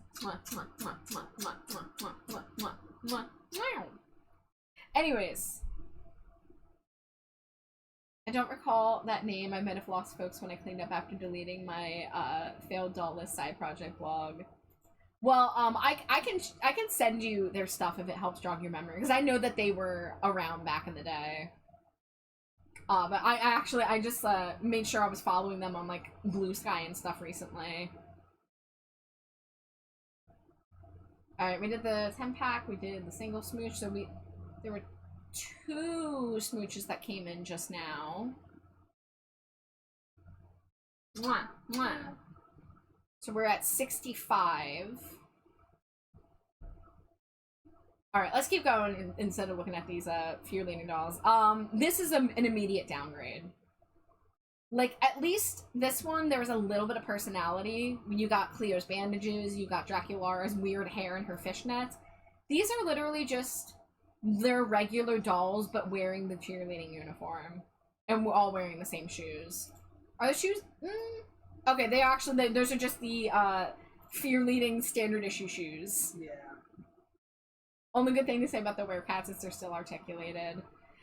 Speaker 6: Anyways, I don't recall that name. I might have lost folks when I cleaned up after deleting my failed doll list side project blog. Well, I can send you their stuff if it helps jog your memory, because I know that they were around back in the day. But I just made sure I was following them on like Blue Sky and stuff recently. All right, we did the 10-pack, we did the single smooch, so there were 2 smooches that came in just now. Mwah, mwah. So we're at 65. Alright, let's keep going instead of looking at these fear leaning dolls. This is an immediate downgrade. Like, at least this one, there was a little bit of personality. You got Cleo's bandages, you got Draculaura's weird hair and her fishnets. These are literally just their regular dolls, but wearing the cheerleading uniform. And we're all wearing the same shoes. Are the shoes... Okay, those are just the fear-leading standard issue shoes.
Speaker 3: Yeah.
Speaker 6: Only good thing to say about the werecats is they're still articulated.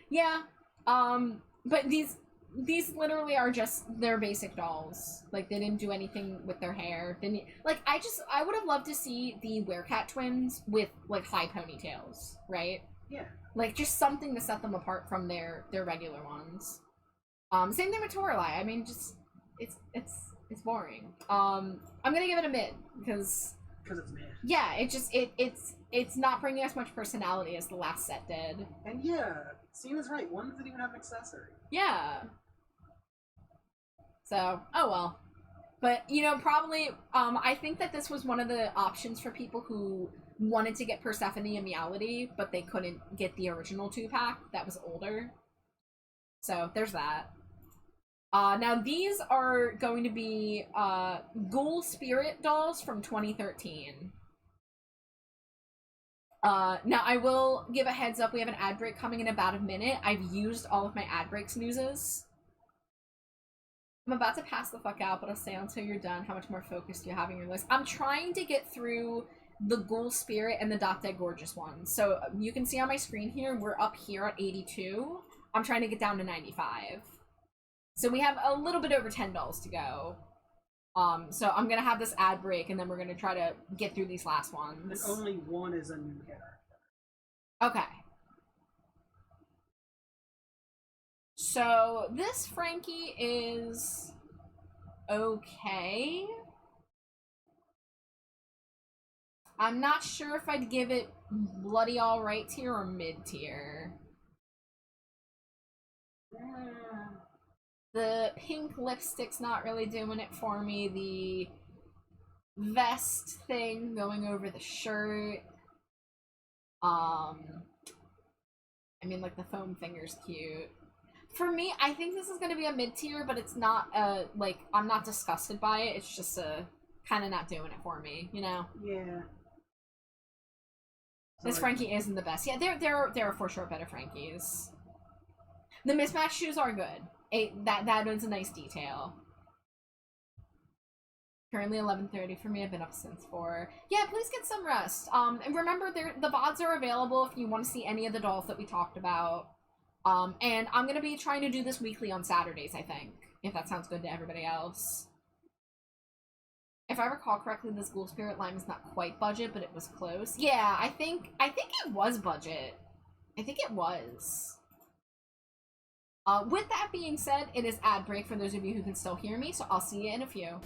Speaker 6: Yeah, but these literally are just their basic dolls. Like, they didn't do anything with their hair. I would have loved to see the werecat twins with, like, high ponytails, right?
Speaker 3: Yeah.
Speaker 6: Like, just something to set them apart from their regular ones. Same thing with Toralei. I mean, just, it's boring. I'm gonna give it a mid, because
Speaker 3: it's mid.
Speaker 6: Yeah, it's not bringing us much personality as the last set did.
Speaker 3: And yeah, Cena's right. One doesn't even have an accessory.
Speaker 6: Yeah. So, oh well. But, probably, I think that this was one of the options for people who wanted to get Persephone and Meowity, but they couldn't get the original 2-pack that was older. So, there's that. Now these are going to be, Ghoul Spirit dolls from 2013. Now I will give a heads up, we have an ad break coming in about a minute. I've used all of my ad break snoozes. I'm about to pass the fuck out, but I'll stay until you're done. How much more focus do you have in your list? I'm trying to get through the Ghoul Spirit and the Dot Dead Gorgeous one. So you can see on my screen here, we're up here at 82. I'm trying to get down to 95. So we have a little bit over 10 dolls to go. So I'm gonna have this ad break, and then we're gonna try to get through these last ones.
Speaker 3: And only one is a new character.
Speaker 6: Okay. So this Frankie is okay. I'm not sure if I'd give it bloody alright tier or mid tier. The pink lipstick's not really doing it for me. The vest thing going over the shirt. I mean, like, the foam finger's cute. For me, I think this is gonna be a mid-tier, but it's not, like, I'm not disgusted by it. It's just, kind of not doing it for me, you know?
Speaker 3: Yeah.
Speaker 6: This Frankie isn't the best. Yeah, there are for sure better Frankies. The mismatched shoes are good. That is a nice detail. Currently 11:30 for me. I've been up since 4. Yeah, please get some rest. And remember, the VODs are available if you want to see any of the dolls that we talked about. And I'm gonna be trying to do this weekly on Saturdays, I think, if that sounds good to everybody else. If I recall correctly, this Ghoul Spirit line is not quite budget, but it was close. Yeah, I think it was budget. I think it was. With that being said, it is ad break for those of you who can still hear me, so I'll see you in a few.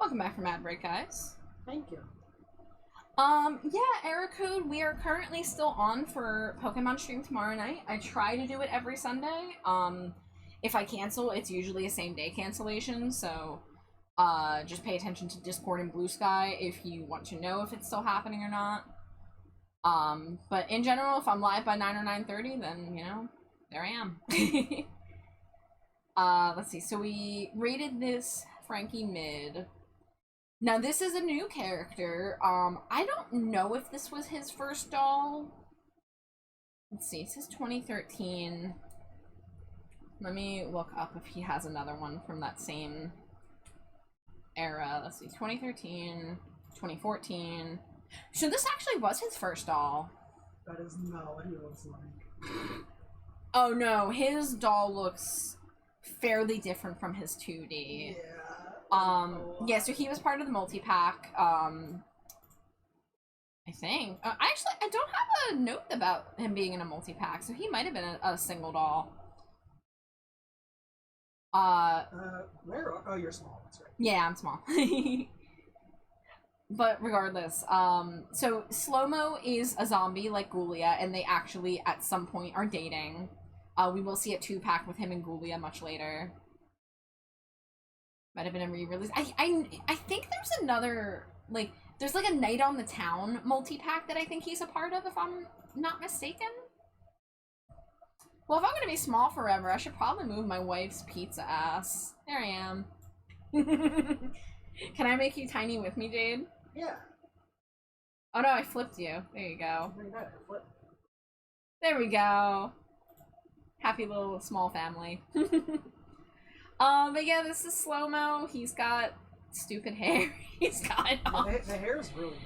Speaker 4: Welcome back from ad break, guys.
Speaker 3: Thank you.
Speaker 4: Yeah, Error Code, we are currently still on for Pokemon stream tomorrow night. I try to do it every Sunday. If I cancel, it's usually a same day cancellation, so just pay attention to Discord and Blue Sky if you want to know if it's still happening or not. But in general, if I'm live by 9 or 9:30, then, you know, there I am. Let's see, so we rated this Frankie mid. Now, this is a new character. I don't know if this was his first doll. Let's see, it says 2013. Let me look up if he has another one from that same era. Let's see, 2013, 2014. So this actually was his first doll.
Speaker 3: That is not what he looks like.
Speaker 4: Oh no, his doll looks fairly different from his 2D. Yeah, so he was part of the multi-pack, I think. I don't have a note about him being in a multi-pack, so he might have been a single doll.
Speaker 3: Where are... Oh, you're small, that's right.
Speaker 4: Yeah, I'm small. But regardless, so Slow-Mo is a zombie like Ghoulia, and they actually, at some point, are dating. We will see a 2-pack with him and Ghoulia much later. Might have been a re-release. I think there's another, like, there's like a Night on the Town multi-pack that I think he's a part of, if I'm not mistaken. Well, if I'm gonna be small forever, I should probably move my wife's pizza ass. There I am. Can I make you tiny with me, Jade?
Speaker 3: Yeah.
Speaker 4: Oh no, I flipped you. There you go.
Speaker 3: Very nice. What?
Speaker 4: There we go. Happy little small family. But yeah, this is Slow-Mo. He's got stupid hair. He's got
Speaker 3: The hair's really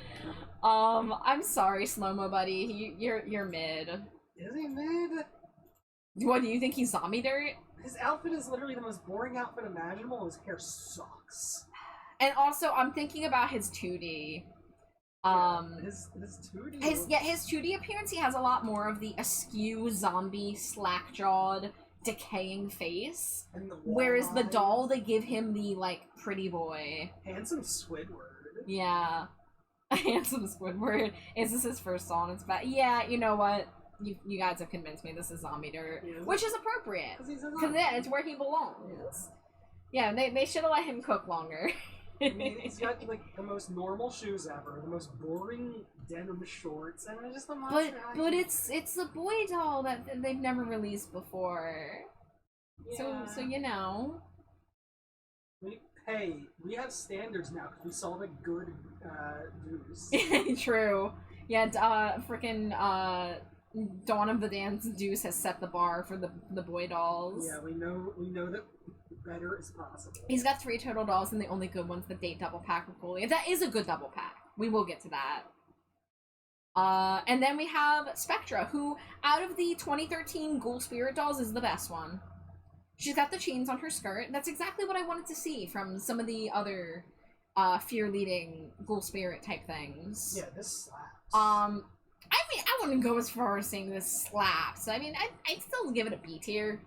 Speaker 3: bad.
Speaker 4: I'm sorry, Slow-Mo buddy. You're mid.
Speaker 3: Is he mid?
Speaker 4: What, do you think he's zombie dirt?
Speaker 3: His outfit is literally the most boring outfit imaginable. His hair sucks.
Speaker 4: And also, I'm thinking about his 2D.
Speaker 3: His 2D.
Speaker 4: His 2D appearance. He has a lot more of the askew zombie, slack-jawed, decaying face.
Speaker 3: And the
Speaker 4: Whereas the
Speaker 3: eyes.
Speaker 4: doll, they give him the like pretty boy.
Speaker 3: Handsome Squidward.
Speaker 4: Yeah, a handsome Squidward. Is this his first song? It's bad. Yeah, you know what? You guys have convinced me. This is zombie dirt,
Speaker 3: Yeah.
Speaker 4: which is appropriate
Speaker 3: Because he's a
Speaker 4: because
Speaker 3: zombie.
Speaker 4: yeah, it's where he belongs. Yeah, they should have let him cook longer.
Speaker 3: I mean, he's got like the most normal shoes ever, the most boring denim shorts, and it's just a monster.
Speaker 4: But it's a boy doll that they've never released before.
Speaker 3: Yeah.
Speaker 4: So you know.
Speaker 3: Hey, we have standards now because we saw the good Deuce.
Speaker 4: True. Yeah, freaking Dawn of the Dance Deuce has set the bar for the boy dolls.
Speaker 3: Yeah, we know that better is possible.
Speaker 4: He's got 3 total dolls, and the only good one's the date double pack with Ghoulia. That is a good double pack. We will get to that. And then we have Spectra, who, out of the 2013 Ghoul Spirit dolls, is the best one. She's got the chains on her skirt. That's exactly what I wanted to see from some of the other fear-leading Ghoul Spirit type things.
Speaker 3: Yeah, this slaps.
Speaker 4: I mean, I wouldn't go as far as saying this slaps. I mean, I'd still give it a B tier,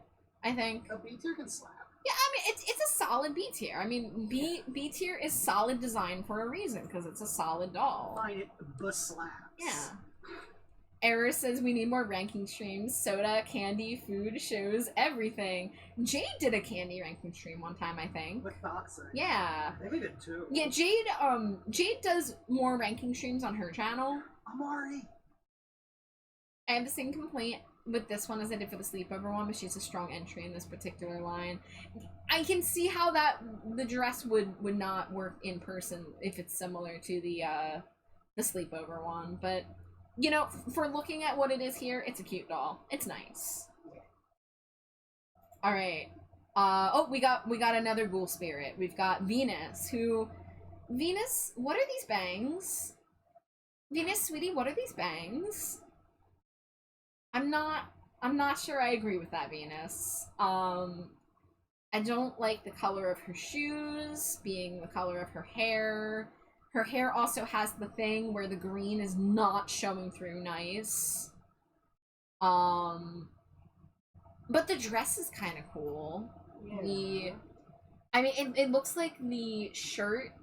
Speaker 4: I think.
Speaker 3: A B tier can slap.
Speaker 4: Yeah, I mean, it's a solid B tier. I mean, B tier is solid design for a reason, because it's a solid doll.
Speaker 3: Find it the slaps.
Speaker 4: Yeah. Error says we need more ranking streams. Soda, candy, food, shows, everything. Jade did a candy ranking stream one time, I think.
Speaker 3: With Boxer.
Speaker 4: Yeah.
Speaker 3: Maybe did too.
Speaker 4: Yeah, Jade does more ranking streams on her channel.
Speaker 3: Amari.
Speaker 4: I have the same complaint with this one as I did for the sleepover one, but she's a strong entry in this particular line. I can see how the dress would not work in person if it's similar to the sleepover one, but you know, for looking at what it is here, it's a cute doll. It's nice. All right. Oh, we got another ghoul spirit. We've got Venus, Venus, what are these bangs? Venus, sweetie, what are these bangs? I'm not sure I agree with that, Venus. I don't like the color of her shoes being the color of her hair. Her hair also has the thing where the green is not showing through nice. But the dress is kind of cool.
Speaker 3: Yeah.
Speaker 4: I mean, it looks like the shirt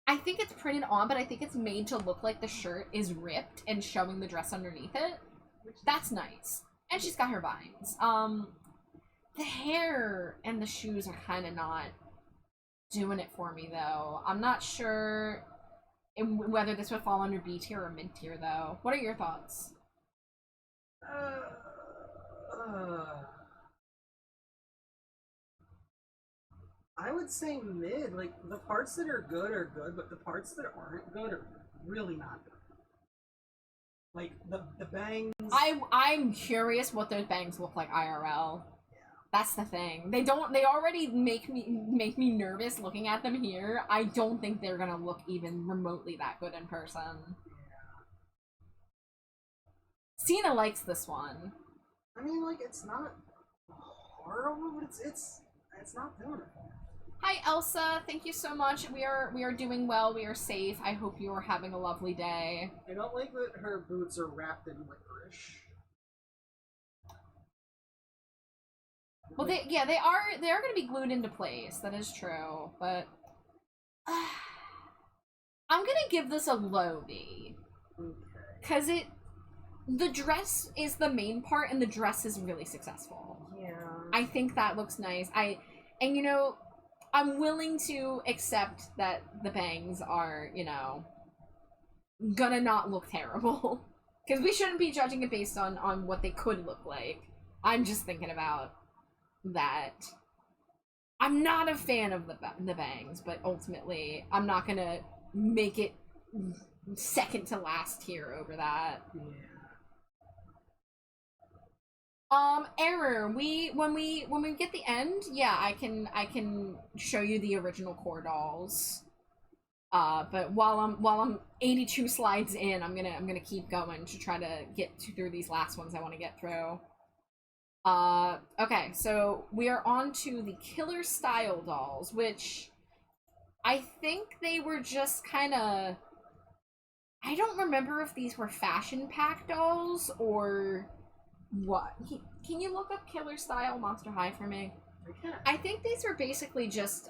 Speaker 6: I think it's printed on, but I think it's made to look like the shirt is ripped and showing the dress underneath it. That's nice. And she's got her vines. The hair and the shoes are kind of not doing it for me, though. I'm not sure whether this would fall under B tier or mid tier, though. What are your thoughts?
Speaker 3: I would say mid. Like, the parts that are good, but the parts that aren't good are really not good. Like, the bangs...
Speaker 6: I'm curious what those bangs look like IRL.
Speaker 3: Yeah.
Speaker 6: That's the thing. They already make me nervous looking at them here. I don't think they're gonna look even remotely that good in person.
Speaker 3: Yeah.
Speaker 6: Cena likes this one.
Speaker 3: I mean, like, it's not horrible, but it's not doing it for me.
Speaker 6: Hi Elsa, thank you so much. We are doing well. We are safe. I hope you are having a lovely day.
Speaker 3: I don't like that her boots are wrapped in licorice.
Speaker 6: Well, they are going to be glued into place. That is true, but I'm going to give this a low B.
Speaker 3: Okay.
Speaker 6: Cuz the dress is the main part and the dress is really successful.
Speaker 3: Yeah.
Speaker 6: I think that looks nice. And you know, I'm willing to accept that the bangs are, you know, gonna not look terrible. Because we shouldn't be judging it based on what they could look like. I'm just thinking about that. I'm not a fan of the bangs, but ultimately, I'm not gonna make it second to last here over that.
Speaker 3: Yeah.
Speaker 6: Error. When we get the end, yeah, I can show you the original core dolls. But while I'm 82 slides in, I'm gonna keep going to try to get through these last ones I want to get through. Okay, so we are on to the killer style dolls, which I think they were just kind of. I don't remember if these were fashion pack dolls or what. Can you look up killer style Monster High for me? I think these were basically just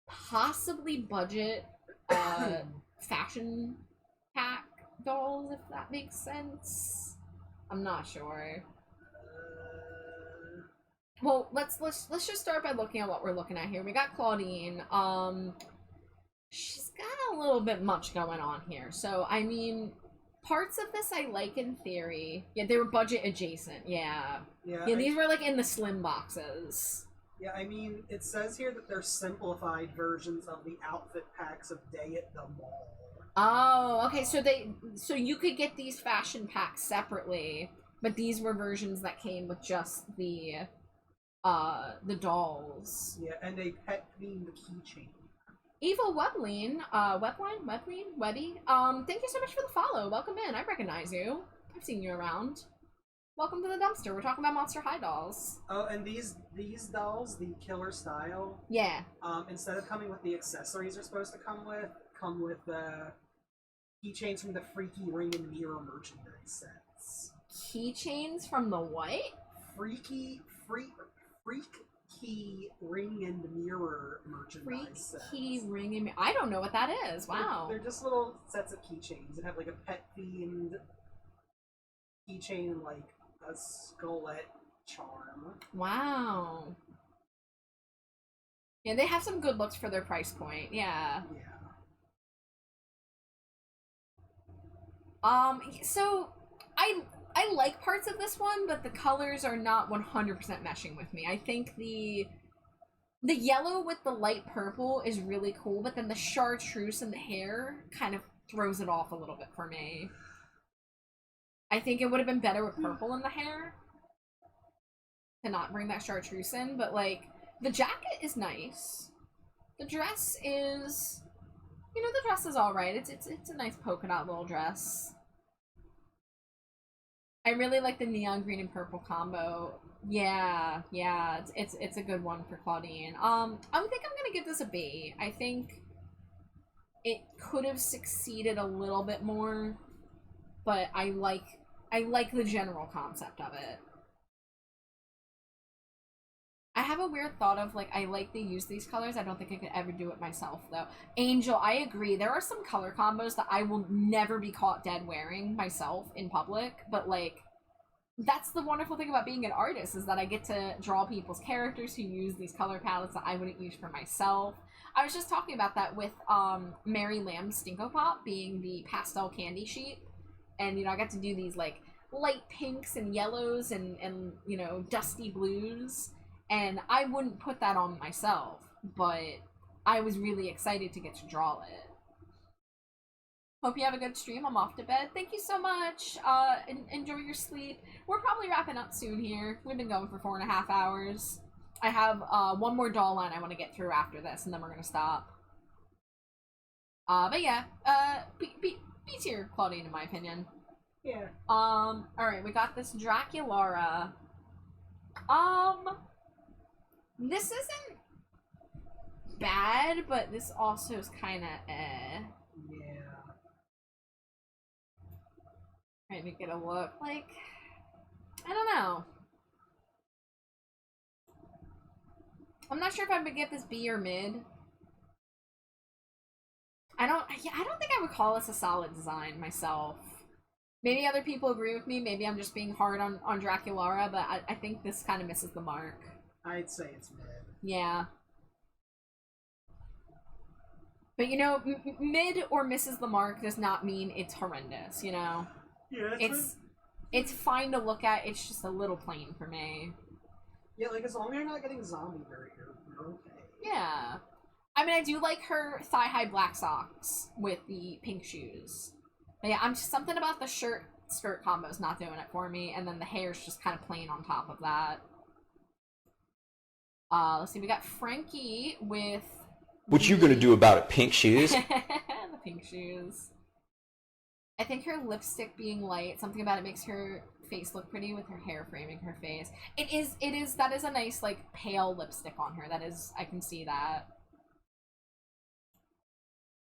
Speaker 6: possibly budget fashion pack dolls, if that makes sense. I'm not sure. Well, let's just start by looking at what we're looking at here. We got Claudine. She's got a little bit much going on here. So, I mean, parts of this I like in theory. Yeah, they were budget adjacent. Yeah. Yeah, these were like in the slim boxes.
Speaker 3: Yeah, I mean, it says here that they're simplified versions of the outfit packs of Day at the Mall.
Speaker 6: Oh, okay. So you could get these fashion packs separately, but these were versions that came with just the dolls.
Speaker 3: Yeah, and a pet themed keychain.
Speaker 6: Evil Webline, Webby. Thank you so much for the follow. Welcome in. I recognize you. I've seen you around. Welcome to the dumpster. We're talking about Monster High dolls.
Speaker 3: Oh, and these dolls, the killer style.
Speaker 6: Yeah.
Speaker 3: Instead of coming with the accessories they're supposed to come with keychains from the Freaky Ring and Mirror merchandise sets.
Speaker 6: Keychains from the what?
Speaker 3: Freak Key Ring and Mirror merchandise sets.
Speaker 6: Key Ring and Mirror. I don't know what that is. Wow.
Speaker 3: They're just little sets of keychains that have like a pet themed keychain and like a skullette charm.
Speaker 6: Wow. Yeah, they have some good looks for their price point. Yeah.
Speaker 3: Yeah.
Speaker 6: So I like parts of this one, but the colors are not 100% meshing with me. I think the yellow with the light purple is really cool, but then the chartreuse in the hair kind of throws it off a little bit for me. I think it would have been better with purple in the hair to not bring that chartreuse in, but like the jacket is nice. The dress is, you know, the dress is all right. It's a nice polka dot little dress. I really like the neon green and purple combo. Yeah, it's a good one for Claudine. I think I'm gonna give this a B. I think it could have succeeded a little bit more, but I like the general concept of it. I have a weird thought of, like, I like they use these colors. I don't think I could ever do it myself, though. Angel, I agree. There are some color combos that I will never be caught dead wearing myself in public, but, like, that's the wonderful thing about being an artist, is that I get to draw people's characters who use these color palettes that I wouldn't use for myself. I was just talking about that with Mary Lamb's Stinko Pop being the pastel candy sheet, and, you know, I got to do these, like, light pinks and yellows and you know, dusty blues. And I wouldn't put that on myself, but I was really excited to get to draw it. Hope you have a good stream. I'm off to bed. Thank you so much. Enjoy your sleep. We're probably wrapping up soon here. We've been going for 4.5 hours. I have one more doll line I want to get through after this, and then we're going to stop. But yeah, B tier Claudine, in my opinion.
Speaker 3: Yeah.
Speaker 6: Alright, we got this Draculara. This isn't bad, but this also is kind of
Speaker 3: Yeah.
Speaker 6: Trying to get a look. Like, I don't know. I'm not sure if I would get this B or mid. I don't think I would call this a solid design myself. Maybe other people agree with me. Maybe I'm just being hard on Draculara, but I think this kind of misses the mark.
Speaker 3: I'd say it's mid.
Speaker 6: Yeah. But, you know, mid or misses the mark does not mean it's horrendous, you know?
Speaker 3: Yeah,
Speaker 6: it's fine to look at, it's just a little plain for me.
Speaker 3: Yeah, like, as long as you're not getting zombie dirt, you're okay.
Speaker 6: Yeah. I mean, I do like her thigh-high black socks with the pink shoes. But yeah, I'm just something about the shirt-skirt combo's not doing it for me, and then the hair's just kind of plain on top of that. Let's see, we got Frankie with...
Speaker 5: What you gonna do about it, pink shoes?
Speaker 6: The pink shoes. I think her lipstick being light, something about it makes her face look pretty with her hair framing her face. That is a nice, like, pale lipstick on her. That is, I can see that.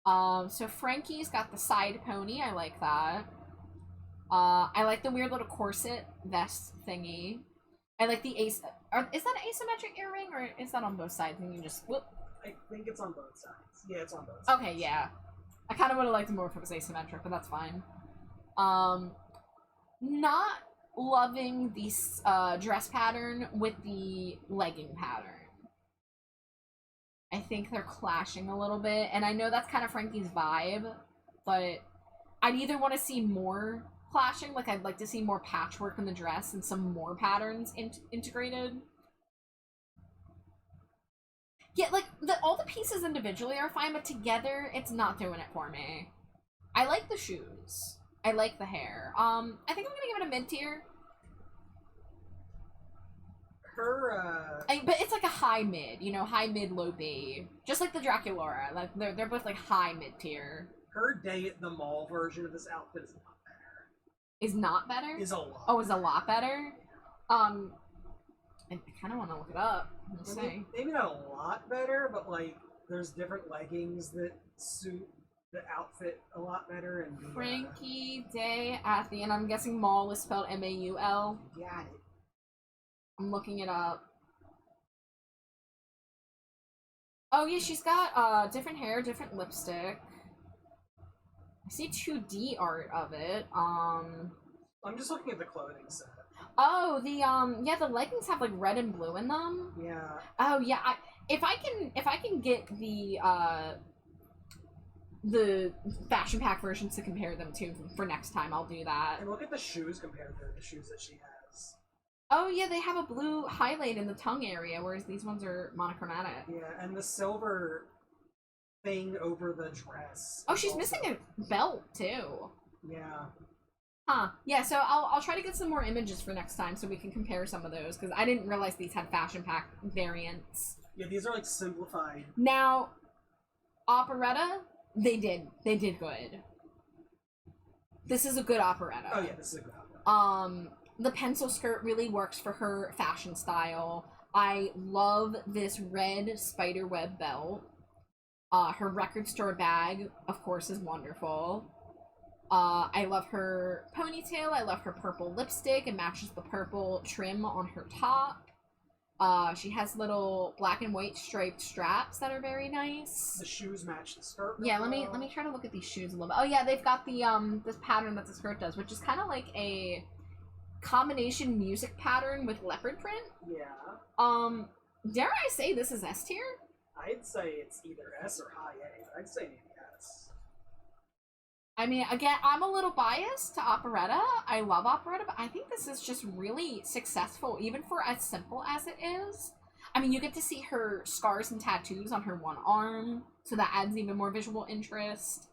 Speaker 6: So Frankie's got the side pony. I like that. I like the weird little corset vest thingy. I like the is that an asymmetric earring, or is that on both sides and you just whoop?
Speaker 3: I think it's on both sides. Yeah, it's on both sides.
Speaker 6: Okay, yeah. I kind of would have liked it more if it was asymmetric, but that's fine. Not loving this dress pattern with the legging pattern. I think they're clashing a little bit, and I know that's kind of Frankie's vibe, but I'd either want to see more clashing, like I'd like to see more patchwork in the dress and some more patterns integrated. Yeah, like, all the pieces individually are fine, but together, it's not doing it for me. I like the shoes. I like the hair. I think I'm gonna give it a mid-tier. But it's like a high mid, you know, high mid, low B. Just like the Draculara. Like, they're both like high mid-tier.
Speaker 3: Her day at the mall version of this outfit is not better.
Speaker 6: Is not better?
Speaker 3: Is a lot.
Speaker 6: Oh, is a lot better? I kind of want to look it up. Let's see.
Speaker 3: Maybe not a lot better, but, like, there's different leggings that suit the outfit a lot better. And the,
Speaker 6: Frankie Day at the end. I'm guessing mall is spelled M-A-U-L.
Speaker 3: Got it.
Speaker 6: I'm looking it up. Oh yeah, she's got different hair, different lipstick. I see 2D art of it.
Speaker 3: I'm just looking at the clothing set.
Speaker 6: Oh, the the leggings have like red and blue in them.
Speaker 3: Yeah.
Speaker 6: Oh yeah, if I can get the fashion pack versions to compare them to for next time, I'll do that.
Speaker 3: And look at the shoes compared to the shoes that she has.
Speaker 6: Oh yeah, they have a blue highlight in the tongue area, whereas these ones are monochromatic.
Speaker 3: Yeah, and the silver thing over the dress.
Speaker 6: Oh, she's missing a belt too.
Speaker 3: Yeah.
Speaker 6: Huh. Yeah, so I'll try to get some more images for next time so we can compare some of those, because I didn't realize these had fashion pack variants.
Speaker 3: Yeah, these are like simplified.
Speaker 6: Now, operetta, they did good. This is a good operetta.
Speaker 3: Oh yeah, this is a good operetta.
Speaker 6: The pencil skirt really works for her fashion style. I love this red spiderweb belt. Her record store bag, of course, is wonderful. I love her ponytail. I love her purple lipstick. It matches the purple trim on her top. She has little black and white striped straps that are very nice.
Speaker 3: The shoes match the skirt.
Speaker 6: Yeah, let me try to look at these shoes a little bit. Oh yeah, they've got the this pattern that the skirt does, which is kind of like a combination music pattern with leopard print.
Speaker 3: Yeah.
Speaker 6: Dare I say this is S tier?
Speaker 3: I'd say it's either S or high A, but I'd say maybe S.
Speaker 6: I mean, again, I'm a little biased to operetta. I love operetta, but I think this is just really successful, even for as simple as it is. I mean, you get to see her scars and tattoos on her one arm, so that adds even more visual interest.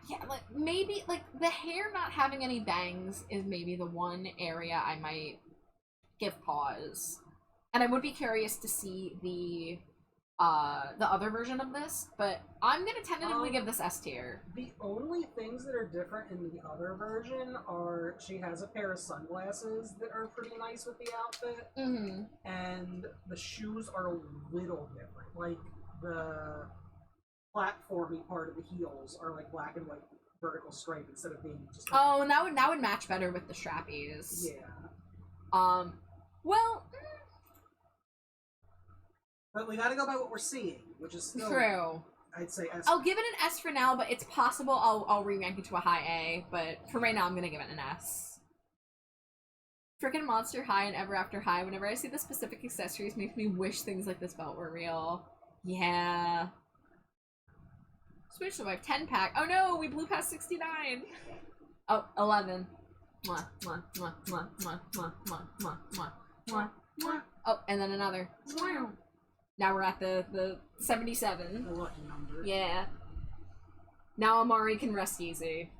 Speaker 6: Yeah, like, maybe, like, the hair not having any bangs is maybe the one area I might give pause. And I would be curious to see the other version of this, but I'm gonna tentatively give this S tier.
Speaker 3: The only things that are different in the other version are she has a pair of sunglasses that are pretty nice with the outfit, and the shoes are a little different. Like, the platformy part of the heels are like black and white vertical stripe instead of being just like,
Speaker 6: Oh, and that would match better with the strappies.
Speaker 3: yeah.
Speaker 6: Well,
Speaker 3: But we gotta go by what we're seeing, which is still,
Speaker 6: true.
Speaker 3: I'd say S.
Speaker 6: I'll give it an S for now, but it's possible I'll re-rank it to a high A, but for right now I'm gonna give it an S. Freaking Monster High and Ever After High, whenever I see the specific accessories, makes me wish things like this belt were real. Yeah. Switch Survive 10-pack. Oh no, we blew past 69. Oh, 11. Mwah, mwah, mwah, mwah, mwah, mwah, mwah, mwah, mwah, mwah, mwah. Oh, and then another. Now we're at the 77.
Speaker 3: A lucky number.
Speaker 6: Yeah. Now Amari can rest easy.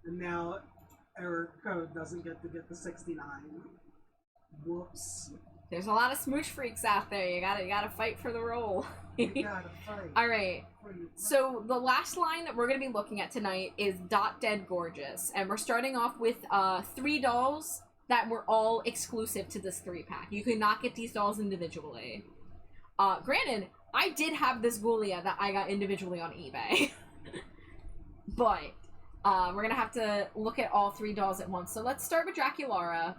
Speaker 3: And now our code doesn't get to get the 69. Whoops.
Speaker 6: There's a lot of smooch freaks out there. You gotta fight for the role.
Speaker 3: You gotta fight.
Speaker 6: Alright. So the last line that we're gonna be looking at tonight is Dot Dead Gorgeous. And we're starting off with 3 dolls that were all exclusive to this 3-pack. You could not get these dolls individually. Granted, I did have this Ghoulia that I got individually on eBay. But we're gonna have to look at all 3 dolls at once. So let's start with Draculaura.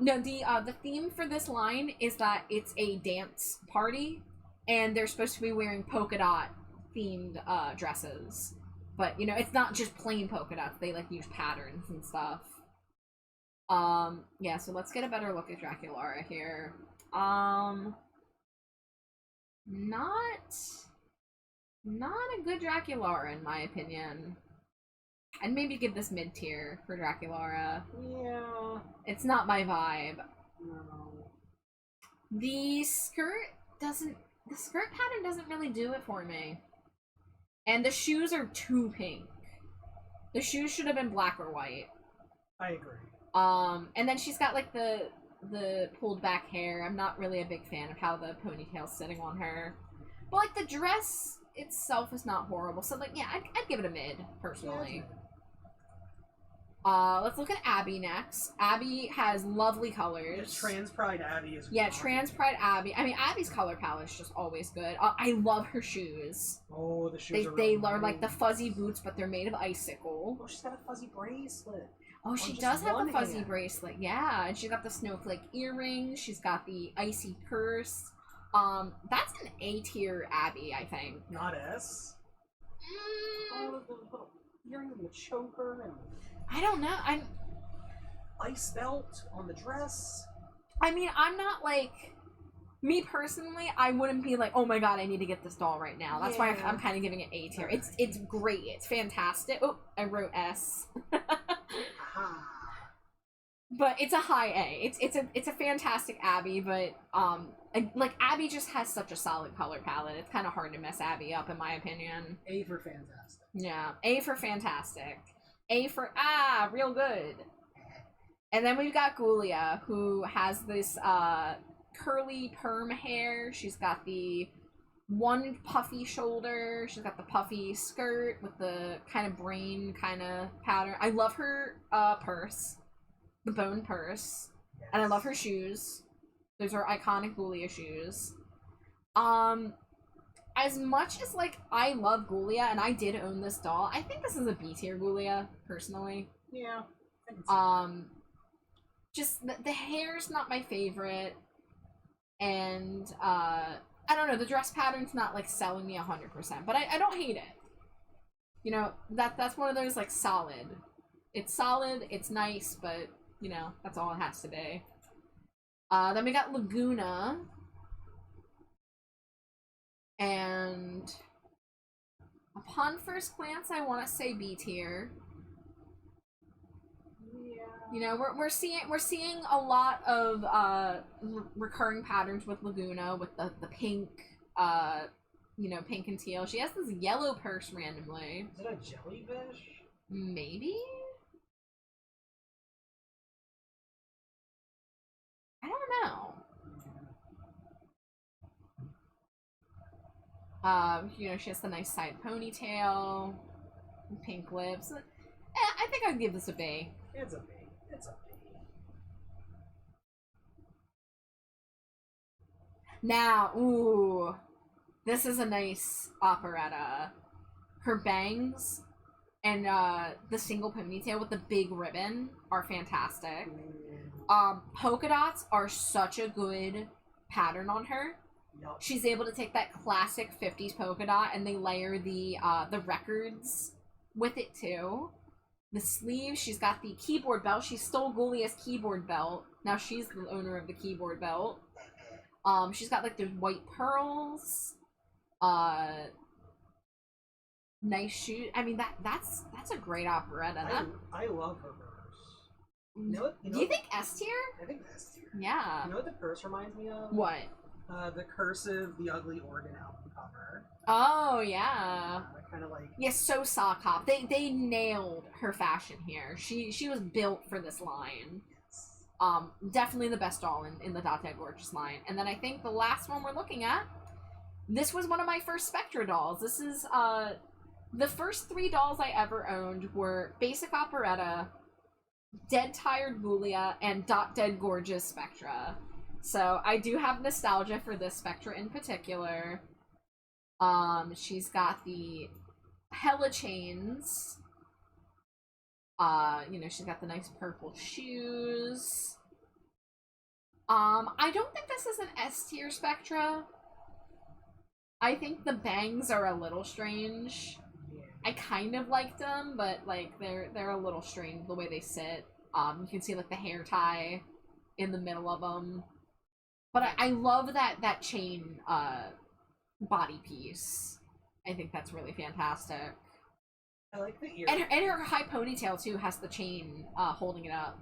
Speaker 6: No, the theme for this line is that it's a dance party, and they're supposed to be wearing polka dot themed dresses. But, you know, it's not just plain polka dots. They, like, use patterns and stuff. Yeah, so let's get a better look at Draculaura here. Not a good Draculaura, in my opinion. I'd maybe give this mid-tier for Draculaura.
Speaker 3: Yeah.
Speaker 6: It's not my vibe.
Speaker 3: No.
Speaker 6: The skirt pattern doesn't really do it for me. And the shoes are too pink. The shoes should have been black or white.
Speaker 3: I agree.
Speaker 6: And then she's got like the pulled back hair. I'm not really a big fan of how the ponytail's sitting on her. But like the dress itself is not horrible. So like, yeah, I'd give it a mid, personally. Let's look at Abby next. Abby has lovely colors.
Speaker 3: Yeah, Trans Pride Abby is
Speaker 6: Yeah,
Speaker 3: great.
Speaker 6: Trans Pride Abby. I mean, Abby's color palette is just always good. I love her shoes.
Speaker 3: Oh, the shoes
Speaker 6: They
Speaker 3: are
Speaker 6: are like the fuzzy boots, but they're made of icicle.
Speaker 3: Oh, she's got a fuzzy bracelet.
Speaker 6: Oh, she
Speaker 3: just
Speaker 6: does have
Speaker 3: one
Speaker 6: the fuzzy
Speaker 3: hand.
Speaker 6: bracelet. Yeah, and she's got the snowflake earrings. She's got the icy purse. That's an A tier Abby, I think.
Speaker 3: Not S. Oh, the little earring and the choker and
Speaker 6: I don't know.
Speaker 3: ice belt on the dress.
Speaker 6: I mean, I'm not like me personally. I wouldn't be like, oh my god, I need to get this doll right now. That's why
Speaker 3: Yeah.
Speaker 6: I'm kind of giving it A tier. It's great. It's fantastic. Oh, I wrote S.
Speaker 3: Aha.
Speaker 6: But it's a high A. It's a fantastic Abby, but like Abby just has such a solid color palette. It's kind of hard to mess Abby up, in my opinion.
Speaker 3: A for fantastic.
Speaker 6: Yeah, A for fantastic. A for real good. And then we've got Ghoulia, who has this curly perm hair. She's got the one puffy shoulder. She's got the puffy skirt with the kind of brain kind of pattern. I love her purse, the bone purse,
Speaker 3: Yes.
Speaker 6: and I love her shoes. Those are iconic Ghoulia shoes. As much as like I love Ghoulia and I did own this doll, I think this is a B tier Ghoulia personally.
Speaker 3: Yeah. I can see
Speaker 6: just the hair's not my favorite, and I don't know, the dress pattern's not like selling me 100%, but I don't hate it. You know, that's one of those like solid. It's solid, it's nice, but you know, that's all it has to be. Then we got Laguna. And upon first glance, I want to say B tier.
Speaker 3: Yeah.
Speaker 6: You know, we're seeing a lot of recurring patterns with Laguna, with the pink, you know, pink and teal. She has this yellow purse randomly.
Speaker 3: Is it a jellyfish?
Speaker 6: Maybe? I don't know. You know, she has the nice side ponytail, pink lips. I think I'd give this a B.
Speaker 3: It's a B. It's a B.
Speaker 6: Now, ooh, this is a nice operetta. Her bangs and the single ponytail with the big ribbon are fantastic. Polka dots are such a good pattern on her.
Speaker 3: Yup.
Speaker 6: She's able to take that classic 50s polka dot and they layer the records with it too. The sleeves, she's got the keyboard belt. She stole Gulia's keyboard belt. Now she's the owner of the keyboard belt. She's got like the white pearls. Nice shoes. I mean that's a great operetta.
Speaker 3: I love her purse.
Speaker 6: Do you think S tier?
Speaker 3: I think S tier.
Speaker 6: Yeah.
Speaker 3: You know what the purse reminds me of?
Speaker 6: What?
Speaker 3: The Cursive, the Ugly Organ album cover.
Speaker 6: Oh yeah.
Speaker 3: Kind of like.
Speaker 6: Yes, so sock hop. They nailed her fashion here. She was built for this line. Definitely the best doll in the Dot Dead Gorgeous line. And then I think the last one we're looking at, this was one of my first Spectra dolls. This is the first 3 dolls I ever owned were Basic Operetta, Dead Tired Gulia, and Dot Dead Gorgeous Spectra. So I do have nostalgia for this Spectra in particular. She's got the hella chains. You know, she's got the nice purple shoes. I don't think this is an S tier Spectra. I think the bangs are a little strange. I kind of liked them, but like they're a little strange the way they sit. You can see like the hair tie in the middle of them. But I love that chain body piece. I think that's really fantastic.
Speaker 3: I like the ear.
Speaker 6: And her high ponytail too has the chain holding it up.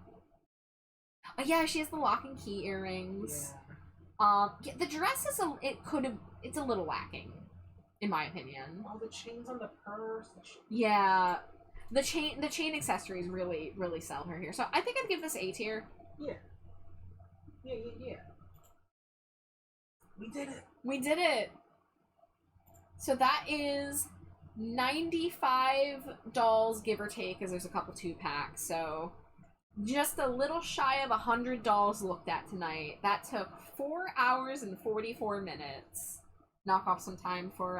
Speaker 6: Oh yeah, she has the lock and key earrings.
Speaker 3: Yeah.
Speaker 6: The dress is it's a little lacking, in my opinion.
Speaker 3: Oh, the chains on the purse.
Speaker 6: Yeah, the chain accessories really sell her here. So I think I'd give this A tier.
Speaker 3: Yeah. Yeah. We did it.
Speaker 6: We did it. So that is 95 dolls, give or take, because there's a couple 2-packs. So just a little shy of 100 dolls looked at tonight. That took 4 hours and 44 minutes. Knock off some time for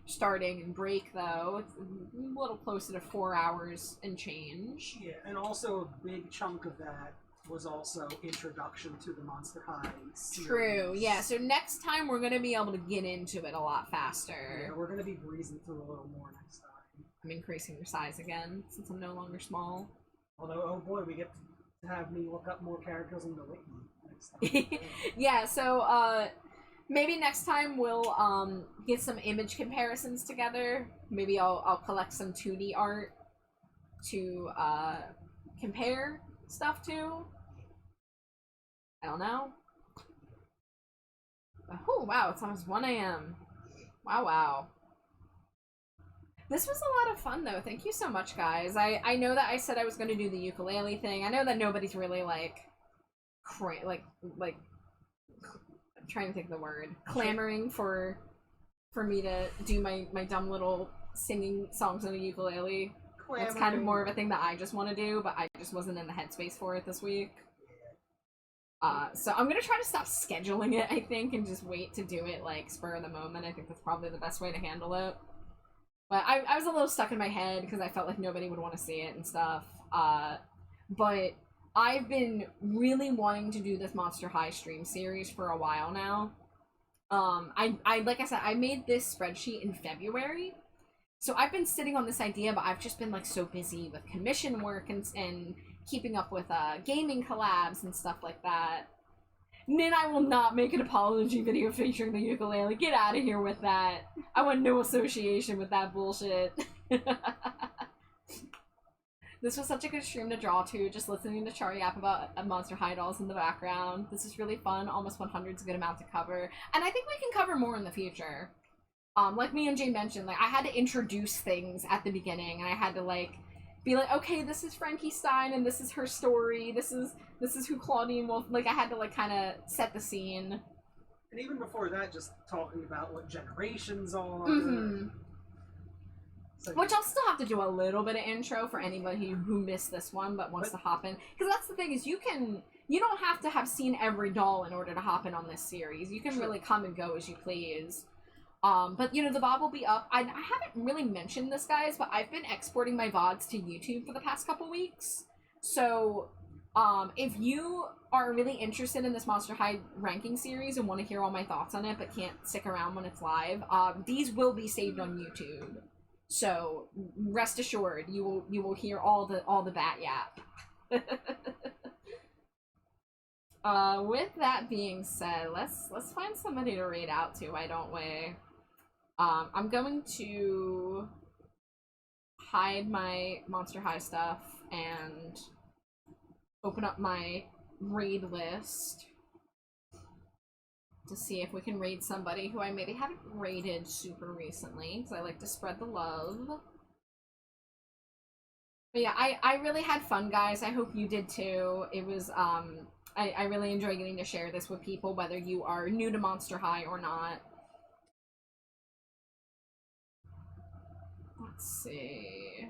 Speaker 6: starting and break, though. It's a little closer to 4 hours and change.
Speaker 3: Yeah, and also a big chunk of that was also introduction to the Monster High series.
Speaker 6: True, yeah. So next time we're going to be able to get into it a lot faster.
Speaker 3: Yeah, we're going to be breezing through a little more next time.
Speaker 6: I'm increasing your size again, since I'm no longer small.
Speaker 3: Although, oh boy, we get to have me look up more characters in the wiki next time.
Speaker 6: Yeah, so, maybe next time we'll, get some image comparisons together. Maybe I'll collect some 2D art to, compare stuff to. I don't know. Oh, wow, it's almost 1 a.m. Wow. This was a lot of fun, though. Thank you so much, guys. I know that I said I was going to do the ukulele thing. I know that nobody's really, like, I'm trying to think of the word. Clamoring for me to do my dumb little singing songs on the ukulele. That's kind of more of a thing that I just want to do, but I just wasn't in the headspace for it this week. So I'm gonna try to stop scheduling it, I think, and just wait to do it, like, spur of the moment. I think that's probably the best way to handle it. But I was a little stuck in my head because I felt like nobody would want to see it and stuff. But I've been really wanting to do this Monster High stream series for a while now. I like I said, I made this spreadsheet in February. So I've been sitting on this idea, but I've just been like so busy with commission work and keeping up with gaming collabs and stuff like that. Nin, I will not make an apology video featuring the ukulele. Get out of here with that. I want no association with that bullshit. This was such a good stream to draw to, just listening to Char yap about Monster High dolls in the background. This is really fun. Almost 100 is a good amount to cover. And I think we can cover more in the future. Like me and Jay mentioned, like I had to introduce things at the beginning, and I had to like be like, okay, this is Frankie Stein, and this is her story. This is who Claudine Wolf. Like I had to like kind of set the scene.
Speaker 3: And even before that, just talking about what generations are.
Speaker 6: Mm-hmm.
Speaker 3: So,
Speaker 6: Which I'll still have to do a little bit of intro for anybody who missed this one but wants to hop in. Because that's the thing is you don't have to have seen every doll in order to hop in on this series. You can really come and go as you please. But you know, the VOD will be up. I haven't really mentioned this, guys, but I've been exporting my VODs to YouTube for the past couple weeks. So, if you are really interested in this Monster High ranking series and want to hear all my thoughts on it but can't stick around when it's live, these will be saved on YouTube. So rest assured, you will hear all the bat yap. With that being said, let's find somebody to raid out to. Why don't we? I'm going to hide my Monster High stuff and open up my raid list to see if we can raid somebody who I maybe haven't raided super recently, because I like to spread the love. But yeah, I really had fun, guys. I hope you did too. It was, I really enjoy getting to share this with people, whether you are new to Monster High or not. Let's see.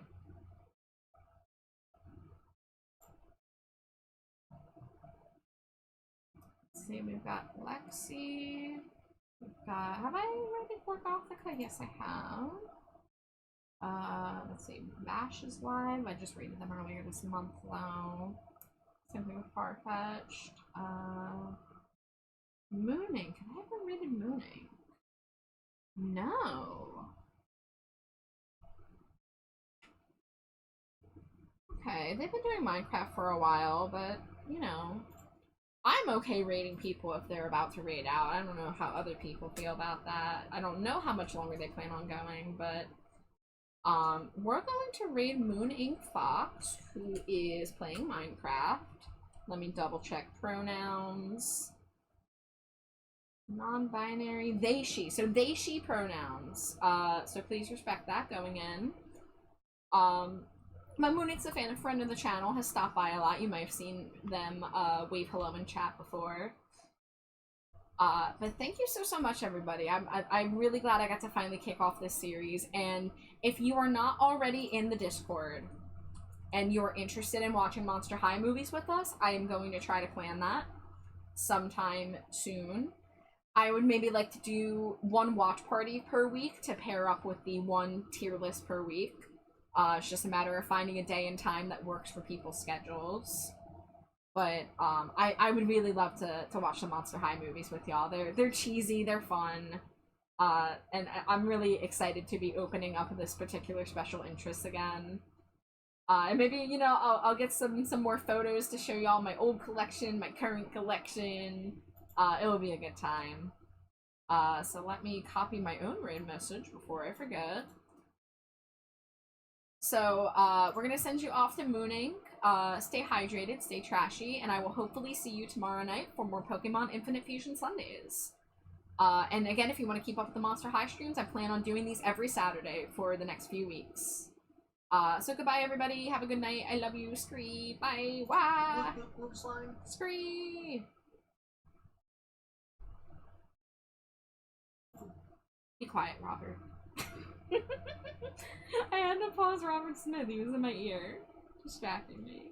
Speaker 6: See, we've got Lexi. We've got, have I rated Gorgothica? Yes, I have. Let's see, Bash is live. I just rated them earlier this month, though. Same thing with Farfetched. Mooning. Have I ever rated Mooning? No. Okay, they've been doing Minecraft for a while, but, you know, I'm okay raiding people if they're about to raid out. I don't know how other people feel about that. I don't know how much longer they plan on going, but we're going to raid Moon Ink Fox, who is playing Minecraft. Let me double check pronouns. Non-binary, they, she. So they, she pronouns. So please respect that going in. My Moonink's a fan, a friend of the channel, has stopped by a lot. You might have seen them wave hello in chat before. But thank you so much, everybody. I'm really glad I got to finally kick off this series. And if you are not already in the Discord and you're interested in watching Monster High movies with us, I am going to try to plan that sometime soon. I would maybe like to do one watch party per week to pair up with the one tier list per week. It's just a matter of finding a day and time that works for people's schedules. But I would really love to watch the Monster High movies with y'all. They're cheesy, they're fun, and I'm really excited to be opening up this particular special interest again. And maybe, you know, I'll get some more photos to show y'all my old collection, my current collection. It'll be a good time. So let me copy my own raid message before I forget. So, we're gonna send you off to Mooning. Stay hydrated, stay trashy, and I will hopefully see you tomorrow night for more Pokemon Infinite Fusion Sundays. And again, if you want to keep up with the Monster High streams, I plan on doing these every Saturday for the next few weeks. So goodbye, everybody. Have a good night. I love you. Scree. Bye. Wah. Scree. Be quiet, Robert. I had to pause Robert Smith. He was in my ear, distracting me.